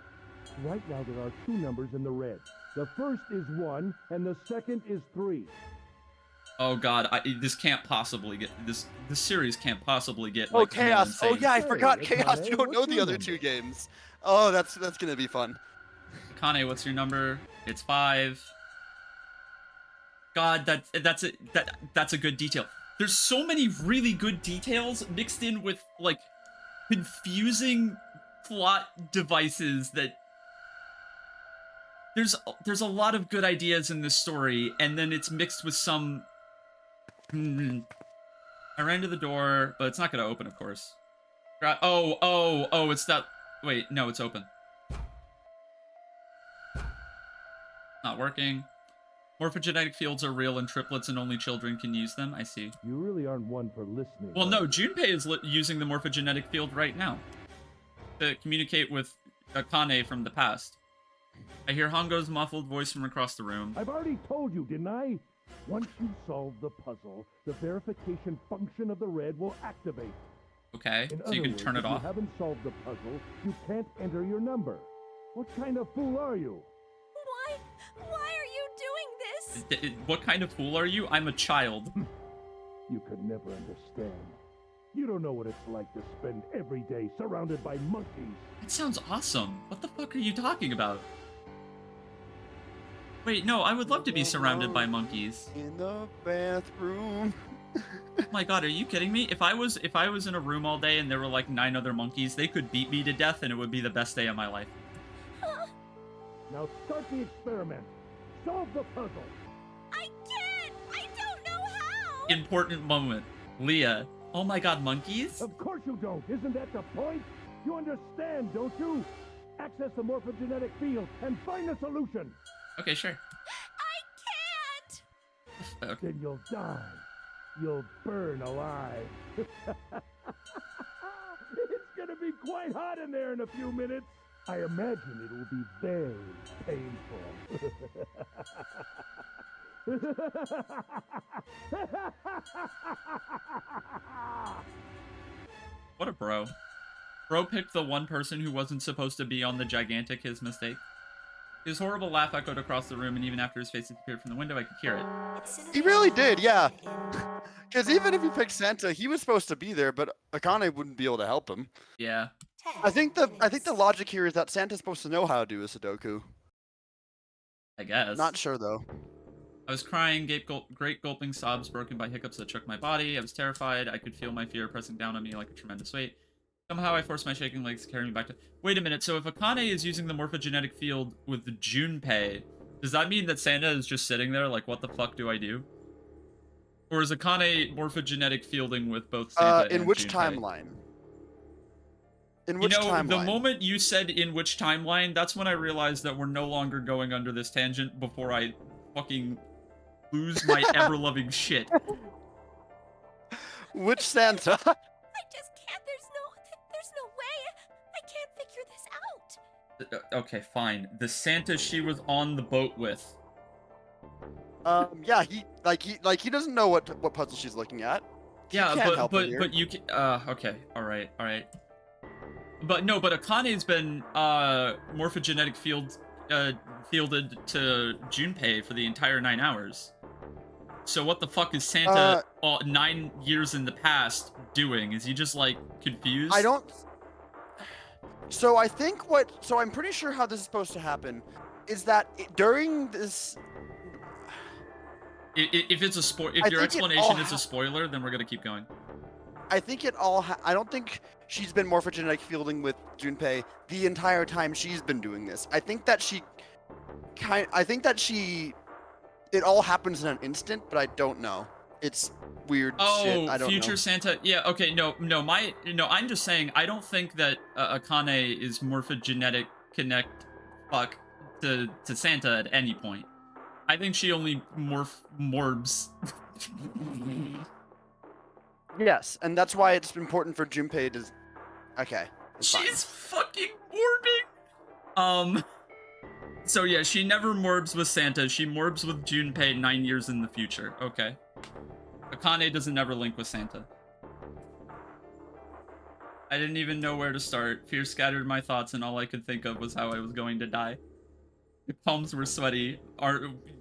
Right now there are 2 numbers in the red. The first is 1, and the second is 3. Oh god, this can't possibly get this series can't possibly get Oh, like Chaos. Oh yeah, I forgot Hey, Chaos. Akane, You don't know what's the your other number? 2 games. Oh, that's gonna be fun. Kane, what's your number? It's 5. God, that's a good detail. There's so many really good details mixed in with like confusing plot devices that there's a lot of good ideas in this story, and then it's mixed with some. I ran to the door, but it's not gonna open, of course. Oh, it's that. Wait, no, it's open. Not working. Morphogenetic fields are real and triplets and only children can use them. I see. You really aren't one for listening. Well, no, Junpei is using the morphogenetic field right now to communicate with Akane from the past. I hear Hongo's muffled voice from across the room. I've already told you, didn't I? Once you solve the puzzle, the verification function of the red will activate. Okay, In so other you can words, turn it if off. you haven't solved the puzzle, you can't enter your number. What kind of fool are you? Why are you doing this? What kind of fool are you? I'm a child. You could never understand. You don't know what it's like to spend every day surrounded by monkeys. That sounds awesome. What the fuck are you talking about? Wait, no, I would love to be surrounded by monkeys. In the bathroom. Oh my god, are you kidding me? If I was in a room all day and there were like 9 other monkeys, they could beat me to death and it would be the best day of my life. Now start the experiment. Solve the puzzle. I can't! I don't know how! Important moment. Leah. Oh my god, monkeys? Of course you don't. Isn't that the point? You understand, don't you? Access the morphogenetic field and find a solution. Okay, sure. I can't! Then you'll die. You'll burn alive. It's gonna be quite hot in there in a few minutes. I imagine it will be very painful. What a bro. Bro picked the one person who wasn't supposed to be on the gigantic, his mistake. His horrible laugh echoed across the room, and even after his face disappeared from the window, I could hear it. He really did, yeah. Because even if he picked Santa, he was supposed to be there, but Akane wouldn't be able to help him. Yeah. I think the logic here is that Santa's supposed to know how to do a Sudoku. I guess. Not sure though. I was crying, great gulping sobs broken by hiccups that shook my body. I was terrified. I could feel my fear pressing down on me like a tremendous weight. Somehow I forced my shaking legs to carry me back to... Wait a minute, so if Akane is using the morphogenetic field with Junpei, does that mean that Santa is just sitting there like, what the fuck do I do? Or is Akane morphogenetic fielding with both Santa and in which Junpei? timeline? In which timeline? The moment you said in which timeline, that's when I realized that we're no longer going under this tangent before I fucking lose my ever-loving shit. Which Santa? I just can't. There's no way. I can't figure this out. Okay, fine. The Santa she was on the boat with. Yeah, he doesn't know what puzzle she's looking at. Yeah, but you can. Okay, all right. But no, but Akane's been morphogenetic fielded to Junpei for the entire 9 hours. So what the fuck is Santa 9 years in the past doing? Is he just like confused? I don't. So I think what. So I'm pretty sure how this is supposed to happen is that during this. If it's a if your explanation is a spoiler, then we're gonna keep going. I think it all. I don't think she's been morphogenetic fielding with Junpei the entire time she's been doing this. I think that she. I think that she. It all happens in an instant, but I don't know. It's weird shit. I don't future know. Santa. Yeah. Okay. No. I'm just saying. I don't think that Akane is morphogenetic fuck to Santa at any point. I think she only morbs. Yes, and that's why it's important for Junpei to. Okay. She's fucking morbing. So yeah, she never morbs with Santa. She morbs with Junpei 9 years in the future. Okay. Akane doesn't never link with Santa. I didn't even know where to start. Fear scattered my thoughts, and all I could think of was how I was going to die. My palms were sweaty.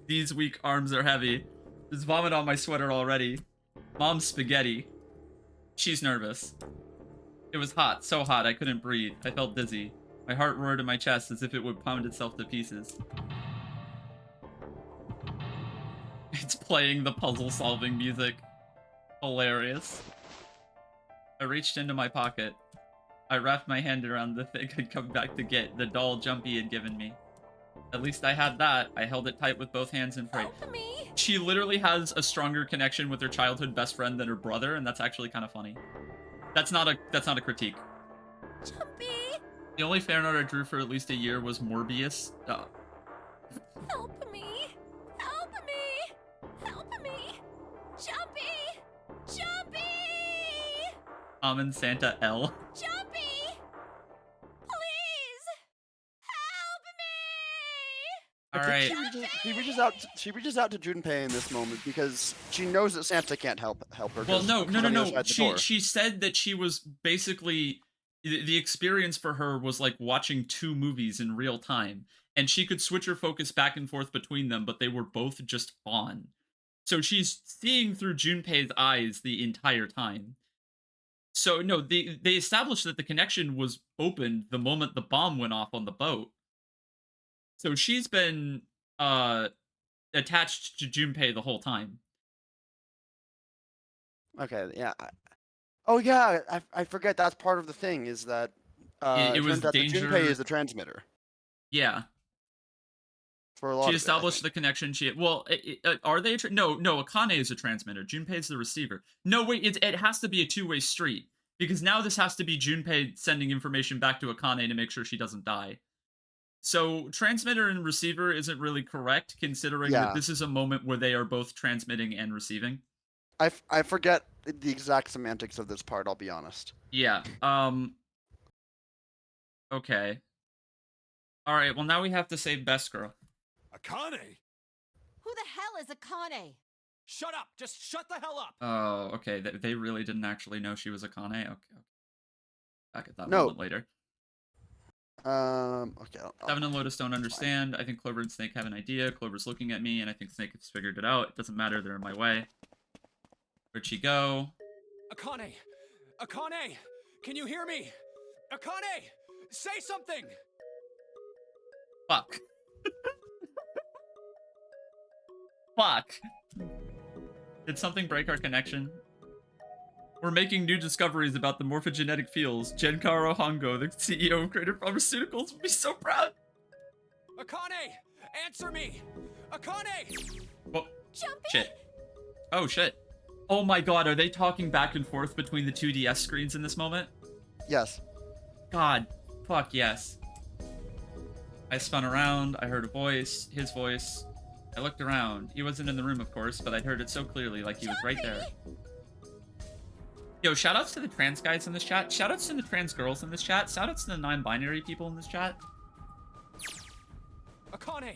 These weak arms are heavy. There's vomit on my sweater already. Mom's spaghetti. She's nervous. It was hot, so hot I couldn't breathe. I felt dizzy. My heart roared in my chest as if it would pound itself to pieces. It's playing the puzzle-solving music. Hilarious. I reached into my pocket. I wrapped my hand around the thing I'd come back to get, the doll Jumpy had given me. At least I had that. I held it tight with both hands and prayed. Help me. She literally has a stronger connection with her childhood best friend than her brother, and that's actually kind of funny. That's not a critique. Jumpy. The only fan art I drew for at least a year was Morbius. Help me. Help me. Help me. Jumpy. Jumpy. Common Santa L. Jumpy. Please. Help me. All right. She reaches out to Junpei in this moment because she knows that Santa can't help her. Well, no. She said that she was basically the experience for her was like watching two movies in real time, and she could switch her focus back and forth between them, but they were both just on. So she's seeing through Junpei's eyes the entire time. So no, they established that the connection was opened the moment the bomb went off on the boat. So she's been attached to Junpei the whole time. Okay, yeah. Oh yeah, I forget that's part of the thing is that it was danger. Junpei is the transmitter. Yeah. For a lot she established the connection. Are they? No, Akane is a transmitter. Junpei is the receiver. No, wait, it has to be a two-way street because now this has to be Junpei sending information back to Akane to make sure she doesn't die. So transmitter and receiver isn't really correct considering that this is a moment where they are both transmitting and receiving. I forget the exact semantics of this part, I'll be honest. Yeah. Okay. All right, well now we have to save Best Girl. Akane? Who the hell is Akane? Shut up! Just shut the hell up! Oh, okay. They really didn't actually know she was Akane? Okay. Back at that moment later. Okay. Seven and Lotus don't understand. I think Clover and Snake have an idea. Clover's looking at me, and I think Snake has figured it out. It doesn't matter. They're in my way. Where'd she go? Akane! Akane! Can you hear me? Akane! Say something! Fuck. Fuck. Did something break our connection? We're making new discoveries about the morphogenetic fields. Genkaro Hongo, the CEO of Creative Pharmaceuticals, would be so proud. Akane! Answer me! Akane! Oh, shit. Oh, shit. Oh my god, are they talking back and forth between the two DS screens in this moment? Yes. God. Fuck yes. I spun around, I heard a voice, his voice. I looked around. He wasn't in the room, of course, but I heard it so clearly, like he was right there. Yo, shoutouts to the trans guys in this chat. Shoutouts to the trans girls in this chat. Shoutouts to the non-binary people in this chat. Akane!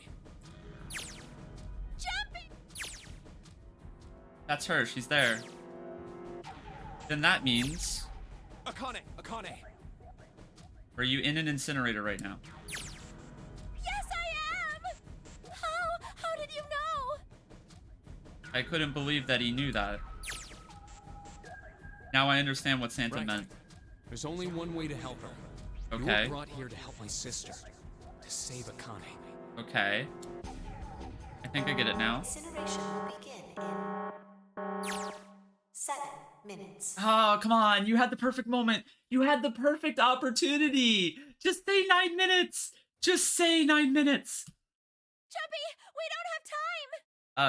Jumpy! That's her. She's there. Then that means... Akane! Akane! Are you in an incinerator right now? Yes, I am! How did you know? I couldn't believe that he knew that. Now I understand what Santa meant. There's only one way to help her. Okay. You were brought here to help my sister. To save Akane. Okay. I think I get it now. Incineration will begin in 7 minutes. Oh, come on. You had the perfect moment. You had the perfect opportunity. Just say 9 minutes. Just say 9 minutes. Jumpy, we don't have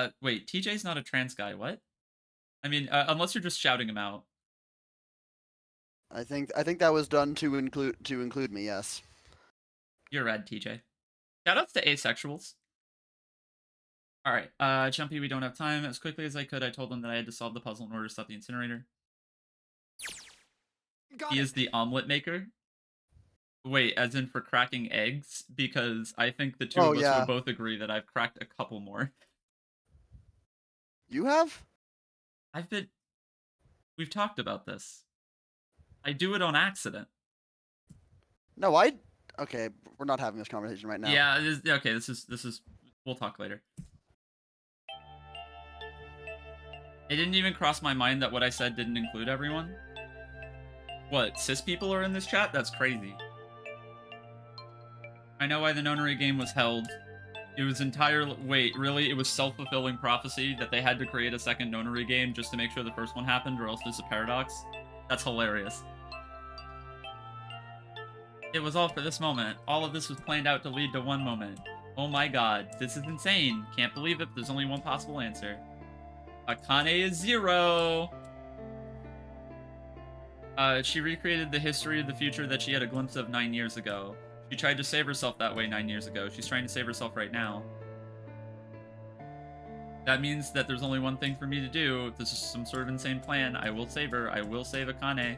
time. Wait, TJ's not a trans guy. What? I mean, unless you're just shouting him out. I think that was done to include me. Yes. You're rad, TJ. Shoutouts to asexuals. All right, Jumpy, we don't have time. As quickly as I could, I told him that I had to solve the puzzle in order to stop the incinerator. He is the omelet maker. Wait, as in for cracking eggs? Because I think the two of us will both agree that I've cracked a couple more. You have? We've talked about this. I do it on accident. No, okay, we're not having this conversation right now. Yeah, okay, this is we'll talk later. It didn't even cross my mind that what I said didn't include everyone. What, cis people are in this chat? That's crazy. I know why the nonary game was held. It was entirely... Wait, really? It was self-fulfilling prophecy that they had to create a second nonary game just to make sure the first one happened, or else there's a paradox? That's hilarious. It was all for this moment. All of this was planned out to lead to one moment. Oh my god, this is insane. Can't believe it, there's only one possible answer. Akane is 0! She recreated the history of the future that she had a glimpse of 9 years ago. She tried to save herself that way 9 years ago. She's trying to save herself right now. That means that there's only one thing for me to do. If this is some sort of insane plan, I will save her. I will save Akane.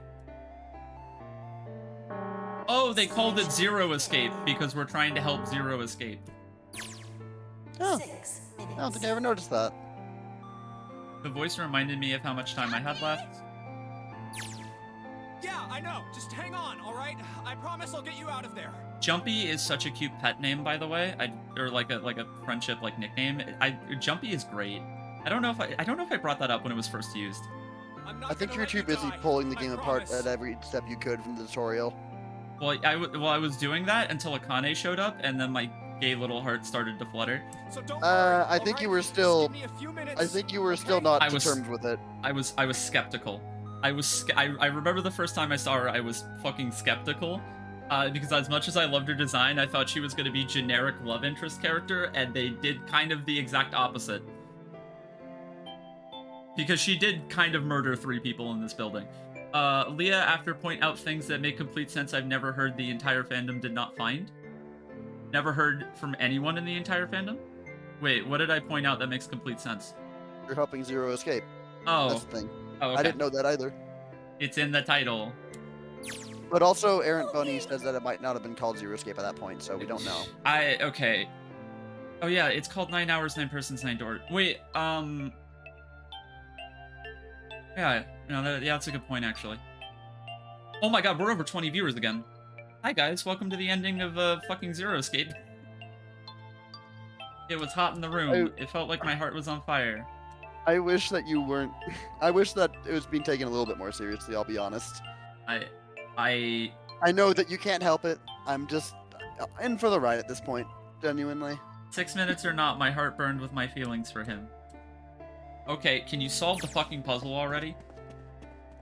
Oh, they called it Zero Escape because we're trying to help Zero escape. Oh, I don't think I ever noticed that. The voice reminded me of how much time I had left. Yeah, I know. Just hang on, all right? I promise I'll get you out of there. Jumpy is such a cute pet name, by the way. Or like a friendship like nickname. Jumpy is great. I don't know if I brought that up when it was first used. I think you were too busy pulling the game apart at every step you could from the tutorial. Well, I was doing that until Akane showed up, and then my gay little heart started to flutter. So don't worry, I think you were still. Minutes, I think you were still not determined with it. I was skeptical. I remember the first time I saw her, I was fucking skeptical. Because as much as I loved her design, I thought she was going to be generic love interest character, and they did kind of the exact opposite. Because she did kind of murder 3 people in this building. Leah, after point out things that make complete sense I've never heard the entire fandom did not find. Never heard from anyone in the entire fandom? Wait, what did I point out that makes complete sense? You're helping Zero escape. Oh. That's the thing. Oh, okay. I didn't know that either. It's in the title. But also, Errant Bunny says that it might not have been called Zero Escape at that point, so we don't know. Okay. Oh yeah, it's called 9 Hours, 9 Persons, 9 Doors. Wait, yeah, that's a good point, actually. Oh my god, we're over 20 viewers again. Hi guys, welcome to the ending of fucking Zero Escape. It was hot in the room. It felt like my heart was on fire. I wish that you weren't... I wish that it was being taken a little bit more seriously, I'll be honest. I know that you can't help it. I'm just in for the ride at this point, genuinely. 6 minutes or not, my heart burned with my feelings for him. Okay, can you solve the fucking puzzle already?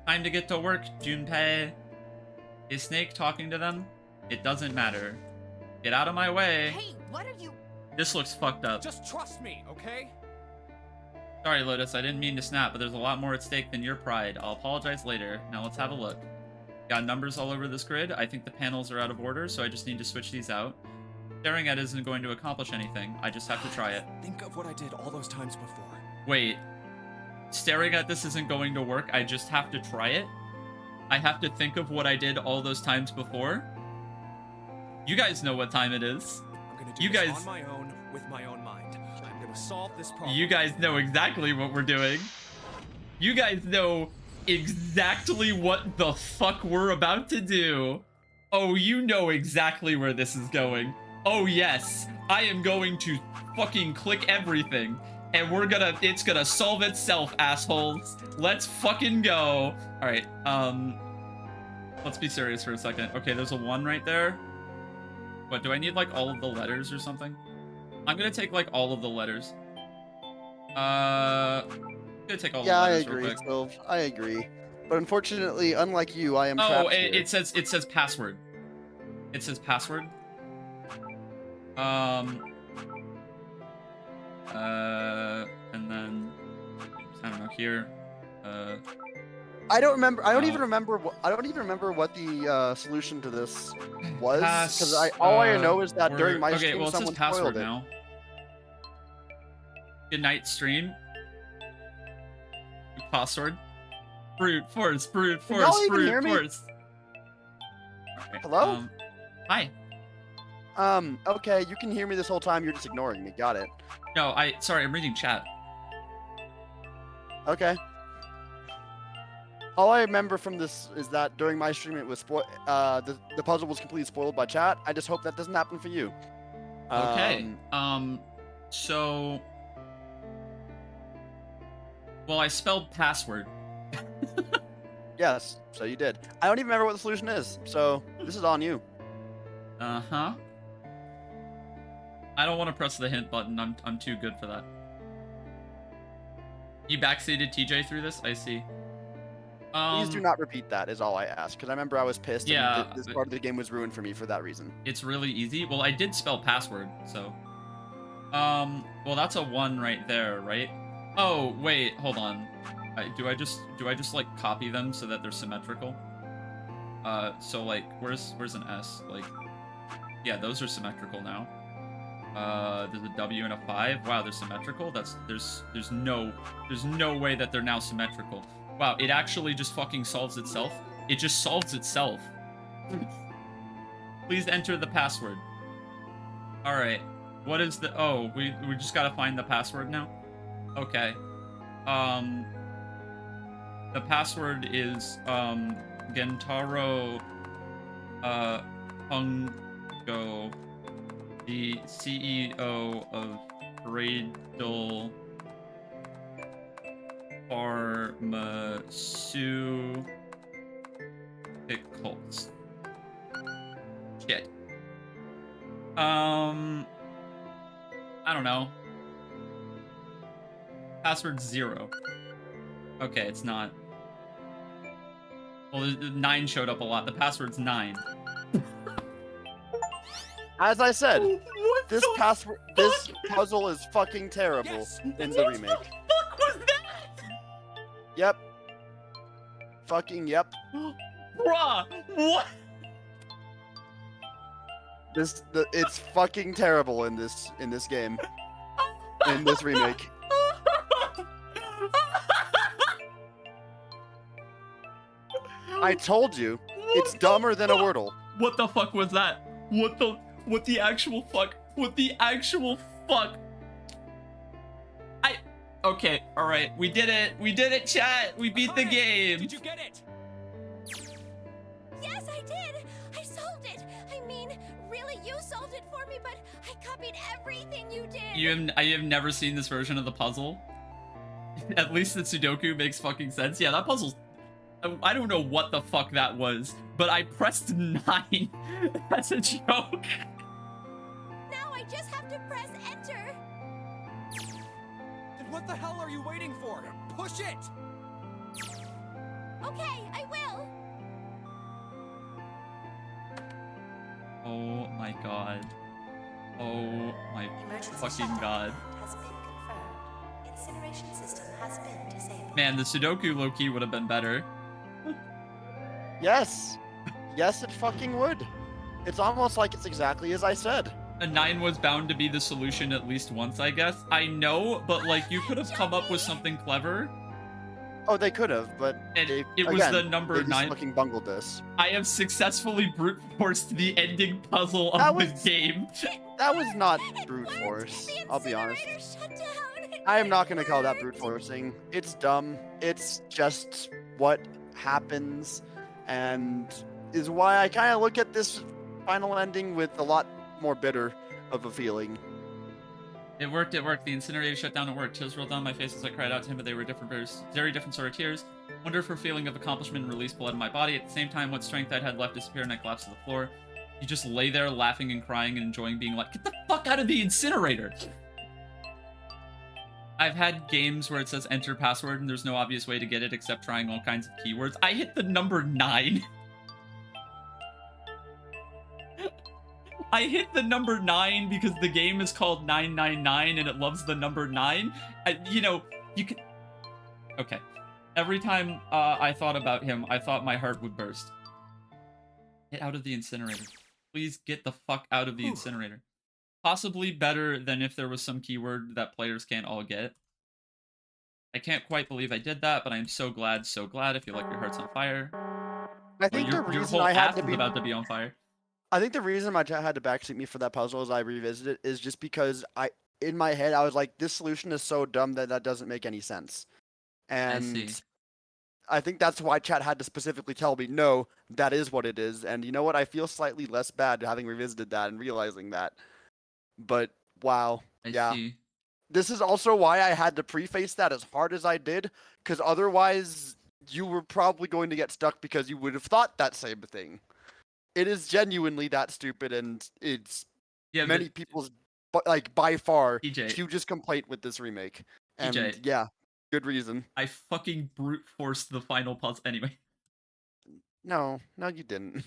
Time to get to work, Junpei. Is Snake talking to them? It doesn't matter. Get out of my way. Hey, what are you... This looks fucked up. Just trust me, okay? Sorry, Lotus, I didn't mean to snap, but there's a lot more at stake than your pride. I'll apologize later. Now let's have a look. Got numbers all over this grid. I think the panels are out of order, so I just need to switch these out. Staring at it isn't going to accomplish anything. I just have to try it. Think of what I did all those times before. Wait. Staring at this isn't going to work. I just have to try it? I have to think of what I did all those times before? You guys know what time it is. I'm gonna do this on my own, with my own mind. I'm gonna solve this problem. You guys know exactly what we're doing. You guys know exactly what the fuck we're about to do. Oh, you know exactly where this is going. Oh yes, I am going to fucking click everything and it's gonna solve itself, assholes. Let's fucking go. All right, let's be serious for a second. Okay, there's a 1 right there. What, do I need like all of the letters or something? I'm gonna take like all of the letters. I'm gonna take all the letters real quick. Sylv. I agree. But unfortunately, unlike you, I am Oh, trapped here. it says password. It says password. And then I don't know here. I don't remember. I don't even remember. I don't even remember what the solution to this was, because all I know is that during my stream, someone spoiled it. Now. Good night, stream. Password. Brute force. Brute force. Brute force. Right, Hello. Hi. Okay, you can hear me this whole time. You're just ignoring me. Got it. No, sorry, I'm reading chat. Okay. All I remember from this is that during my stream, it was the puzzle was completely spoiled by chat. I just hope that doesn't happen for you. Okay. So. Well, I spelled password. Yes, so you did. I don't even remember what the solution is, so this is on you. Uh-huh. I don't want to press the hint button. I'm too good for that. You backseated TJ through this? I see. Please do not repeat that, is all I ask, because I remember I was pissed and this part of the game was ruined for me for that reason. It's really easy. Well, I did spell password, so. Well, that's a 1 right there, right? Oh, wait, hold on. Do I just like copy them so that they're symmetrical? So like, where's an S? Like, yeah, those are symmetrical now. There's a W and a 5. Wow, they're symmetrical. There's no way that they're now symmetrical. Wow, it actually just fucking solves itself. It just solves itself. Please enter the password. All right. What is the? Oh, we just gotta find the password now. Okay. The password is Gentaro Pungo, the CEO of Bradle Pharmaceuticals. Shit. I don't know. Password 0. Okay, it's not. Well, the 9 showed up a lot. The password's 9. As I said, this puzzle is fucking terrible in the remake. What the fuck was that? Yep. Fucking yep. Bruh, what? It's fucking terrible in this game. In this remake. I told you, it's dumber than a Wordle. What the fuck was that? What the actual fuck? What the actual fuck? Okay, alright, we did it, chat! We beat the game! Did you get it? Yes, I did! I solved it! I mean, really, you solved it for me, but I copied everything you did! I have never seen this version of the puzzle. At least the Sudoku makes fucking sense. Yeah, that puzzle's... I don't know what the fuck that was, but I pressed 9. That's a joke. Now I just have to press enter. Then what the hell are you waiting for? Push it! Okay, I will. Oh my god. Oh my fucking god. Has been confirmed. Incineration system has been disabled. Man, the Sudoku low-key would have been better. Yes. Yes, it fucking would. It's almost like it's exactly as I said. A 9 was bound to be the solution at least once, I guess. I know, but like you could have come up with something clever. Oh, they could have, but it was the number 9. Fucking bungled this. I have successfully brute forced the ending puzzle of the game. That was not brute force. I'll be honest. I am not gonna call that brute forcing. It's dumb. It's just what happens, and is why I kind of look at this final ending with a lot more bitter of a feeling. It worked, it worked. The incinerator shut down, it worked. Tears rolled down my face as I cried out to him, but they were different, very different sort of tears. Wonderful feeling of accomplishment and released blood in my body. At the same time, what strength I'd had left disappeared and I collapsed to the floor. You just lay there laughing and crying and enjoying being like, get the fuck out of the incinerator! I've had games where it says enter password and there's no obvious way to get it except trying all kinds of keywords. I hit the number 9. I hit the number 9 because the game is called 999 and it loves the number 9. You know, you can... Okay. Every time I thought about him, I thought my heart would burst. Get out of the incinerator. Please get the fuck out of the incinerator. Possibly better than if there was some keyword that players can't all get. I can't quite believe I did that, but I'm so glad if you like your heart's on fire. I think your reason whole I had ass to is be about to be on fire. I think the reason my chat had to backseat me for that puzzle as I revisit it is just because in my head I was like, this solution is so dumb that doesn't make any sense. And I think that's why chat had to specifically tell me, no, that is what it is. And you know what? I feel slightly less bad having revisited that and realizing that. But wow, I see. This is also why I had to preface that as hard as I did, because otherwise you were probably going to get stuck because you would have thought that same thing. It is genuinely that stupid, and it's many people's like by far hugest complaint with this remake. And yeah, good reason. I fucking brute forced the final puzzle anyway. No, you didn't.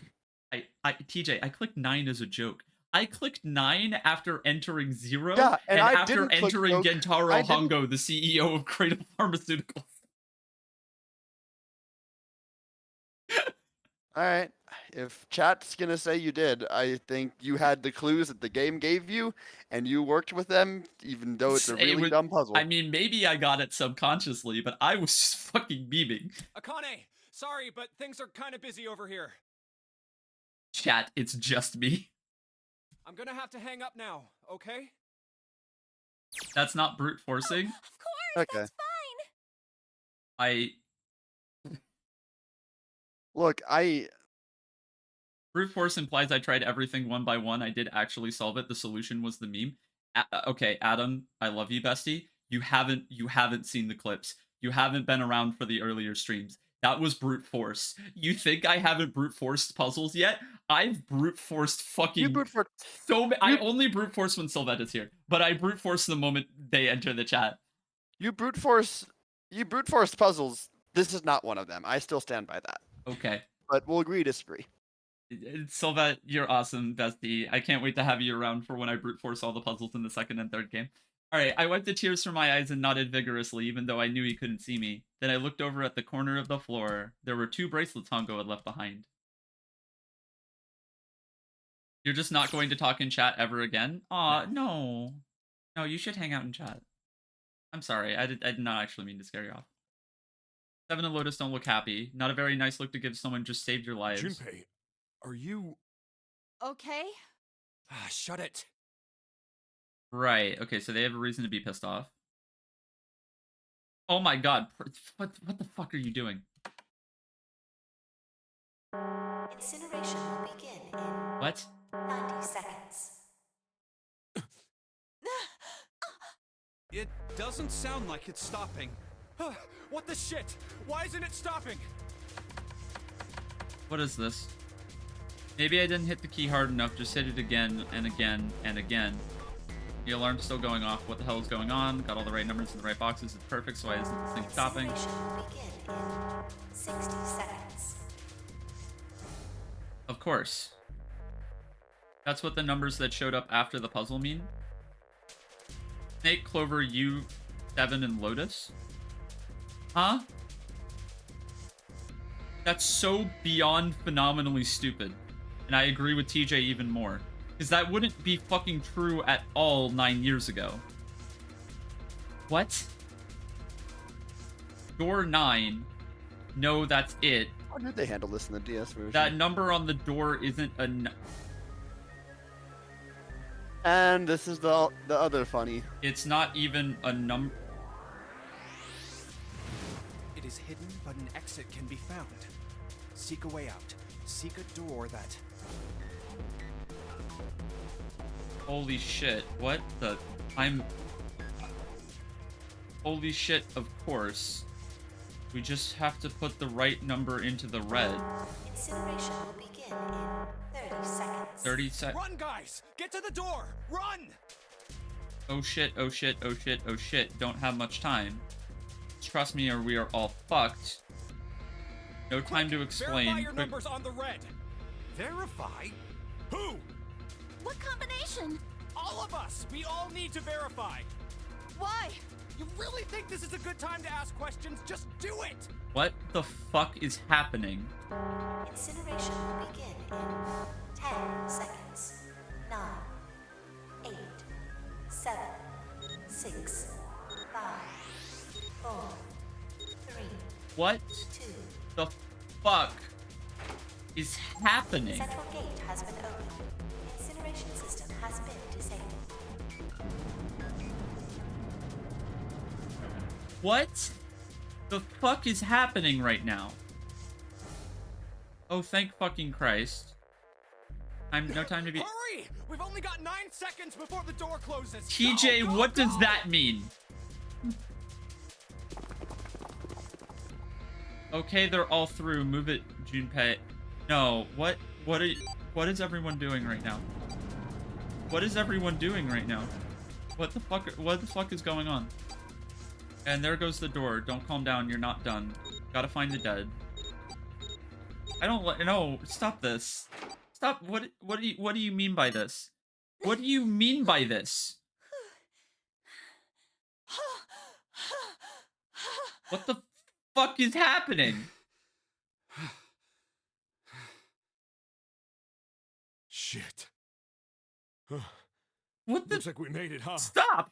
TJ, I clicked 9 as a joke. I clicked 9 after entering 0, yeah, and after entering Gentaro Hongo, the CEO of Cradle Pharmaceuticals. Alright, if chat's gonna say you did, I think you had the clues that the game gave you, and you worked with them, even though it's a really dumb puzzle. I mean, maybe I got it subconsciously, but I was just fucking memeing. Akane, sorry, but things are kind of busy over here. Chat, it's just me. I'm gonna have to hang up now, okay? That's not brute forcing? Of course, that's fine. Look, Brute force implies I tried everything one by one. I did actually solve it. The solution was the meme. Okay, Adam, I love you, bestie. You haven't seen the clips. You haven't been around for the earlier streams. That was brute force. You think I haven't brute forced puzzles yet? I've brute forced fucking I only brute force when Sylvette is here, but I brute force the moment they enter the chat. You brute force puzzles. This is not one of them. I still stand by that. Okay. But we'll agree to disagree. Sylvette, you're awesome, bestie. I can't wait to have you around for when I brute force all the puzzles in the second and third game. Alright, I wiped the tears from my eyes and nodded vigorously, even though I knew he couldn't see me. Then I looked over at the corner of the floor. There were 2 bracelets Hongo had left behind. You're just not going to talk in chat ever again? Aw, no. No, you should hang out in chat. I'm sorry, I did not actually mean to scare you off. Seven and Lotus don't look happy. Not a very nice look to give someone just saved your lives. Junpei, are you... Okay? Shut it. Right, okay, so they have a reason to be pissed off. Oh my god, what the fuck are you doing? Incineration will begin in... What? 90 seconds. It doesn't sound like it's stopping. What the shit? Why isn't it stopping? What is this? Maybe I didn't hit the key hard enough, just hit it again and again and again. The alarm's still going off. What the hell is going on? Got all the right numbers in the right boxes. It's perfect, so why isn't this thing stopping? Incineration will begin in 60 seconds. Of course. That's what the numbers that showed up after the puzzle mean. Snake, Clover, U, 7, and Lotus? Huh? That's so beyond phenomenally stupid. And I agree with TJ even more. Because that wouldn't be fucking true at all 9 years ago. What? Door 9. No, that's it. How did they handle this in the DS version? That number on the door isn't a... And this is the other funny. It's not even a number. It is hidden, but an exit can be found. Seek a way out. Seek a door that... Holy shit. What the... I'm... Holy shit, of course. We just have to put the right number into the red. Incineration will begin in 30 seconds. 30 seconds. Run, guys! Get to the door! Run! Oh shit, oh shit, oh shit, oh shit. Don't have much time. Trust me or we are all fucked. No time to explain. Verify your numbers on the red. Verify? Who? What combination? All of us! We all need to verify! Why? You really think this is a good time to ask questions? Just do it! What the fuck is happening? Incineration will begin in 10 seconds. 9, 8, 7, 6, 5, 4, 3, What 2. the fuck is happening? Central gate has been opened. Incineration system has been disabled. What the fuck is happening right now? Oh, thank fucking Christ. No time to be... Hurry! We've only got 9 seconds before the door closes. TJ, Go, go, what does go! that mean? Okay, they're all through. Move it, Junpei. No, what is everyone doing right now? What is everyone doing right now? What the fuck is going on? And there goes the door. Don't calm down. You're not done. Gotta find the dead. I don't no. Stop this. Stop. What do you mean by this? What do you mean by this? What the fuck is happening? Shit. What the? Looks like we made it, huh? Stop!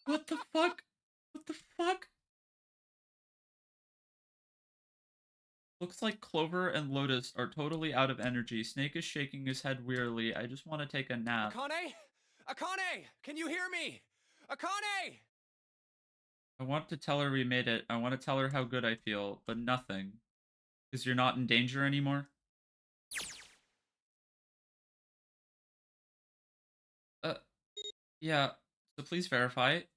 What the fuck? What the fuck? Looks like Clover and Lotus are totally out of energy. Snake is shaking his head wearily. I just want to take a nap. Akane? Akane! Can you hear me? Akane! I want to tell her we made it. I want to tell her how good I feel, but nothing. Because you're not in danger anymore? Yeah, so please verify it.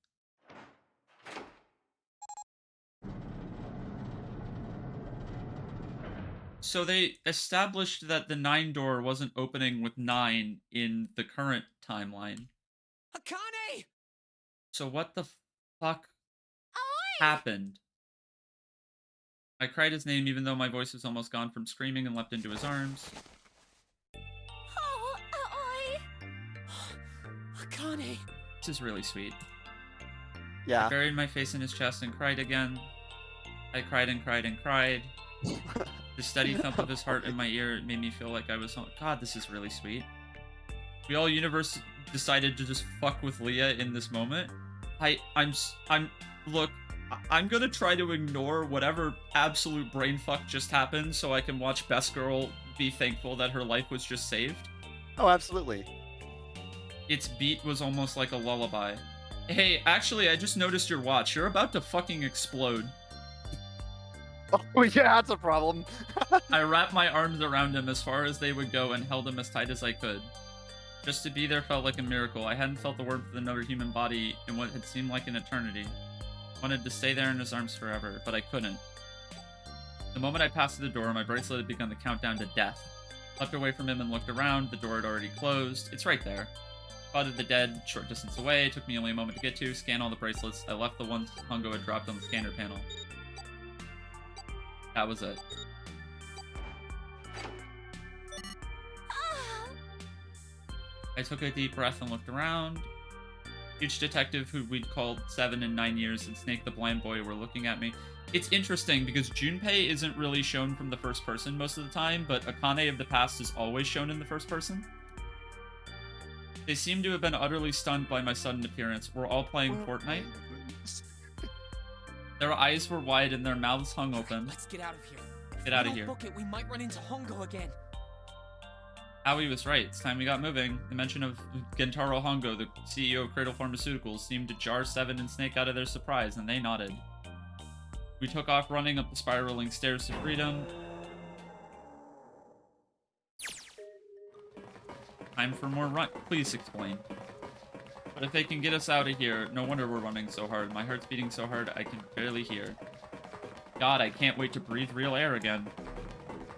So they established that the 9 door wasn't opening with 9 in the current timeline. Akane! So what the fuck happened? I cried his name even though my voice was almost gone from screaming and leapt into his arms. Oh, Aoi! Akane! This is really sweet. Yeah. I buried my face in his chest and cried again. I cried and cried and cried. The steady thump of his heart in my ear made me feel like I was home. God, this is really sweet. We all universe decided to just fuck with Leah in this moment. Look, I'm gonna try to ignore whatever absolute brain fuck just happened so I can watch Best Girl be thankful that her life was just saved. Oh, absolutely. Its beat was almost like a lullaby. Hey, actually, I just noticed your watch. You're about to fucking explode. Oh, yeah, that's a problem. I wrapped my arms around him as far as they would go and held him as tight as I could. Just to be there felt like a miracle. I hadn't felt the warmth of another human body in what had seemed like an eternity. I wanted to stay there in his arms forever, but I couldn't. The moment I passed through the door, my bracelet had begun the countdown to death. Leapt away from him and looked around. The door had already closed. It's right there. Spotted the dead, short distance away. It took me only a moment to get to. Scan all the bracelets. I left the ones Hongo had dropped on the scanner panel. That was it. I took a deep breath and looked around. Huge detective who we'd called 7 and 9 years and Snake the blind boy were looking at me. It's interesting because Junpei isn't really shown from the first person most of the time, but Akane of the past is always shown in the first person. They seem to have been utterly stunned by my sudden appearance. We're all playing Fortnite. Their eyes were wide and their mouths hung open. Let's get out of here. Get out of here. Book it, we might run into Hongo again. Howie was right. It's time we got moving. The mention of Gentaro Hongo, the CEO of Cradle Pharmaceuticals, seemed to jar Seven and Snake out of their surprise, and they nodded. We took off running up the spiraling stairs to freedom. Time for more run. Please explain. But if they can get us out of here, no wonder we're running so hard. My heart's beating so hard I can barely hear. God, I can't wait to breathe real air again.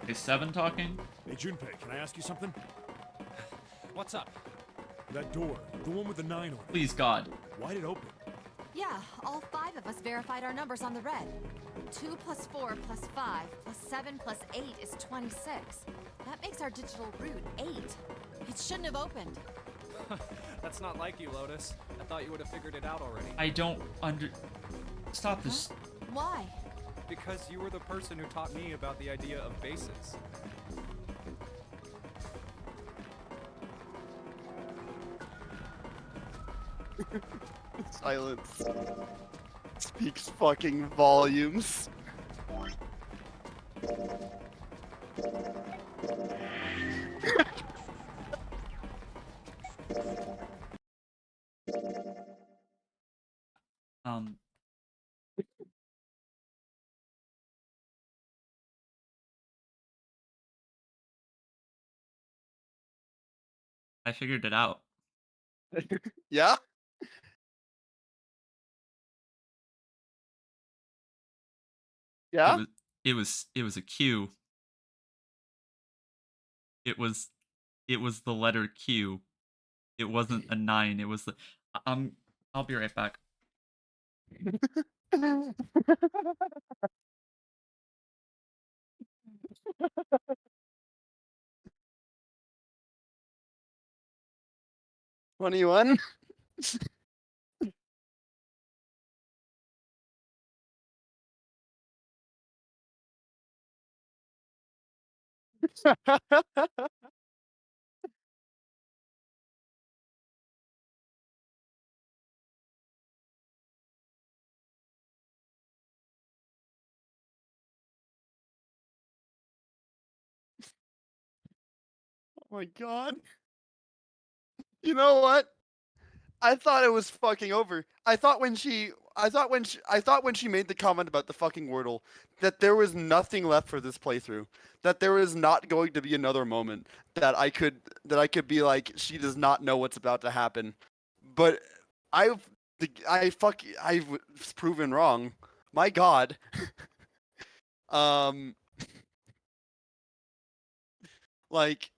Is 7 talking? Hey, Junpei, can I ask you something? What's up? That door, the one with the 9 on it. Please, God. Why'd it open? Yeah, all 5 of us verified our numbers on the red. 2 plus 4 plus 5 plus 7 plus 8 is 26. That makes our digital root 8. It shouldn't have opened. That's not like you, Lotus. I thought you would have figured it out already. I don't Stop this. Why? Because you were the person who taught me about the idea of bases. Silence speaks fucking volumes. I figured it out. Yeah? Yeah? It was a Q. It was the letter Q. It wasn't a 9. It was the I'll be right back. 21? Oh my god. You know what? I thought it was fucking over. I thought when she made the comment about the fucking Wordle that there was nothing left for this playthrough. That there was not going to be another moment that I could be like, she does not know what's about to happen. But I was proven wrong. My god. Like,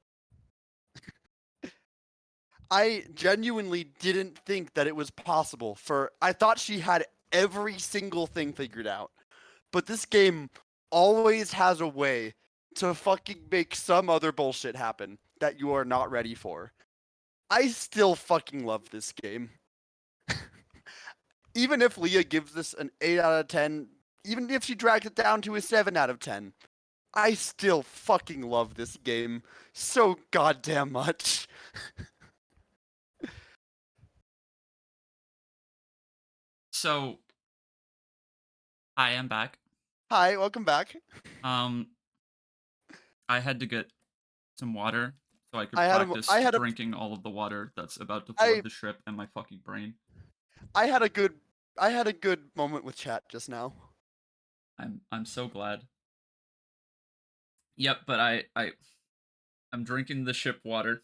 I genuinely didn't think that it was possible I thought she had every single thing figured out. But this game always has a way to fucking make some other bullshit happen that you are not ready for. I still fucking love this game. Even if Leah gives this an 8 out of 10, even if she drags it down to a 7 out of 10, I still fucking love this game so goddamn much. So, hi, I'm back. Hi, welcome back. I had to get some water so I could practice drinking all of the water that's about to flood the ship and my fucking brain. I had a good moment with chat just now. I'm so glad. Yep, but I'm drinking the ship water.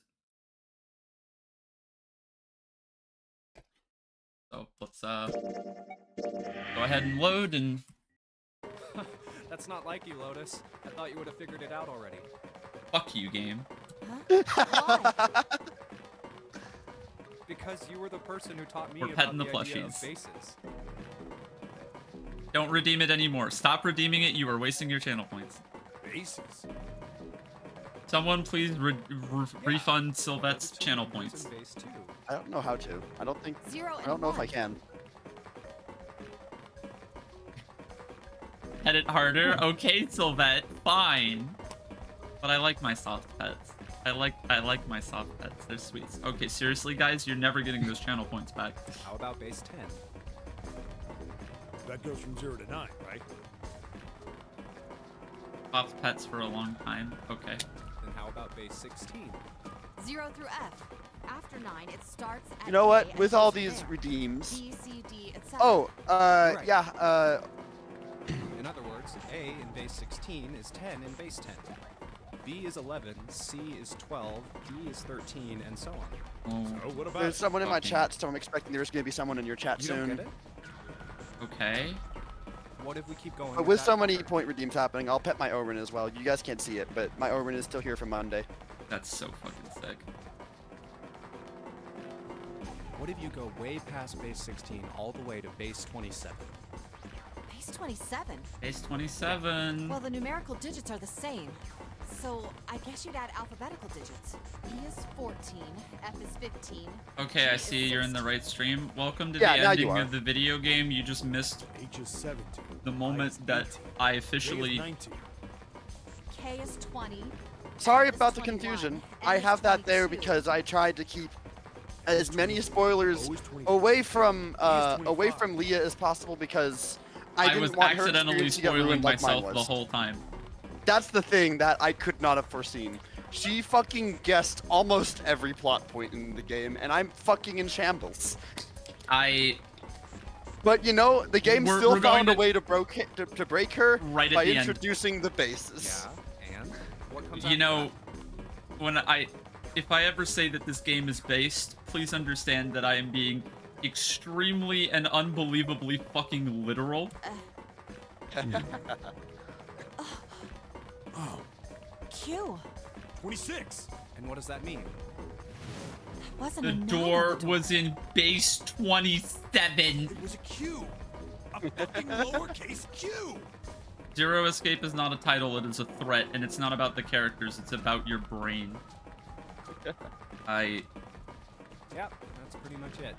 So let's go ahead and load and. That's not like you, Lotus. I thought you would have figured it out already. Fuck you, game. Why? Because you were the person who taught me We're about petting the the idea of plushies. bases. Don't redeem it anymore. Stop redeeming it. You are wasting your channel points. Bases? Someone please refund Sylvette's channel points. I don't know how to. I don't think. 0 and I don't know if I 1. can. Pet it harder. Okay, Sylvette. Fine. But I like my soft pets. I like my soft pets. They're sweet. Okay, seriously, guys, you're never getting those channel points back. How about base 10? That goes from 0 to 9, right? Soft pets for a long time. Okay. Then how about base 16? 0 through F. After 9, it starts at You know A what? and With goes all to these there. redeems. B, C, D, etc. Oh, Right. yeah, In other words, A in base 16 is 10 in base 10. B is 11, C is 12, D is 13, and so on. So what about There's someone in my chat, so I'm expecting there's going to be someone in your chat You soon. don't get it? Okay. What if we keep going? But with so many point redeems happening, I'll pet my Orin as well. You guys can't see it, but my Orin is still here for Monday. That's so fucking sick. What if you go way past base 16 all the way to base 27? Base 27? Base 27. Well, the numerical digits are the same. So I guess you'd add alphabetical digits. E is 14, F is 15. Okay, G I is see you're in the right stream. Welcome to Yeah, the now you ending are. of the video game. You just missed H is 17. the I moment is that 18. I J is officially... 19. K is 20. Sorry F is about the 21, confusion. N I is have that there 22. because I tried to keep as many spoilers O is 25. away from away from Leah as possible because I I didn't was want her accidentally experience to get spoiling ruined like mine myself the was. whole time. That's the thing that I could not have foreseen. She fucking guessed almost every plot point in the game, and I'm fucking in shambles. But you know, the game We're still going found a to- way to break her Right at by the end. introducing the bases. Yeah, and what comes You after know, if I ever say that this game is based, please understand that I am being extremely and unbelievably fucking literal. Oh, Q. 26. that? And what does that mean? Wasn't The a nine on door the was in base 27. It was a Q. A fucking lowercase Q. Zero Escape is not a title, it is a threat, and it's not about the characters, it's about your brain. Yep, that's pretty much it.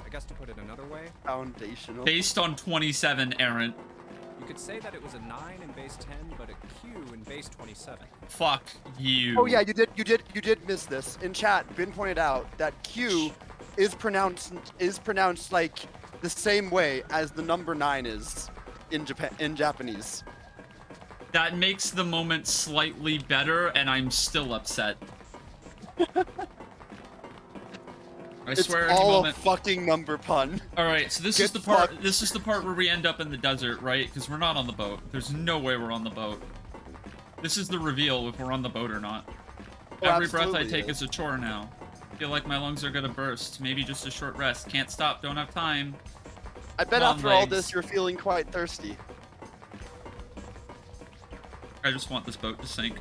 I guess to put it another way, Foundational. Based on 27, Aaron. you could say that it was a 9 in base 10, but a Q in base 27. Fuck you. Oh yeah, you did miss this. In chat, Ben pointed out that Q is pronounced like the same way as the number 9 is in Japanese. That makes the moment slightly better, and I'm still upset. I It's swear any all moment... a fucking number pun. Alright, so this Get is the part fucked. this is the part where we end up in the desert, right? Because we're not on the boat. There's no way we're on the boat. This is the reveal if we're on the boat or not. Oh, Every breath I absolutely take is a chore now. Feel like my lungs are gonna burst. Maybe just a short rest. Can't stop, don't have time. I bet Long after all legs. this, you're feeling quite thirsty. I just want this boat to sink.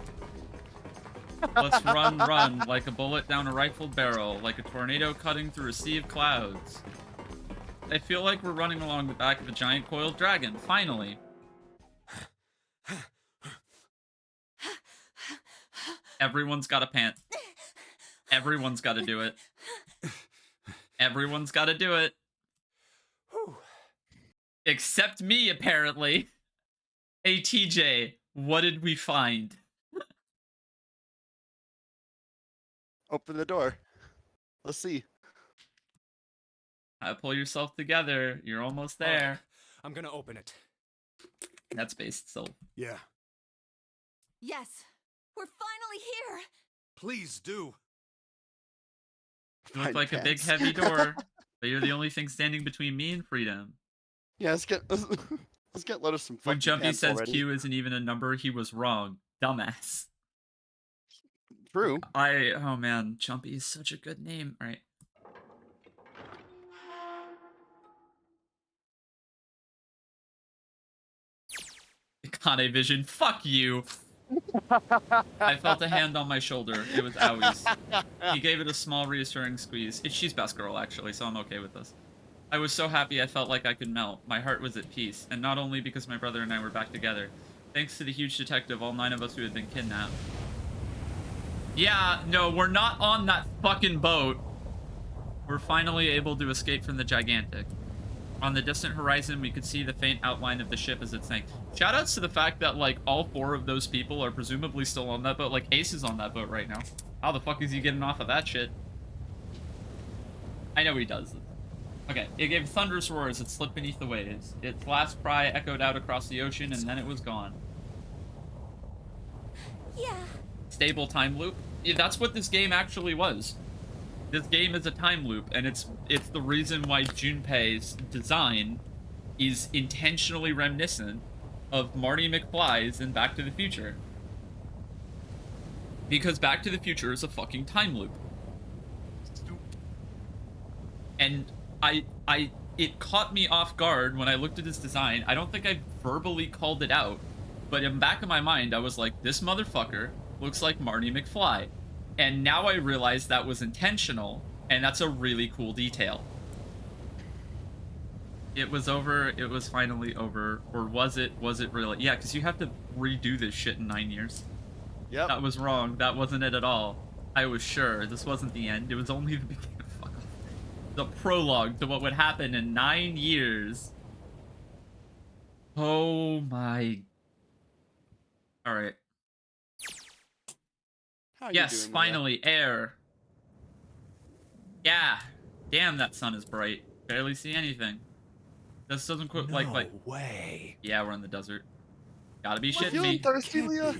Let's run, like a bullet down a rifled barrel, like a tornado cutting through a sea of clouds. I feel like we're running along the back of a giant coiled dragon, finally. Everyone's got to pant. Everyone's got to do it. Everyone's got to do it. Except me, apparently. Hey, TJ, what did we find? Open the door. Let's see. Pull yourself together. You're almost All right, there. I'm gonna open it. That's based still. Yeah. Yes. We're finally here. Please do. You look Fine like a big pants. heavy door, but you're the only thing standing between me and freedom. Yeah, let's get Lotus some When fucking Jumpy pants says already. Q isn't even a number, he was wrong. Dumbass. True. Oh man, Jumpy is such a good name, right? Kane Vision, fuck you. I felt a hand on my shoulder. It was Awie's. He gave it a small, reassuring squeeze. She's best girl, actually, so I'm okay with this. I was so happy I felt like I could melt. My heart was at peace, and not only because my brother and I were back together. Thanks to the huge detective, all 9 of us who had been kidnapped. Yeah, no, we're not on that fucking boat. We're finally able to escape from the gigantic. On the distant horizon, we could see the faint outline of the ship as it sank. Shoutouts to the fact that, like, all 4 of those people are presumably still on that boat. Like, Ace is on that boat right now. How the fuck is he getting off of that shit? I know he does. Okay, it gave thunderous roars that slipped beneath the waves. Its last cry echoed out across the ocean, and then it was gone. Yeah. Stable time loop. Yeah, that's what this game actually was. This game is a time loop, and it's the reason why Junpei's design is intentionally reminiscent of Marty McFly's in Back to the Future. Because Back to the Future is a fucking time loop. And it caught me off guard when I looked at his design. I don't think I verbally called it out, but in the back of my mind, I was like, this motherfucker looks like Marty McFly. And now I realize that was intentional, and that's a really cool detail. It was over. It was finally over. Or was it? Was it really? Yeah, because you have to redo this shit in 9 years. Yep. That was wrong. That wasn't it at all. I was sure. This wasn't the end. It was only the beginning. Fuck off. The prologue to what would happen in 9 years. Oh my. Alright. How are you Yes, doing, Leia? finally, air. Yeah. Damn, that sun is bright. Barely see anything. This doesn't quit like way. Yeah, we're in the desert. Gotta be Are you shitting feeling me. thirsty, Leah?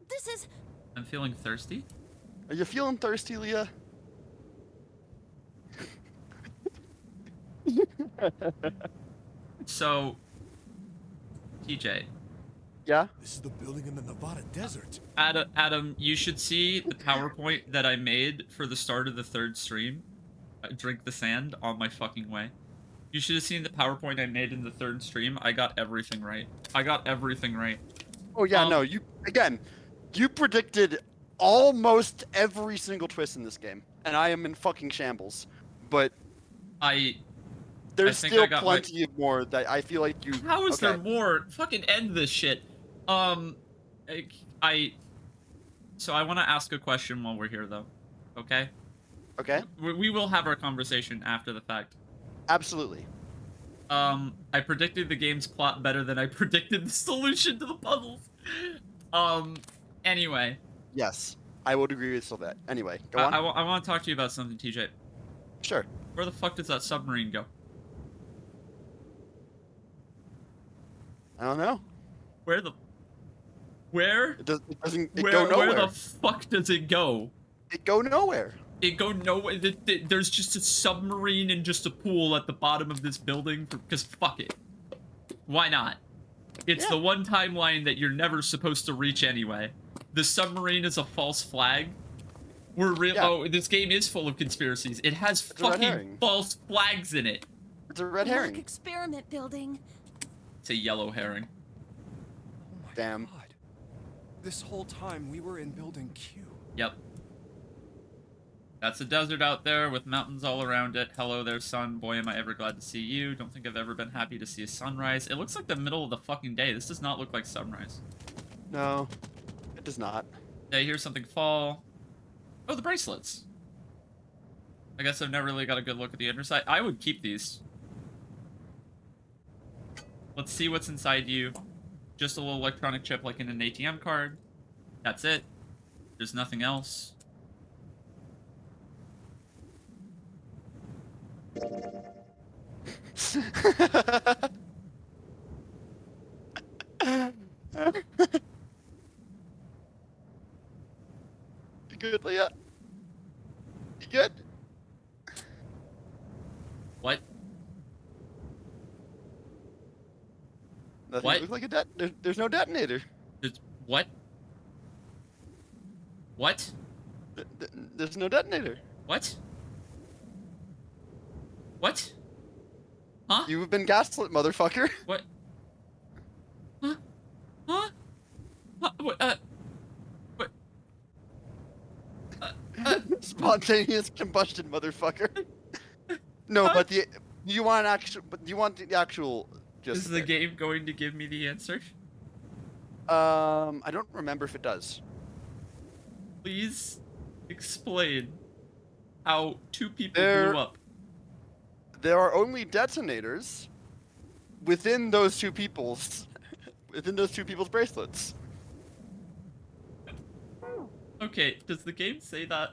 This is... I'm feeling thirsty. Are you feeling thirsty, Leah? So, TJ. Yeah? This is the building in the Nevada desert. Adam, you should see the PowerPoint that I made for the start of the 3rd stream. Drink the sand on my fucking way. You should have seen the PowerPoint I made in the 3rd stream. I got everything right. I got everything right. Oh yeah, no, you predicted almost every single twist in this game, and I am in fucking shambles. But there's think still I got plenty of more that I feel like you. How is there more? Fucking end this shit. So I want to ask a question while we're here, though. Okay? Okay. We will have our conversation after the fact. Absolutely. I predicted the game's plot better than I predicted the solution to the puzzles. Anyway. Yes, I would agree with that. Anyway, go on. I want to talk to you about something, TJ. Sure. Where the fuck does that submarine go? I don't know. Where? It doesn't go nowhere. Where the fuck does it go? It go nowhere. It go nowhere. There's just a submarine and just a pool at the bottom of this building because fuck it. Why not? It's the one timeline that you're never supposed to reach anyway. The submarine is a false flag. Oh, this game is full of conspiracies. It has fucking false flags in it. It's a red herring. Look, experiment building. It's a yellow herring. Oh my Damn. God. This whole time we were in Building Q. Yep. That's a desert out there with mountains all around it. Hello there, sun. Boy, am I ever glad to see you. Don't think I've ever been happy to see a sunrise. It looks like the middle of the fucking day. This does not look like sunrise. No, it does not. Yeah, I hear something fall. Oh, the bracelets. I guess I've never really got a good look at the underside. I would keep these. Let's see what's inside you. Just a little electronic chip like in an ATM card. That's it. There's nothing else. You good, Leah? You good? What? Nothing What? looks like a there's no detonator. What? What? There's no detonator. What? What? Huh? You've been gaslit, motherfucker. What? Huh? Huh? What? What? Spontaneous combustion, motherfucker. No, but you want the actual. Just Is the game going to give me the answer? I don't remember if it does. Please explain how 2 people There- blew up. There are only detonators within those two people's bracelets. Okay, does the game say that?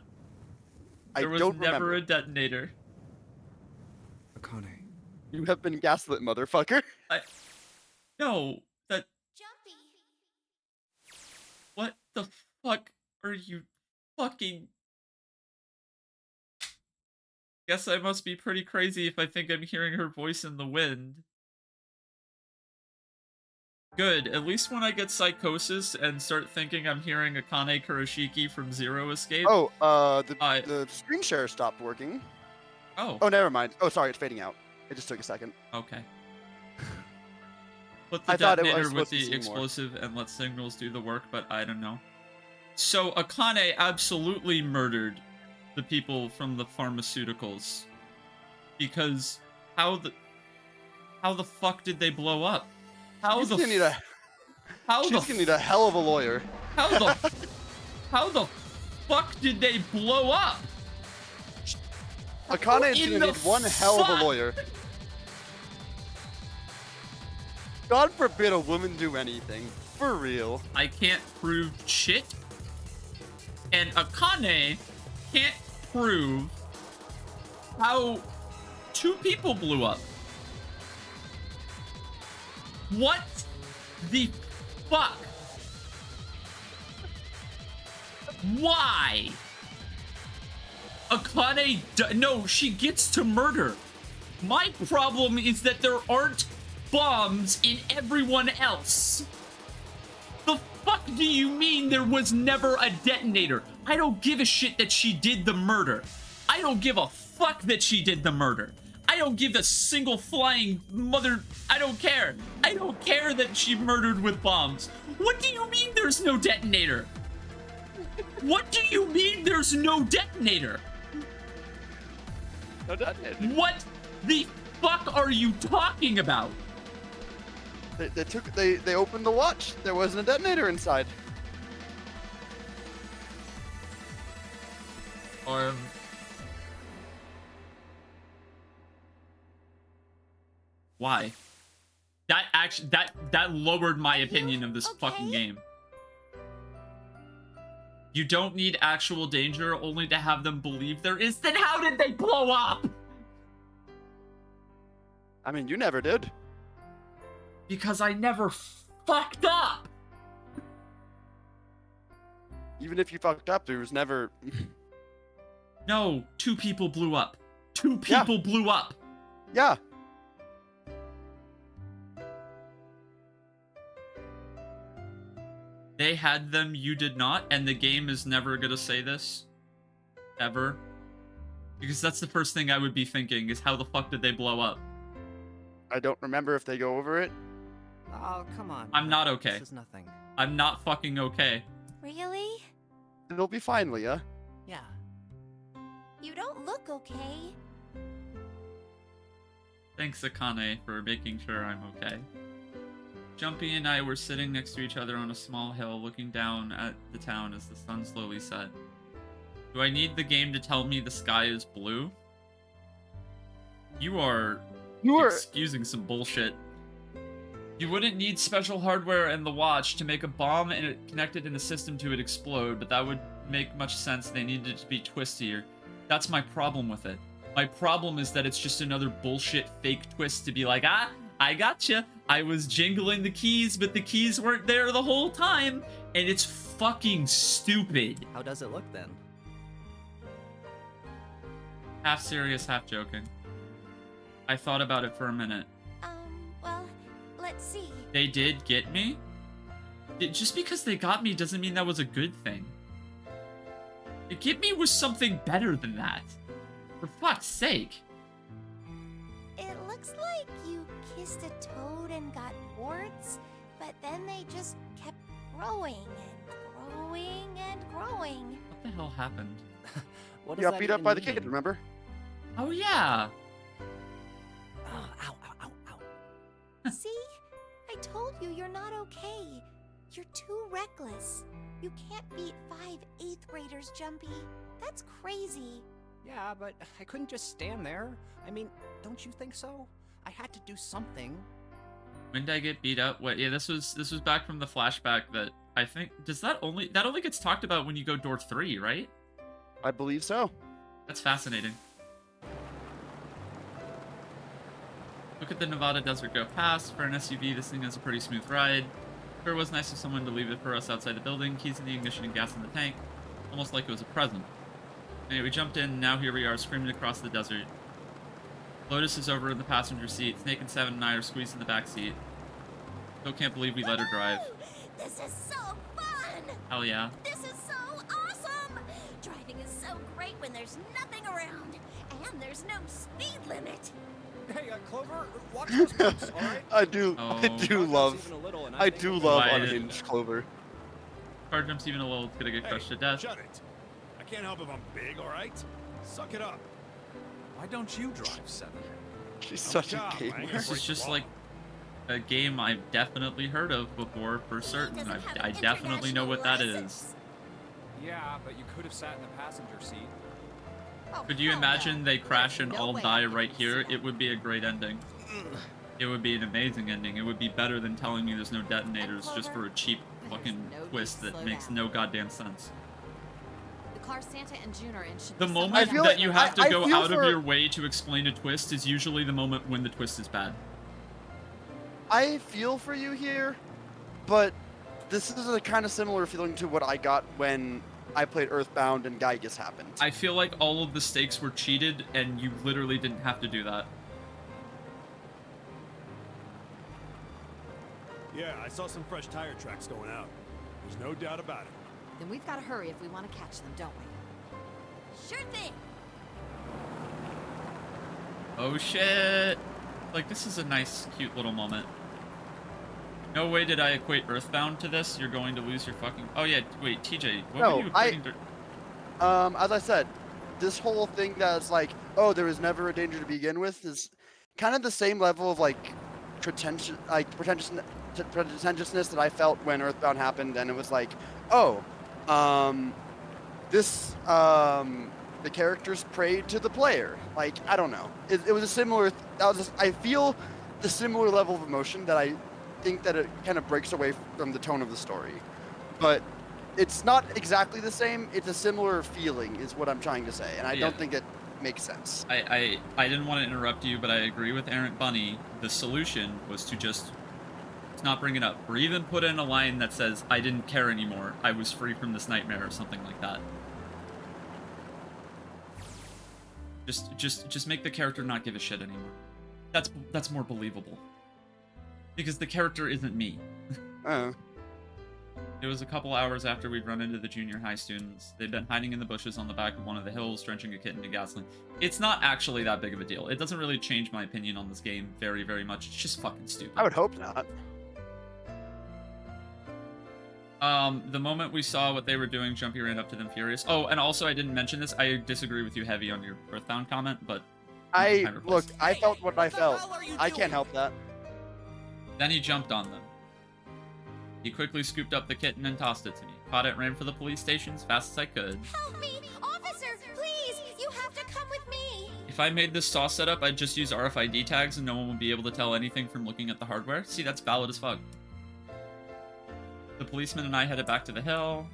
I There was don't never remember. a detonator. Akane. You have been gaslit, motherfucker. No, that. Jumpy. What the fuck are you fucking? Guess I must be pretty crazy if I think I'm hearing her voice in the wind. Good. At least when I get psychosis and start thinking I'm hearing Akane Kuroshiki from Zero Escape. Oh, the screen share stopped working. Oh. Oh, never mind. Oh, sorry, it's fading out. It just took a second. Okay. Put the I thought it was detonator with supposed to the see more. explosive and let signals do the work, but I don't know. So Akane absolutely murdered the people from the pharmaceuticals. Because how the fuck did they blow up? She's gonna need a hell of a lawyer. How the fuck did they blow up? Akane is gonna need one hell of a lawyer. God forbid a woman do anything. For real. I can't prove shit. And Akane can't prove how 2 people blew up. What the fuck? Why? Akane, no, she gets to murder. My problem is that there aren't bombs in everyone else. The fuck do you mean there was never a detonator? I don't give a shit that she did the murder. I don't give a fuck that she did the murder. I don't give a single flying mother... I don't care. I don't care that she murdered with bombs. What do you mean there's no detonator? What do you mean there's no detonator? No detonator. What the fuck are you talking about? They opened the watch. There wasn't a detonator inside. Why? That actually that lowered my opinion of this fucking game. You don't need actual danger only to have them believe there is. Then how did they blow up? I mean, you never did. Because I never fucked up. Even if you fucked up, there was never... No, 2 people blew up. 2 people blew up. Yeah. They had them, you did not, and the game is never gonna say this. Ever. Because that's the first thing I would be thinking, is how the fuck did they blow up? I don't remember if they go over it. Oh, come on. I'm not okay. This is nothing. I'm not fucking okay. Really? It'll be fine, Leah. Yeah. You don't look okay. Thanks, Akane, for making sure I'm okay. Jumpy and I were sitting next to each other on a small hill, looking down at the town as the sun slowly set. Do I need the game to tell me the sky is blue? You are excusing some bullshit. You wouldn't need special hardware and the watch to make a bomb and it connected in the system to it explode, but that would make much sense. They needed it to be twistier. That's my problem with it. My problem is that it's just another bullshit fake twist to be like, ah, I gotcha. I was jingling the keys, but the keys weren't there the whole time, and it's fucking stupid. How does it look then? Half serious, half joking. I thought about it for a minute. Well, let's see. They did get me? Just because they got me doesn't mean that was a good thing. Get me was something better than that. For fuck's sake. It looks like you kissed a toad and got warts, but then they just kept growing and growing and growing. What the hell happened? What You got beat up by the kid, remember? Oh yeah. Oh, ow, ow, ow, ow. See? I told you you're not okay. You're too reckless. You can't beat 5 8th graders, Jumpy. That's crazy. Yeah, but I couldn't just stand there. I mean, don't you think so? I had to do something. When did I get beat up? Wait, yeah, this was back from the flashback that I think that only gets talked about when you go door 3, right? I believe so. That's fascinating. Look at the Nevada desert go past. For an SUV, this thing is a pretty smooth ride. Sure was nice of someone to leave it for us outside the building. Keys in the ignition and gas in the tank. Almost like it was a present. Anyway, we jumped in, and now here we are, screaming across the desert. Lotus is over in the passenger seat. Snake and Seven and I are squeezed in the back seat. Still can't believe we let her drive. This is so fun! Hell yeah. This is so awesome! Driving is so great when there's nothing around, and there's no speed limit. Hey, Clover, watch those bumps, all right? I do love Why- unhinged Clover. Car jumps even a little, it's gonna get crushed to death. Shut it. I can't help if I'm big, all right? Suck it up. Why don't you drive, Seven? She's such a gamer. This is just like a game I've definitely heard of before for certain. I definitely know what that is. Yeah, but you could have sat in the passenger seat. Could you imagine they crash and all die right here? It would be a great ending. It would be an amazing ending. It would be better than telling me there's no detonators just for a cheap fucking twist that makes no goddamn sense. The car Santa and June are in should The be moment somewhere that you have to go out for- of your way to explain a twist is usually the moment when the twist is bad. I feel for you here, but this is a kind of similar feeling to what I got when I played Earthbound and Gygus happened. I feel like all of the stakes were cheated and you literally didn't have to do that. Yeah, I saw some fresh tire tracks going out. There's no doubt about it. Then we've got to hurry if we want to catch them, don't we? Sure thing! Oh shit! Like, this is a nice, cute little moment. No way did I equate Earthbound to this. You're going to lose your fucking... Oh yeah, wait, TJ, what were you equating to... As I said, this whole thing that's like, oh, there was never a danger to begin with is kind of the same level of like pretentiousness that I felt when Earthbound happened, and it was like, oh, the characters prayed to the player. Like, I don't know. It was a similar. I feel the similar level of emotion that I think that it kind of breaks away from the tone of the story, but it's not exactly the same. It's a similar feeling, is what I'm trying to say, and I don't think it makes sense. I didn't want to interrupt you, but I agree with Errant Bunny. The solution was to just not bring it up, or even put in a line that says, "I didn't care anymore. I was free from this nightmare," or something like that. Just make the character not give a shit anymore. That's more believable. Because the character isn't me. It was a couple hours after we'd run into the junior high students. They'd been hiding in the bushes on the back of one of the hills, drenching a kitten in gasoline. It's not actually that big of a deal. It doesn't really change my opinion on this game very, very much. It's just fucking stupid. I would hope not. The moment we saw what they were doing, Jumpy ran up to them furious. Oh, and also I didn't mention this. I disagree with you heavy on your Earthbound comment, but... I felt what I felt. I can't help that. Then he jumped on them. He quickly scooped up the kitten and tossed it to me. Caught it, ran for the police station as fast as I could. Help me! Officer, please! You have to come with me! If I made this saw setup, I'd just use RFID tags and no one would be able to tell anything from looking at the hardware. See, that's valid as fuck. The policeman and I headed back to the hill.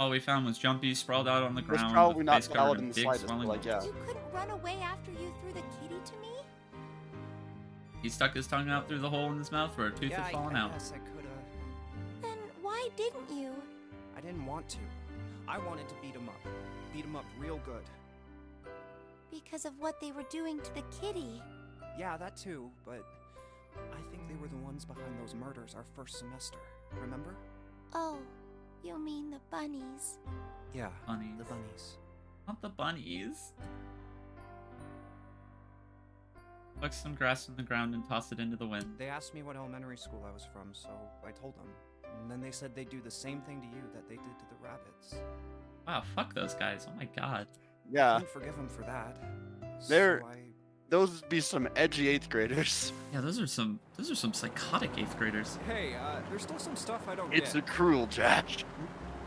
All we found was Jumpy sprawled out on the ground. It's probably with not face covered valid in in the big slightest, swelling but like, yeah. You couldn't run away after you threw the kitty to me? He stuck his tongue out through the hole in his mouth where a tooth had fallen out. Yes, I could've. Then why didn't you? I didn't want to. I wanted to beat him up. Beat him up real good. Because of what they were doing to the kitty. Yeah, that too, but I think they were the ones behind those murders our first semester. Remember? Oh, you mean the bunnies? Yeah, Bunnies. the bunnies. Not the bunnies. Plucked some grass from the ground and tossed it into the wind. They asked me what elementary school I was from, so I told them. And then they said they'd do the same thing to you that they did to the rabbits. Wow, fuck those guys. Oh my god. Yeah. I couldn't forgive them for that. They're... So Those would be some edgy 8th graders. Yeah, those are some psychotic 8th graders. Hey, there's still some stuff I don't It's get. a cruel Jack.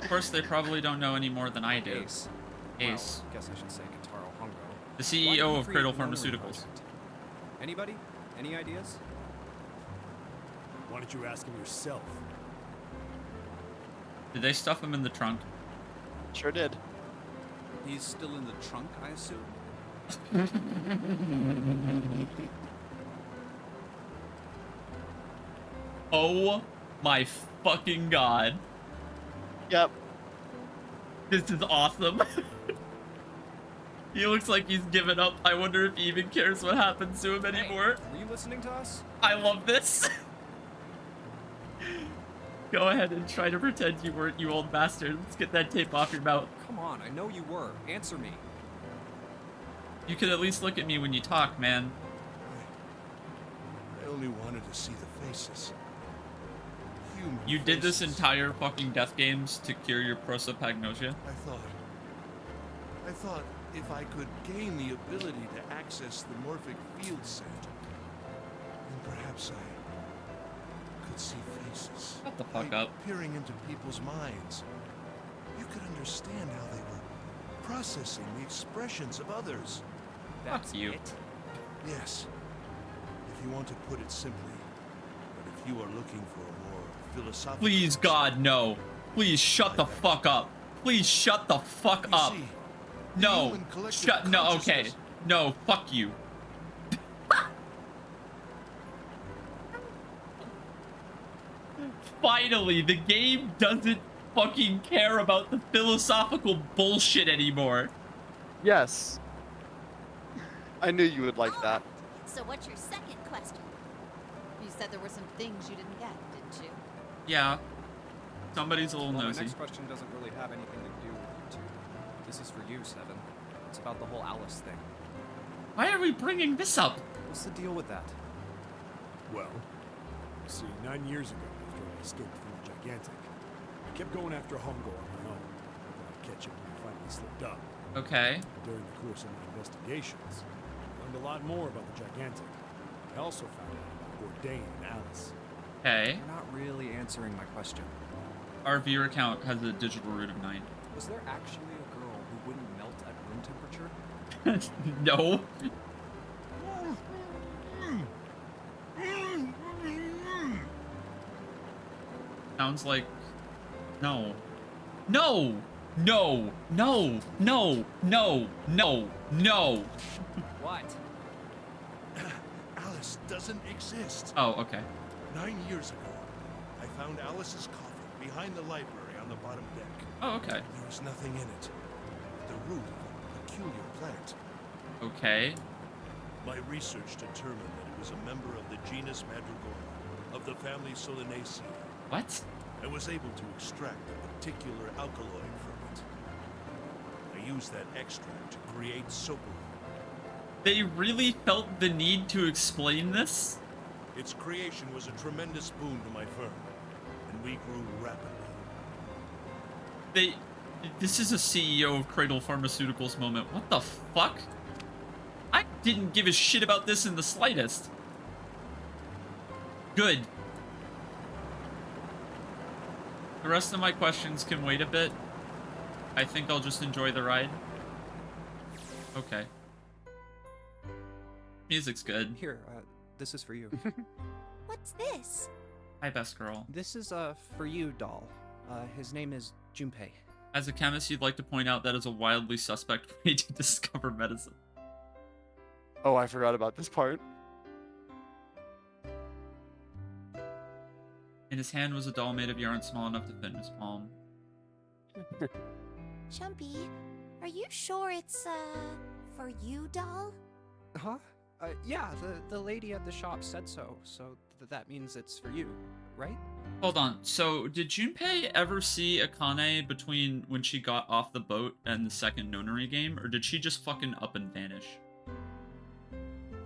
Of course, they probably don't know any more than I do. Ace. Ace. Well, guess I should say Kataro Hongo. The Why did CEO you of create Cradle the memory Pharmaceuticals. project? Anybody? Any ideas? Why don't you ask him yourself? Did they stuff him in the trunk? Sure did. He's still in the trunk, I assume? Oh my fucking god. Yep. This is awesome. He looks like he's given up. I wonder if he even cares what happens to him anymore. Were you listening to us? I love this. Go ahead and try to pretend you weren't, you old bastard. Let's get that tape off your mouth. Come on, I know you were. Answer me. You could at least look at me when you talk, man. I only wanted to see the faces. Human You did this faces. entire fucking Death Games to cure your prosopagnosia? I thought if I could gain the ability to access the morphic field set, then perhaps I could see faces. Shut the fuck By up. peering into people's minds, you could understand how they were processing the expressions of others. Fuck you. Yes, if you want to put it simply. But if you are looking for a more philosophical... Please, God, no. Please shut the fuck up. Please shut the fuck up. No. Shut. No, okay. No, fuck you. Finally, the game doesn't fucking care about the philosophical bullshit anymore. Yes. I knew you would like that. So what's your second question? You said there were some things you didn't get, didn't you? Yeah. Somebody's a little Well, nosy. the next question doesn't really have anything to do with you two. This is for you, Seven. It's about the whole Alice thing. Why are we bringing this up? What's the deal with that? Well, see, 9 years ago, after I escaped from the Gigantic, I kept going after Hongo on my own, hoping I'd catch him when I finally slipped up. Okay. During the course of my investigations, I learned a lot more about the Gigantic. I also found out about Bourdain and Alice. Okay. You're not really answering my question. Our viewer count has a digital root of 9. Was there actually a girl who wouldn't melt at room temperature? No. Sounds like... No. No! No! No! No! No! No! No! What? Alice doesn't exist. Oh, okay. 9 years ago, I found Alice's coffin behind the library on the bottom deck. Oh, okay. There was nothing in it. The root of a peculiar plant. Okay. My research determined that it was a member of the genus Madrigora, of the family Solanaceae. What? I was able to extract a particular alkaloid from it. I used that extract to create Soapy. They really felt the need to explain this? Its creation was a tremendous boon to my firm, and we grew rapidly. This is a CEO of Cradle Pharmaceuticals moment. What the fuck? I didn't give a shit about this in the slightest. Good. The rest of my questions can wait a bit. I think I'll just enjoy the ride. Okay. Music's good. Here, this is for you. What's this? Hi, best girl. This is, for you, doll. His name is Junpei. As a chemist, you'd like to point out that is a wildly suspect way to discover medicine. Oh, I forgot about this part. In his hand was a doll made of yarn small enough to fit in his palm. Chumpy, are you sure it's, for you, doll? Huh? Yeah, the lady at the shop said so, so that means it's for you, right? Hold on, so did Junpei ever see Akane between when she got off the boat and the second Nonary game, or did she just fucking up and vanish?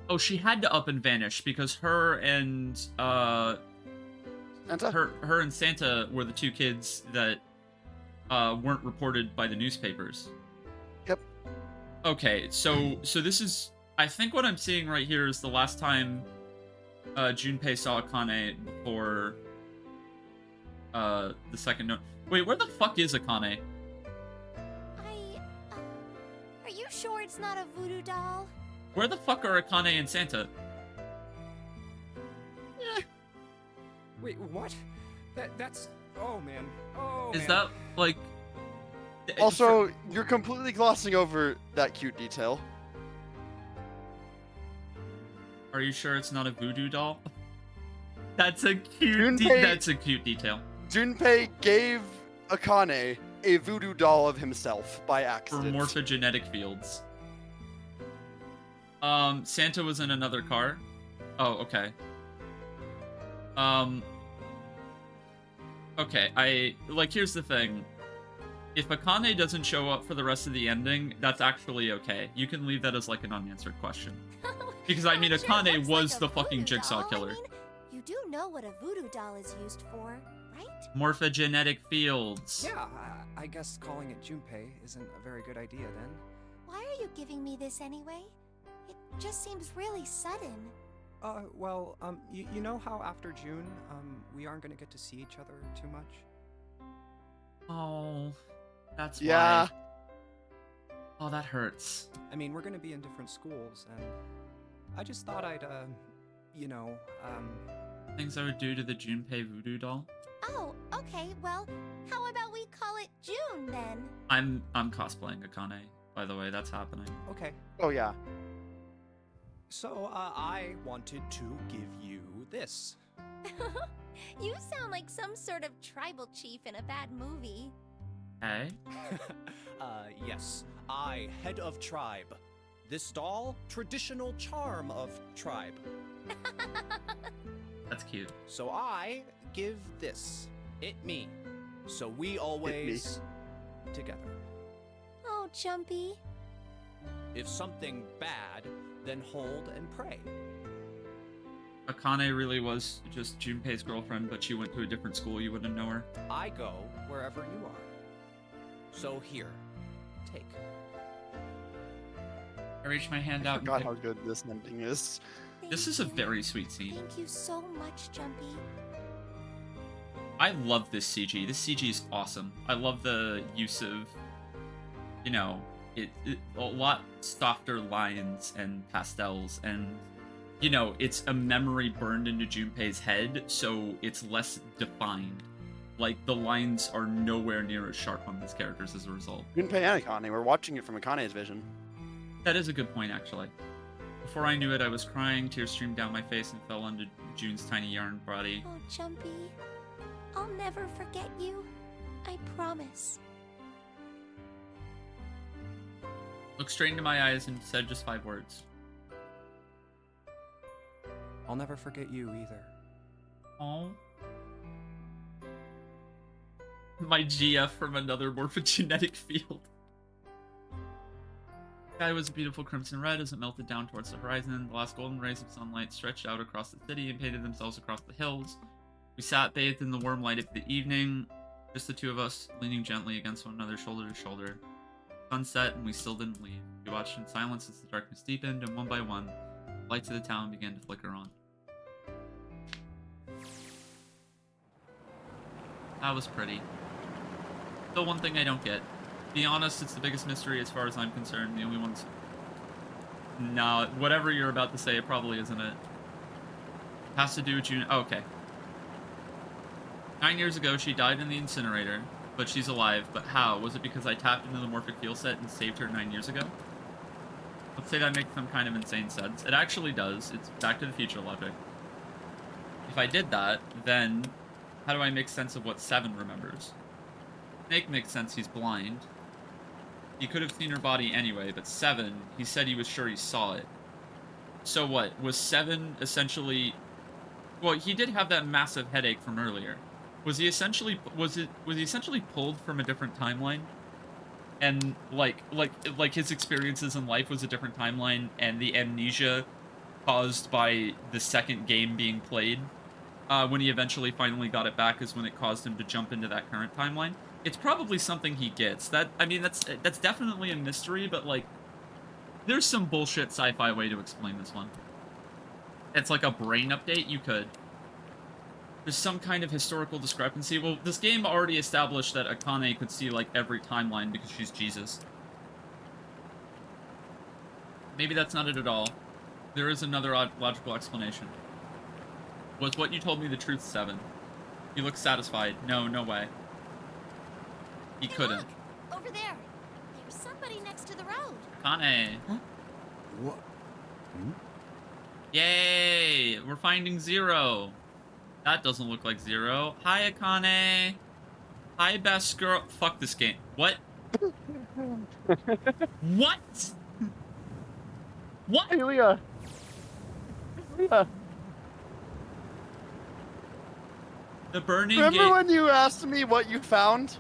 Oh, she had to up and vanish because her and, Santa? Her and Santa were the two kids that, weren't reported by the newspapers. Yep. Okay, so this is... I think what I'm seeing right here is the last time Junpei saw Akane before the second note. Wait, where the fuck is Akane? Are you sure it's not a voodoo doll? Where the fuck are Akane and Santa? Wait, what? That's... Oh, man. Oh, Is man. that, like... Also, you're completely glossing over that cute detail. Are you sure it's not a voodoo doll? That's a cute that's a cute detail. Junpei gave Akane a voodoo doll of himself by For accident. morphogenetic fields. Santa was in another car? Oh, okay. Okay, here's the thing. If Akane doesn't show up for the rest of the ending, that's actually okay. You can leave that as like an unanswered question. Because I mean, Akane was the fucking Jigsaw killer. I mean, you do know what a voodoo doll is used for, right? Morphogenetic fields. Yeah, I guess calling it Junpei isn't a very good idea then. Why are you giving me this anyway? It just seems really sudden. Well, you know how after June, we aren't gonna get to see each other too much? Oh, that's yeah. why. Oh, that hurts. I mean, we're gonna be in different schools, and I just thought I'd, Things I would do to the Junpei voodoo doll. Oh, okay, well, how about we call it June then? I'm cosplaying Akane, by the way, that's happening. Okay. Oh, yeah. So, I wanted to give you this. You sound like some sort of tribal chief in a bad movie. Hey? Yes. I, head of tribe. This doll, traditional charm of tribe. That's cute. So I give this. It me. So we always together. Oh, Jumpy. If something bad, then hold and pray. Akane really was just Junpei's girlfriend, but she went to a different school, you wouldn't know her. I go wherever you are. So here, take. I reached my hand out. I forgot how good this ending is. This is a very sweet scene. Thank you so much, Jumpy. I love this CG. This CG is awesome. I love the use of, you know, it a lot softer lines and pastels, and you know, it's a memory burned into Junpei's head, so it's less defined. Like, the lines are nowhere near as sharp on these characters as a result. Junpei and Akane, we're watching it from Akane's vision. That is a good point, actually. Before I knew it, I was crying, tears streamed down my face and fell onto June's tiny yarn body. Oh, Jumpy. I'll never forget you. I promise. Looked straight into my eyes and said just 5 words. I'll never forget you either. Oh. My GF from another morphogenetic field. The sky was a beautiful crimson red as it melted down towards the horizon. The last golden rays of sunlight stretched out across the city and painted themselves across the hills. We sat bathed in the warm light of the evening, just the two of us, leaning gently against one another, shoulder to shoulder. Sunset, and we still didn't leave. We watched in silence as the darkness deepened, and one by one, the lights of the town began to flicker on. That was pretty. Still one thing I don't get. Be honest, it's the biggest mystery as far as I'm concerned. The only one's... No, whatever you're about to say, it probably isn't it. Has to do with June... Oh, okay. 9 years ago, she died in the incinerator, but she's alive. But how? Was it because I tapped into the morphic field set and saved her 9 years ago? Let's say that makes some kind of insane sense. It actually does. It's Back to the Future logic. If I did that, then how do I make sense of what 7 remembers? Snake makes sense, he's blind. He could have seen her body anyway, but 7, he said he was sure he saw it. So what? Was 7 essentially... Well, he did have that massive headache from earlier. Was he essentially pulled from a different timeline? And like his experiences in life was a different timeline, and the amnesia caused by the second game being played, when he eventually finally got it back, is when it caused him to jump into that current timeline. It's probably something he gets. I mean, that's definitely a mystery, but like, there's some bullshit sci-fi way to explain this one. It's like a brain update. You could. There's some kind of historical discrepancy. Well, this game already established that Akane could see, like, every timeline because she's Jesus. Maybe that's not it at all. There is another logical explanation. Was what you told me the truth, 7? You look satisfied. No, no way. He couldn't. Look, over there. There's somebody next to the road. Akane. Huh? What? Hmm? Yay! We're finding 0. That doesn't look like 0. Hi, Akane. Hi, best girl. Fuck this game. What? What? What? Hey, Leah. Leah. The burning Remember when you asked me what you found?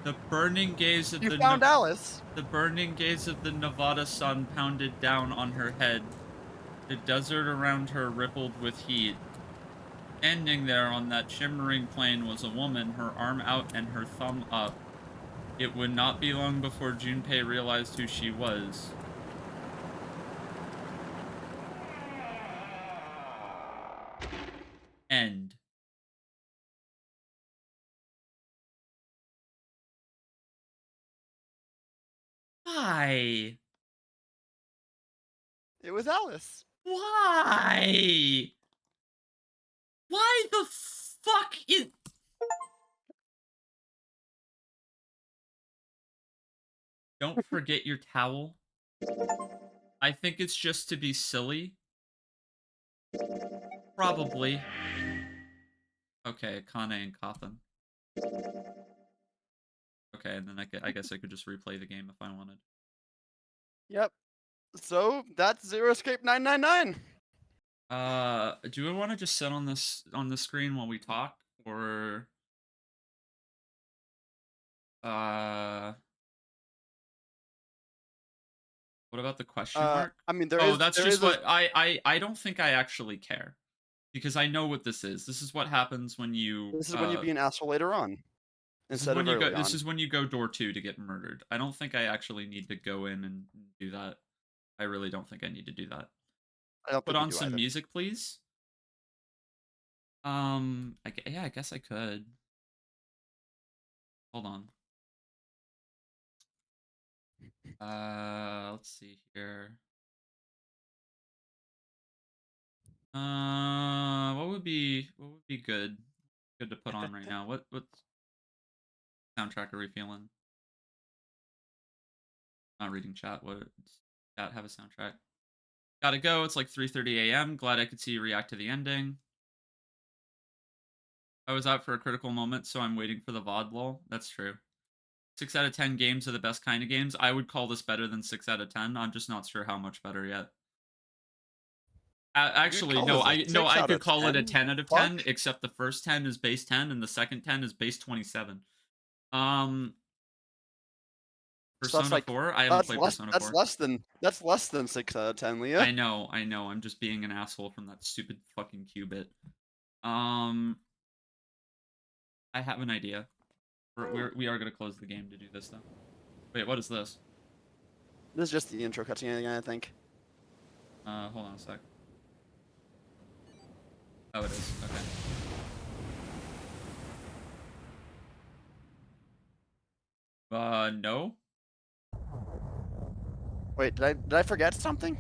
The burning gaze of You the found Alice. The burning gaze of the Nevada sun pounded down on her head. The desert around her rippled with heat. Standing there on that shimmering plain was a woman, her arm out and her thumb up. It would not be long before Junpei realized who she was. End. Why? It was Alice. Why? Why the fuck is... Don't forget your towel. I think it's just to be silly. Probably. Okay, Kane and Cawthon. Okay, and then I guess I could just replay the game if I wanted. Yep. So that's Zero Escape 999. Do we want to just sit on the screen while we talk, or what about the question mark? I mean, that's just what I don't think I actually care, because I know what this is. This is what happens when you. This is when you be an asshole later on. Instead of early on. This is when you go door 2 to get murdered. I don't think I actually need to go in and do that. I really don't think I need to do that. I don't Put think on some music, please. Yeah, I guess I could. Hold on. Let's see here. What would be good to put on right now? What soundtrack are we feeling? Not reading chat. What chat have a soundtrack? Gotta go. It's like 3:30 a.m. Glad I could see you react to the ending. I was out for a critical moment, so I'm waiting for the VOD lol. That's true. 6 out of 10 games are the best kind of games. I would call this better than 6 out of 10. I'm just not sure how much better yet. Actually, no, I could call it a 10 out of 10, except the first 10 is base 10 and the second 10 is base 27. Persona 4? I haven't played Persona 4. That's less than 6 out of 10, Leah. I know. I'm just being an asshole from that stupid fucking qubit. I have an idea. We are gonna close the game to do this though. Wait, what is this? This is just the intro cutscene again, I think. Hold on a sec. Oh, it is. Okay. No. Wait, did I forget something?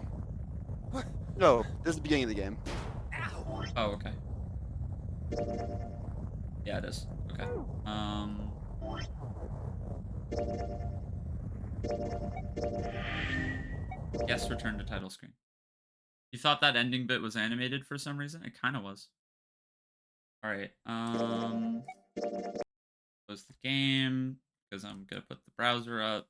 No, this is the beginning of the game. Oh, okay. Yeah, it is. Okay. Yes, return to title screen. You thought that ending bit was animated for some reason? It kind of was. Alright, close the game, because I'm gonna put the browser up.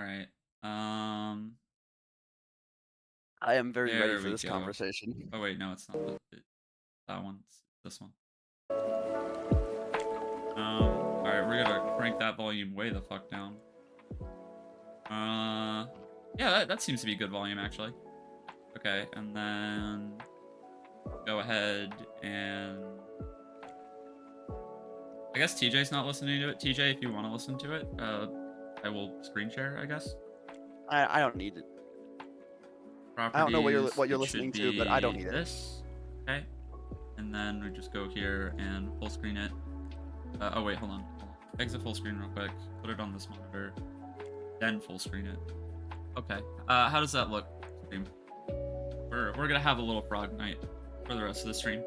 Alright, I am very ready for this conversation. Oh wait, no, it's not that one. It's this one. Alright, we're gonna crank that volume way the fuck down. Yeah, that seems to be good volume, actually. Okay, and then go ahead and... I guess TJ's not listening to it. TJ, if you want to listen to it, I will screen share, I guess. I don't need it. I don't know what you're listening to, but I don't need this. Okay. And then we just go here and full screen it. Oh wait, hold on. Exit full screen real quick. Put it on this monitor. Then full screen it. Okay. How does that look? Stream. We're gonna have a little frog night for the rest of the stream.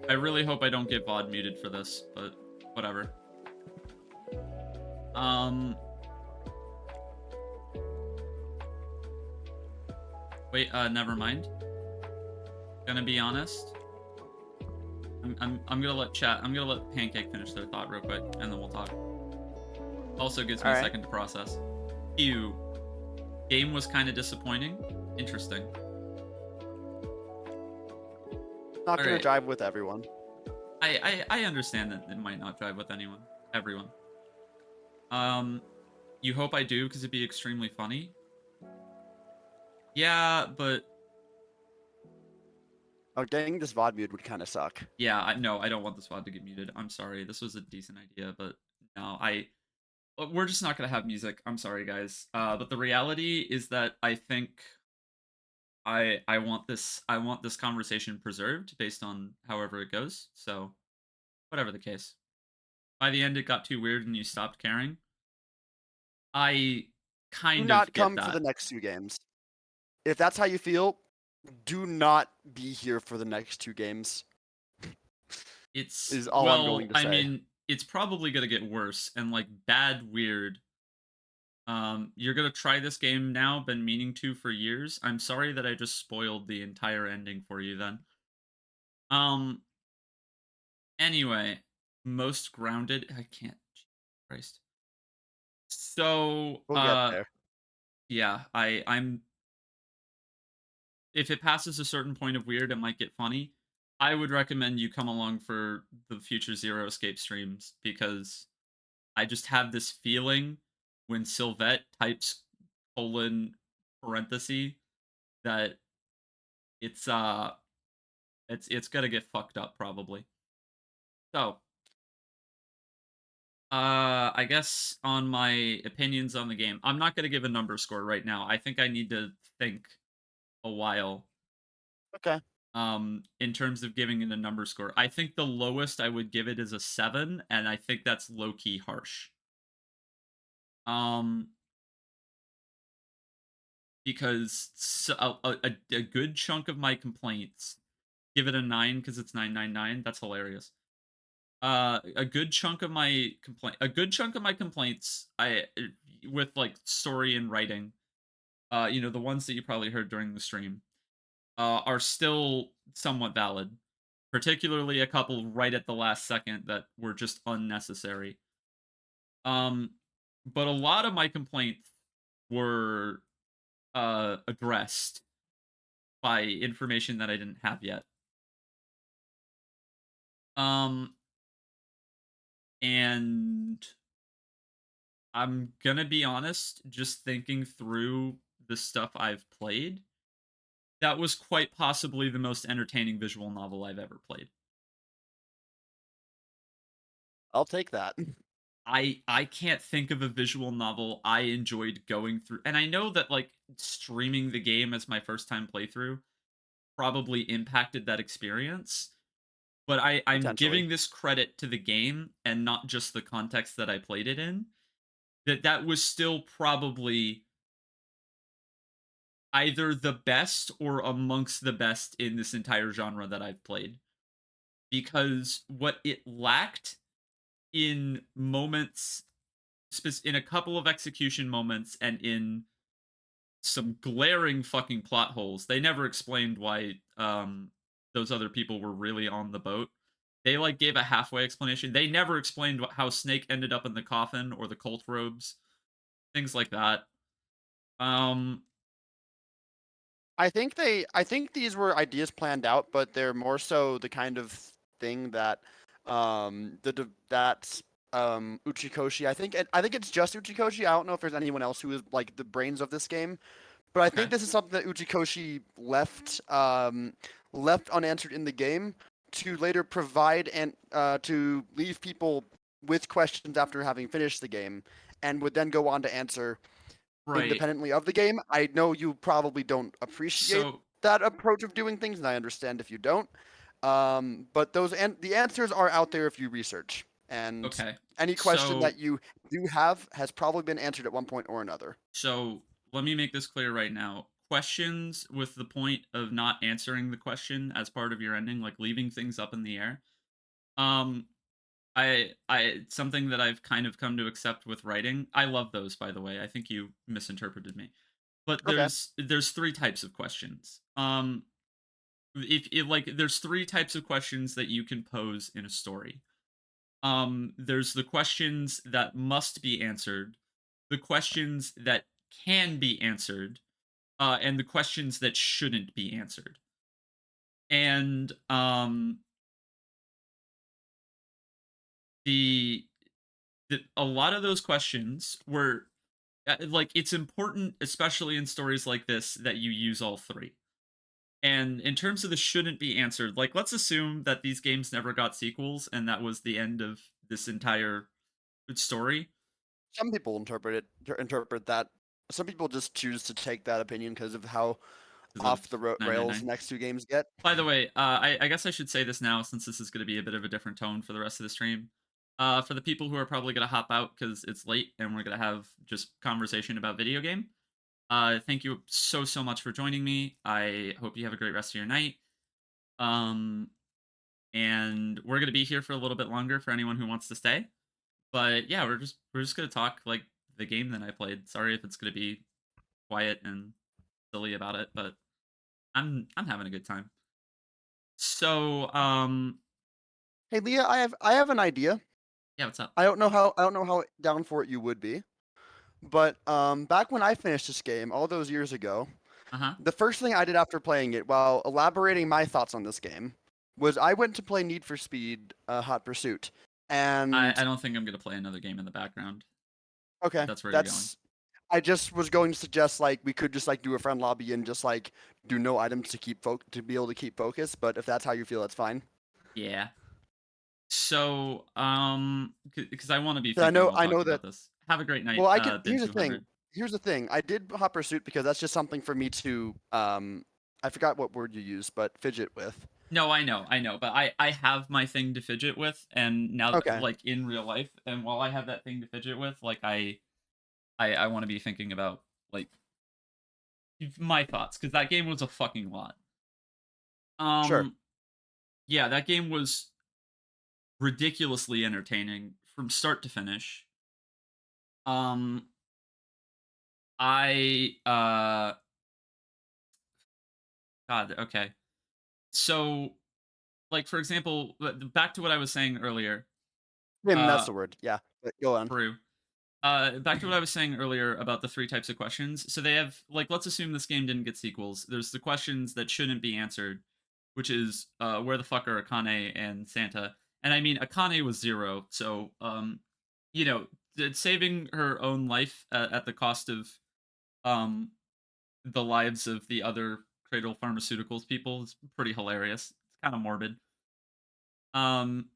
I really hope I don't get VOD muted for this, but whatever. Wait, never mind. Gonna be honest. I'm gonna let Pancake finish their thought real quick, and then we'll talk. Also gives me All a right. second to process. Q. Game was kind of disappointing. Interesting. Not All gonna right. drive with everyone. I understand that it might not drive with everyone. You hope I do because it'd be extremely funny. Yeah, but Oh, getting this VOD muted would kind of suck. yeah, no, I don't want this VOD to get muted. I'm sorry. This was a decent idea, but no, we're just not gonna have music. I'm sorry, guys. But the reality is that I think I want this conversation preserved based on however it goes. So whatever the case. By the end, it got too weird and you stopped caring. I Do kind of not get come for that. the next 2 games. If that's how you feel, do not be here for the next 2 games. It's Is all I'm well, going to I say. mean, it's probably gonna get worse and like bad weird. You're gonna try this game now, been meaning to for years. I'm sorry that I just spoiled the entire ending for you then. Um, anyway, most grounded. I can't. Christ. So, We'll get there. yeah, I'm. If it passes a certain point of weird, it might get funny. I would recommend you come along for the future Zero Escape streams because I just have this feeling when Sylvette types colon parenthesis that it's it's gonna get fucked up probably. So I guess on my opinions on the game, I'm not gonna give a number score right now. I think I need to think a while. Okay. In terms of giving it a number score. I think the lowest I would give it is a 7, and I think that's low-key harsh. Because a good chunk of my complaints, give it a 9 because it's 999. That's hilarious. A good chunk of my complaints, with like story and writing, the ones that you probably heard during the stream, are still somewhat valid. Particularly a couple right at the last second that were just unnecessary. But a lot of my complaints were addressed by information that I didn't have yet. And I'm gonna be honest, just thinking through the stuff I've played, that was quite possibly the most entertaining visual novel I've ever played. I'll take that. I can't think of a visual novel I enjoyed going through. And I know that like streaming the game as my first time playthrough probably impacted that experience, but I'm Potentially. giving this credit to the game and not just the context that I played it in. That was still probably either the best or amongst the best in this entire genre that I've played. Because what it lacked in moments, in a couple of execution moments and in some glaring fucking plot holes. They never explained why those other people were really on the boat. They like gave a halfway explanation. They never explained how Snake ended up in the coffin or the cult robes, things like that. I think these were ideas planned out, but they're more so the kind of thing that Uchikoshi, I think it's just Uchikoshi. I don't know if there's anyone else who is like the brains of this game, but I think Okay. this is something that Uchikoshi left unanswered in the game to later provide and to leave people with questions after having finished the game, and would then go on to answer Right. independently of the game. I know you probably don't appreciate So that approach of doing things, and I understand if you don't. But the answers are out there if you research, and okay. any question So that you do have has probably been answered at one point or another. so let me make this clear right now. Questions with the point of not answering the question as part of your ending, like leaving things up in the air. Um, I something that I've kind of come to accept with writing. I love those, by the way. I think you misinterpreted me. But Okay. there's three types of questions. If like there's three types of questions that you can pose in a story. There's the questions that must be answered, the questions that can be answered, and the questions that shouldn't be answered. And the, a lot of those questions were like, it's important, especially in stories like this, that you use all three. And in terms of the shouldn't be answered, like, let's assume that these games never got sequels and that was the end of this entire story. Some people interpret that. Some people just choose to take that opinion because of how 'Cause of off the rails the 999. next two games get. By the way, I guess I should say this now since this is going to be a bit of a different tone for the rest of the stream. For the people who are probably going to hop out because it's late and we're going to have just conversation about video game. Thank you so much for joining me. I hope you have a great rest of your night. And we're going to be here for a little bit longer for anyone who wants to stay. But yeah, we're just going to talk like the game that I played. Sorry if it's going to be quiet and silly about it, but I'm having a good time. So, Hey Leah, I have an idea. yeah, what's up? I don't know how down for it you would be, but back when I finished this game all those years ago, Uh-huh. the first thing I did after playing it, while elaborating my thoughts on this game, was I went to play Need for Speed Hot Pursuit, and I don't think I'm going to play another game in the background. okay, That's where you're going. I just was going to suggest like we could just like do a friend lobby and just like do no items to keep to be able to keep focus. But if that's how you feel, that's fine. Yeah. So, because I want to be 'Cause thinking I while know talking that. about this. Have a great night. Well, I can. Bin 200. Here's the thing. I did Hot Pursuit because that's just something for me to I forgot what word you used, but fidget with. No, I know, but I have my thing to fidget with, and now that, Okay. like in real life, and while I have that thing to fidget with, like I want to be thinking about like my thoughts because that game was a fucking lot. Sure. Yeah, that game was ridiculously entertaining from start to finish. Um, I God, okay. So, like for example, back to what I was saying earlier. Maybe that's the word. Yeah. But go on. True. Back to what I was saying earlier about the three types of questions. So they have, like, let's assume this game didn't get sequels. There's the questions that shouldn't be answered, which is where the fuck are Akane and Santa? And I mean, Akane was 0, so you know, saving her own life at the cost of um the lives of the other Cradle Pharmaceuticals people is pretty hilarious. It's kind of morbid. Um,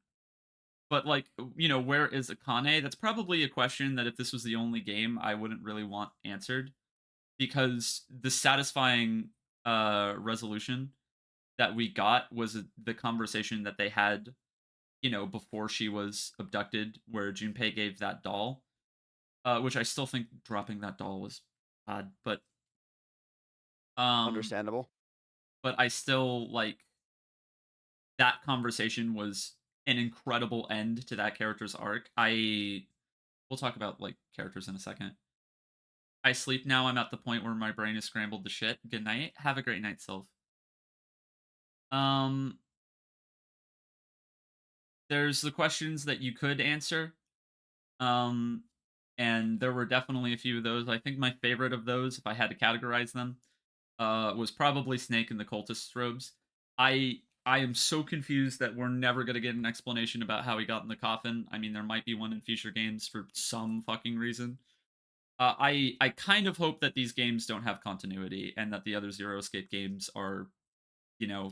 but like, where is Akane? That's probably a question that if this was the only game, I wouldn't really want answered because the satisfying resolution that we got was the conversation that they had, before she was abducted, where Junpei gave that doll, which I still think dropping that doll was odd, but Understandable. but I still like that conversation was an incredible end to that character's arc. We'll talk about like characters in a second. I sleep now. I'm at the point where my brain is scrambled to shit. Good night. Have a great night, Sylph. Um, there's the questions that you could answer. Um, and there were definitely a few of those. I think my favorite of those, if I had to categorize them, was probably Snake and the cultist robes. I am so confused that we're never gonna get an explanation about how he got in the coffin. I mean, there might be one in future games for some fucking reason. I kind of hope that these games don't have continuity and that the other Zero Escape games are,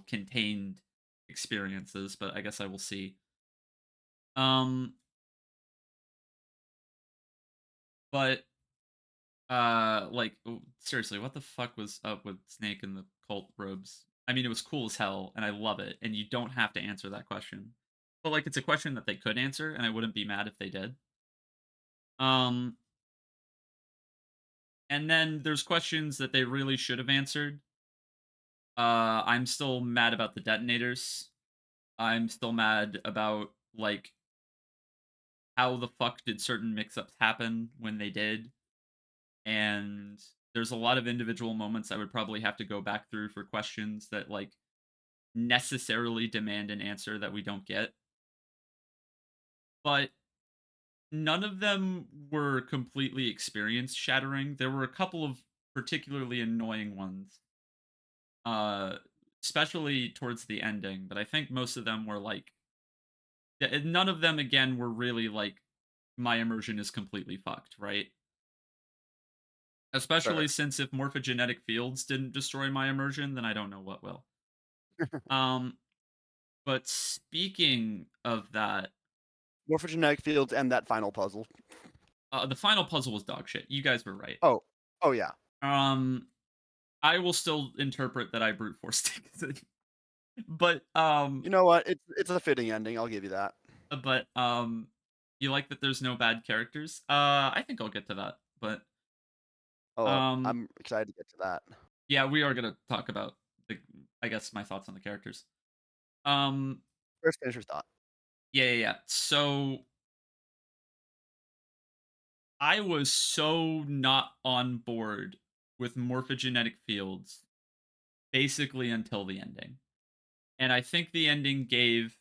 contained experiences. But I guess I will see. Um, but like seriously, what the fuck was up with Snake and the cult robes? I mean, it was cool as hell, and I love it. And you don't have to answer that question, but like, it's a question that they could answer, and I wouldn't be mad if they did. Um, and then there's questions that they really should have answered. I'm still mad about the detonators. I'm still mad about like how the fuck did certain mix-ups happen when they did. And there's a lot of individual moments I would probably have to go back through for questions that like necessarily demand an answer that we don't get. but none of them were completely experience shattering. There were a couple of particularly annoying ones, uh, especially towards the ending. But I think most of them were like, none of them again were really like my immersion is completely fucked, right? Especially Sure. since if morphogenetic fields didn't destroy my immersion, then I don't know what will. Um, but speaking of that, Morphogenetic fields and that final puzzle. the final puzzle was dog shit. You guys were right. Oh. Oh yeah. Um, I will still interpret that I brute forced it. But You know what? It's a fitting ending. I'll give you that. but you like that there's no bad characters? I think I'll get to that. But Oh, um I'm excited to get to that. yeah, we are gonna talk about the I guess my thoughts on the characters. Um First, finish your thought. yeah. So I was so not on board with morphogenetic fields basically until the ending. And I think the ending gave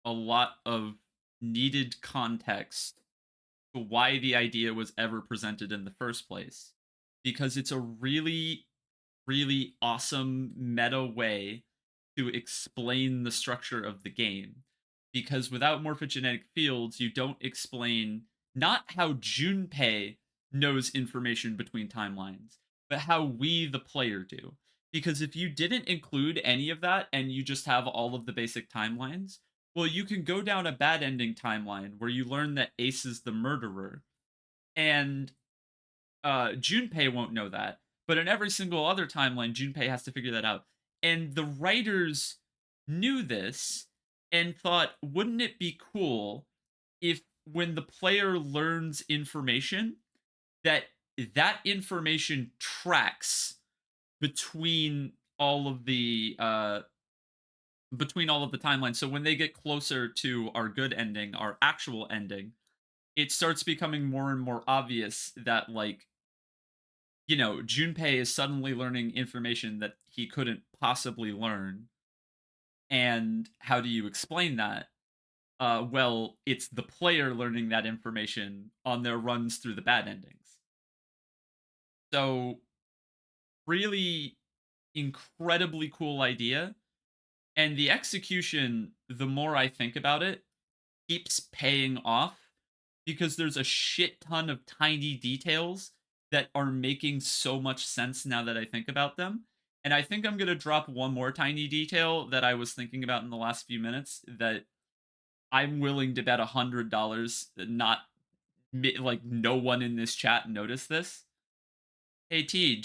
a lot of needed context to why the idea was ever presented in the first place. Because it's a really, really awesome meta way to explain the structure of the game. Because without morphogenetic fields, you don't explain not how Junpei knows information between timelines, but how we, the player, do. Because if you didn't include any of that and you just have all of the basic timelines, well, you can go down a bad ending timeline where you learn that Ace is the murderer, and Junpei won't know that. But in every single other timeline, Junpei has to figure that out. And the writers knew this and thought, wouldn't it be cool if when the player learns information, that that information tracks between all of the timelines. So when they get closer to our good ending, our actual ending, it starts becoming more and more obvious that like, Junpei is suddenly learning information that he couldn't possibly learn. And how do you explain that? Well, it's the player learning that information on their runs through the bad endings. So, really incredibly cool idea. And the execution, the more I think about it, keeps paying off because there's a shit ton of tiny details that are making so much sense now that I think about them. And I think I'm going to drop one more tiny detail that I was thinking about in the last few minutes that I'm willing to bet $100 that not like no one in this chat noticed this. Hey Tej,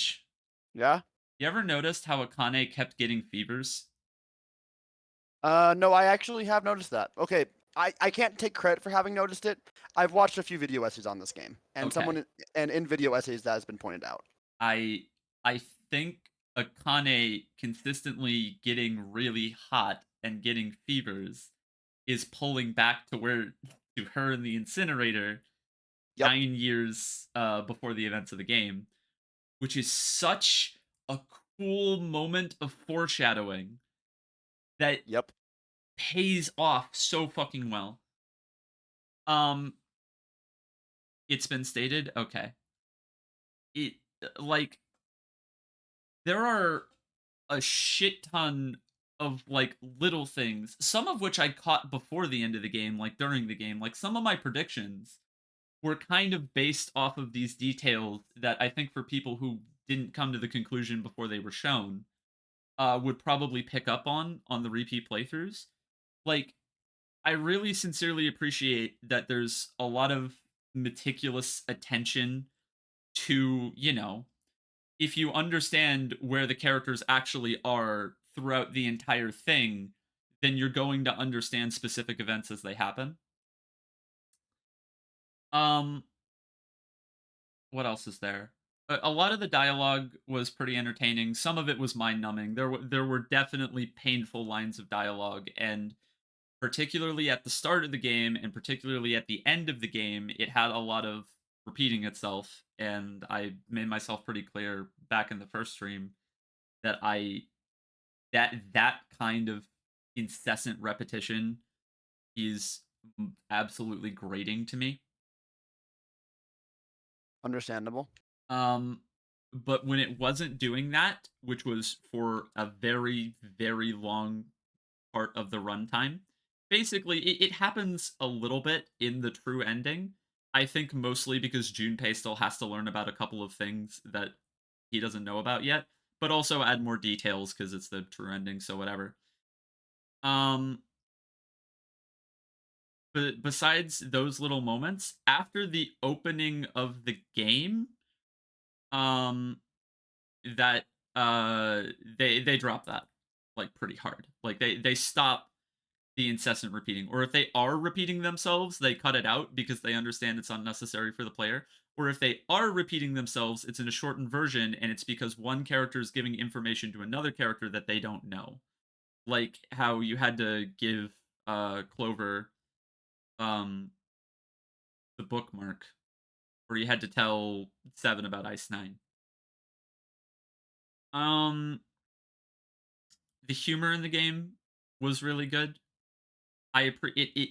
Yeah. you ever noticed how Akane kept getting fevers? No, I actually have noticed that. Okay, I can't take credit for having noticed it. I've watched a few video essays on this game, and Okay. in video essays that has been pointed out. I I think Akane consistently getting really hot and getting fevers is pulling back to where to her in the incinerator Yep. 9 years before the events of the game, which is such a cool moment of foreshadowing that Yep. pays off so fucking well. Um, it's been stated. Okay, it like there are a shit ton of like little things, some of which I caught before the end of the game, like during the game. Like some of my predictions were kind of based off of these details that I think for people who didn't come to the conclusion before they were shown, would probably pick up on the repeat playthroughs. Like, I really sincerely appreciate that there's a lot of meticulous attention to, if you understand where the characters actually are throughout the entire thing, then you're going to understand specific events as they happen. Um, what else is there? A lot of the dialogue was pretty entertaining. Some of it was mind numbing. There were definitely painful lines of dialogue, and particularly at the start of the game and particularly at the end of the game, it had a lot of repeating itself. And I made myself pretty clear back in the first stream that that kind of incessant repetition is absolutely grating to me. Understandable. But when it wasn't doing that, which was for a very, very long part of the runtime, basically it happens a little bit in the true ending. I think mostly because Junpei still has to learn about a couple of things that he doesn't know about yet, but also add more details because it's the true ending, so whatever. Um, but besides those little moments, after the opening of the game, um, that they drop that like pretty hard. Like they stop the incessant repeating, or if they are repeating themselves, they cut it out because they understand it's unnecessary for the player. Or if they are repeating themselves, it's in a shortened version, and it's because one character is giving information to another character that they don't know. Like how you had to give Clover um the bookmark, or you had to tell Seven about Ice Nine. Um, the humor in the game was really good. It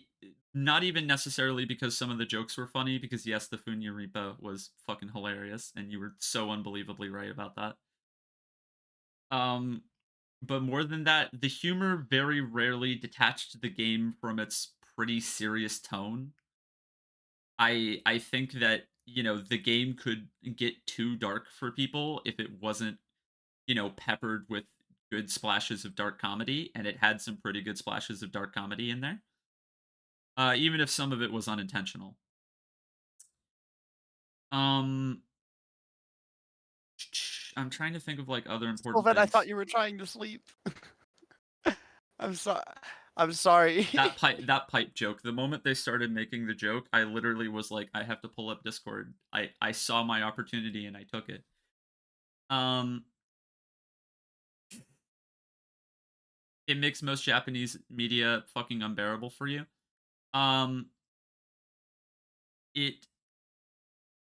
not even necessarily because some of the jokes were funny, because yes, the Funya Ripa was fucking hilarious, and you were so unbelievably right about that. Um, but more than that, the humor very rarely detached the game from its pretty serious tone. I think that, you know, the game could get too dark for people if it wasn't, you know, peppered with good splashes of dark comedy, and it had some pretty good splashes of dark comedy in there. Even if some of it was unintentional. Um, I'm trying to think of like other important Sylvan, I thought things. you were trying to sleep. I'm sorry. I'm sorry. That pipe joke. The moment they started making the joke, I literally was like, I have to pull up Discord. I saw my opportunity and I took it. Um, it makes most Japanese media fucking unbearable for you. Um, it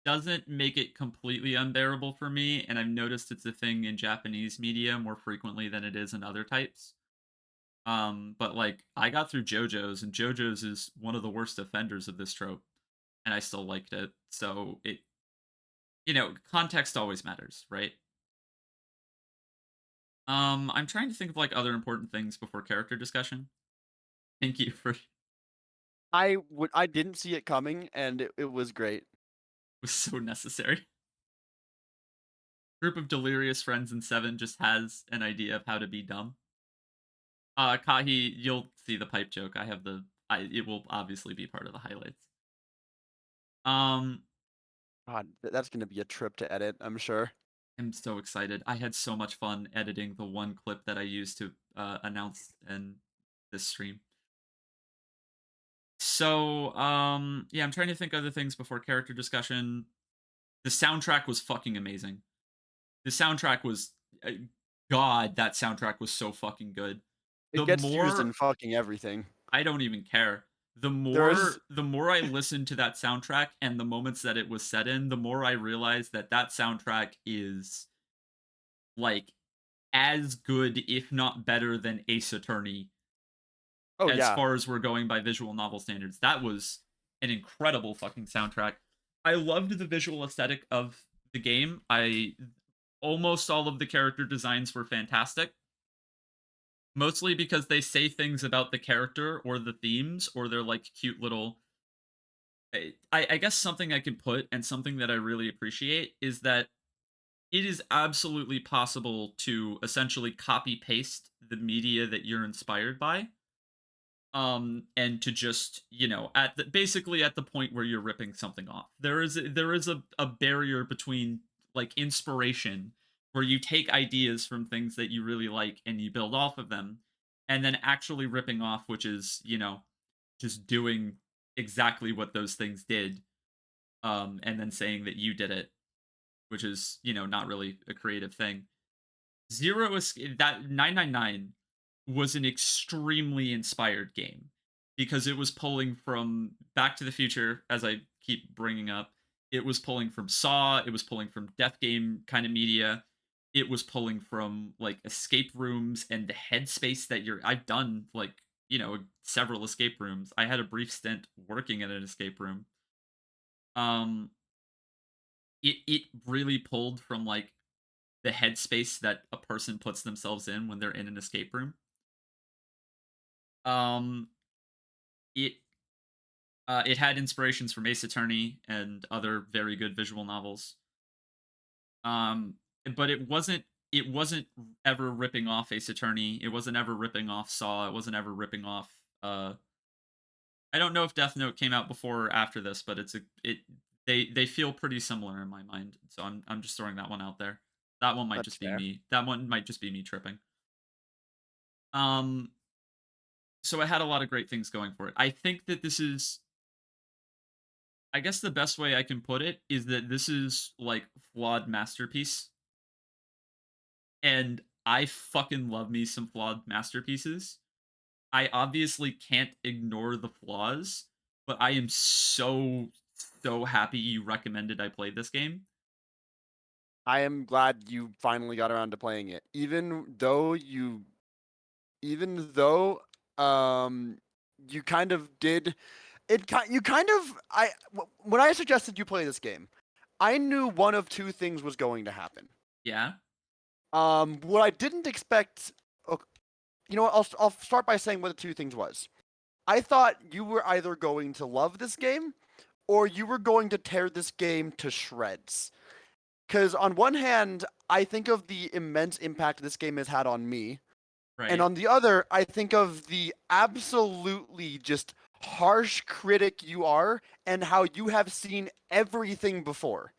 doesn't make it completely unbearable for me, and I've noticed it's a thing in Japanese media more frequently than it is in other types. But like I got through JoJo's, and JoJo's is one of the worst offenders of this trope, and I still liked it. So it, you know, context always matters, right? I'm trying to think of like other important things before character discussion. Thank you for I didn't see it coming, and it was great. was so necessary. Group of delirious friends in Seven just has an idea of how to be dumb. Kahi, you'll see the pipe joke. I have the it will obviously be part of the highlights. Um, God, that's gonna be a trip to edit, I'm sure. I'm so excited. I had so much fun editing the one clip that I used to announce in this stream. So, yeah, I'm trying to think other things before character discussion. The soundtrack was fucking amazing. The soundtrack was, God, that soundtrack was so fucking good. It The gets used more in fucking everything. I don't even care. There's The more I listened to that soundtrack and the moments that it was set in, the more I realized that that soundtrack is like as good, if not better, than Ace Attorney Oh as yeah. far as we're going by visual novel standards. That was an incredible fucking soundtrack. I loved the visual aesthetic of the game. I almost all of the character designs were fantastic. Mostly because they say things about the character or the themes, or they're like cute little. I guess something I can put, and something that I really appreciate, is that it is absolutely possible to essentially copy paste the media that you're inspired by, and to just, you know, at the basically at the point where you're ripping something off, there is a barrier between like inspiration, where you take ideas from things that you really like and you build off of them, and then actually ripping off, which is, you know, just doing exactly what those things did, and then saying that you did it, which is, you know, not really a creative thing. Zero Escape, that 999 was an extremely inspired game because it was pulling from Back to the Future, as I keep bringing up. It was pulling from Saw, it was pulling from death game kind of media. It was pulling from like escape rooms and the headspace that you're I've done like several escape rooms. I had a brief stint working at an escape room. Um, it really pulled from like the headspace that a person puts themselves in when they're in an escape room. Um, it it had inspirations from Ace Attorney and other very good visual novels. Um, but it wasn't ever ripping off Ace Attorney. It wasn't ever ripping off Saw. It wasn't ever ripping off. I don't know if Death Note came out before or after this, but they feel pretty similar in my mind. So I'm just throwing that one out there. That one might That's just be fair. me. That one might just be me tripping. Um, so it had a lot of great things going for it. I think that this is, I guess the best way I can put it is that this is like flawed masterpiece. And I fucking love me some flawed masterpieces. I obviously can't ignore the flaws, but I am so happy you recommended I play this game. I am glad you finally got around to playing it, even though you kind of did it. You kind of when I suggested you play this game, I knew one of two things was going to happen. Yeah. What I didn't expect. Okay, you know what? I'll start by saying what the two things was. I thought you were either going to love this game, or you were going to tear this game to shreds. Because on one hand, I think of the immense impact this game has had on me, Right. and on the other, I think of the absolutely just harsh critic you are, and how you have seen everything before.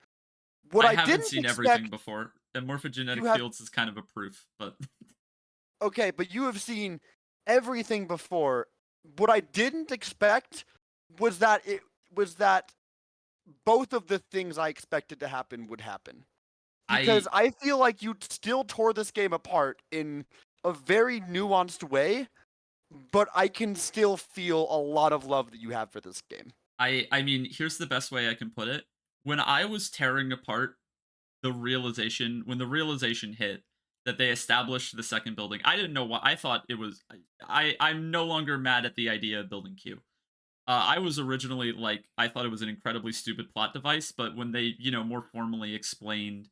What I I haven't didn't seen expect, everything before. And you morphogenetic have fields is kind of a proof, but okay, but you have seen everything before. What I didn't expect was that both of the things I expected to happen would happen. Because I feel like you still tore this game apart in a very nuanced way, but I can still feel a lot of love that you have for this game. I mean, here's the best way I can put it. When I was tearing apart when the realization hit that they established the second building, I didn't know why. I thought it was I'm no longer mad at the idea of building Q. I was originally like, I thought it was an incredibly stupid plot device, but when they, more formally explained,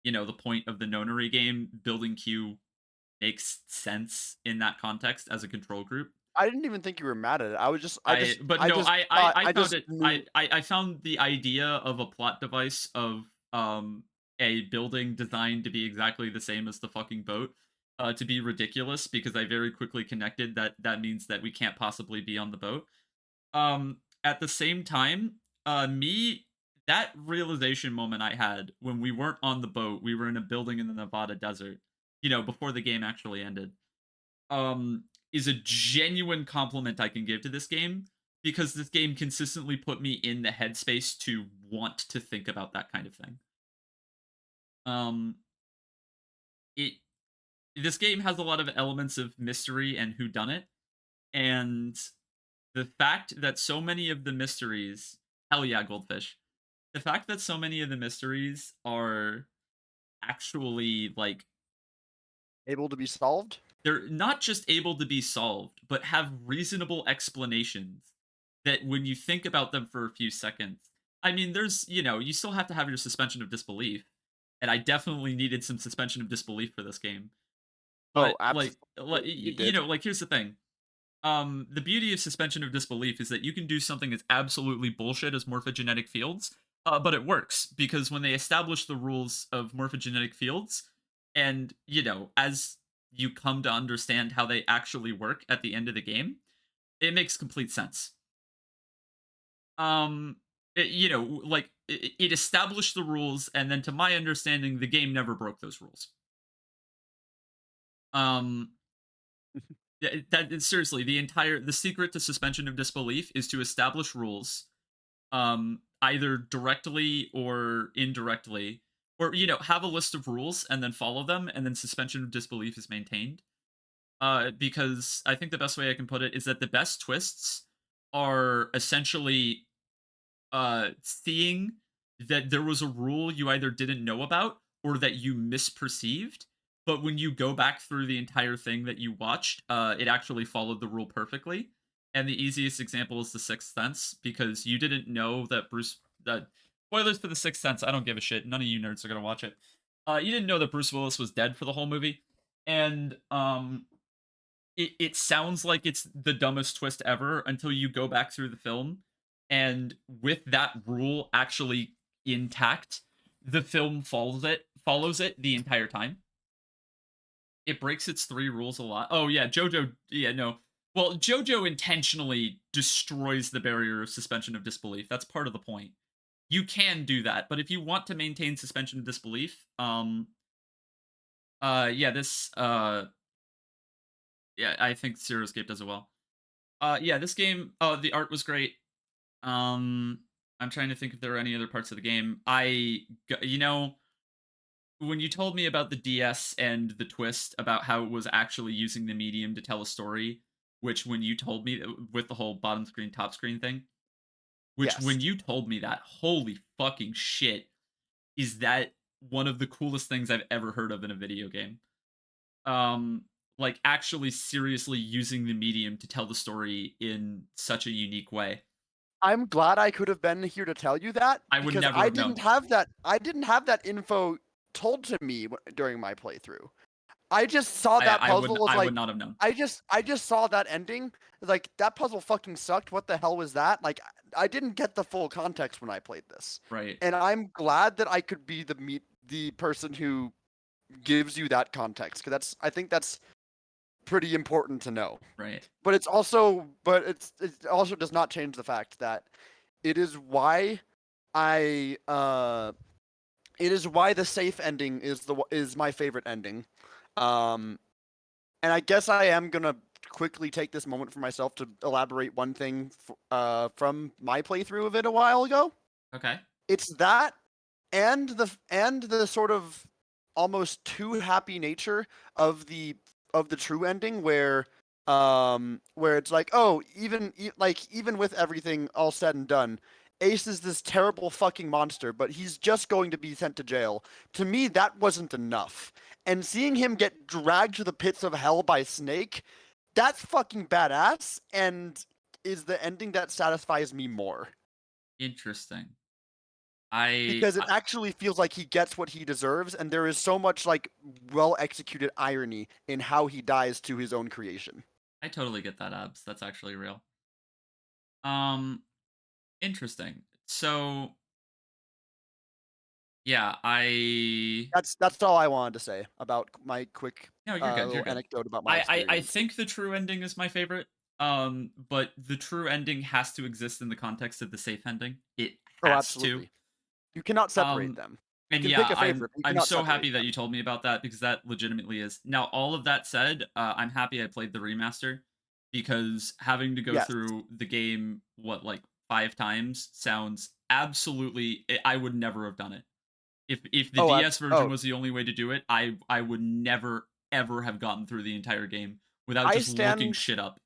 the point of the nonary game, building Q makes sense in that context as a control group. I didn't even think you were mad at it. I found the idea of a plot device of a building designed to be exactly the same as the fucking boat to be ridiculous, because I very quickly connected that means that we can't possibly be on the boat. At the same time, that realization moment I had when we weren't on the boat, we were in a building in the Nevada desert, before the game actually ended, is a genuine compliment I can give to this game, because this game consistently put me in the headspace to want to think about that kind of thing. It This game has a lot of elements of mystery and whodunit, and the fact that so many of the mysteries, hell yeah, Goldfish. The fact that so many of the mysteries are actually like able to be solved. They're not just able to be solved, but have reasonable explanations that when you think about them for a few seconds. I mean, there's, you still have to have your suspension of disbelief. And I definitely needed some suspension of disbelief for this game. But absolutely. You did. Like here's the thing. The beauty of suspension of disbelief is that you can do something as absolutely bullshit as morphogenetic fields, but it works because when they establish the rules of morphogenetic fields, and as you come to understand how they actually work at the end of the game, it makes complete sense. It established the rules, and then to my understanding, the game never broke those rules. Seriously, the secret to suspension of disbelief is to establish rules, either directly or indirectly, or have a list of rules and then follow them, and then suspension of disbelief is maintained. Because I think the best way I can put it is that the best twists are essentially seeing that there was a rule you either didn't know about or that you misperceived, but when you go back through the entire thing that you watched, it actually followed the rule perfectly. And the easiest example is The Sixth Sense, because you didn't know that that spoilers for The Sixth Sense. I don't give a shit. None of you nerds are gonna watch it. You didn't know that Bruce Willis was dead for the whole movie, and it sounds like it's the dumbest twist ever until you go back through the film, and with that rule actually intact, the film follows it the entire time. It breaks its 3 rules a lot. Oh yeah, Jojo. Yeah, no. Well, Jojo intentionally destroys the barrier of suspension of disbelief. That's part of the point. You can do that, but if you want to maintain suspension of disbelief, yeah, yeah, I think Zero Escape does it well. Yeah, this game, the art was great. I'm trying to think if there are any other parts of the game. You know, when you told me about the DS and the twist about how it was actually using the medium to tell a story, which when you told me with the whole bottom screen, top screen thing, which Yes. when you told me that, holy fucking shit, is that one of the coolest things I've ever heard of in a video game. Like actually seriously using the medium to tell the story in such a unique way. I'm glad I could have been here to tell you that I would because never I have didn't known. have that. I didn't have that info told to me during my playthrough. I just saw that puzzle was I like would not have known. I just saw that ending. Like that puzzle fucking sucked. What the hell was that? Like I didn't get the full context when I played this. Right. And I'm glad that I could be the person who gives you that context because I think that's pretty important to know. Right. But it also does not change the fact that it is why I it is why the safe ending is my favorite ending. And I guess I am gonna quickly take this moment for myself to elaborate one thing from my playthrough of it a while ago. Okay. It's that and the sort of almost too happy nature of the true ending where it's like, oh, even with everything all said and done, Ace is this terrible fucking monster, but he's just going to be sent to jail. To me, that wasn't enough. And seeing him get dragged to the pits of hell by Snake, that's fucking badass and is the ending that satisfies me more. Interesting. Because it actually feels like he gets what he deserves, and there is so much like well executed irony in how he dies to his own creation. I totally get that, Abs. That's actually real. Interesting. So yeah, That's all I wanted to say about my quick No, you're good. You're little good. anecdote about my experience. I think the true ending is my favorite. But the true ending has to exist in the context of the safe ending. It has absolutely. to. You cannot separate them. You And can yeah, pick a favorite. You I'm cannot so separate happy that them. you told me about that because that legitimately is. Now, all of that said, I'm happy I played the remaster because having to go Yes. through the game like 5 times sounds absolutely. I would never have done it. If the DS version was the only way to do it, I would never ever have gotten through the entire game without just looking shit up.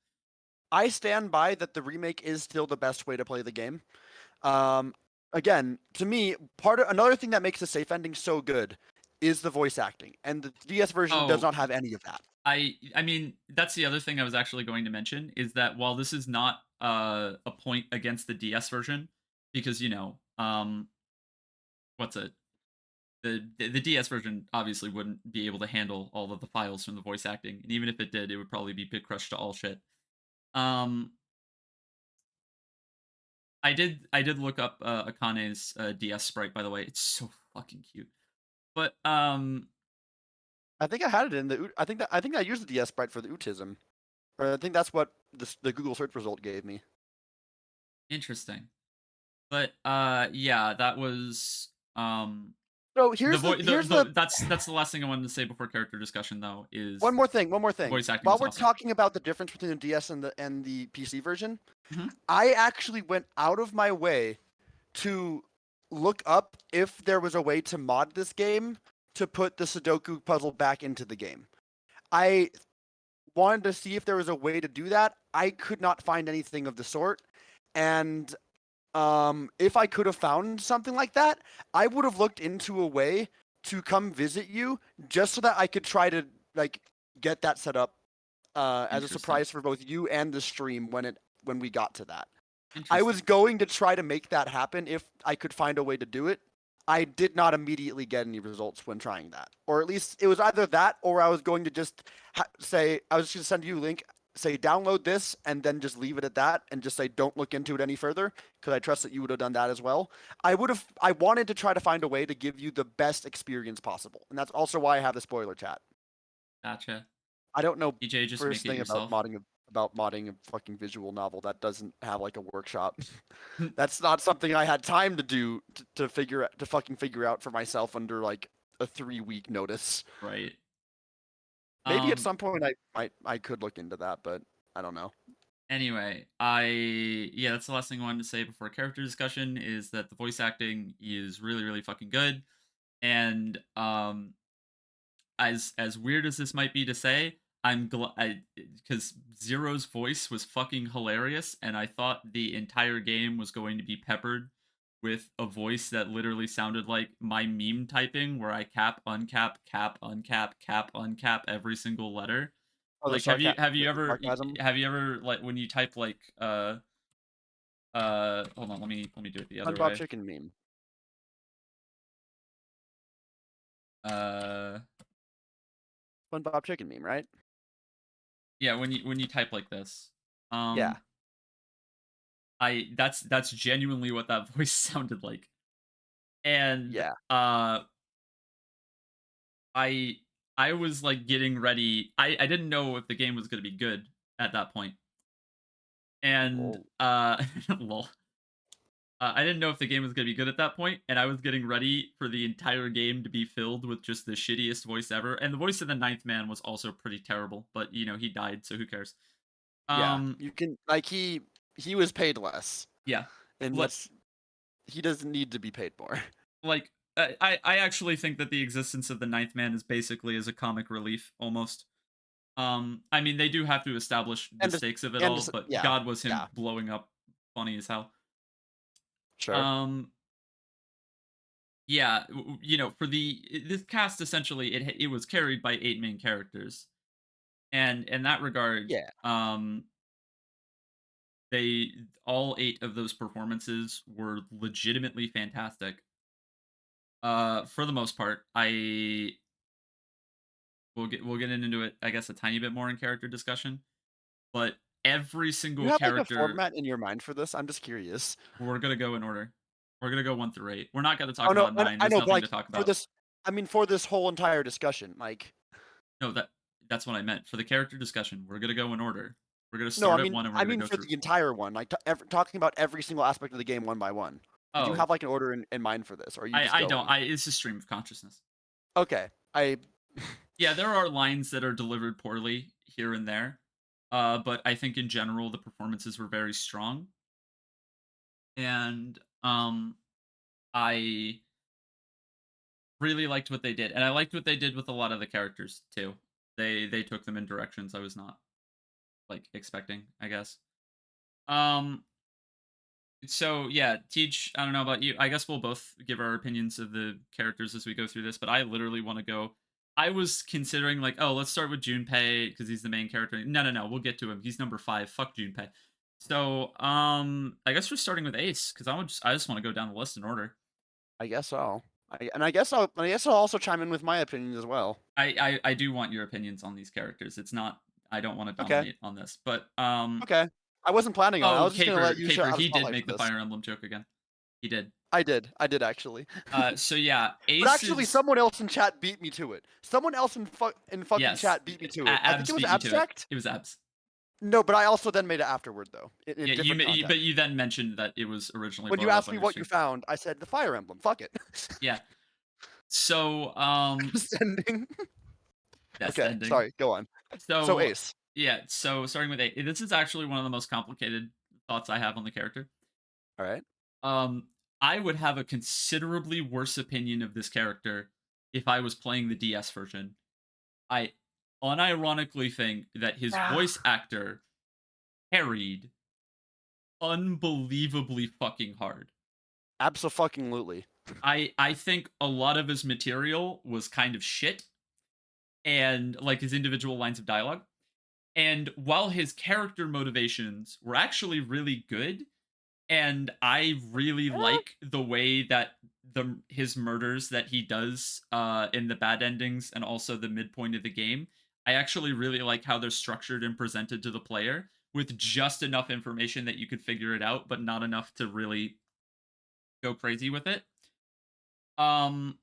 I stand by that the remake is still the best way to play the game. Again, to me, another thing that makes the safe ending so good is the voice acting, and the DS version does not have any of that. I mean, that's the other thing I was actually going to mention is that while this is not a point against the DS version, because what's it? The DS version obviously wouldn't be able to handle all of the files from the voice acting, and even if it did, it would probably be bit crushed to all shit. I did look up Akane's DS sprite, by the way. It's so fucking cute. But I think I had it in the. I think I used the DS sprite for the autism, or I think that's what the Google search result gave me. Interesting. But yeah, that was So here's that's the last thing I wanted to say before character discussion though is one more thing. Voice acting While was we're awesome. talking about the difference between the DS and the PC version, Mm-hmm. I actually went out of my way to look up if there was a way to mod this game to put the Sudoku puzzle back into the game. I wanted to see if there was a way to do that. I could not find anything of the sort, and if I could have found something like that, I would have looked into a way to come visit you just so that I could try to like get that set up as a surprise for both you and the stream when we got to that. I was going to try to make that happen if I could find a way to do it. I did not immediately get any results when trying that, or at least it was either that or I was going to just say I was just going to send you a link, say download this, and then just leave it at that, and just say don't look into it any further because I trust that you would have done that as well. I wanted to try to find a way to give you the best experience possible, and that's also why I have the spoiler chat. Gotcha. I don't know DJ, just first make it thing yourself. about modding a fucking visual novel that doesn't have like a workshop. That's not something I had time to do to fucking figure out for myself under like a 3-week notice. Right. Maybe at some point I could look into that, but I don't know. Anyway, that's the last thing I wanted to say before character discussion is that the voice acting is really, really fucking good. And as weird as this might be to say, I'm glad because Zero's voice was fucking hilarious, and I thought the entire game was going to be peppered with a voice that literally sounded like my meme typing, where I cap, uncap, cap, uncap, cap, uncap every single letter. Oh, Like, have you ever like when you type like hold on, let me do it the other SpongeBob way. chicken meme. SpongeBob chicken meme, right? Yeah, when you type like this. Yeah. That's genuinely what that voice sounded like. And yeah. I was like getting ready. I didn't know if the game was going to be good at that point. And lol. I didn't know if the game was going to be good at that point, and I was getting ready for the entire game to be filled with just the shittiest voice ever. And the voice of the ninth man was also pretty terrible, but you know, he died, so who cares? Yeah, you can like he was paid less. Yeah. And he doesn't need to be paid more. Like I actually think that the existence of the ninth man is basically as a comic relief almost. I mean, they do have to establish the stakes of it all, but God was him blowing up funny as hell. Sure. Yeah, you know, for this cast essentially it was carried by 8 main characters. And in that regard, they all 8 of those performances were legitimately fantastic. For the most part, we'll get into it, I guess, a tiny bit more in character discussion. But every single you have character. Like a format in your mind for this? I'm just curious. We're gonna go in order. We're gonna go 1 through 8. We're not gonna talk about 9. There's nothing to talk about. For this whole entire discussion, like. No, that's what I meant. For the character discussion, we're gonna go in order. We're gonna start at 1 and we're gonna go for through. the entire one, like talking about every single aspect of the game one by one. Do you have like an order in mind for this, or are you? I don't. It's a stream of consciousness. Okay, Yeah, there are lines that are delivered poorly here and there, but I think in general the performances were very strong, and I really liked what they did, and I liked what they did with a lot of the characters too. They took them in directions I was not like expecting, I guess. So yeah, Teach, I don't know about you. I guess we'll both give our opinions of the characters as we go through this, but I literally want to go. I was considering like, oh, let's start with Junpei because he's the main character. No, we'll get to him. He's number 5. Fuck Junpei. So, I guess we're starting with Ace because I just want to go down the list in order. I guess so. I guess I'll also chime in with my opinions as well. I do want your opinions on these characters. It's not I don't want to dominate on this, but okay. I wasn't planning on it. I was just gonna let you Caper, he did make the Fire Emblem joke again. He did. I did actually. So yeah, Ace. But actually, someone else in chat beat me to it. Someone else in fucking chat beat me to it. I think it was Abstract. It was Abs. No, but I also then made it afterward though. But you then mentioned that it was originally. When you asked me what you found, I said the Fire Emblem. Fuck it. Yeah. So Descending. Descending. Sorry, go on. So Ace. Yeah, so starting with 8. This is actually one of the most complicated thoughts I have on the character. All right. I would have a considerably worse opinion of this character if I was playing the DS version. I unironically think that his voice actor carried unbelievably fucking hard. Absolutely. I think a lot of his material was kind of shit, and like his individual lines of dialogue. And while his character motivations were actually really good, and I really like the way that his murders that he does in the bad endings and also the midpoint of the game, I actually really like how they're structured and presented to the player with just enough information that you could figure it out, but not enough to really go crazy with it. Um,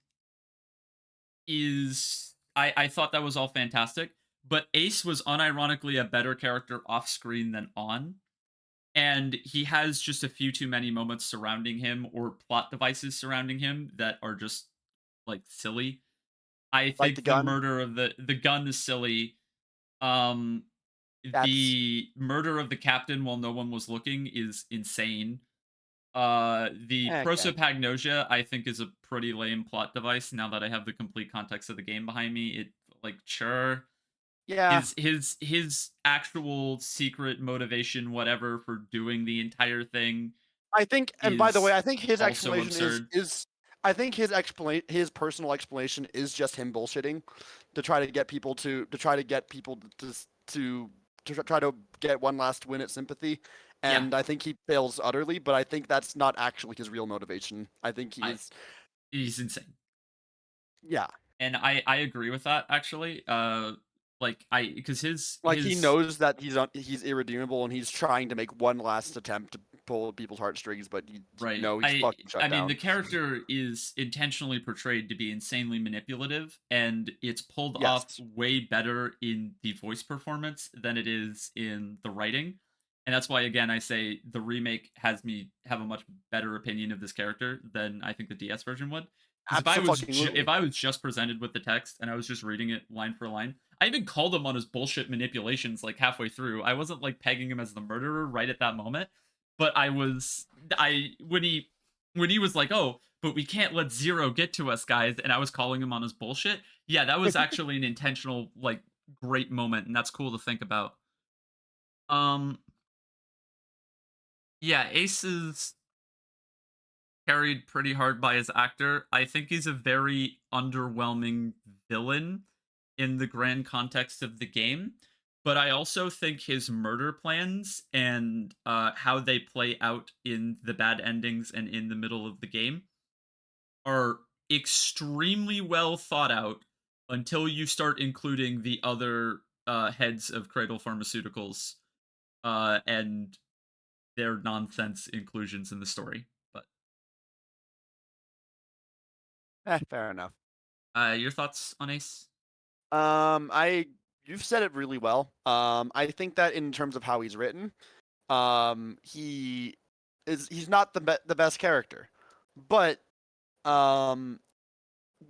I thought that was all fantastic, but Ace was unironically a better character off screen than on, and he has just a few too many moments surrounding him or plot devices surrounding him that are just like silly. I Like the think the gun. murder of the gun is silly. Um That's the murder of the captain while no one was looking is insane. The okay. prosopagnosia I think is a pretty lame plot device now that I have the complete context of the game behind me. It like sure Yeah, his actual secret motivation whatever for doing the entire thing I think, and by the way, is I think his also explanation absurd. is I think his personal explanation is just him bullshitting to try to get people to try to get people to try to get one last win at sympathy. Yeah, And I think he fails utterly, but I think that's not actually his real motivation. I think he I is, he's insane. yeah, And I agree with that actually. Like I because like he his knows that he's irredeemable and he's trying to make one last attempt to pull people's heartstrings, but right. no, he's fucking I shut mean the down. character is intentionally portrayed to be insanely manipulative and it's pulled off Yes, way better in the voice performance than it is in the writing. And that's why again I say the remake has me have a much better opinion of this character than I think the DS version would. Because if absolutely. I was just presented with the text and I was just reading it line for line, I even called him on his bullshit manipulations like halfway through. I wasn't like pegging him as the murderer right at that moment, but I when he was like, "Oh, but we can't let Zero get to us, guys," and I was calling him on his bullshit. Yeah, that was actually an intentional like great moment, and that's cool to think about. Um, yeah, Ace is carried pretty hard by his actor. I think he's a very underwhelming villain in the grand context of the game. But I also think his murder plans and how they play out in the bad endings and in the middle of the game are extremely well thought out until you start including the other heads of Cradle Pharmaceuticals and their nonsense inclusions in the story. But Fair enough. your thoughts on Ace? I you've said it really well. I think that in terms of how he's written, he's not the best character, but um,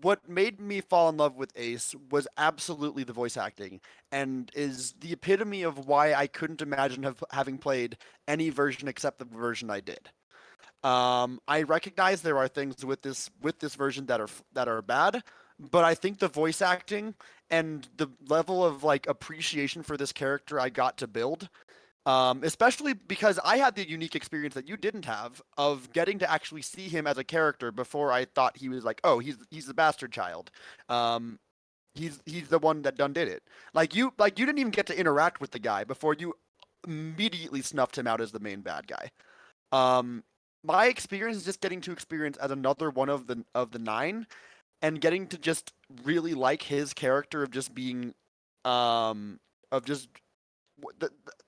what made me fall in love with Ace was absolutely the voice acting, and is the epitome of why I couldn't imagine having played any version except the version I did. I recognize there are things with this version that are bad, but I think the voice acting and the level of like appreciation for this character I got to build, especially because I had the unique experience that you didn't have of getting to actually see him as a character before I thought he was like, oh, he's the bastard child. Um, he's the one that done did it. Like you didn't even get to interact with the guy before you immediately snuffed him out as the main bad guy. Um, my experience is just getting to experience as another one of the nine, and getting to just really like his character of just being, of just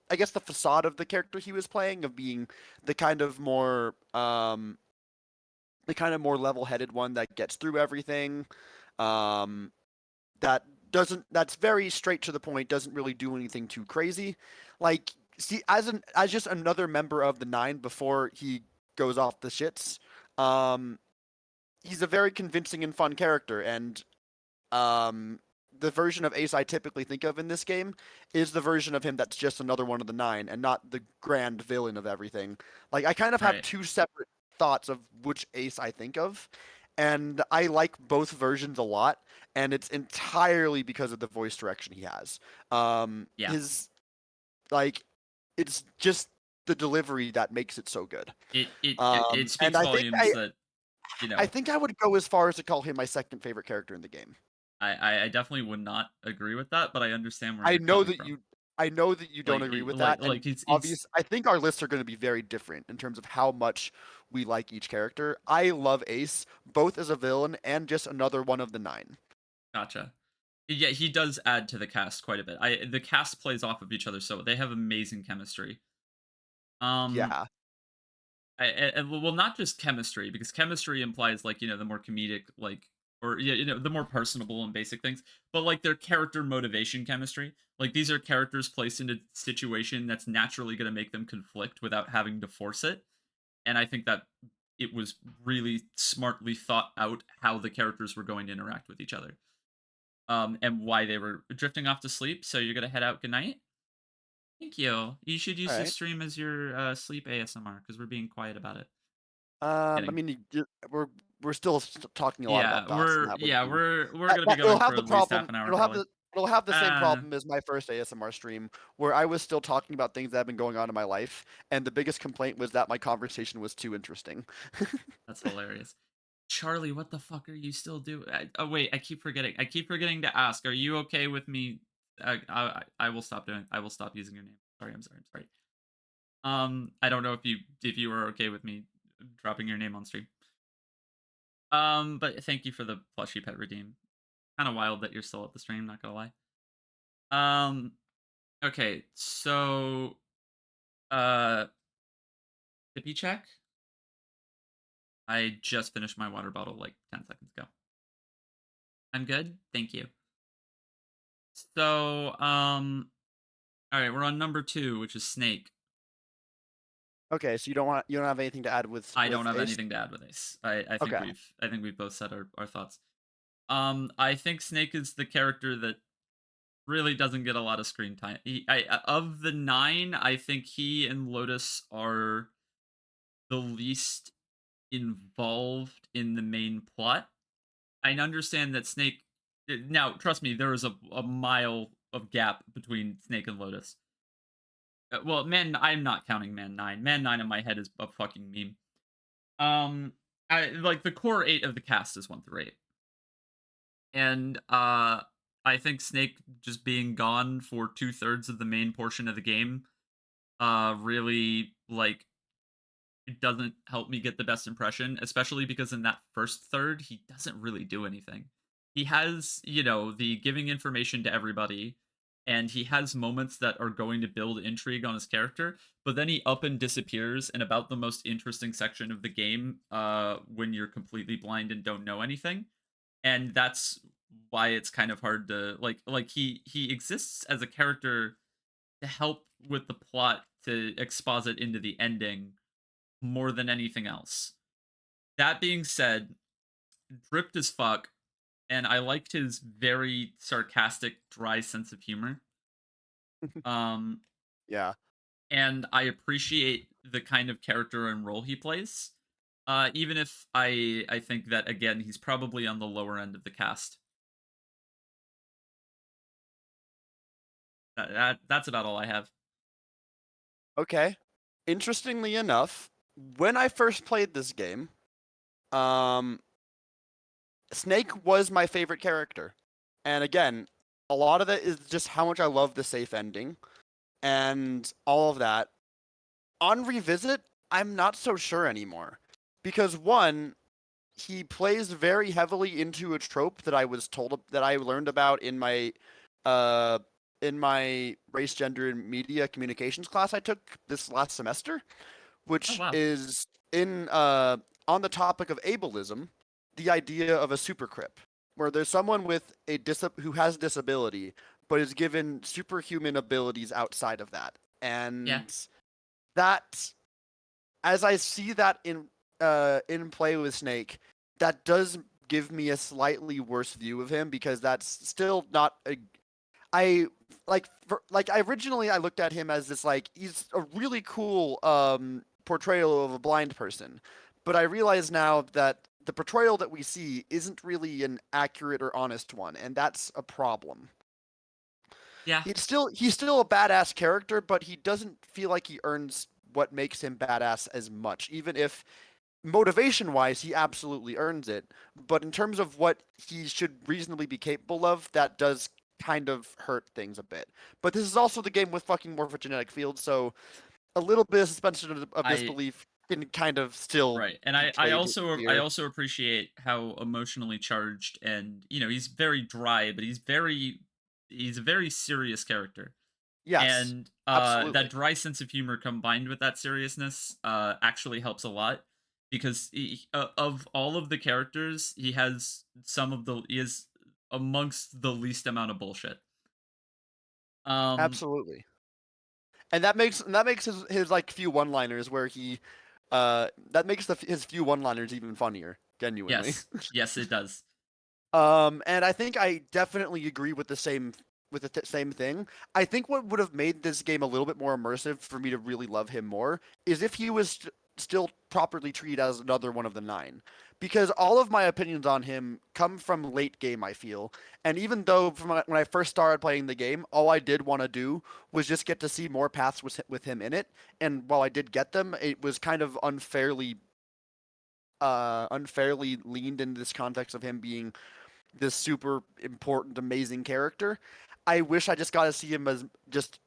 I guess the facade of the character he was playing of being the kind of more level-headed one that gets through everything, um, that that's very straight to the point, doesn't really do anything too crazy. Like, see, as just another member of the nine before he goes off the shits, um, he's a very convincing and fun character, and um, the version of Ace I typically think of in this game is the version of him that's just another one of the nine and not the grand villain of everything. Like, I kind of have Right. two separate thoughts of which Ace I think of, and I like both versions a lot, and it's entirely because of the voice direction he has. Yeah. His like, it's just the delivery that makes it so good. It And speaks I think volumes that you know, I think I would go as far as to call him my second favorite character in the game. I definitely would not agree with that, but I understand where I you're know coming that from. you I know that you don't agree with that, and He's I think our lists are going to be very different in terms of how much we like each character. I love Ace both as a villain and just another one of the 9. gotcha. Yeah, he does add to the cast quite a bit. The cast plays off of each other, so they have amazing chemistry. Um, Yeah. well, not just chemistry, because chemistry implies like the more comedic, like or yeah, the more personable and basic things, but like their character motivation chemistry. Like these are characters placed in a situation that's naturally going to make them conflict without having to force it, and I think that it was really smartly thought out how the characters were going to interact with each other, and why they were drifting off to sleep. So you're gonna head out. Good night. Thank you. You should use this Alright. stream as your sleep ASMR because we're being quiet about it. I Kidding. mean, we're still talking a lot about dots, and that wouldn't be We're gonna be it'll going have for the at least half problem. an hour probably. It'll have the same Uh, problem as my first ASMR stream, where I was still talking about things that have been going on in my life, and the biggest complaint was that my conversation was too interesting. that's hilarious. Charlie, what the fuck are you still doing? Oh wait, I keep forgetting. I keep forgetting to ask. Are you okay with me? I will stop doing. I will stop using your name. Sorry, I'm sorry. I'm sorry. I don't know if you are okay with me dropping your name on stream. But thank you for the plushie pet redeem. Kind of wild that you're still at the stream. Not gonna lie. Okay, so tippy check. I just finished my water bottle like 10 seconds ago. I'm good. Thank you. So, all right, we're on number 2, which is Snake. Okay, so you don't have anything to add with I don't have Ace? anything to add with Ace. I think Okay. we've both said our thoughts. I think Snake is the character that really doesn't get a lot of screen time. Of the 9, I think he and Lotus are the least involved in the main plot. I understand that Snake. Now, trust me, there is a mile of gap between Snake and Lotus. Well, Man, I'm not counting Man 9. Man 9 in my head is a fucking meme. I like the core 8 of the cast is 1 through 8, and I think Snake just being gone for 2/3 of the main portion of the game, really like it doesn't help me get the best impression, especially because in that first third, he doesn't really do anything. He has, the giving information to everybody, and he has moments that are going to build intrigue on his character, but then he up and disappears in about the most interesting section of the game, when you're completely blind and don't know anything. And that's why it's kind of hard to like he exists as a character to help with the plot to exposit into the ending more than anything else. That being said, dripped as fuck, and I liked his very sarcastic, dry sense of humor. Yeah. And I appreciate the kind of character and role he plays. Even if I think that again he's probably on the lower end of the cast. That's about all I have. Okay. Interestingly enough, when I first played this game, Snake was my favorite character. And again, a lot of it is just how much I love the safe ending and all of that. On revisit, I'm not so sure anymore. Because one, he plays very heavily into a trope that I learned about in my race, gender, and media communications class I took this last semester, which wow. is on the topic of ableism, the idea of a super crip, where there's someone with who has disability but is given superhuman abilities outside of that, and that, as I see that in play with Snake, that does give me a slightly worse view of him, because that's still not a. I originally I looked at him as this, like, he's a really cool portrayal of a blind person, but I realize now that the portrayal that we see isn't really an accurate or honest one, and that's a problem. Yeah. He's still a badass character, but he doesn't feel like he earns what makes him badass as much, even if motivation-wise, he absolutely earns it. But in terms of what he should reasonably be capable of, that does kind of hurt things a bit. But this is also the game with fucking morphogenetic fields, so a little bit of suspension of disbelief can kind of still Right, and be I played also here. appreciate how emotionally charged, and he's very dry, but he's a very serious character. Yes, And absolutely. that dry sense of humor combined with that seriousness actually helps a lot, because of all of the characters, he is amongst the least amount of bullshit. Absolutely. And that makes his like few one-liners where he that makes his few one-liners even funnier, genuinely. Yes, yes, it does. And I think I definitely agree with the same thing. I think what would have made this game a little bit more immersive for me to really love him more is if he was still properly treated as another one of the 9. Because all of my opinions on him come from late game, I feel. And even though from when I first started playing the game, all I did want to do was just get to see more paths with him in it. And while I did get them, it was kind of unfairly leaned into this context of him being this super important, amazing character. I wish I just got to see him as just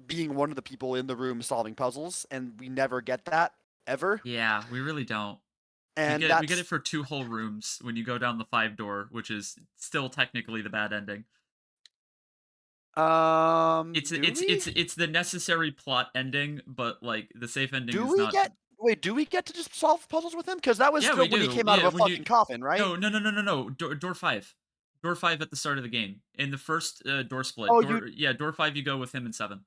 being one of the people in the room solving puzzles, and we never get that ever. Yeah, we really don't. And We get it for 2 whole rooms when you go down the 5 door, which is still technically the bad ending. It's the necessary plot ending, but like the safe ending do is we not. get wait? Do we get to just solve puzzles with him? Because that was Yeah, still we when he do. came out Yeah, of a when fucking coffin, right? No. Door 5. Door 5 at the start of the game. In the first door split. Oh, Door 5 you go with him in 7.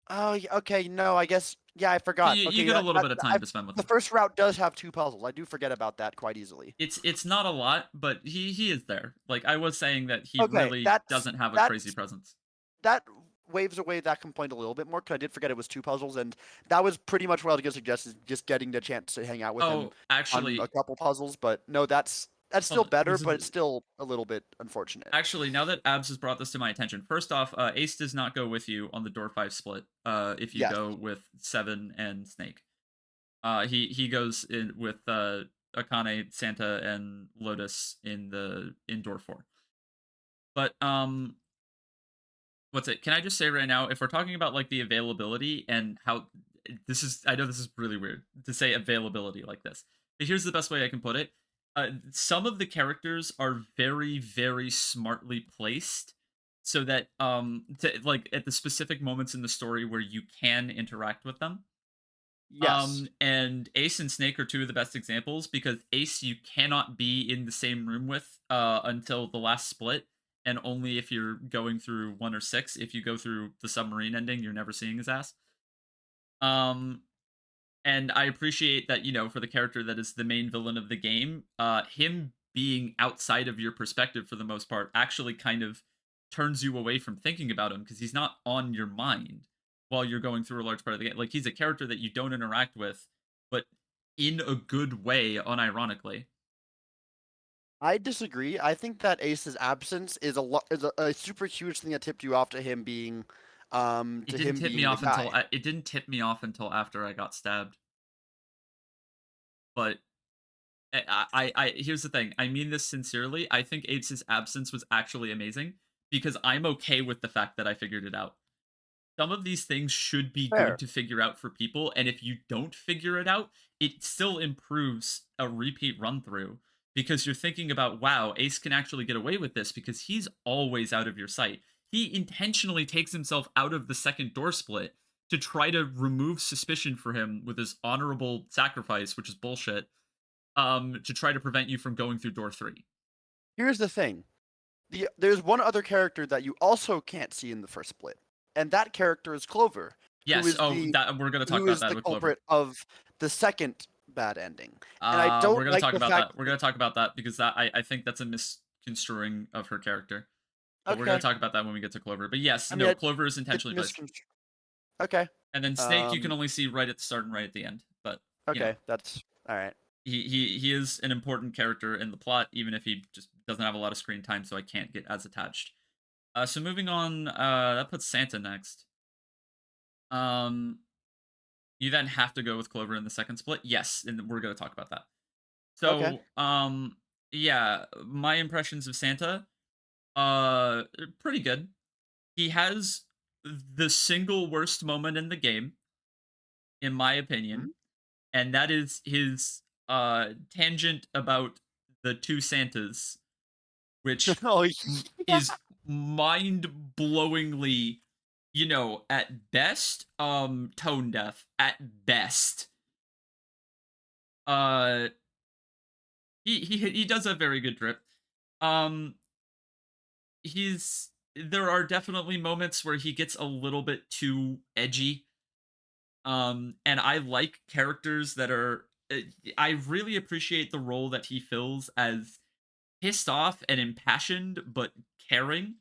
Oh, okay. No, I guess. Yeah, I So forgot. you Okay, get a little bit of time to spend with the him. first route does have 2 puzzles. I do forget about that quite easily. It's not a lot, but he is there. Like I was saying that he Okay, really doesn't have a crazy presence. That waves away that complaint a little bit more because I did forget it was 2 puzzles, and that was pretty much what I was gonna suggest is just getting the chance to hang out with him Oh, on a actually, couple puzzles. But no, that's still hold on. better, but it's still a little bit unfortunate. Actually, now that Abs has brought this to my attention, first off, Ace does not go with you on the door 5 split. If you Yes. go with 7 and Snake, he goes in with Akane, Santa, and Lotus in door 4. But what's it? Can I just say right now, if we're talking about like the availability and how I know this is really weird to say availability like this, but here's the best way I can put it. Some of the characters are very, very smartly placed so that like at the specific moments in the story where you can interact with them. Yes. And Ace and Snake are 2 of the best examples, because Ace you cannot be in the same room with until the last split, and only if you're going through 1 or 6. If you go through the submarine ending, you're never seeing his ass. And I appreciate that, for the character that is the main villain of the game, him being outside of your perspective for the most part actually kind of turns you away from thinking about him, because he's not on your mind while you're going through a large part of the game. Like, he's a character that you don't interact with, but in a good way, unironically. I disagree. I think that Ace's absence is a super huge thing that tipped you off to him being It didn't tip me the off guy. until it didn't tip me off until after I got stabbed. But here's the thing. I mean this sincerely. I think Ace's absence was actually amazing, because I'm okay with the fact that I figured it out. Some of these things should be Fair. good to figure out for people, and if you don't figure it out, it still improves a repeat run through, because you're thinking about, wow, Ace can actually get away with this because he's always out of your sight. He intentionally takes himself out of the second door split to try to remove suspicion for him with his honorable sacrifice, which is bullshit, to try to prevent you from going through door 3. Here's the thing. There's one other character that you also can't see in the first split, and that character is Clover. Yes. We're gonna talk about that with Clover. Culprit of the second bad ending. And I don't we're gonna like talk the about fact that. We're gonna talk about that because I think that's a misconstruing of her character. But we're gonna Okay. talk about that when we get to Clover. But yes, I mean, Clover is intentionally placed. Okay. And then Snake you can only see right at the start and right at the end. But okay, that's all right. He is an important character in the plot, even if he just doesn't have a lot of screen time, so I can't get as attached. So moving on, that puts Santa next. You then have to go with Clover in the second split. Yes, and we're going to talk about that. Okay. So, yeah, my impressions of Santa, pretty good. He has the single worst moment in the game, in my opinion, Mhm. and that is his tangent about the two Santas, which Oh, yeah. is mind-blowingly, at best, tone deaf. At best. Uh he does a very good drip. Um there are definitely moments where he gets a little bit too edgy. And I like characters that are I really appreciate the role that he fills as pissed off and impassioned but caring.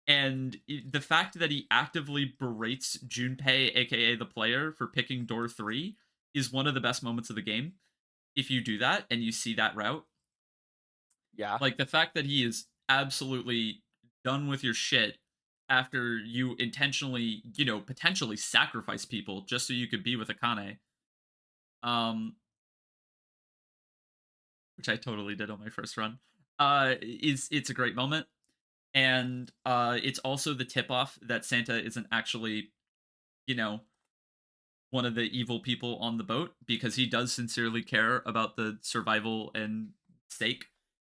And the fact that he actively berates Junpei, aka the player, for picking door 3 is one of the best moments of the game. If you do that and you see that route, Yeah. like the fact that he is absolutely done with your shit after you intentionally, potentially sacrifice people just so you could be with Akane. Um, which I totally did on my first run. It's a great moment. And it's also the tip off that Santa isn't actually, you know, one of the evil people on the boat, because he does sincerely care about the survival and stake.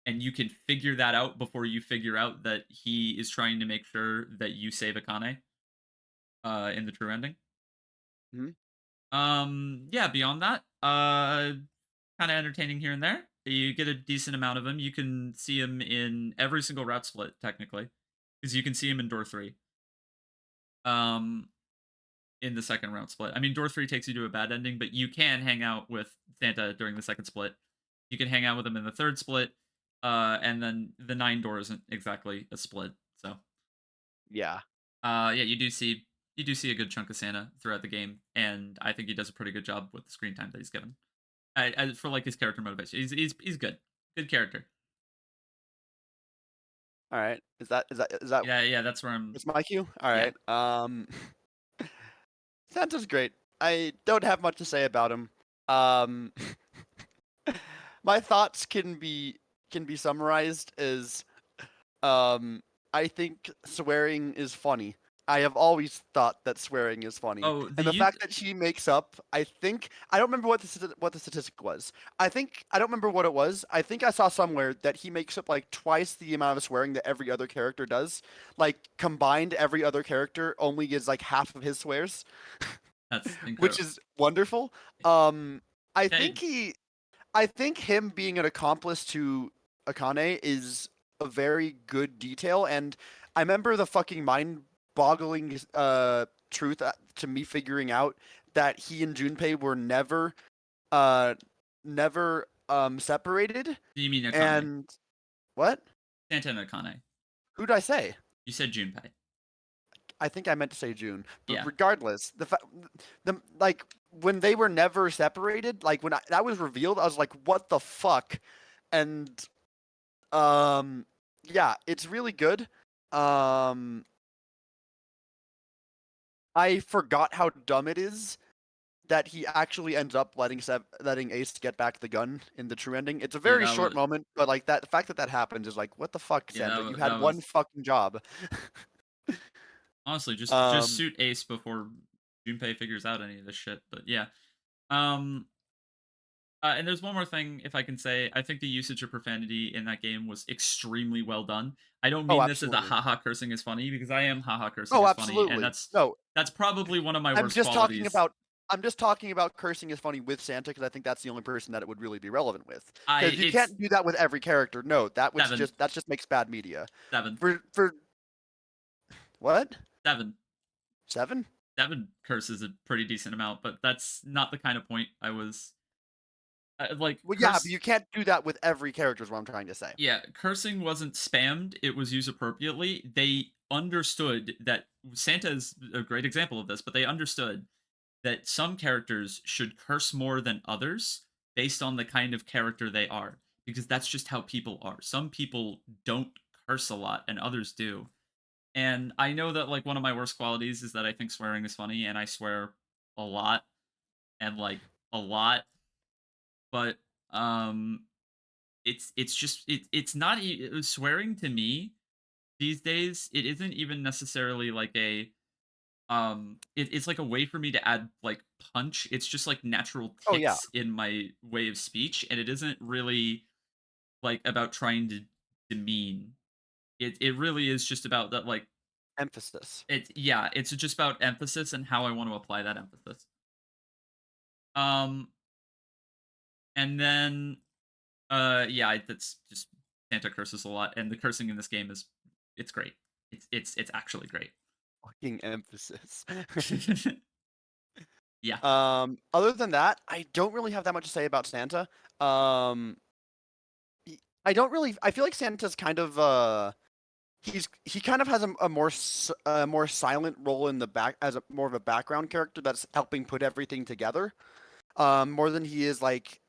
And you can figure that out before you figure out that he is trying to make sure that you save Akane in the true ending. Mhm. Yeah, beyond that, kind of entertaining here and there. You get a decent amount of him. You can see him in every single route split, technically, because you can see him in door 3. Um, in the second round split. I mean, door 3 takes you to a bad ending, but you can hang out with Santa during the second split. You can hang out with him in the third split, and then the 9 door isn't exactly a split. So, Yeah. yeah, you do see a good chunk of Santa throughout the game, and I think he does a pretty good job with the screen time that he's given. For like his character motivation, he's good, good character. All right. Is that Yeah, that's where I'm. it's my cue? All Yeah, right. Santa's great. I don't have much to say about him. Um, my thoughts can be summarized as um, I think swearing is funny. I have always thought that swearing is funny, oh, the and the youth. fact that she makes up, I don't remember what the statistic was. I don't remember what it was. I think I saw somewhere that he makes up like twice the amount of swearing that every other character does. Like combined, every other character only gives like half of his swears, That's which incredible. is wonderful. Um, I think Hey, he I think him being an accomplice to Akane is a very good detail, and I remember the fucking mind-boggling truth to me figuring out that he and Junpei were uh never separated. you mean Akane? And what? Santa and Akane. Who did I say? You said Junpei. I think I meant to say June. But Yeah. regardless, the like when they were never separated, like when that was revealed, I was like, what the fuck? And Um, yeah, it's really good. Um, I forgot how dumb it is that he actually ends up letting Ace get back the gun in the true ending. It's a Yeah, very short moment, but like that, the fact that that happens is like, what the fuck, yeah, Santa? You that had one was fucking job. honestly just Um, suit Ace before Junpei figures out any of this shit. But yeah, um, and there's one more thing, if I can say. I think the usage of profanity in that game was extremely well done. I don't oh, mean this as a absolutely. haha cursing is funny, because I am haha cursing Oh, is funny, and absolutely. No, that's probably one of my I'm worst just talking qualities. about. I'm just talking about cursing is funny with Santa because I think that's the only person that it would really be relevant with. Because you It's can't do that with every character. No, seven, that just makes bad media. seven, For what? seven, 7? seven curses a pretty decent amount, but that's not the kind of point I was like. Well, yeah, but Curse you can't do that with every character is what I'm trying to say. Yeah, cursing wasn't spammed, it was used appropriately. They understood that Santa is a great example of this, but they understood that some characters should curse more than others based on the kind of character they are, because that's just how people are. Some people don't curse a lot and others do. And I know that like one of my worst qualities is that I think swearing is funny, and I swear a lot, and like a lot, but it's just it's not swearing to me these days. It isn't even necessarily like a it's like a way for me to add like punch. It's just like natural Oh yeah, ticks in my way of speech, and it isn't really like about trying to demean. It really is just about that like emphasis. it's just about emphasis and how I want to apply that emphasis. Um and then yeah, that's just Santa curses a lot, and the cursing in this game is it's great. It's actually great. Fucking emphasis. Yeah. Other than that, I don't really have that much to say about Santa. Um, I don't really. I feel like Santa's kind of he kind of has a more silent role in the back as a more of a background character that's helping put everything together. More than he is like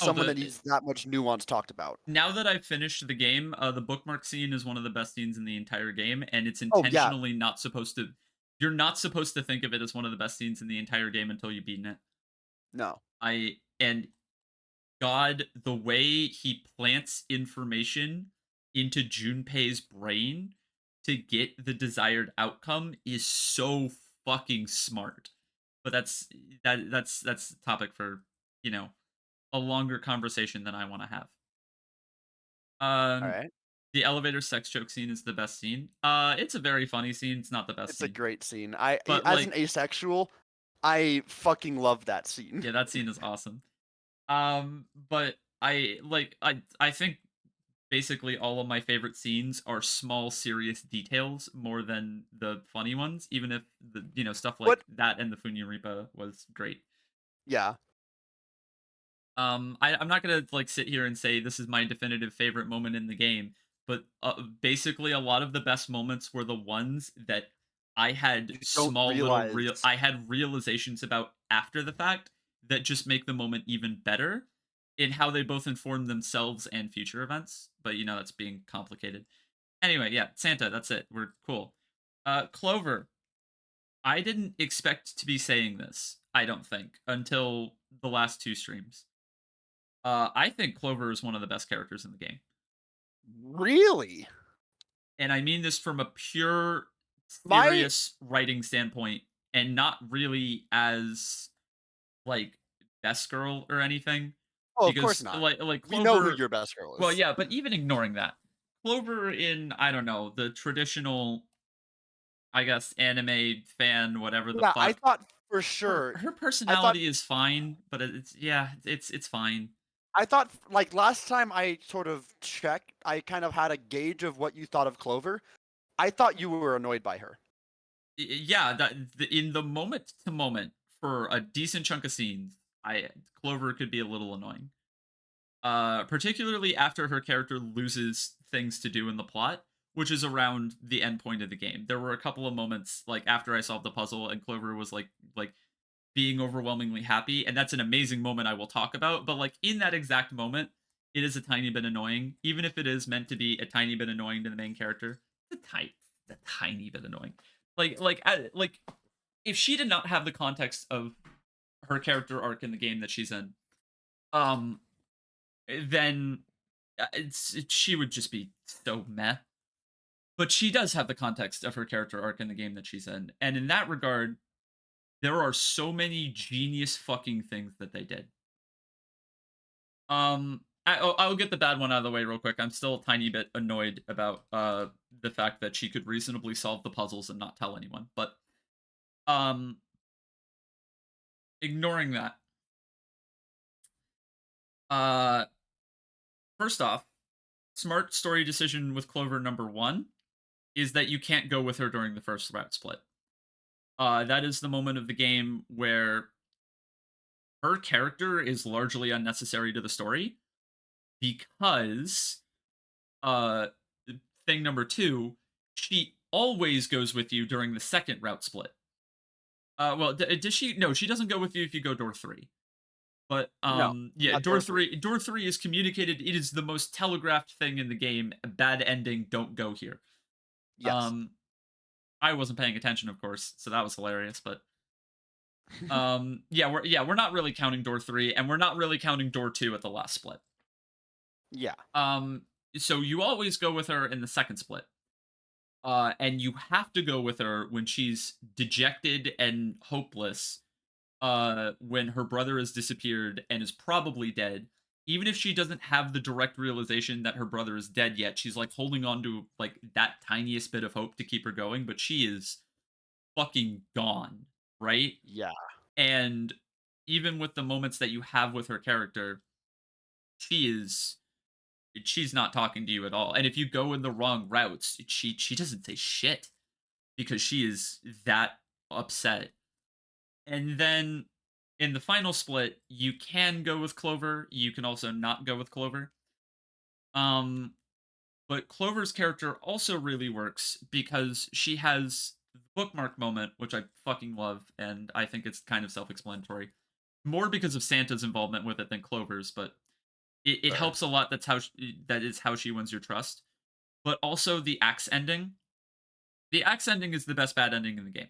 Oh, someone that needs that much nuance talked about. now that I've finished the game, the bookmark scene is one of the best scenes in the entire game, and it's Oh yeah, intentionally not supposed to. You're not supposed to think of it as one of the best scenes in the entire game until you've beaten it. no. And God, the way he plants information into Junpei's brain to get the desired outcome is so fucking smart. But that's a topic for, you know, a longer conversation than I want to have. All Um right, the elevator sex joke scene is the best scene. It's a very funny scene. It's not the best it's a scene. great scene. But As an like asexual, I fucking love that scene. yeah, that scene is awesome. But I think basically all of my favorite scenes are small serious details more than the funny ones, even if the stuff like What? that and the Funyaripa was great. Yeah. I'm not gonna like sit here and say this is my definitive favorite moment in the game, but basically a lot of the best moments were the ones that I had You don't small little realize. I had realizations about after the fact that just make the moment even better in how they both inform themselves and future events. But that's being complicated. Anyway, yeah, Santa, that's it. We're cool. Clover, I didn't expect to be saying this, I don't think, until the last two streams. I think Clover is one of the best characters in the game. Really? And I mean this from a pure, My serious writing standpoint, and not really as, like, best girl or anything. Oh, of course Because, not. like We know who Clover. your best girl Well, is. yeah, but even ignoring that, Clover in, I don't know, the traditional, I guess, anime fan, whatever the Yeah, I fuck. thought for sure. Her I thought personality is fine, but it's fine. I thought like last time I sort of checked, I kind of had a gauge of what you thought of Clover. I thought you were annoyed by her. Yeah, in the moment to moment for a decent chunk of scenes, Clover could be a little annoying. Particularly after her character loses things to do in the plot, which is around the end point of the game. There were a couple of moments like after I solved the puzzle and Clover was like being overwhelmingly happy, and that's an amazing moment I will talk about, but like in that exact moment, it is a tiny bit annoying, even if it is meant to be a tiny bit annoying to the main character. A tiny bit annoying. Like if she did not have the context of her character arc in the game that she's in, um then she would just be so meh. But she does have the context of her character arc in the game that she's in, and in that regard, there are so many genius fucking things that they did. I'll get the bad one out of the way real quick. I'm still a tiny bit annoyed about the fact that she could reasonably solve the puzzles and not tell anyone. But um, ignoring that, uh, first off, smart story decision with Clover number one is that you can't go with her during the first route split. That is the moment of the game where her character is largely unnecessary to the story because uh thing number two, she always goes with you during the second route split. Well, does she? No, she doesn't go with you if you go door three. But No, yeah, not door door three. Door three is communicated. It is the most telegraphed thing in the game. Bad ending. Don't go here. Yes. I wasn't paying attention, of course, so that was hilarious. But yeah, we're not really counting door three, and we're not really counting door two at the last split. Yeah. So you always go with her in the second split. And you have to go with her when she's dejected and hopeless, when her brother has disappeared and is probably dead. Even if she doesn't have the direct realization that her brother is dead yet, she's like holding on to like that tiniest bit of hope to keep her going, but she is fucking gone, right? Yeah. And even with the moments that you have with her character, she is she's not talking to you at all. And if you go in the wrong routes, she doesn't say shit because she is that upset. And then in the final split, you can go with Clover. You can also not go with Clover. Um, but Clover's character also really works because she has the bookmark moment, which I fucking love, and I think it's kind of self-explanatory. More because of Santa's involvement with it than Clover's, but it Fair. helps a lot. That is how she wins your trust. But also the axe ending. The axe ending is the best bad ending in the game.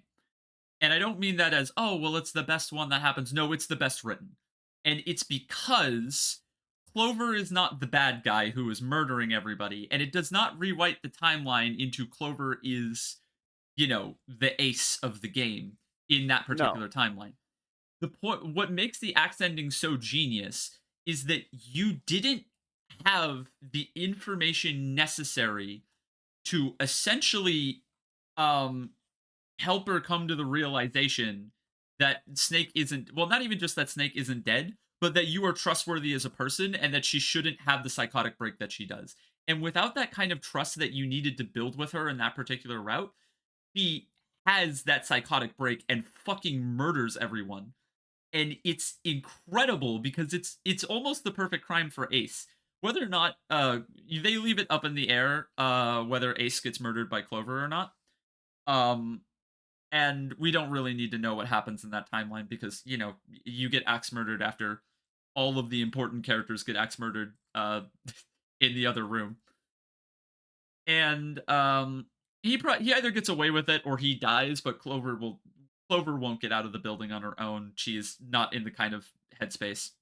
And I don't mean that as, oh, well, it's the best one that happens. No, it's the best written. And it's because Clover is not the bad guy who is murdering everybody. And it does not rewrite the timeline into Clover is, the ace of the game in that No. particular timeline. What makes the axe ending so genius is that you didn't have the information necessary to essentially um help her come to the realization that Snake isn't, well, not even just that Snake isn't dead, but that you are trustworthy as a person and that she shouldn't have the psychotic break that she does. And without that kind of trust that you needed to build with her in that particular route, she has that psychotic break and fucking murders everyone. And it's incredible because it's almost the perfect crime for Ace. Whether or not they leave it up in the air whether Ace gets murdered by Clover or not. Um and we don't really need to know what happens in that timeline because you get axe murdered after all of the important characters get axe murdered in the other room. And he either gets away with it or he dies, but Clover won't get out of the building on her own. She is not in the kind of headspace.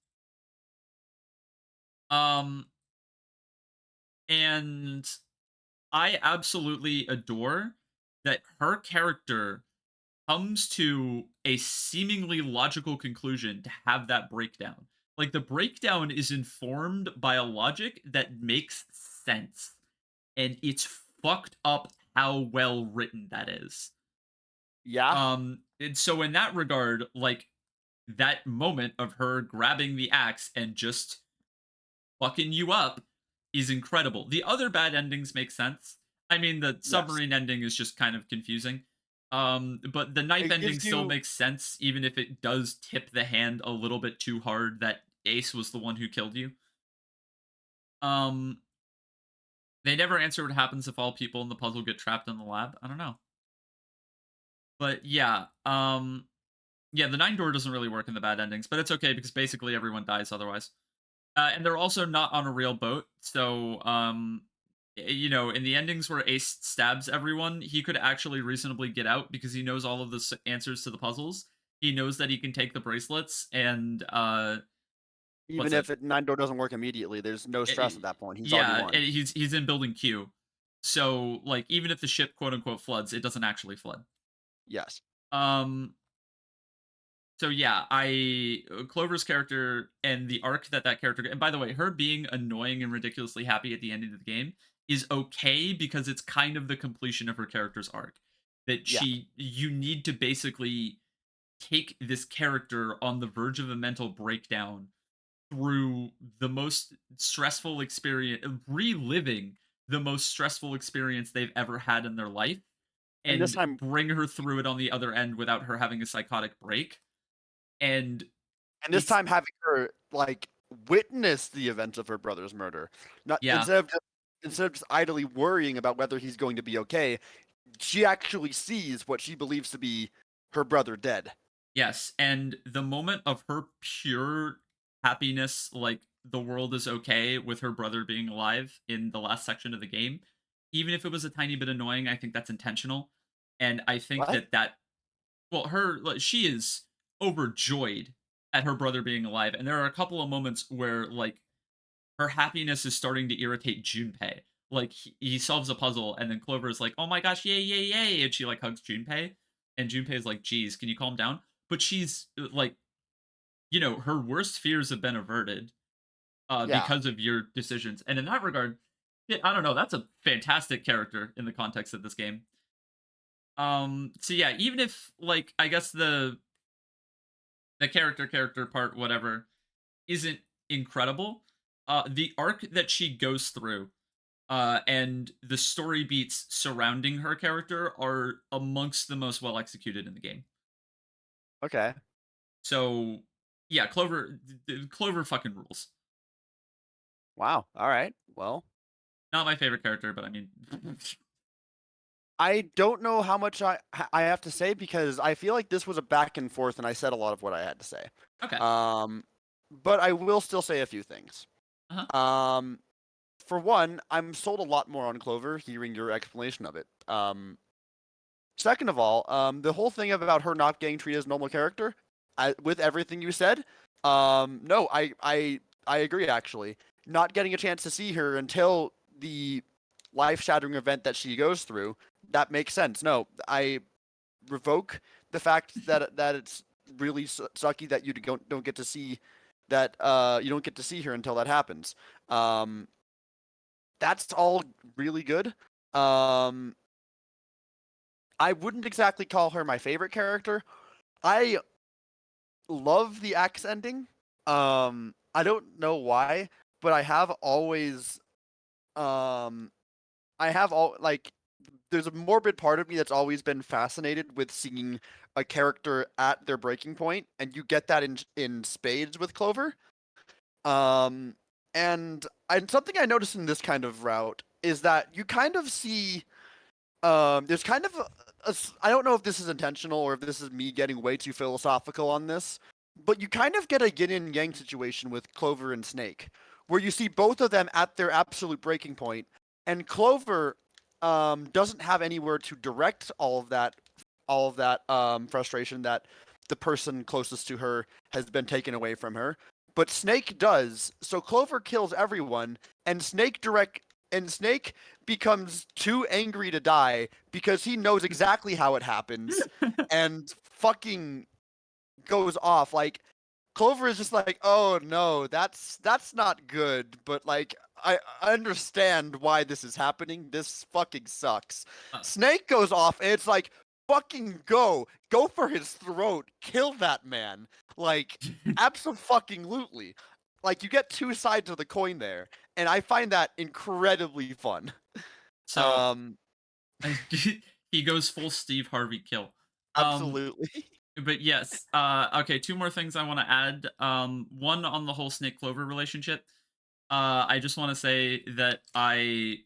um and I absolutely adore that her character comes to a seemingly logical conclusion to have that breakdown. Like the breakdown is informed by a logic that makes sense. And it's fucked up how well written that is. Yeah. And so in that regard, like that moment of her grabbing the axe and just fucking you up is incredible. The other bad endings make sense. I mean, the Yes. submarine ending is just kind of confusing. But the knife It ending gives still you makes sense, even if it does tip the hand a little bit too hard that Ace was the one who killed you. Um, they never answer what happens if all people in the puzzle get trapped in the lab. I don't know. But yeah, yeah, the nine door doesn't really work in the bad endings, but it's okay because basically everyone dies otherwise. And they're also not on a real boat, so in the endings where Ace stabs everyone, he could actually reasonably get out because he knows all of the answers to the puzzles. He knows that he can take the bracelets, and even what's it? if nine door doesn't work immediately, there's no stress at that point. He's already Yeah, won. and he's in building Q, so like even if the ship quote unquote floods, it doesn't actually flood. Yes. Um, So yeah, I Clover's character and the arc that character, and by the way, her being annoying and ridiculously happy at the end of the game is okay because it's kind of the completion of her character's arc. That Yeah. you need to basically take this character on the verge of a mental breakdown through the most stressful experience, reliving the most stressful experience they've ever had in their life, And this and time bring her through it on the other end without her having a psychotic break. And And this it's time having her like witness the events of her brother's murder, not yeah, instead of just idly worrying about whether he's going to be okay, she actually sees what she believes to be her brother dead. yes, and the moment of her pure happiness, like the world is okay with her brother being alive in the last section of the game, even if it was a tiny bit annoying, I think that's intentional. And I think What? well, she is overjoyed at her brother being alive, and there are a couple of moments where like her happiness is starting to irritate Junpei. Like he solves a puzzle, and then Clover is like, "Oh my gosh, yay, yay, yay!" And she like hugs Junpei, and Junpei is like, "Geez, can you calm down?" But she's like, her worst fears have been averted Yeah. because of your decisions. And in that regard, yeah, I don't know, that's a fantastic character in the context of this game. So yeah, even if like I guess the character part, whatever, isn't incredible, the arc that she goes through, and the story beats surrounding her character are amongst the most well executed in the game. Okay. So yeah, Clover fucking rules. Wow. All right. Well, Not my favorite character, but I mean, I don't know how much I have to say because I feel like this was a back and forth, and I said a lot of what I had to say. okay. But I will still say a few things. Uh-huh. For one, I'm sold a lot more on Clover hearing your explanation of it. Second of all, the whole thing about her not getting treated as a normal character, with everything you said, no, I agree actually. Not getting a chance to see her until the life-shattering event that she goes through, that makes sense. No, I revoke the fact that it's really sucky that you don't get to see that you don't get to see her until that happens. That's all really good. I wouldn't exactly call her my favorite character. I love the Axe ending. I don't know why, but I have always like there's a morbid part of me that's always been fascinated with seeing a character at their breaking point, and you get that in spades with Clover. And something I noticed in this kind of route is that you kind of see there's kind of I don't know if this is intentional or if this is me getting way too philosophical on this, but you kind of get a yin and yang situation with Clover and Snake, where you see both of them at their absolute breaking point, and Clover doesn't have anywhere to direct all of that frustration that the person closest to her has been taken away from her. But Snake does. So Clover kills everyone, and Snake becomes too angry to die because he knows exactly how it happens and fucking goes off. Like Clover is just like, "Oh no, that's not good, but like I understand why this is happening. This fucking sucks." Snake goes off and it's like, "Fucking go for his throat. Kill that man." Like absolutely. Like you get two sides of the coin there, and I find that incredibly fun. So he goes full Steve Harvey kill. Absolutely. But yes, okay, two more things I want to add. One on the whole Snake Clover relationship. I just want to say that I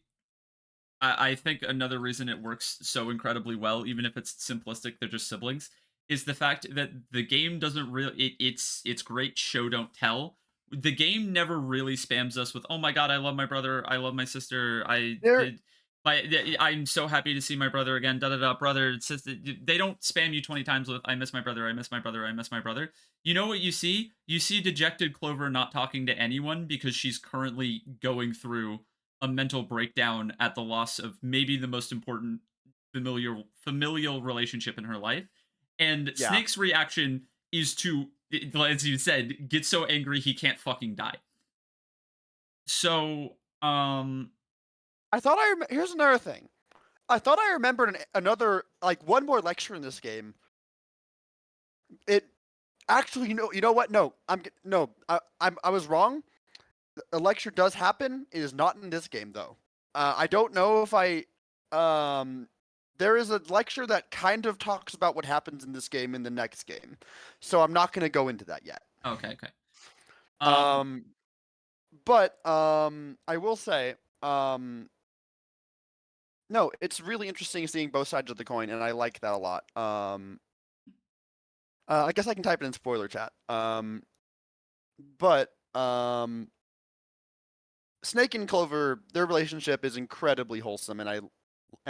think another reason it works so incredibly well, even if it's simplistic, they're just siblings, is the fact that the game doesn't really it's great show don't tell. The game never really spams us with, "Oh my god, I love my brother, I love my sister, I'm so happy to see my brother again, da da da, brother, sister." They don't spam you 20 times with, "I miss my brother, I miss my brother, I miss my brother." You know what you see? You see dejected Clover not talking to anyone because she's currently going through a mental breakdown at the loss of maybe the most important familial relationship in her life. And Yeah. Snake's reaction is to, as you said, get so angry he can't fucking die. So, Here's another thing. I thought I remembered another like one more lecture in this game. It actually, you know what? No, I was wrong. A lecture does happen. It is not in this game though. I don't know if there is a lecture that kind of talks about what happens in this game in the next game, so I'm not going to go into that yet. Okay. But I will say, no, it's really interesting seeing both sides of the coin, and I like that a lot. I guess I can type it in spoiler chat. But Snake and Clover, their relationship is incredibly wholesome, and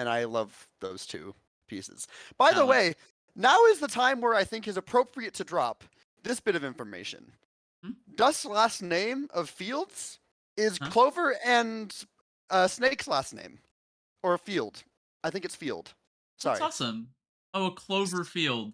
I love those two pieces. By the way, now is the time where I think is appropriate to drop this bit of information. Dust's last name of Fields Is Huh? Clover and Snake's last name? Or Field? I think it's Field. That's Sorry. awesome. Oh, a clover field.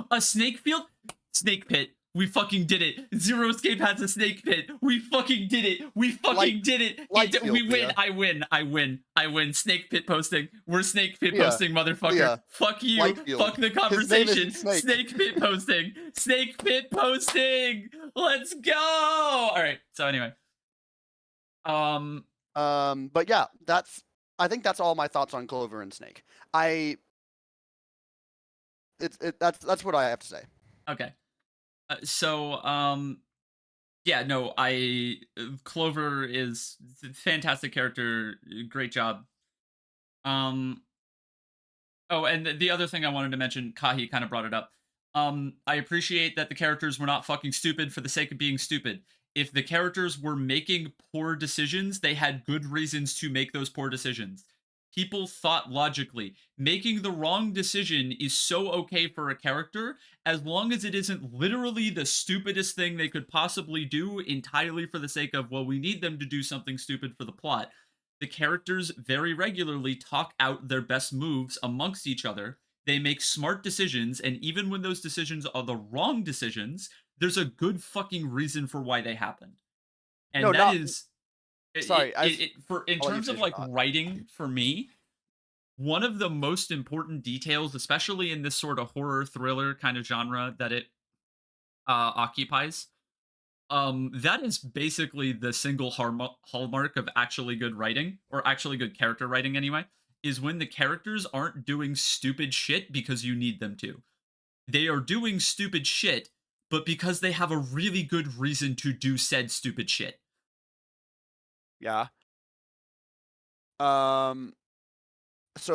A snake field? Snake pit. We fucking did it. Zero Escape has a snake pit. We fucking did it. We fucking did it. Light field, We win. Leah. I win. I win. I win. Snake pit posting. We're snake pit Leah. posting, motherfucker. Leah. Fuck you. Light field. Fuck the His name conversation. isn't Snake. Snake pit posting. Snake pit posting. Let's go. All right. So anyway. But yeah, I think that's all my thoughts on Clover and Snake. That's what I have to say. Okay. Yeah, no, Clover is a fantastic character, great job. Oh, and the other thing I wanted to mention, Kahi kind of brought it up. I appreciate that the characters were not fucking stupid for the sake of being stupid. If the characters were making poor decisions, they had good reasons to make those poor decisions. People thought logically. Making the wrong decision is so okay for a character as long as it isn't literally the stupidest thing they could possibly do entirely for the sake of, well, we need them to do something stupid for the plot. The characters very regularly talk out their best moves amongst each other. They make smart decisions, and even when those decisions are the wrong decisions, there's a good fucking reason for why they happened. And No, that not- is Sorry, in I'll let you terms of finish like your thought. writing for me, one of the most important details, especially in this sort of horror thriller kind of genre that it occupies, that is basically the single hallmark of actually good writing, or actually good character writing anyway, is when the characters aren't doing stupid shit because you need them to. They are doing stupid shit, but because they have a really good reason to do said stupid shit. Yeah. So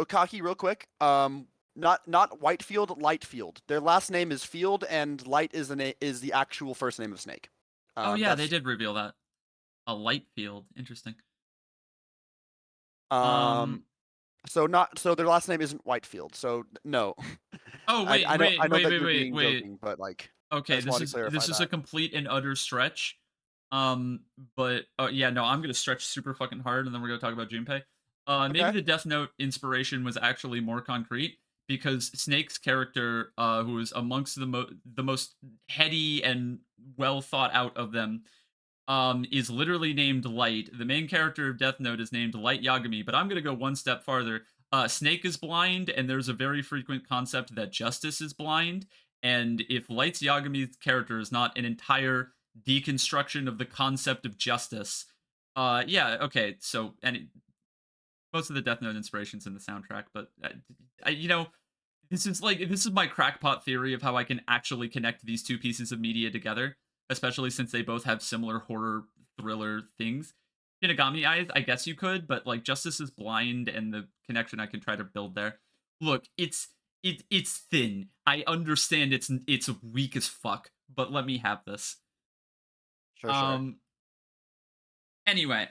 Kaki, real quick. Not Whitefield, Lightfield. Their last name is Field, and Light is the actual first name of Snake. Oh yeah, they did reveal that. A light field. Interesting. So their last name isn't Whitefield. So no. Oh wait, I know that you're wait. being joking, but like. Okay, I just wanted to clarify this is a that. complete and utter stretch. But yeah, no, I'm gonna stretch super fucking hard, and then we're gonna talk about Junpei. Maybe Okay. the Death Note inspiration was actually more concrete because Snake's character, who is amongst the most heady and well thought out of them, is literally named Light. The main character of Death Note is named Light Yagami, but I'm gonna go one step farther. Snake is blind, and there's a very frequent concept that Justice is blind. And if Light's Yagami's character is not an entire deconstruction of the concept of justice, yeah, okay. So, most of the Death Note inspirations in the soundtrack, but this is my crackpot theory of how I can actually connect these two pieces of media together, especially since they both have similar horror thriller things. Shinigami Eyes, I guess you could, but like Justice is blind, and the connection I can try to build there. Look, it's thin. I understand it's weak as fuck, but let me have this. Sure. Anyway,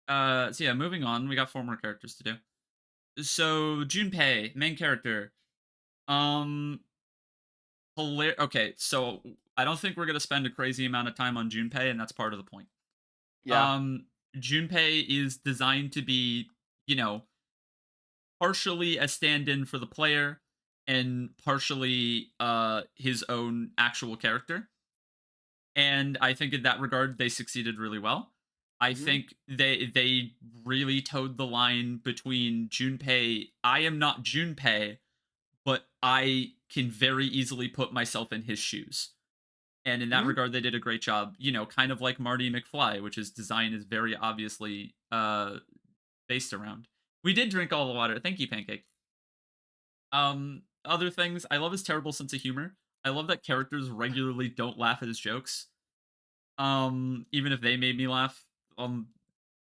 so yeah, moving on. We got 4 more characters to do. So Junpei, main character. Okay, so I don't think we're gonna spend a crazy amount of time on Junpei, and that's part of the point. Yeah. Junpei is designed to be, partially a stand-in for the player and partially his own actual character. And I think in that regard they succeeded really well. I think they really towed the line between Junpei, I am not Junpei, but I can very easily put myself in his shoes. And in that regard, they did a great job. Kind of like Marty McFly, which his design is very obviously based around. We did drink all the water. Thank you, Pancake. Other things, I love his terrible sense of humor. I love that characters regularly don't laugh at his jokes. Even if they made me laugh on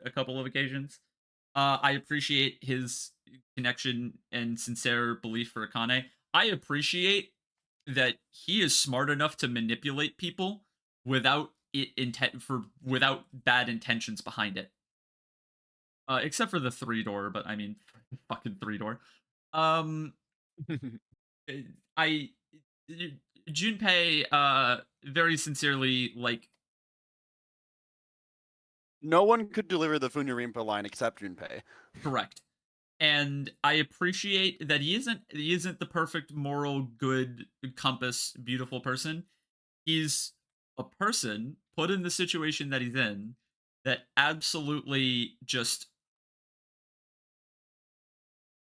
a couple of occasions. I appreciate his connection and sincere belief for Akane. I appreciate that he is smart enough to manipulate people without without bad intentions behind it. Except for the 3-door, but I mean, fucking 3-door. I Junpei very sincerely, like, No one could deliver the Funarimpa line except Junpei. Correct. And I appreciate that he isn't the perfect moral good compass beautiful person. He's a person put in the situation that he's in that absolutely just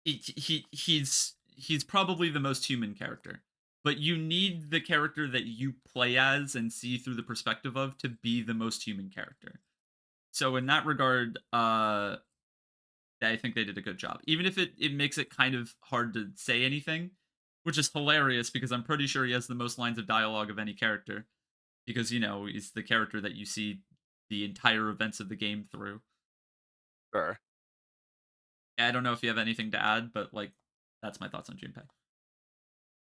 he's probably the most human character. But you need the character that you play as and see through the perspective of to be the most human character. So in that regard, I think they did a good job. Even if it makes it kind of hard to say anything, which is hilarious because I'm pretty sure he has the most lines of dialogue of any character because he's the character that you see the entire events of the game through. Sure. I don't know if you have anything to add, but that's my thoughts on Junpei.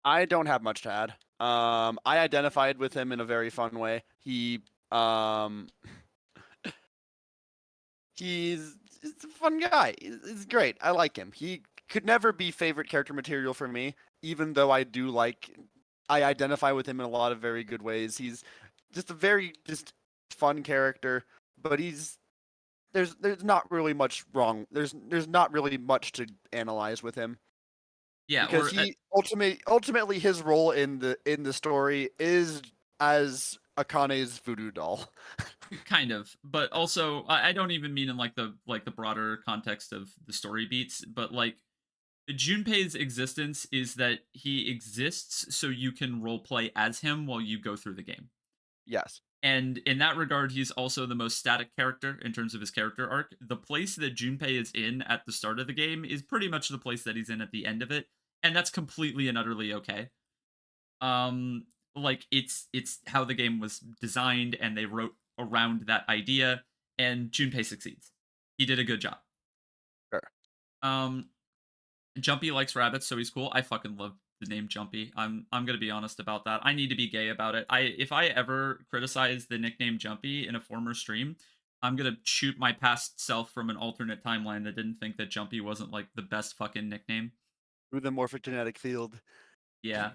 I don't have much to add. I identified with him in a very fun way. Um he's a fun guy. He's great. I like him. He could never be favorite character material for me, even though I identify with him in a lot of very good ways. He's just a very just fun character, but there's not really much wrong. There's not really much to analyze with him. Yeah, because he ultimately his role in the story is as Akane's voodoo doll. kind of, but also I don't even mean in the broader context of the story beats, but Junpei's existence is that he exists so you can roleplay as him while you go through the game. Yes. And in that regard, he's also the most static character in terms of his character arc. The place that Junpei is in at the start of the game is pretty much the place that he's in at the end of it, and that's completely and utterly okay. It's how the game was designed, and they wrote around that idea, and Junpei succeeds. He did a good job. Sure. Jumpy likes rabbits, so he's cool. I fucking love the name Jumpy. I'm gonna be honest about that. I need to be gay about it. If I ever criticize the nickname Jumpy in a former stream, I'm gonna shoot my past self from an alternate timeline that didn't think that Jumpy wasn't the best fucking nickname. Through the morphic genetic field. Yeah.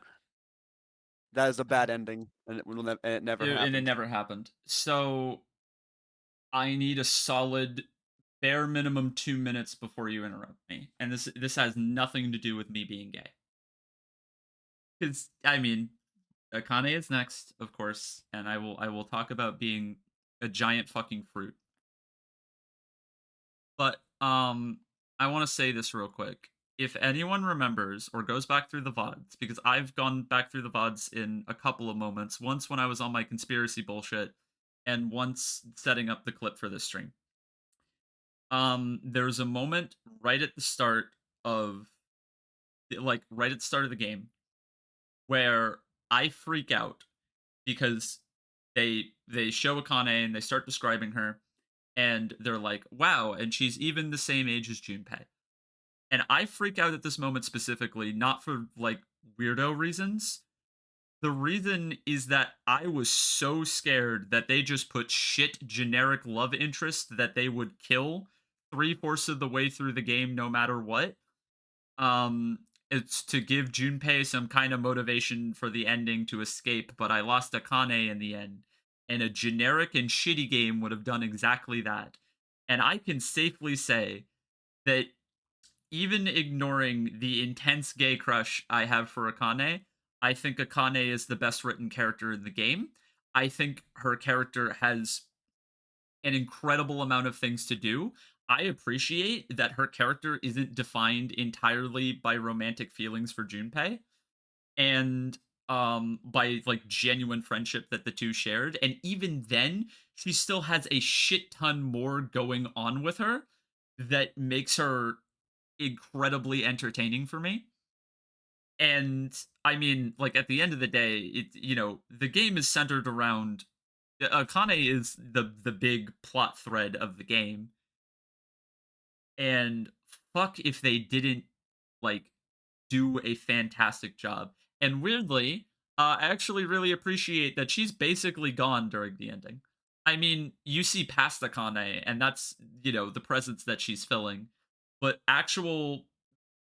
That is a bad ending, and it never happened. And it never happened. So I need a solid bare minimum 2 minutes before you interrupt me. And this has nothing to do with me being gay. Because Akane is next, of course, and I will talk about being a giant fucking fruit. But I want to say this real quick. If anyone remembers or goes back through the VODs, because I've gone back through the VODs in a couple of moments, once when I was on my conspiracy bullshit, and once setting up the clip for this stream. There's a moment right at the start of the game where I freak out because they show Akane and they start describing her and they're like, wow, and she's even the same age as Junpei. And I freak out at this moment specifically, not for weirdo reasons. The reason is that I was so scared that they just put shit generic love interest that they would kill 3/4 of the way through the game no matter what. It's to give Junpei some kind of motivation for the ending to escape, but I lost Akane in the end. And a generic and shitty game would have done exactly that. And I can safely say that even ignoring the intense gay crush I have for Akane, I think Akane is the best written character in the game. I think her character has an incredible amount of things to do. I appreciate that her character isn't defined entirely by romantic feelings for Junpei and by genuine friendship that the two shared, and even then she still has a shit ton more going on with her that makes her incredibly entertaining for me. And at the end of the day, the game is centered around Akane is the big plot thread of the game. And fuck if they didn't do a fantastic job. And weirdly, I actually really appreciate that she's basically gone during the ending. You see past Akane, and that's the presence that she's filling. But actual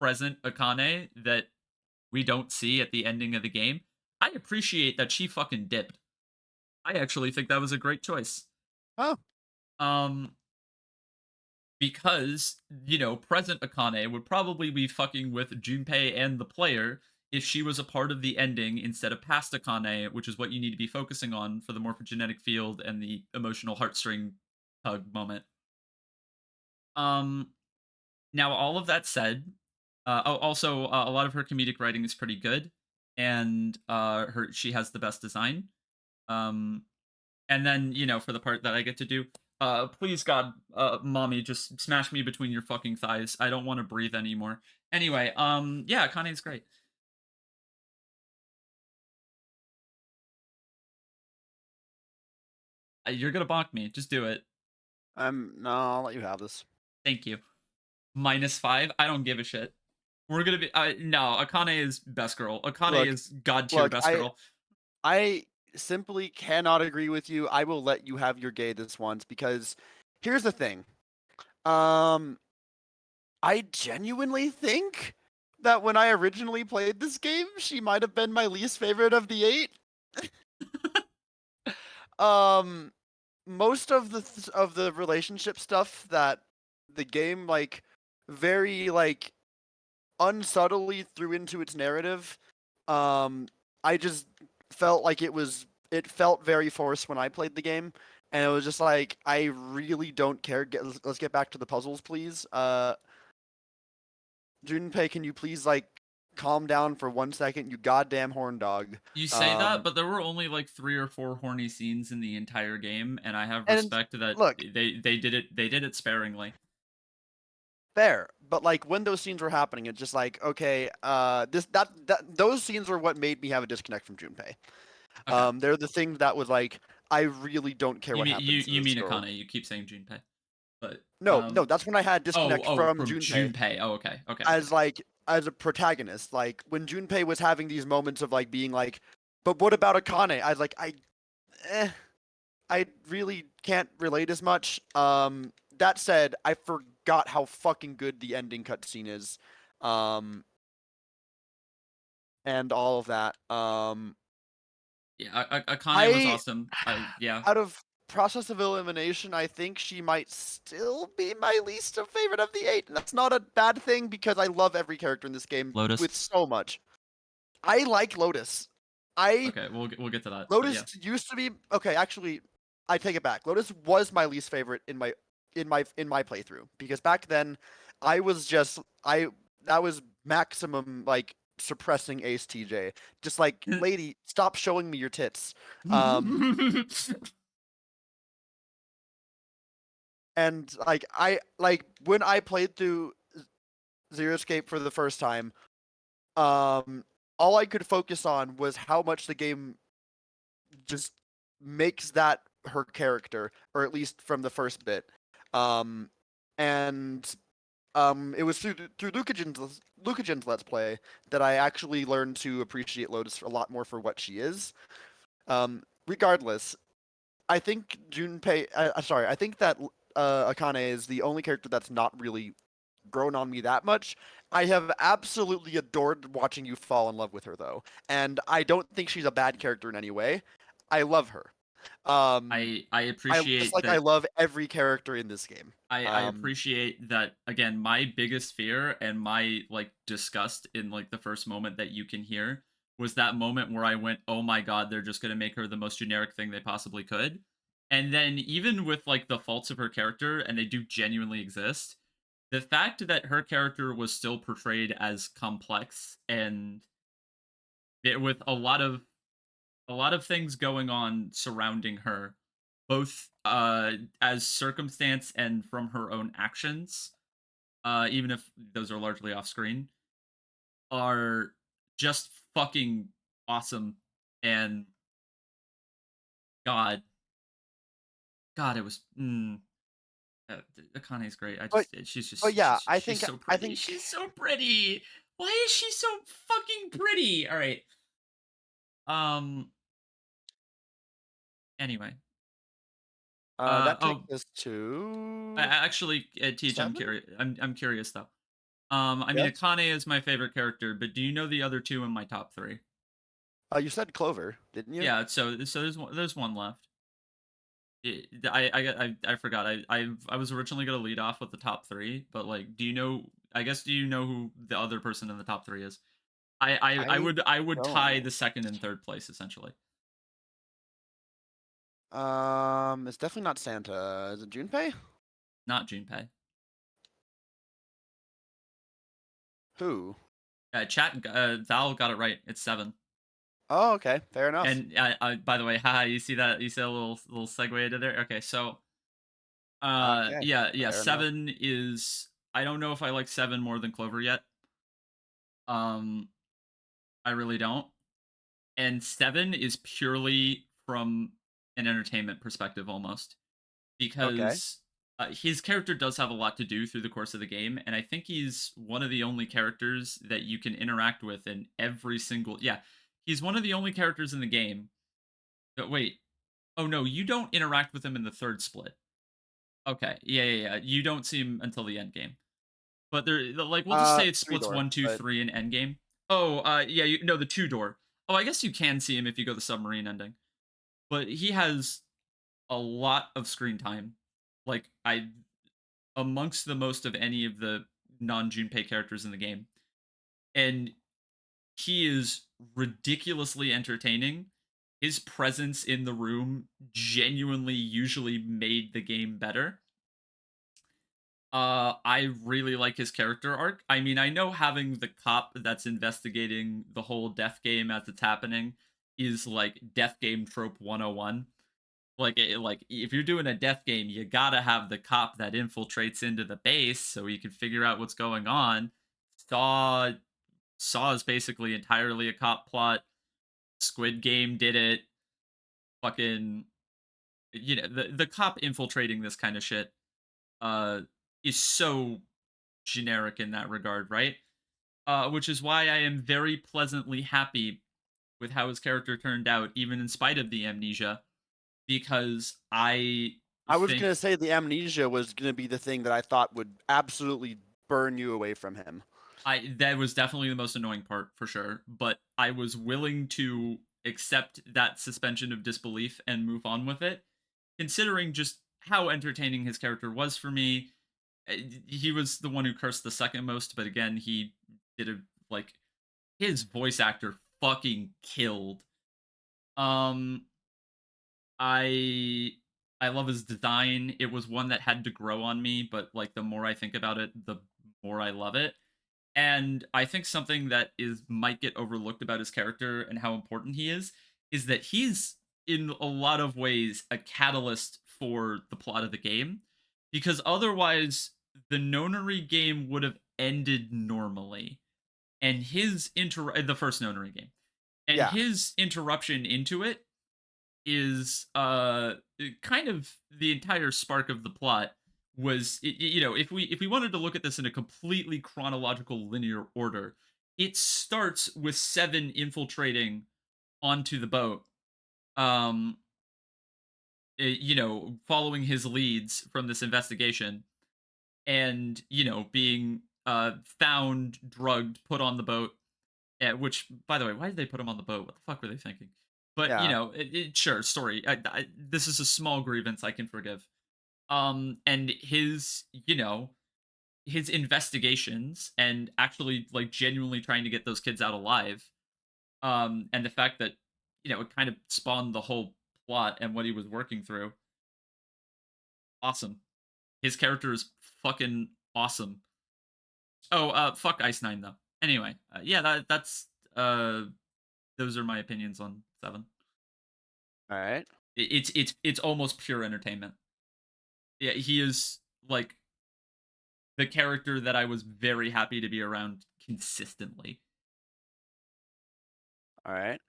present Akane that we don't see at the ending of the game, I appreciate that she fucking dipped. I actually think that was a great choice. Oh, Because, you know, present Akane would probably be fucking with Junpei and the player if she was a part of the ending instead of past Akane, which is what you need to be focusing on for the morphogenetic field and the emotional heartstring hug moment. Um, Now all of that said, also a lot of her comedic writing is pretty good, and she has the best design. Um, and then, you know, for the part that I get to do, please God, mommy, just smash me between your fucking thighs. I don't want to breathe anymore. Anyway, yeah, Kane's great. You're gonna bonk me. Just do it. No, I'll let you have this. Thank you. -5. I don't give a shit. We're gonna be no. Akane is best girl. Akane is god tier best girl. I simply cannot agree with you. I will let you have your gay this once because here's the thing. I genuinely think that when I originally played this game, she might have been my least favorite of the 8. Most of the relationship stuff that the game like very like unsubtly threw into its narrative, I just felt like it felt very forced when I played the game, and it was just like I really don't care. Let's get back to the puzzles, please. Junpei, can you please like calm down for 1 second, you goddamn horn dog? You say that, but there were only like 3 or 4 horny scenes in the entire game, and I have respect that look, they did it sparingly. Fair, but like when those scenes were happening, it's just like okay, those scenes were what made me have a disconnect from Junpei. Okay. They're the thing that was like I really don't care what happens. You mean Akane? You keep saying Junpei, but no, that's when I had disconnect from Junpei. Oh, okay. As a protagonist, like when Junpei was having these moments of like being like, but what about Akane? I was like, I really can't relate as much. That said, I forgot how fucking good the ending cutscene is, and all of that. Yeah, Akane was awesome. Yeah. Out of process of elimination, I think she might still be my least favorite of the 8, and that's not a bad thing because I love every character in this game Lotus. with so much. I like Lotus. Okay, we'll get to that. Lotus used to be okay. Actually, I take it back. Lotus was my least favorite in my playthrough because back then I was just that was maximum like suppressing Ace TJ. Just like, lady, stop showing me your tits. And like when I played through Zero Escape for the first time, all I could focus on was how much the game just makes that her character, or at least from the first bit. And it was through Lucagen's Let's Play that I actually learned to appreciate Lotus a lot more for what she is. Regardless, I think Junpei. I think that Akane is the only character that's not really grown on me that much. I have absolutely adored watching you fall in love with her, though, and I don't think she's a bad character in any way. I love her. I appreciate just like that. I love every character in this game. I appreciate that. Again, my biggest fear and my like disgust in like the first moment that you can hear was that moment where I went, "Oh my god, they're just gonna make her the most generic thing they possibly could." And then even with like the faults of her character, and they do genuinely exist, the fact that her character was still portrayed as complex and with a lot of things going on surrounding her, both as circumstance and from her own actions, even if those are largely off screen, are just fucking awesome. And God, it was. Akane's great. She's just. She's so pretty. She's so pretty. Why is she so fucking pretty? All right. Anyway. That takes us to. Actually, Teach, I'm curious. I'm curious though. I mean, Akane is my favorite character, but do you know the other 2 in my top 3? You said Clover, didn't you? Yeah. So there's one left. I forgot. I was originally gonna lead off with the top three, but like, do you know? I guess do you know who the other person in the top three is? I I would tie don't. the second and third place essentially. It's definitely not Santa. Is it Junpei? Not Junpei. Who? Val got it right. It's 7. Oh, okay, fair enough. And by the way, haha, you see that? You see a little segue into there? Okay, so Okay, yeah, fair enough. 7 is, I don't know if I like 7 more than Clover yet. Um, I really don't. And 7 is purely from an entertainment perspective almost, Okay. because his character does have a lot to do through the course of the game, and I think he's one of the only characters that you can interact with in every single, yeah, he's one of the only characters in the game. But wait, oh no, you don't interact with him in the third split. Okay, yeah. You don't see him until the end game. But like, we'll just say it Three splits door, 1, 2, but 3 in end game. Oh, yeah, no, the 2 door. Oh, I guess you can see him if you go the submarine ending. But he has a lot of screen time. Like, amongst the most of any of the non-Junpei characters in the game. And he is ridiculously entertaining. His presence in the room genuinely usually made the game better. I really like his character arc. I mean, I know having the cop that's investigating the whole death game as it's happening is like death game trope 101. Like if you're doing a death game, you gotta have the cop that infiltrates into the base so you can figure out what's going on. Saw Saw is basically entirely a cop plot. Squid Game did it. Fucking, the cop infiltrating this kind of shit uh is so generic in that regard, right? Which is why I am very pleasantly happy with how his character turned out, even in spite of the amnesia, because I was think gonna say the amnesia was gonna be the thing that I thought would absolutely burn you away from him. that was definitely the most annoying part for sure, but I was willing to accept that suspension of disbelief and move on with it, considering just how entertaining his character was for me. He was the one who cursed the second most, but again, he did a, like, his voice actor fucking killed. Um, I I love his design. It was one that had to grow on me, but like the more I think about it, the more I love it. And I think something that is might get overlooked about his character and how important he is that he's in a lot of ways a catalyst for the plot of the game, because otherwise the Nonary game would have ended normally, and the first Nonary game, and Yeah. his interruption into it is kind of the entire spark of the plot. Was if we wanted to look at this in a completely chronological linear order, it starts with 7 infiltrating onto the boat, um following his leads from this investigation, and being found, drugged, put on the boat. Which, by the way, why did they put him on the boat? What the fuck were they thinking? But Yeah. sure, story. This is a small grievance I can forgive. And his investigations and actually like genuinely trying to get those kids out alive. And the fact that it kind of spawned the whole plot and what he was working through. Awesome. His character is fucking awesome. Oh, fuck Ice Nine though. Anyway, yeah, that's those are my opinions on 7. All right. It's almost pure entertainment. Yeah, he is like the character that I was very happy to be around consistently. All right.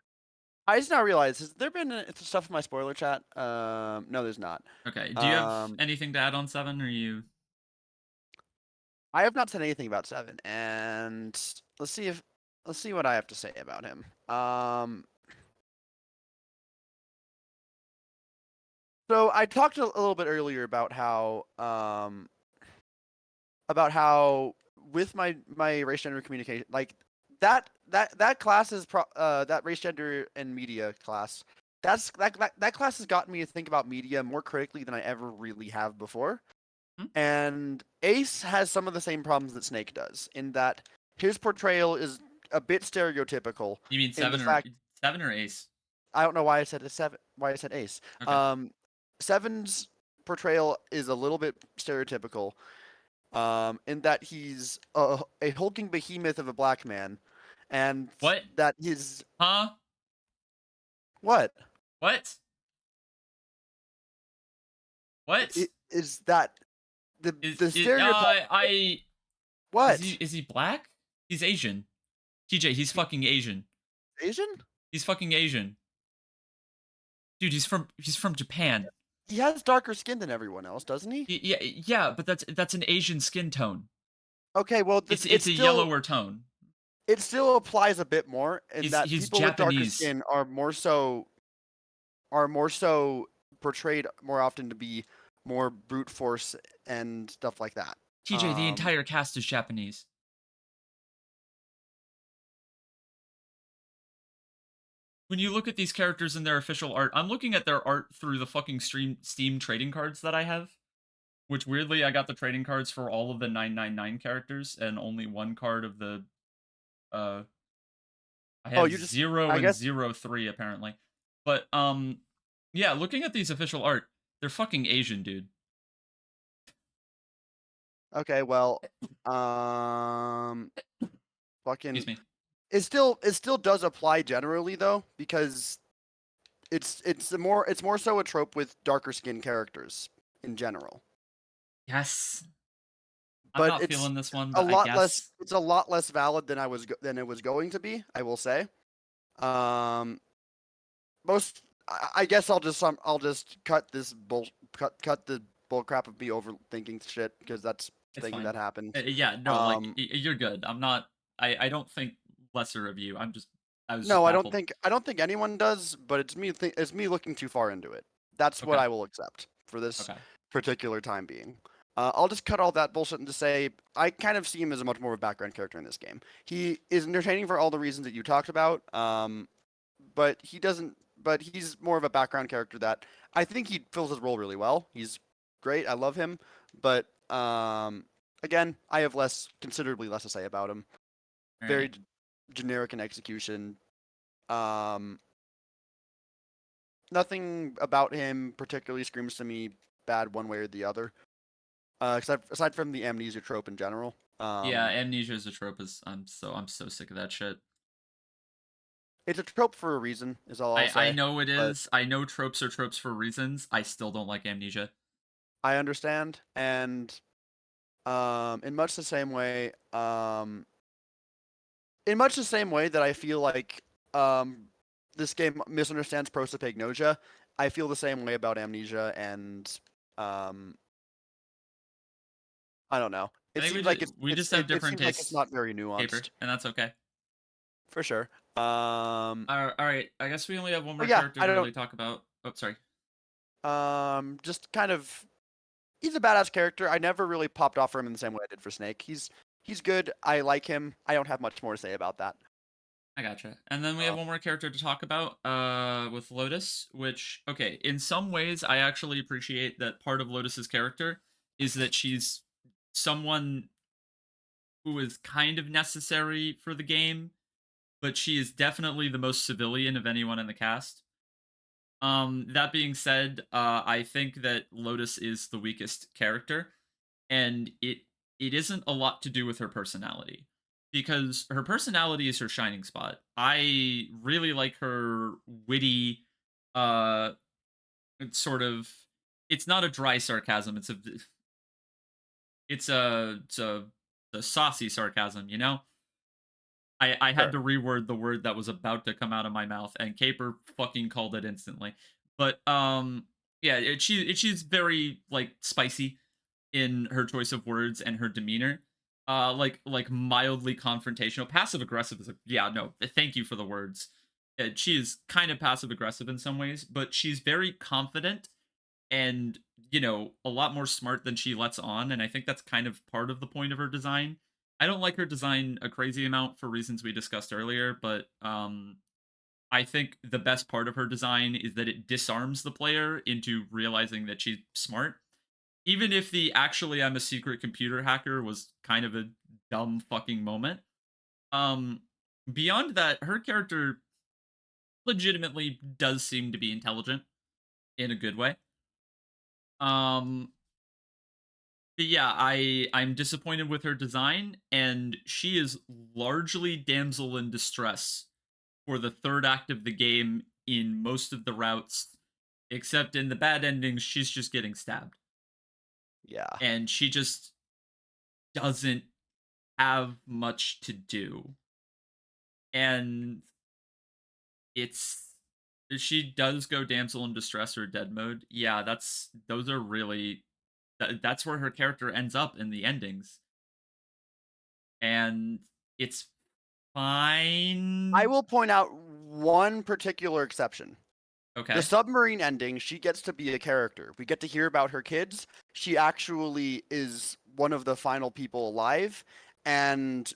I just now realized, has there been stuff in my spoiler chat? No, there's not. Okay, do you have anything to add on 7, or you? I have not said anything about 7, and let's see what I have to say about him. So I talked a little bit earlier about how with my race gender communication, like that class is that race gender and media class, that class has gotten me to think about media more critically than I ever really have before. And Ace has some of the same problems that Snake does, in that his portrayal is a bit stereotypical. You mean in the seven fact or Ace? I don't know why I said a seven. Why I said Ace. Okay. Seven's portrayal is a little bit stereotypical, in that he's a hulking behemoth of a black man, and What? that his Huh? what? What? What? Is that the stereotype? What? Is he black? He's Asian. TJ, he's fucking Asian. Asian? He's fucking Asian. Dude, he's from Japan. He has darker skin than everyone else, doesn't he? Yeah, but that's an Asian skin tone. Okay, well, It's it's a still, yellower tone. It still applies a bit more in that He's people with darker Japanese. skin are more so portrayed more often to be more brute force and stuff like that. TJ, the entire cast is Japanese. When you look at these characters in their official art, I'm looking at their art through the fucking Steam trading cards that I have. Which, weirdly, I got the trading cards for all of the 999 characters, and only one card of the, I have 0 and 03, apparently. But, yeah, looking at these official art, they're fucking Asian, dude. Okay, well, fucking. Excuse me. It still does apply generally though, because it's more so a trope with darker skin characters in general. Yes. I'm But not it's feeling this one, a but lot I guess. less. It's a lot less valid than it was going to be. I will say. I guess I'll just cut this cut the bull crap of me overthinking shit, because that's the It's thing fine. that happened. Yeah, no, like, you're good. I'm not. I don't think lesser of you. I was just No, baffled. I don't think anyone does, but it's me looking too far into it. That's what Okay. I will accept for this Okay. particular time being. I'll just cut all that bullshit and just say I kind of see him as a much more of a background character in this game. He is entertaining for all the reasons that you talked about, but he doesn't. But he's more of a background character that I think he fills his role really well. He's great. I love him, but again, I have considerably less to say about him. All Very right. generic in execution. Nothing about him particularly screams to me bad one way or the other. Aside from the amnesia trope in general. Yeah, amnesia is a trope. I'm so sick of that shit. It's a trope for a reason, is all I'll say. I know it is. I know tropes are tropes for reasons. I still don't like amnesia. I understand, and in much the same way that I feel like this game misunderstands prosopagnosia, I feel the same way about amnesia, and I don't know. It seems like we just have different tastes. Like it's not very nuanced. Paper, and that's okay. For sure. All right. I guess we only have one more yeah, character to really talk about. Oh, sorry. Just kind of, he's a badass character. I never really popped off for him in the same way I did for Snake. He's good. I like him. I don't have much more to say about that. I gotcha. And then we have one more character to talk about, with Lotus, which, okay, in some ways, I actually appreciate that part of Lotus's character is that she's someone who is kind of necessary for the game, but she is definitely the most civilian of anyone in the cast. That being said, I think that Lotus is the weakest character, and it isn't a lot to do with her personality, because her personality is her shining spot. I really like her witty, sort of. It's not a dry sarcasm. It's a saucy sarcasm. You know. I had to reword the word that was about to come out of my mouth, and Caper fucking called it instantly. But yeah, she's very like spicy in her choice of words and her demeanor. Like mildly confrontational, passive aggressive is yeah, no, thank you for the words. She is kind of passive aggressive in some ways, but she's very confident and, you know, a lot more smart than she lets on, and I think that's kind of part of the point of her design. I don't like her design a crazy amount for reasons we discussed earlier, but I I think the best part of her design is that it disarms the player into realizing that she's smart. Even if the actually I'm a secret computer hacker was kind of a dumb fucking moment. Um Beyond that, her character legitimately does seem to be intelligent in a good way. Um but yeah, I'm disappointed with her design, and she is largely damsel in distress for the third act of the game in most of the routes, except in the bad endings, she's just getting stabbed. Yeah. And she just doesn't have much to do. And it's she does go damsel in distress or dead mode. Yeah, those are really that's where her character ends up in the endings. And it's fine. I will point out one particular exception. Okay. The submarine ending, she gets to be a character. We get to hear about her kids. She actually is one of the final people alive, and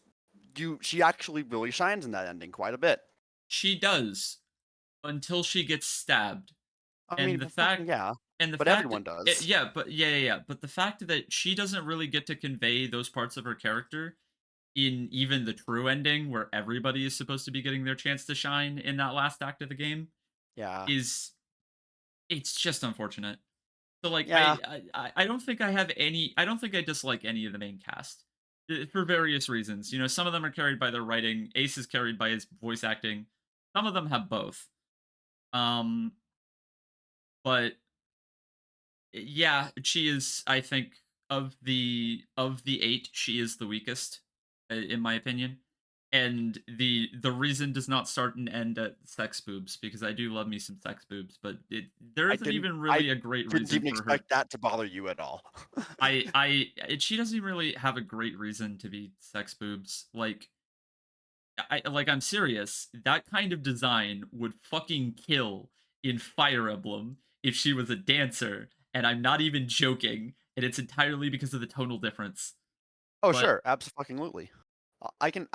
she actually really shines in that ending quite a bit. She does until she gets stabbed. I And mean, the fucking fact yeah, and the but fact everyone does. yeah, but the fact that she doesn't really get to convey those parts of her character in even the true ending where everybody is supposed to be getting their chance to shine in that last act of the game Yeah. is it's just unfortunate. So like Yeah. I don't think I don't think I dislike any of the main cast for various reasons. You know, some of them are carried by their writing. Ace is carried by his voice acting. Some of them have both. Um, but yeah, she is. I think of the eight, she is the weakest, in my opinion. And the reason does not start and end at sex boobs, because I do love me some sex boobs, but there isn't even I really a great didn't reason even for her. expect that to bother you at all. She doesn't really have a great reason to be sex boobs. I'm serious. That kind of design would fucking kill in Fire Emblem if she was a dancer, and I'm not even joking. And it's entirely because of the tonal difference. Oh But sure, absolutely. I can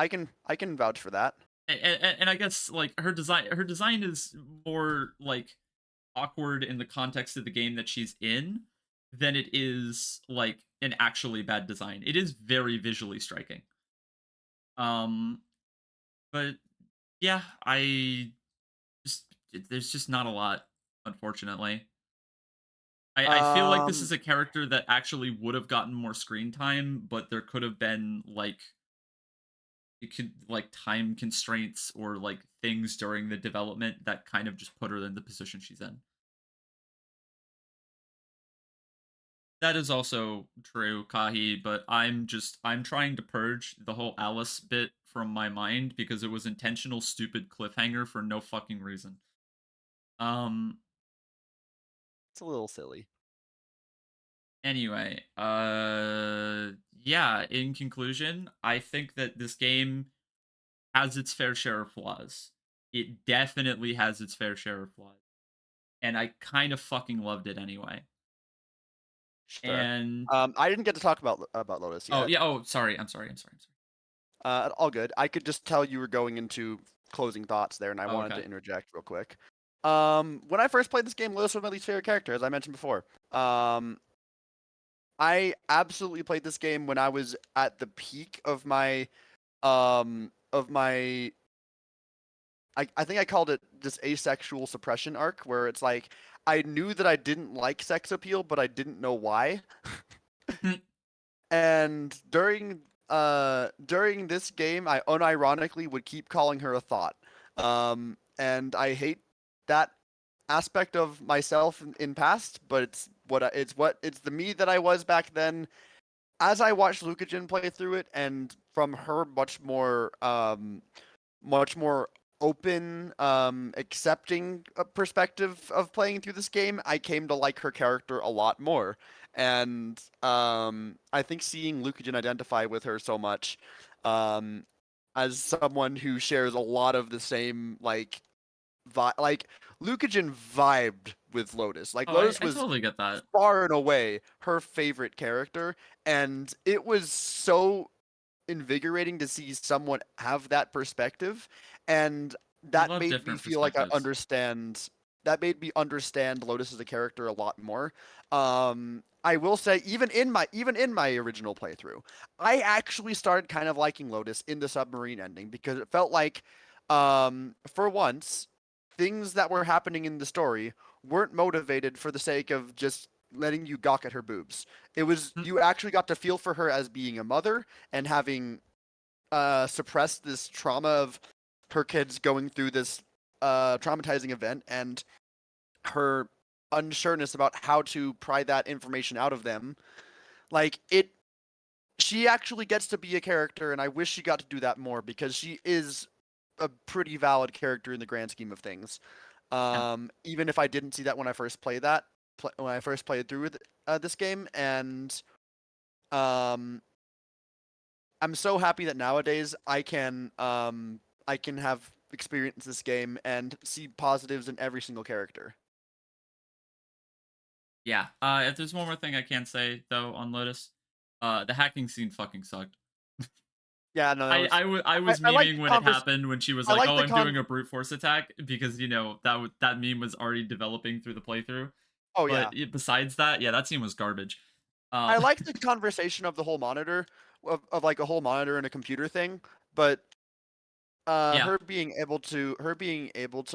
vouch for that. and I guess like her design is more like awkward in the context of the game that she's in than it is like an actually bad design. It is very visually striking. Um, but yeah, just there's just not a lot, unfortunately. I feel like this Um, is a character that actually would have gotten more screen time, but there could have been like it could like time constraints or like things during the development that kind of just put her in the position she's in. That is also true, Kahi, but I'm trying to purge the whole Alice bit from my mind because it was intentional stupid cliffhanger for no fucking reason. Um it's a little silly. Anyway, yeah, in conclusion, I think that this game has its fair share of flaws. It definitely has its fair share of flaws. And I kind of fucking loved it anyway. Sure. And I didn't get to talk about Lotus oh yet. yeah, oh sorry, I'm sorry. All good. I could just tell you were going into closing thoughts there, and I Oh, wanted okay. to interject real quick. When I first played this game, Lotus was my least favorite character, as I mentioned before. I absolutely played this game when I was at the peak of my of my I think I called it this asexual suppression arc, where it's like I knew that I didn't like sex appeal, but I didn't know why. And during this game, I unironically would keep calling her a thought. And I hate that aspect of myself in past, but it's the me that I was back then. As I watched Lucajin play through it, and from her much more open, accepting perspective of playing through this game, I came to like her character a lot more. And I think seeing Lucajin identify with her so much, um, as someone who shares a lot of the same like Lucajin vibed with Lotus. Like Oh, I Lotus was totally get that. far and away her favorite character, and it was so invigorating to see someone have that perspective. And that love made me different feel like I perspectives. understand. That made me understand Lotus as a character a lot more. I will say, even in my original playthrough, I actually started kind of liking Lotus in the submarine ending because it felt like, for once, things that were happening in the story weren't motivated for the sake of just letting you gawk at her boobs. It was Hmm. you actually got to feel for her as being a mother and having suppressed this trauma of her kids going through this traumatizing event and her unsureness about how to pry that information out of them. Like it, she actually gets to be a character, and I wish she got to do that more because she is a pretty valid character in the grand scheme of things. Yeah. Even if I didn't see that when I first when I first played through this game, and um, I'm so happy that nowadays I can have experience this game and see positives in every single character. Yeah. If there's one more thing I can say though on Lotus, the hacking scene fucking sucked. Yeah, no, that was I was I like memeing the when it happened when she was I like, like "Oh, the I'm doing a brute force attack," because that meme was already developing through the playthrough. Oh But yeah. besides that, yeah, that scene was garbage. I like the conversation of the whole monitor of like a whole monitor and a computer thing, but Yeah, her being able to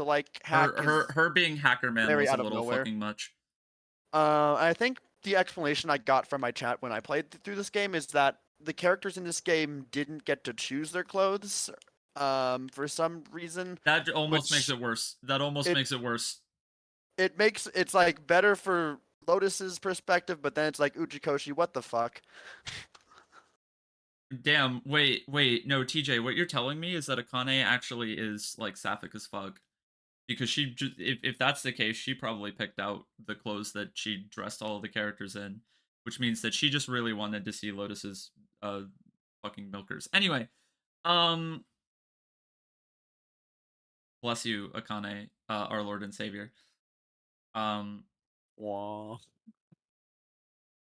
like hack is her being hacker man very was a out of little nowhere. fucking much. I think the explanation I got from my chat when I played through this game is that the characters in this game didn't get to choose their clothes, for some reason, That almost makes which it worse. That almost it makes it worse. it makes it's like better for Lotus's perspective, but then it's like Uchikoshi, what the fuck? Damn, wait, no, TJ, what you're telling me is that Akane actually is like sapphic as fuck. Because if that's the case, she probably picked out the clothes that she dressed all of the characters in, which means that she just really wanted to see Lotus's fucking milkers. Anyway, um, bless you, Akane, our Lord and Savior. Um, Wow.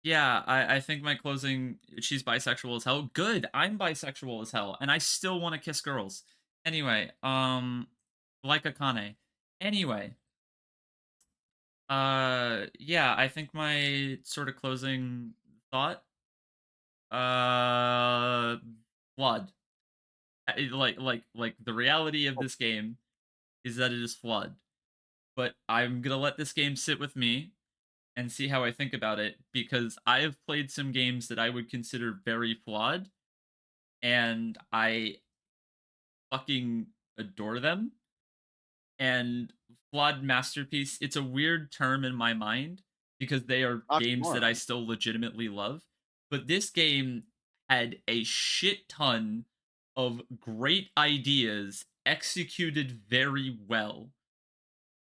yeah, I think my closing. She's bisexual as hell. Good, I'm bisexual as hell, and I still want to kiss girls. Anyway, like Akane. Anyway, yeah, I think my sort of closing thought, uh, blood. Like the reality of this game is that it is flawed. But I'm gonna let this game sit with me and see how I think about it because I have played some games that I would consider very flawed, and I fucking adore them. And flawed masterpiece, it's a weird term in my mind because they are games that I Oxymoron. still legitimately love. But this game had a shit ton of great ideas executed very well.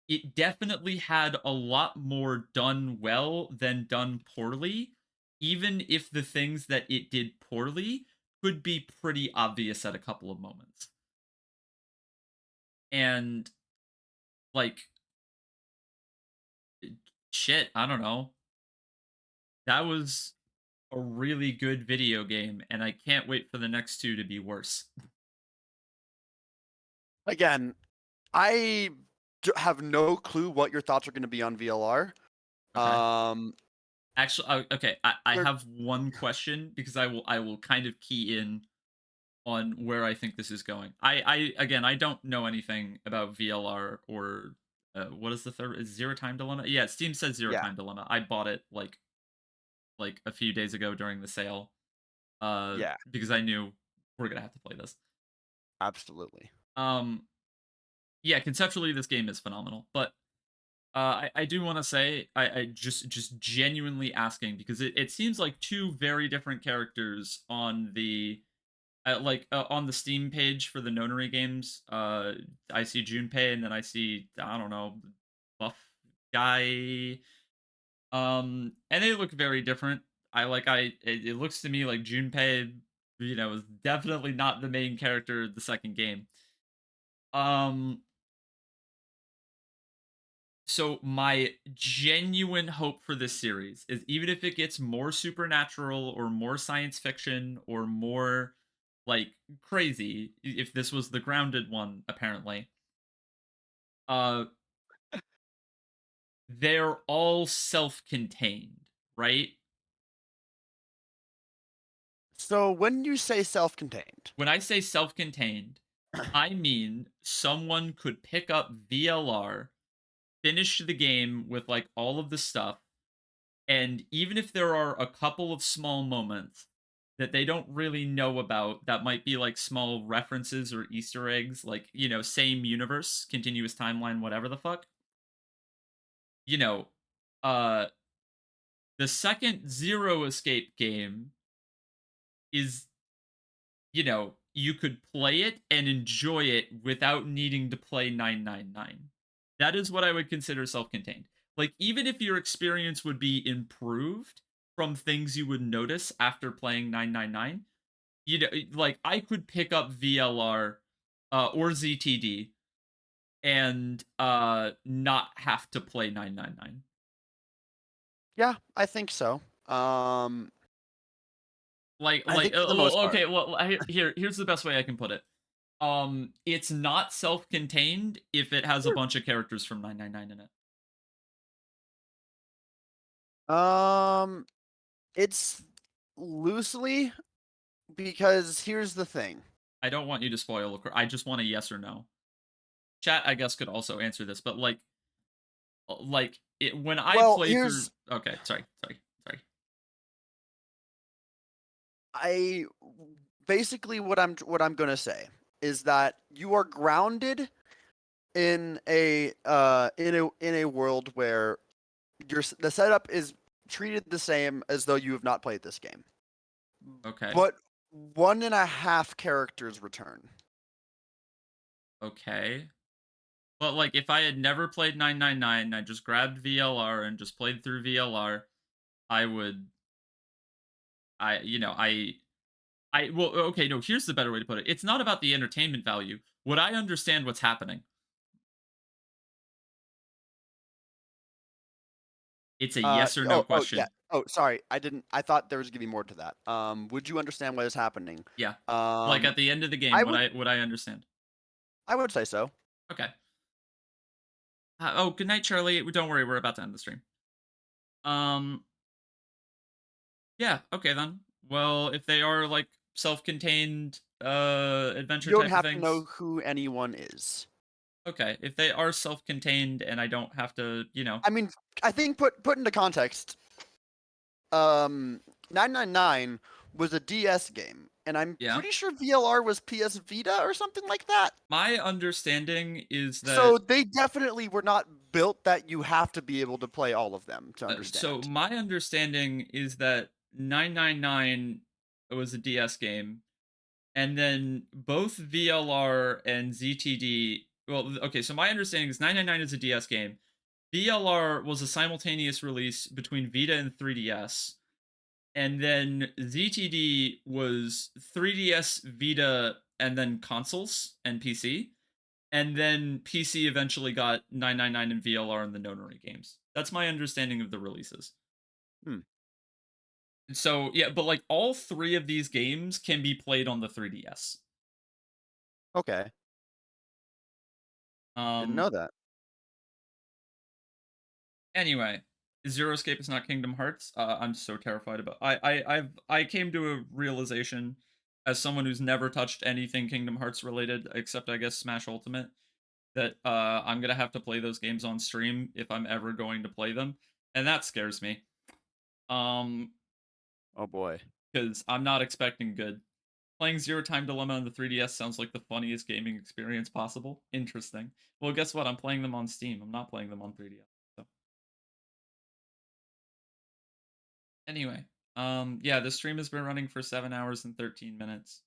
It definitely had a lot more done well than done poorly, even if the things that it did poorly could be pretty obvious at a couple of moments. And like shit, I don't know. That was a really good video game, and I can't wait for the next two to be worse. Again, have no clue what your thoughts are going to be on VLR. Okay. Um, Actually, okay, I They're- have one question because I will kind of key in on where I think this is going. I again, I don't know anything about VLR or what is the third? Is Zero Time Dilemma? Yeah, Steam says Zero yeah, Time Dilemma. I bought it like a few days ago during the sale, yeah, because I knew we're gonna have to play this. absolutely. Um, yeah, conceptually this game is phenomenal, but I do want to say I just genuinely asking because it seems like two very different characters on the on the Steam page for the Nonary games. I see Junpei and then I see, I don't know, buff guy. And they look very different. It looks to me like Junpei, is definitely not the main character of the second game. Um So my genuine hope for this series is even if it gets more supernatural or more science fiction or more like crazy, if this was the grounded one apparently, uh they're all self-contained, right? So when you say self-contained, When I say self-contained, I mean someone could pick up VLR, finish the game with like all of the stuff, and even if there are a couple of small moments that they don't really know about that might be like small references or Easter eggs, like, same universe, continuous timeline, whatever the fuck, you know, uh the second Zero Escape game is, you could play it and enjoy it without needing to play 999. That is what I would consider self-contained. Like, even if your experience would be improved from things you would notice after playing 999, like, I could pick up VLR or ZTD and not have to play 999. yeah, I think so. Like, I think for the most part. okay, well, here's the best way I can put it. It's not self-contained if it has a bunch of characters from 999 in it. It's loosely because here's the thing. I don't want you to spoil. I just want a yes or no. Chat, I guess, could also answer this, but when I Well, play through. here's Okay, sorry. I basically what I'm gonna say is that you are grounded in a world where the setup is treated the same as though you have not played this game. Okay. But 1.5 characters return. Okay. But like, if I had never played 999, I just grabbed VLR and just played through VLR, I would. Well, okay, no, here's the better way to put it. It's not about the entertainment value. Would I understand what's happening? It's a yes or no Oh yeah. question. Oh, sorry. I thought there was gonna be more to that. Would you understand what is happening? Yeah. Like, at the end of the game, I would I understand? I would say so. Okay. Oh, good night, Charlie. Don't worry, we're about to end the stream. Yeah, okay then. Well, if they are like self-contained adventure You don't type of have to know things. who anyone is. Okay, if they are self-contained and I don't have to, I mean, I think put into context, 999 was a DS game, and I'm Yeah. pretty sure VLR was PS Vita or something like that. My understanding is So that they definitely were not built that you have to be able to play all of them to so understand. my understanding is that 999 was a DS game, and then both VLR and ZTD. Well, okay, so my understanding is 999 is a DS game. VLR was a simultaneous release between Vita and 3DS. And then ZTD was 3DS, Vita, and then consoles and PC. And then PC eventually got 999 and VLR and the Nonary games. That's my understanding of the releases. So, yeah, but like, all three of these games can be played on the 3DS. Okay. Didn't know that. Anyway, Zero Escape is not Kingdom Hearts. I'm so terrified about. I came to a realization as someone who's never touched anything Kingdom Hearts related, except I guess Smash Ultimate, that I'm gonna have to play those games on stream if I'm ever going to play them, and that scares me. Oh boy. Because I'm not expecting good. Playing Zero Time Dilemma on the 3DS sounds like the funniest gaming experience possible. Interesting. Well, guess what? I'm playing them on Steam. I'm not playing them on 3DS. So. Anyway, yeah, the stream has been running for 7 hours and 13 minutes.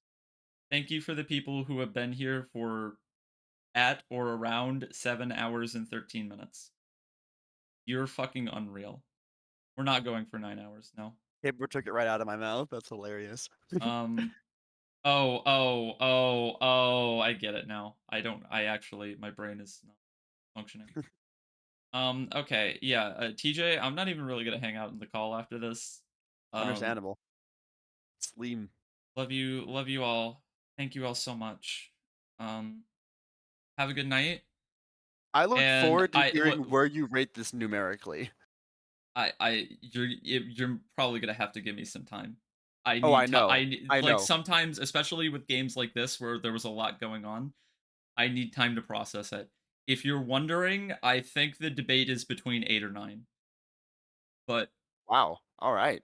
Thank you for the people who have been here for at or around 7 hours and 13 minutes. You're fucking unreal. We're not going for 9 hours, no. Gabriel took it right out of my mouth. That's hilarious. I get it now. I actually, my brain is not functioning. Okay, yeah, TJ, I'm not even really gonna hang out in the call after this. Understandable. Sleem. Love you all. Thank you all so much. Have a good night. I look And forward to hearing where you rate this numerically. you're probably gonna have to give me some time. I Oh, I need to. know. I Like know. sometimes, especially with games like this where there was a lot going on, I need time to process it. If you're wondering, I think the debate is between 8 or 9. But Wow. All right.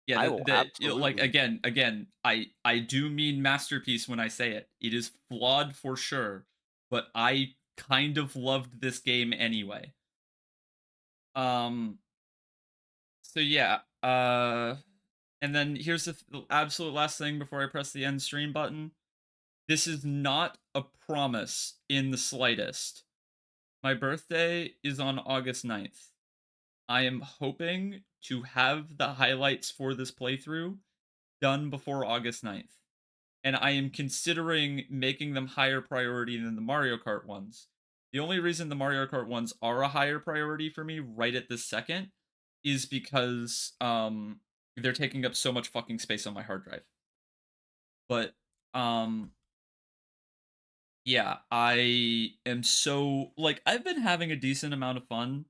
yeah, I will like absolutely. again, I do mean masterpiece when I say it. It is flawed for sure, but I kind of loved this game anyway. Um so yeah, and then here's the absolute last thing before I press the end stream button. This is not a promise in the slightest. My birthday is on August 9th. I am hoping to have the highlights for this playthrough done before August 9th. And I am considering making them higher priority than the Mario Kart ones. The only reason the Mario Kart ones are a higher priority for me right at this second is because they're taking up so much fucking space on my hard drive. But um yeah, I am so like I've been having a decent amount of fun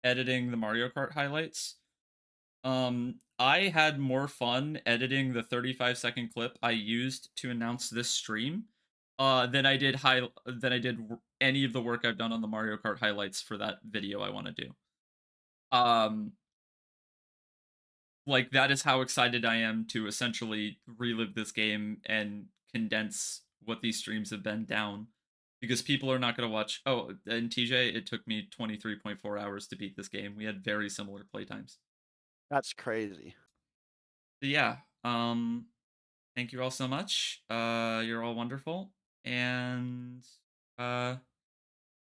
editing the Mario Kart highlights. I had more fun editing the 35-second clip I used to announce this stream than I did any of the work I've done on the Mario Kart highlights for that video I want to do. Um like that is how excited I am to essentially relive this game and condense what these streams have been down because people are not going to watch. Oh, and TJ, it took me 23.4 hours to beat this game. We had very similar playtimes. That's crazy. So yeah, thank you all so much. You're all wonderful. And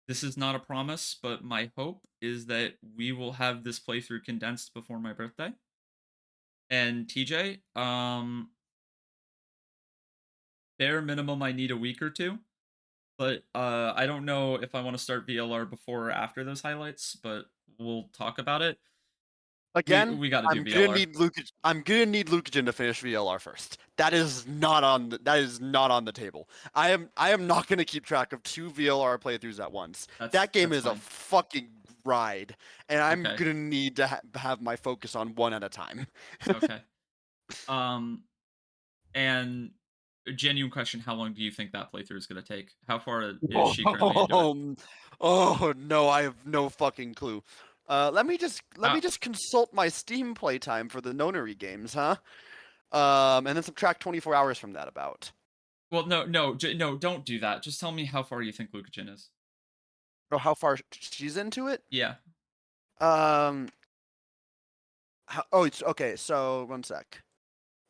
this is not a promise, but my hope is that we will have this playthrough condensed before my birthday. And TJ, bare minimum I need a week or two. But I don't know if I want to start VLR before or after those highlights, but we'll talk about it. Again, We got to do I'm gonna VLR. need Luke. I'm gonna need Lucagen to finish VLR first. That is not on. That is not on the table. I am not gonna keep track of 2 VLR playthroughs at once. That game That's is a fine. fucking ride, and I'm Okay. gonna need to have my focus on one at a time. Okay. And a genuine question: how long do you think that playthrough is gonna take? How far is she currently into it? Oh no, I have no fucking clue. Let me just consult my Steam playtime for the Nonary games, huh? And then subtract 24 hours from that about. Well, no, don't do that. Just tell me how far you think Lucagen is. Oh, how far she's into it? Yeah. Oh, it's okay. So 1 sec.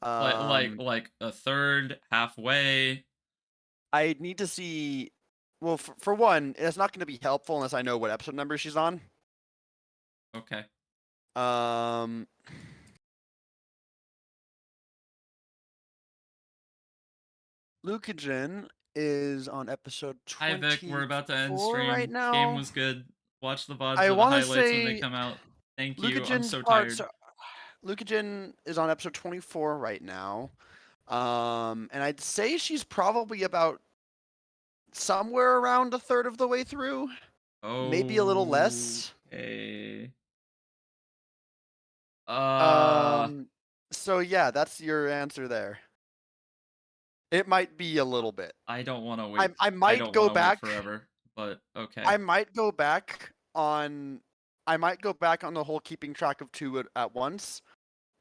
Like a third, halfway. I need to see. Well, for one, it's not going to be helpful unless I know what episode number she's on. Okay. Lucagen is on episode 24 Hi Vic, we're about to end stream. right now. Game was good. Watch the VODs I or the want to highlights when they say come out. Thank you. I'm Lucagen's so part. tired. Lucagen is on episode 24 right now. And I'd say she's probably about somewhere around a third of the way through. Maybe a little less. Okay. So yeah, that's your answer there. It might be a little bit. I don't want to wait. I might go back forever, but okay. I might go back on. I might go back on the whole keeping track of 2 at once.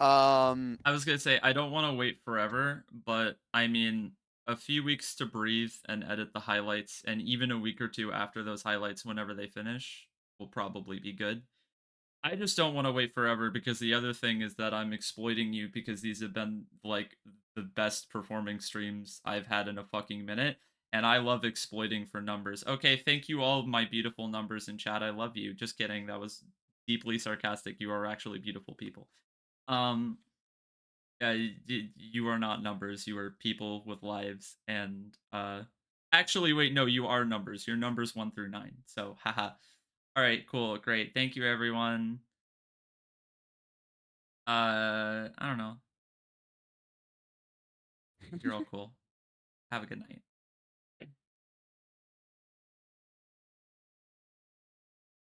I was gonna say I don't want to wait forever, but I mean a few weeks to breathe and edit the highlights, and even a week or two after those highlights, whenever they finish, will probably be good. I just don't want to wait forever because the other thing is that I'm exploiting you because these have been like the best performing streams I've had in a fucking minute. And I love exploiting for numbers. Okay, thank you all of my beautiful numbers in chat. I love you. Just kidding. That was deeply sarcastic. You are actually beautiful people. You are not numbers. You are people with lives. And actually, wait, no, you are numbers. You're numbers 1 through 9. So, haha. All right, cool, great. Thank you, everyone. I don't know. You're all cool. Have a good night.